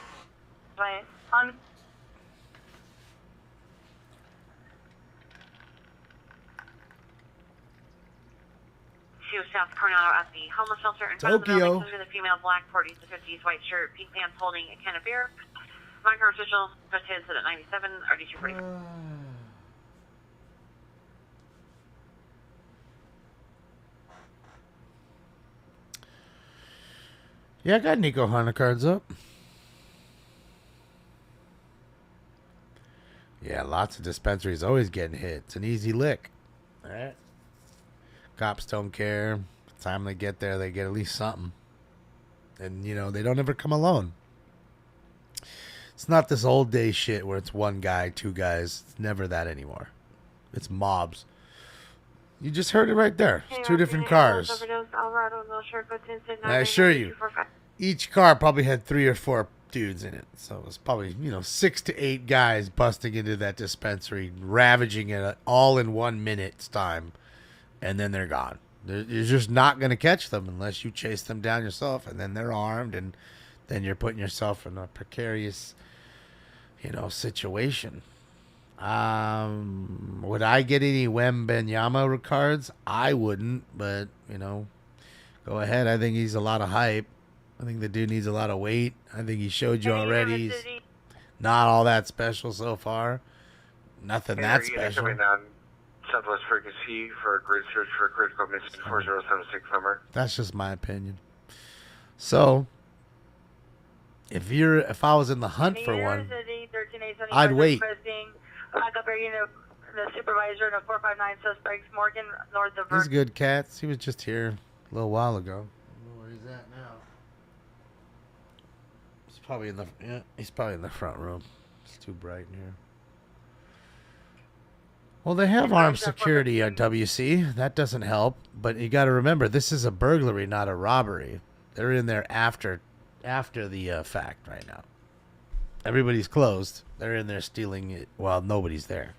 South Coronado at the homeless shelter in front of the building, including the female black 40s to 50s white shirt, pink pants holding a can of beer. Moniker official, just hits at 97, RD240. Yeah, I got Nico Hunter cards up. Yeah, lots of dispensaries always getting hit. It's an easy lick. All right. Cops don't care. By the time they get there, they get at least something. And, you know, they don't ever come alone. It's not this old day shit where it's one guy, two guys. It's never that anymore. It's mobs. You just heard it right there. It's two different cars. And I assure you, each car probably had 3 or 4 dudes in it. So it was probably, 6 to 8 guys busting into that dispensary, ravaging it all in 1 minute's time. And then they're gone. You're just not going to catch them unless you chase them down yourself. And then they're armed. And then you're putting yourself in a precarious, situation. Would I get any Wembenyama cards? I wouldn't. But, go ahead. I think he's a lot of hype. I think the dude needs a lot of weight. I think he showed you already. He's not all that special so far. Nothing that special. Southwest Frequency for a grid search for a critical missing 4076 number. That's just my opinion. So, if I was in the hunt for one, I'd wait. The supervisor and a 459 suspects, Morgan, north of. He's good, Cats. He was just here a little while ago. I don't know where he's at now. He's probably in the front room. It's too bright in here. Well, they have armed security at WC. That doesn't help. But you got to remember, this is a burglary, not a robbery. They're in there after the fact right now. Everybody's closed. They're in there stealing it while nobody's there.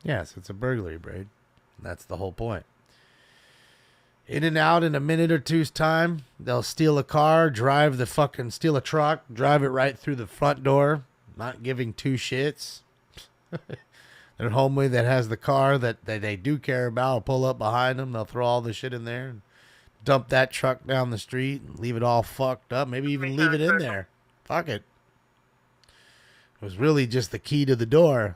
Yes, it's a burglary, Braid. That's the whole point. In and out in a minute or two's time. They'll steal a car, steal a truck, drive it right through the front door. Not giving two shits. Their homie that has the car that they do care about will pull up behind them. They'll throw all the shit in there and dump that truck down the street and leave it all fucked up. Maybe even leave it in there. Fuck it. It was really just the key to the door.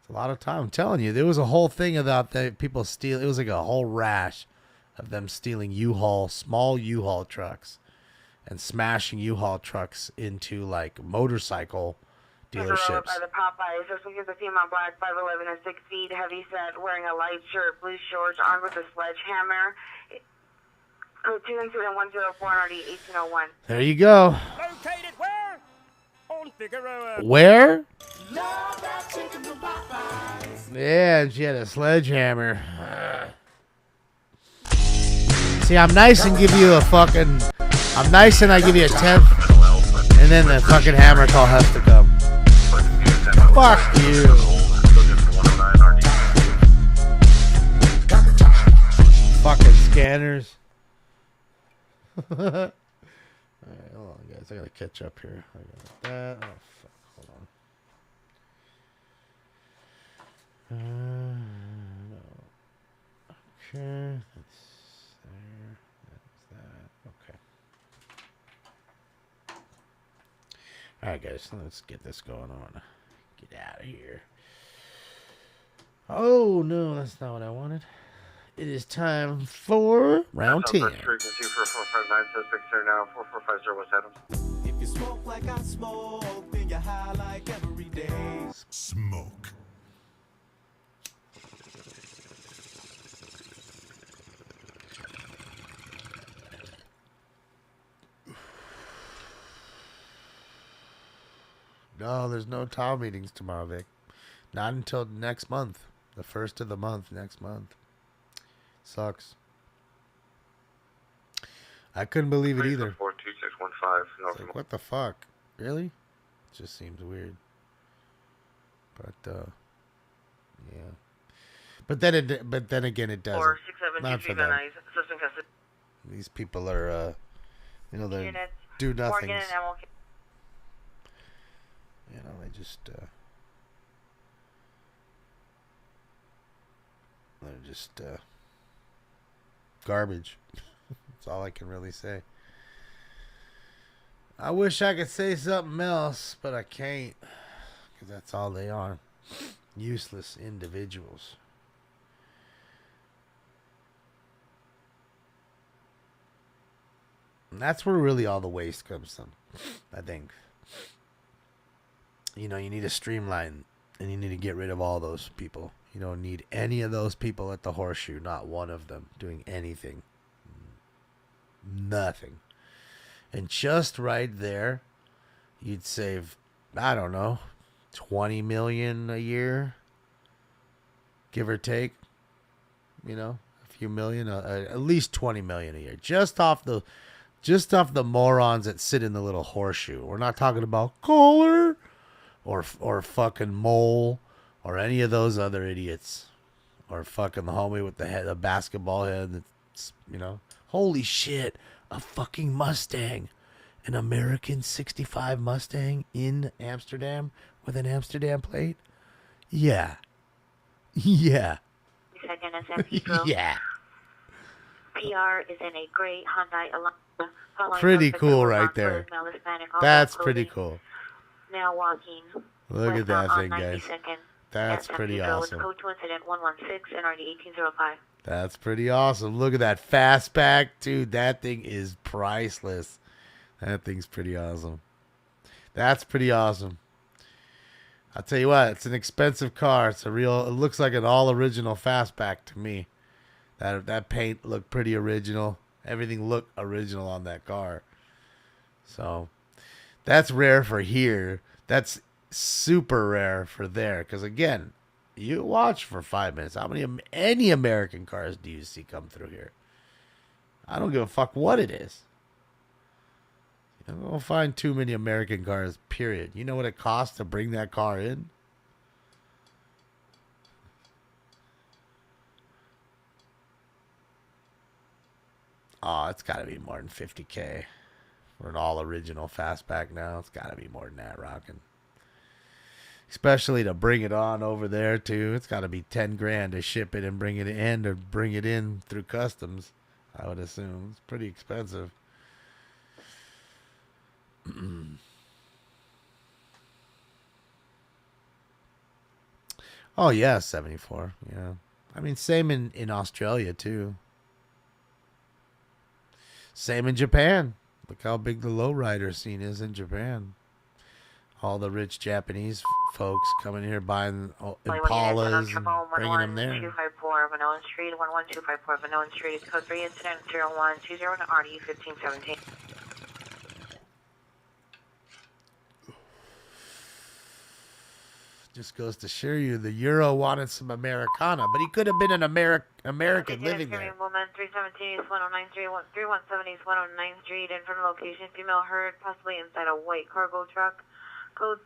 It's a lot of time. I'm telling you, there was a whole thing about that people steal. It was like a whole rash of them stealing small U-Haul trucks. And smashing U-Haul trucks into like motorcycle dealerships. By the Popeyes, this one is a female black, 5'11" and 6 feet, heavy set, wearing a light shirt, blue shorts, armed with a sledgehammer. 2-104 RD 1801. There you go. Located where? On Figueroa. Where? Yeah, and she had a sledgehammer. See, I'm nice and give you a fucking. I'm nice and I give you a 10th, and then the fucking hammer call has to come. Fuck you. Fucking scanners. Alright, hold on, guys. I gotta catch up here. I got that. Oh, fuck. Hold on. No. Okay. That's there. That's that. Okay. Alright, guys. Let's get this going on. Get out of here. Oh, no. That's not what I wanted. It is time for round 10. Frequency for 459 suspects there now. 4450 West Adams. If you smoke like I smoke, then you're high like every day. Smoke. No, there's no town meetings tomorrow, Vic. Not until next month. The first of the month, next month. Sucks. I couldn't believe it either. 42615 It's like, what the fuck? Really? It just seems weird. But, yeah. But then again, it doesn't. 467 Not for them. Suspect has These people are, they do nothing. Morgan and Emil. They just, they're just, garbage. That's all I can really say. I wish I could say something else, but I can't. Because that's all they are. Useless individuals. And that's where really all the waste comes from, I think. You need to streamline, and you need to get rid of all those people. You don't need any of those people at the Horseshoe, not one of them doing anything. Nothing. And just right there, you'd save, I don't know, 20 million a year, give or take. A few million, at least 20 million a year, just off the morons that sit in the little Horseshoe. We're not talking about Kohler or fucking Mole or any of those other idiots, or fucking the homie with the basketball head. That's, holy shit, a fucking Mustang, an American 65 Mustang in Amsterdam with an Amsterdam plate. Yeah. Yeah. Yeah. PR is in a gray Hyundai Elantra. Pretty cool right there. That's pretty cool. Now walking. Look at that thing, guys. 92nd. That's pretty awesome. Code to incident 116 NRD 1805. That's pretty awesome. Look at that fastback, dude. That thing is priceless. That thing's pretty awesome. That's pretty awesome. I'll tell you what, it's an expensive car. It looks like an all original fastback to me. That paint looked pretty original. Everything looked original on that car. So that's rare for here. That's super rare for there. Because again, you watch for 5 minutes. How any American cars do you see come through here? I don't give a fuck what it is. You don't find too many American cars, period. You know what it costs to bring that car in? Oh, it's got to be more than $50K for an all original fastback now. It's got to be more than that, rocking. Especially to bring it on over there too. It's got to be 10 grand to ship it and bring it in, or bring it in through customs. I would assume it's pretty expensive. Oh yeah, 74. Yeah, I mean same in Australia too. Same in Japan. Look how big the lowrider scene is in Japan. All the rich Japanese folks coming here buying Impalas and bringing them there. 254 Vanilla Street, 11254 Vanilla Street, code 3 incident 0120 to RD 1517. Just goes to show you the Euro wanted some Americana, but he could have been an American living there. Woman 317 East 109 317 East 109 Street, infernal location, female heard, possibly inside a white cargo truck. Code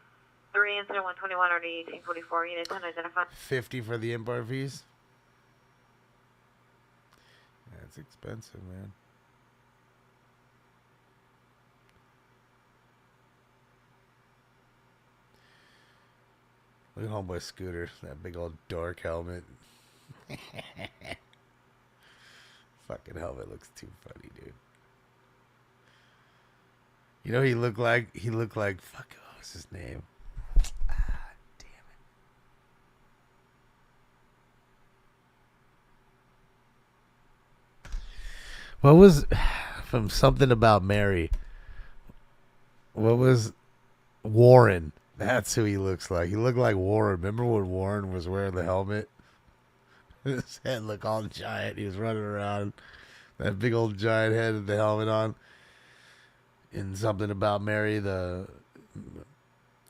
3 incident 121 RD 1844. Unit 10 identified. 50 for the import fees. That's expensive, man. Look at homeboy Scooter, that big old dork helmet. Fucking helmet looks too funny, dude. You know he looked like fuck, what was his name? Ah, damn it. What was from Something About Mary? What was Warren? That's who he looks like. He looked like Warren. Remember when Warren was wearing the helmet? His head looked all giant. He was running around. That big old giant head with the helmet on. In Something About Mary,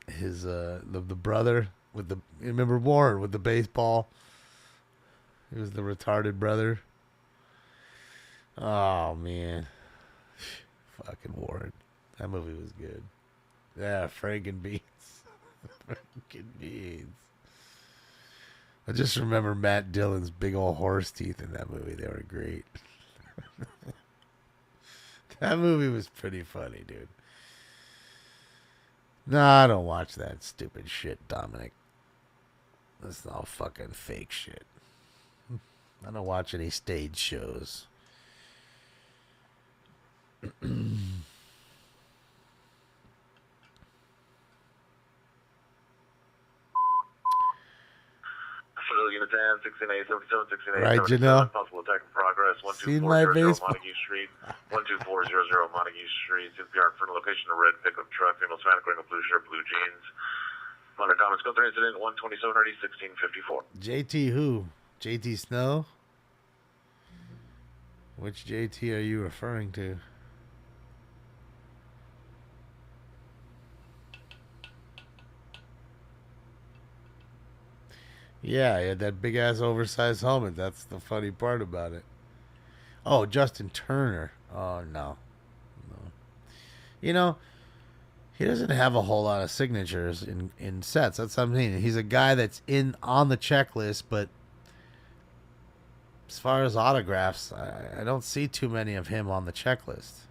his the brother with the, remember Warren with the baseball? He was the retarded brother. Oh man, fucking Warren. That movie was good. Yeah, Frankenbeans. Frankenbeans. I just remember Matt Dillon's big old horse teeth in that movie. They were great. That movie was pretty funny, dude. No, I don't watch that stupid shit, Dominic. That's all fucking fake shit. I don't watch any stage shows. Unit 10, 16A, 77, 16A, Right, 77, Janelle? possible attack in progress, Seen my 12400 baseball? Montague Street, 12400 Montague Street, CPR for the location of red pickup truck, female Hispanic wearing a blue shirt, blue jeans. Under comments, go through incident 127 1654. JT who? JT Snow? Which JT are you referring to? Yeah, he had that big ass oversized helmet. That's the funny part about it. Oh, Justin Turner. Oh no. You know, he doesn't have a whole lot of signatures in sets. That's what I'm saying. He's a guy that's on the checklist, but as far as autographs, I don't see too many of him on the checklist.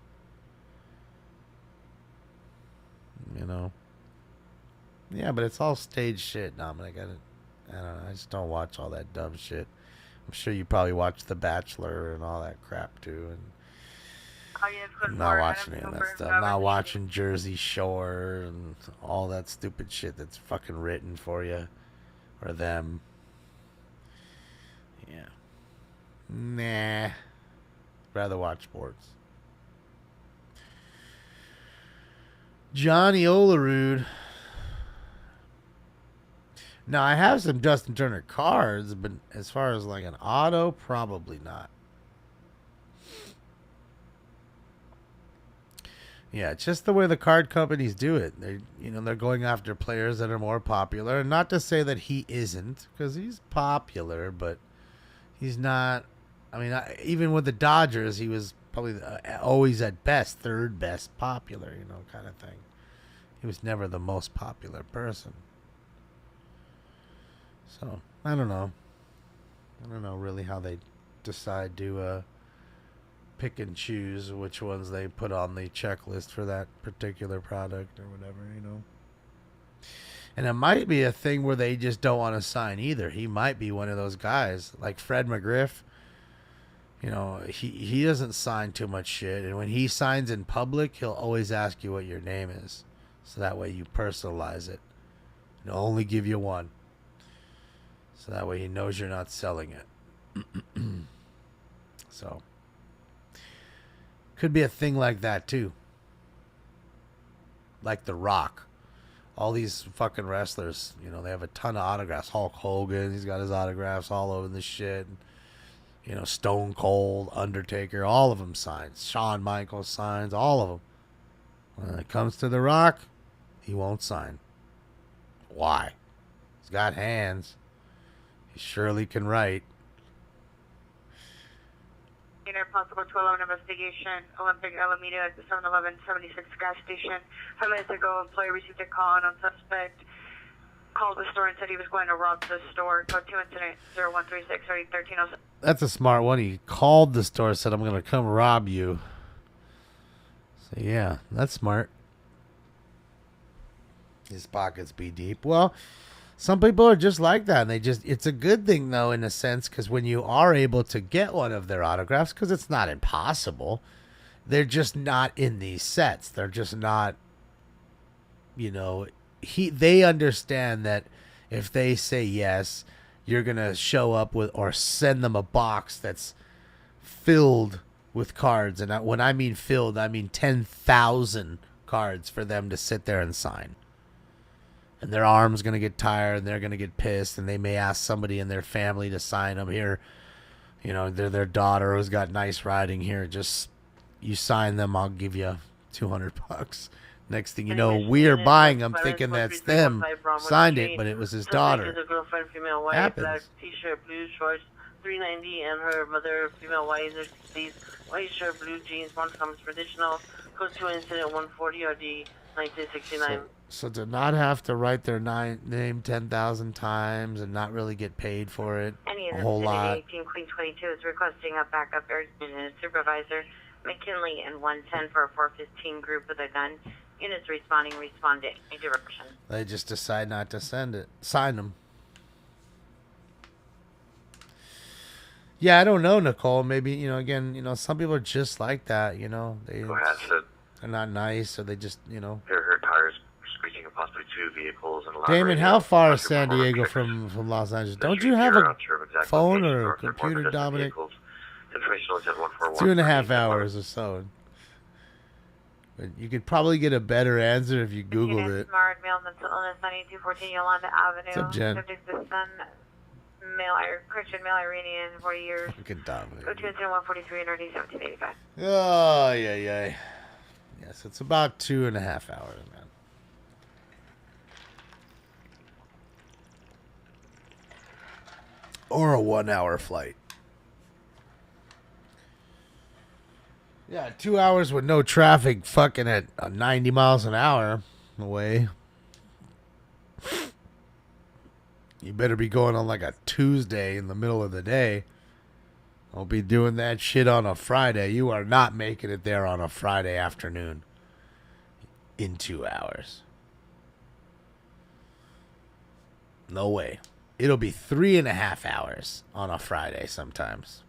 You know. Yeah, but it's all stage shit, Dominic. I don't know. I just don't watch all that dumb shit. I'm sure you probably watch The Bachelor and all that crap too. And I'm not watching any of that stuff. I'm not watching Jersey Shore and all that stupid shit that's fucking written for you or them. Yeah. Nah. Rather watch sports. Johnny Olerud. Now, I have some Justin Turner cards, but as far as like an auto, probably not. Yeah, it's just the way the card companies do it. They're going after players that are more popular. And not to say that he isn't, because he's popular, but he's not. I mean, even with the Dodgers, he was probably always at best third best popular, kind of thing. He was never the most popular person. So, I don't know. I don't know really how they decide to pick and choose which ones they put on the checklist for that particular product or whatever, And it might be a thing where they just don't want to sign either. He might be one of those guys, like Fred McGriff. He doesn't sign too much shit. And when he signs in public, he'll always ask you what your name is. So that way you personalize it. And he'll only give you one. So that way he knows you're not selling it. So. Could be a thing like that too. Like The Rock. All these fucking wrestlers, they have a ton of autographs. Hulk Hogan, he's got his autographs all over the shit. Stone Cold, Undertaker, all of them signs. Shawn Michaels signs, all of them. When it comes to The Rock, he won't sign. Why? He's got hands. He surely can write. Possible 211 investigation, Olympic Alameda at the 7-Eleven 76 gas station. 5 minutes ago, employee received a call on suspect. Called the store and said he was going to rob the store. Code 2 incident 0136 1307. That's a smart one. He called the store, said, I'm going to come rob you. So, yeah, that's smart. His pockets be deep. Well, some people are just like that. And it's a good thing, though, in a sense, because when you are able to get one of their autographs, because it's not impossible, they're just not in these sets. They're just not, they understand that if they say yes, you're going to show up with or send them a box that's filled with cards. And when I mean filled, I mean 10,000 cards for them to sit there and sign. And their arm's going to get tired, and they're going to get pissed, and they may ask somebody in their family to sign them here. Their daughter who's got nice writing here. Just, you sign them, I'll give you $200. Next thing you know, we're buying them thinking that's them. Signed it, but it was his daughter. Suspect is a girlfriend, female, white, Happens. black t-shirt, blue shorts, 390, and her mother, female, white, in their 60s, white shirt, blue jeans, one comes for additional, code to incident 140 RD 1969. So to not have to write their name 10,000 times and not really get paid for it Any of a the whole lot. 18 Queen 22 is requesting a backup air unit supervisor, McKinley and 110 for a 415 group with a gun. Units responding, respond to any direction. They just decide not to sign them. Yeah, I don't know, Nicole. Maybe, again, some people are just like that, They're not nice, or they just, Hear her tires squeaking and possibly two vehicles. And Damon, how far is San Diego from Los Angeles? Don't you have a phone or a computer, Dominic? Information is at 141. 2.5 hours or so. But you could probably get a better answer if you Googled it. Smart, male, mental illness, 9214 Yolanda Avenue. What's up, Jen? Subject is son, Christian, male Iranian, 40 years. Fucking Dominic. Go to incident 143 and RD 1785. Oh, yeah. Yes, it's about 2.5 hours, man. Or a 1-hour flight. Yeah, 2 hours with no traffic, fucking at 90 miles an hour away. You better be going on like a Tuesday in the middle of the day. I'll be doing that shit on a Friday. You are not making it there on a Friday afternoon in 2 hours. No way. It'll be 3.5 hours on a Friday sometimes.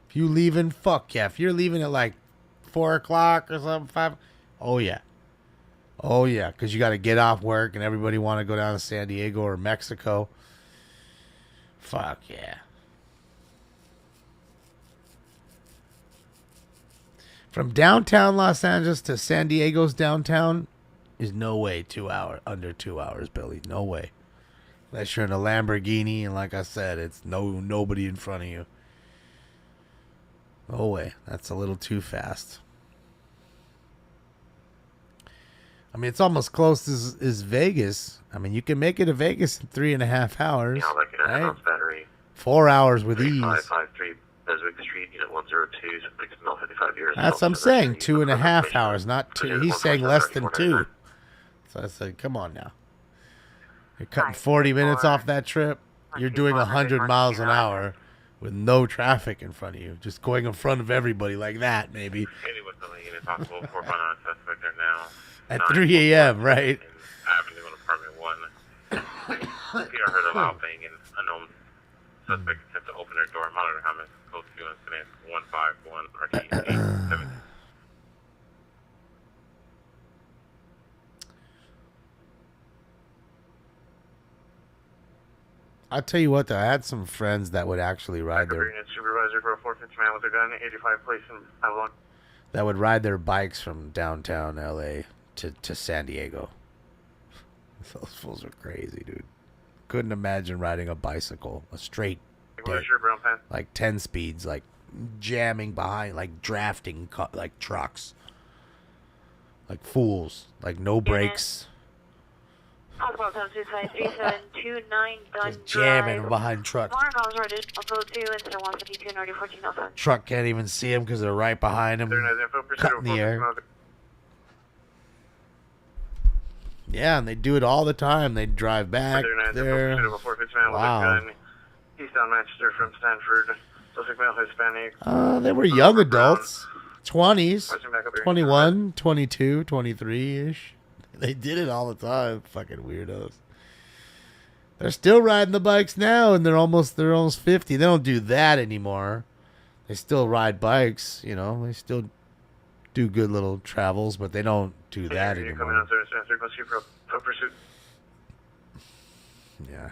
If you leaving, fuck yeah. If you're leaving at like 4 o'clock or something, 5. Oh yeah. Oh yeah. Because you got to get off work and everybody want to go down to San Diego or Mexico. Fuck yeah. From downtown Los Angeles to San Diego's downtown is no way under 2 hours, Billy. No way. Unless you're in a Lamborghini and like I said, it's nobody in front of you. No way. That's a little too fast. I mean, it's almost close as Vegas. I mean, you can make it to Vegas in 3.5 hours. Right? 4 hours with ease. 553 Beswick Street, Unit 102, 55 years. That's what I'm saying. 2.5 hours, not 2. He's saying less than 2. So I said, come on now. You're cutting 40 minutes off that trip. You're doing 100 miles an hour with no traffic in front of you. Just going in front of everybody like that, maybe. At 3 a.m., right? Avenue and Apartment 1. Peter heard a loud bang and unknown suspect attempt to open their door. Monitor comments. Code 2 incident 151 RD 870. I'll tell you what, though, I had some friends that would actually ride their supervisor for a 450 man with a gun, 85 place in Avalon. that would ride their bikes from downtown LA to San Diego. Those fools are crazy, dude. Couldn't imagine riding a bicycle, a straight, like 10 speeds, like jamming behind, like drafting, like trucks, like fools, like no brakes. Just jamming behind trucks. Truck can't even see him because they're right behind him, cutting the air. Yeah, and they do it all the time. They drive back there. Wow. Eastbound Manchester from Stanford. Suspect male, Hispanic. They were young adults. 20s. 21, 22, 23-ish. They did it all the time. Fucking weirdos. They're still riding the bikes now, and they're almost 50. They don't do that anymore. They still ride bikes, you know. They still do good little travels, but they don't do that anymore. Yeah.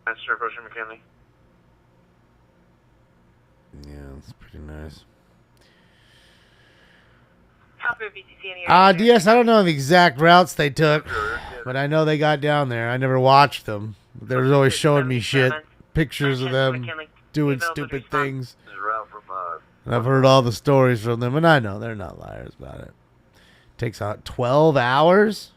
Master approaching McKinley. Yeah, that's pretty nice. DS, I don't know the exact routes they took, but I know they got down there. I never watched them. They were always showing me shit pictures of them doing Female stupid response. things. This is Ralph from And I've heard all the stories from them, and I know they're not liars about it. Takes out 12 hours?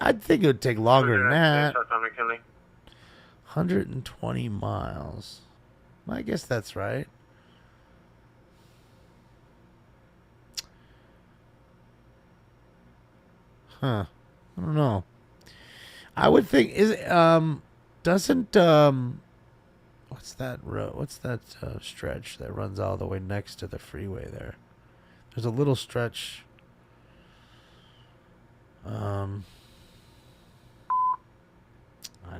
I'd think it would take longer than that. 120 miles. I guess that's right. Huh. I don't know. I would think doesn't what's that road? What's that stretch that runs all the way next to the freeway there? There's a little stretch. I'd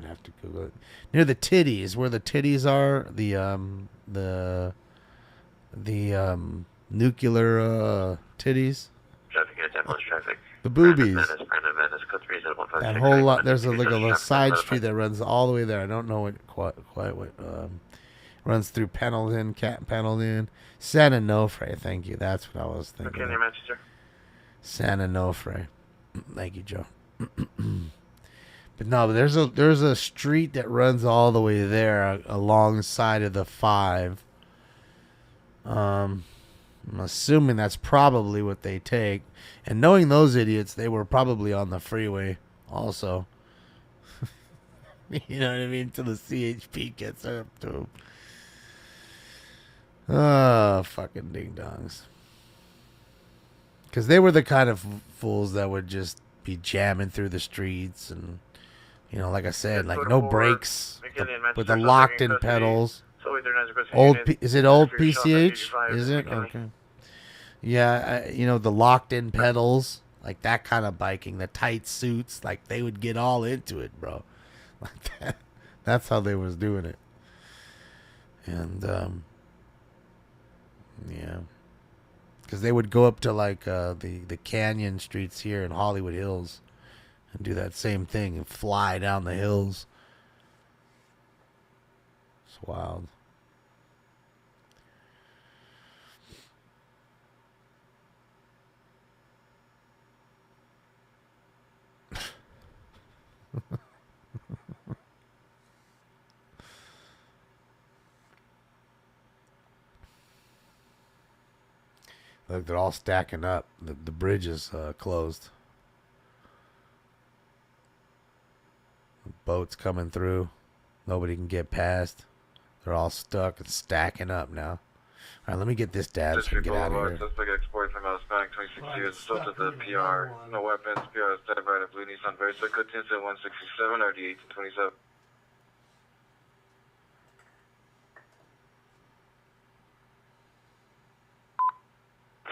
have to Google it. Near the titties, where the titties are, the nuclear titties. Traffic at Denmark traffic. The boobies. Brandon Venice, code 30156. That whole lot. There's like a little side street that runs all the way there. I don't know what quite what runs through Pendleton, San Onofre. Thank you. That's what I was thinking. Okay, Manchester. San Onofre. Thank you, Joe. But no, there's a street that runs all the way there alongside of the 5. I'm assuming that's probably what they take. And knowing those idiots, they were probably on the freeway also. You know what I mean? Till the CHP gets up to them. Oh, fucking ding-dongs. Because they were the kind of fools that would just be jamming through the streets and, you know, like I said, like no brakes, with the locked-in pedals. Is it old PCH? Is it? Okay. Yeah, you know, the locked-in pedals, like that kind of biking, the tight suits, like they would get all into it, bro. Like that. That's how they was doing it. And, yeah. Because they would go up to, like, the canyon streets here in Hollywood Hills and do that same thing and fly down the hills. It's wild. Look, they're all stacking up. The bridge is closed. Boats coming through. Nobody can get past. They're all stuck and stacking up now. All right, let me get this dab so I can get out of here. Suspect export from Hispanic, 26 years, assaulted the PR. No weapons. PR is dead by the blue Nissan Versa. Code 167, RD 1827.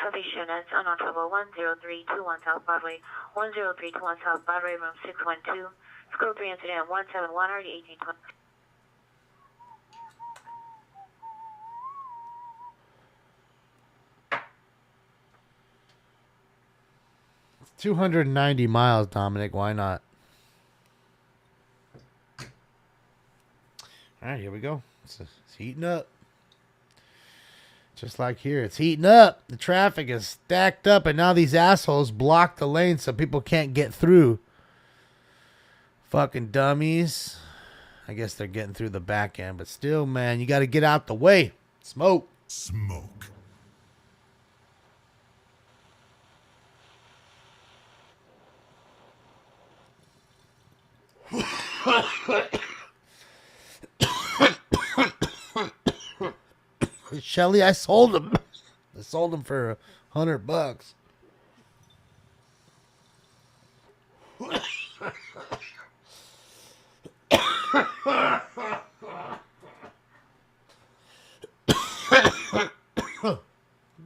Southeast units, unknown trouble, 10321 South Broadway, 10321 South Broadway, room 612. Scope 3 incident 171, RD 1820. 290 miles, Dominic. Why not? All right, here we go. It's heating up. Just like here, it's heating up. The traffic is stacked up, and now these assholes block the lane so people can't get through. Fucking dummies. I guess they're getting through the back end, but still, man, you got to get out the way. Smoke. Smoke. Shelly, I sold him. I sold him for $100.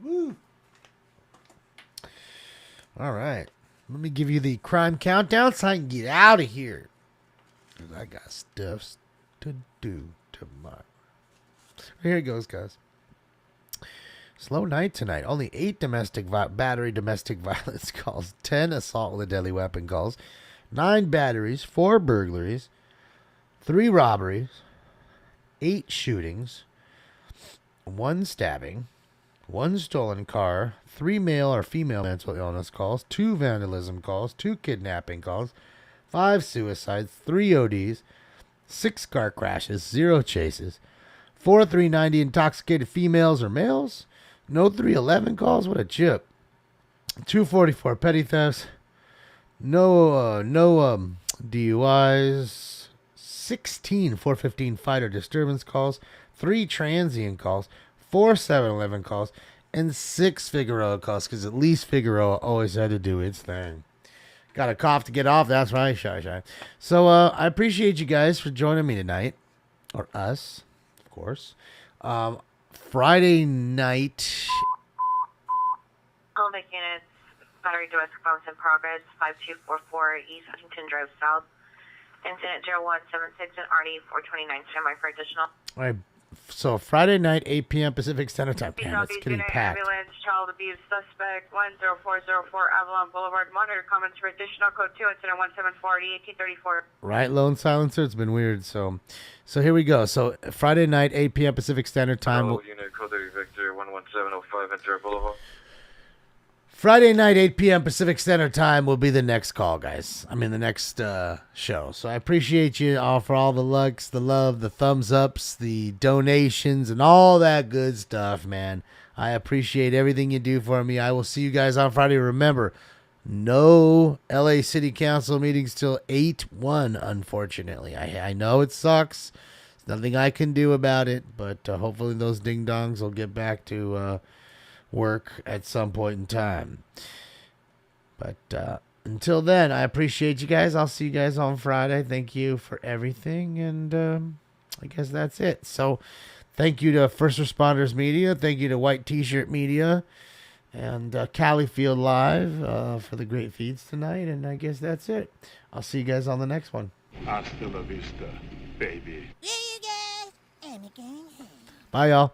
Woo. All right. Let me give you the crime countdown so I can get out of here. Because I got stuff to do tomorrow. Here it goes, guys. Slow night tonight. Only 8 battery domestic violence calls, 10 assault with a deadly weapon calls, 9 batteries, 4 burglaries, 3 robberies, 8 shootings, 1 stabbing, 1 stolen car, 3 male or female mental illness calls, 2 vandalism calls, 2 kidnapping calls, 5 suicides, 3 ODs, 6 car crashes, 0 chases, 4 390 intoxicated females or males, no 311 calls. What a chip. 244 petty thefts, no DUIs, 16 415 fighter disturbance calls, 3 transient calls, 4 711 calls, and 6 Figueroa calls, because at least Figueroa always had to do its thing. Got a cough to get off. That's right, Shy. So I appreciate you guys for joining me tonight, or us, of course. Friday night. All making it battery domestic violence in progress, 5244 East Huntington Drive South. Incident 0176 and RD 429. Stand by for additional. All right. So Friday night, 8 p.m. Pacific Standard Time. Damn, it's getting packed. Ambulance, child abuse suspect, 10404 Avalon Boulevard. Monitor comments for additional code 2, incident 174 1834. Right, lone silencer. It's been weird. So here we go. So Friday night, 8 p.m. Pacific Standard Time. Unit code 30 Victor 11705 Ventura Boulevard. Friday night, 8 p.m. Pacific Standard Time will be the next call, guys. I mean, the next show. So I appreciate you all for all the likes, the love, the thumbs ups, the donations, and all that good stuff, man. I appreciate everything you do for me. I will see you guys on Friday. Remember, no LA City Council meetings till 8/1, unfortunately. I know it sucks. There's nothing I can do about it, but hopefully those ding-dongs will get back to work at some point in time. But until then, I appreciate you guys. I'll see you guys on Friday. Thank you for everything, and I guess that's it. So thank you to First Responders Media. Thank you to White T-Shirt Media and Cali Field Live for the great feeds tonight, and I guess that's it. I'll see you guys on the next one. Hasta la vista, baby. Yeah, you guys. And again. Bye, y'all.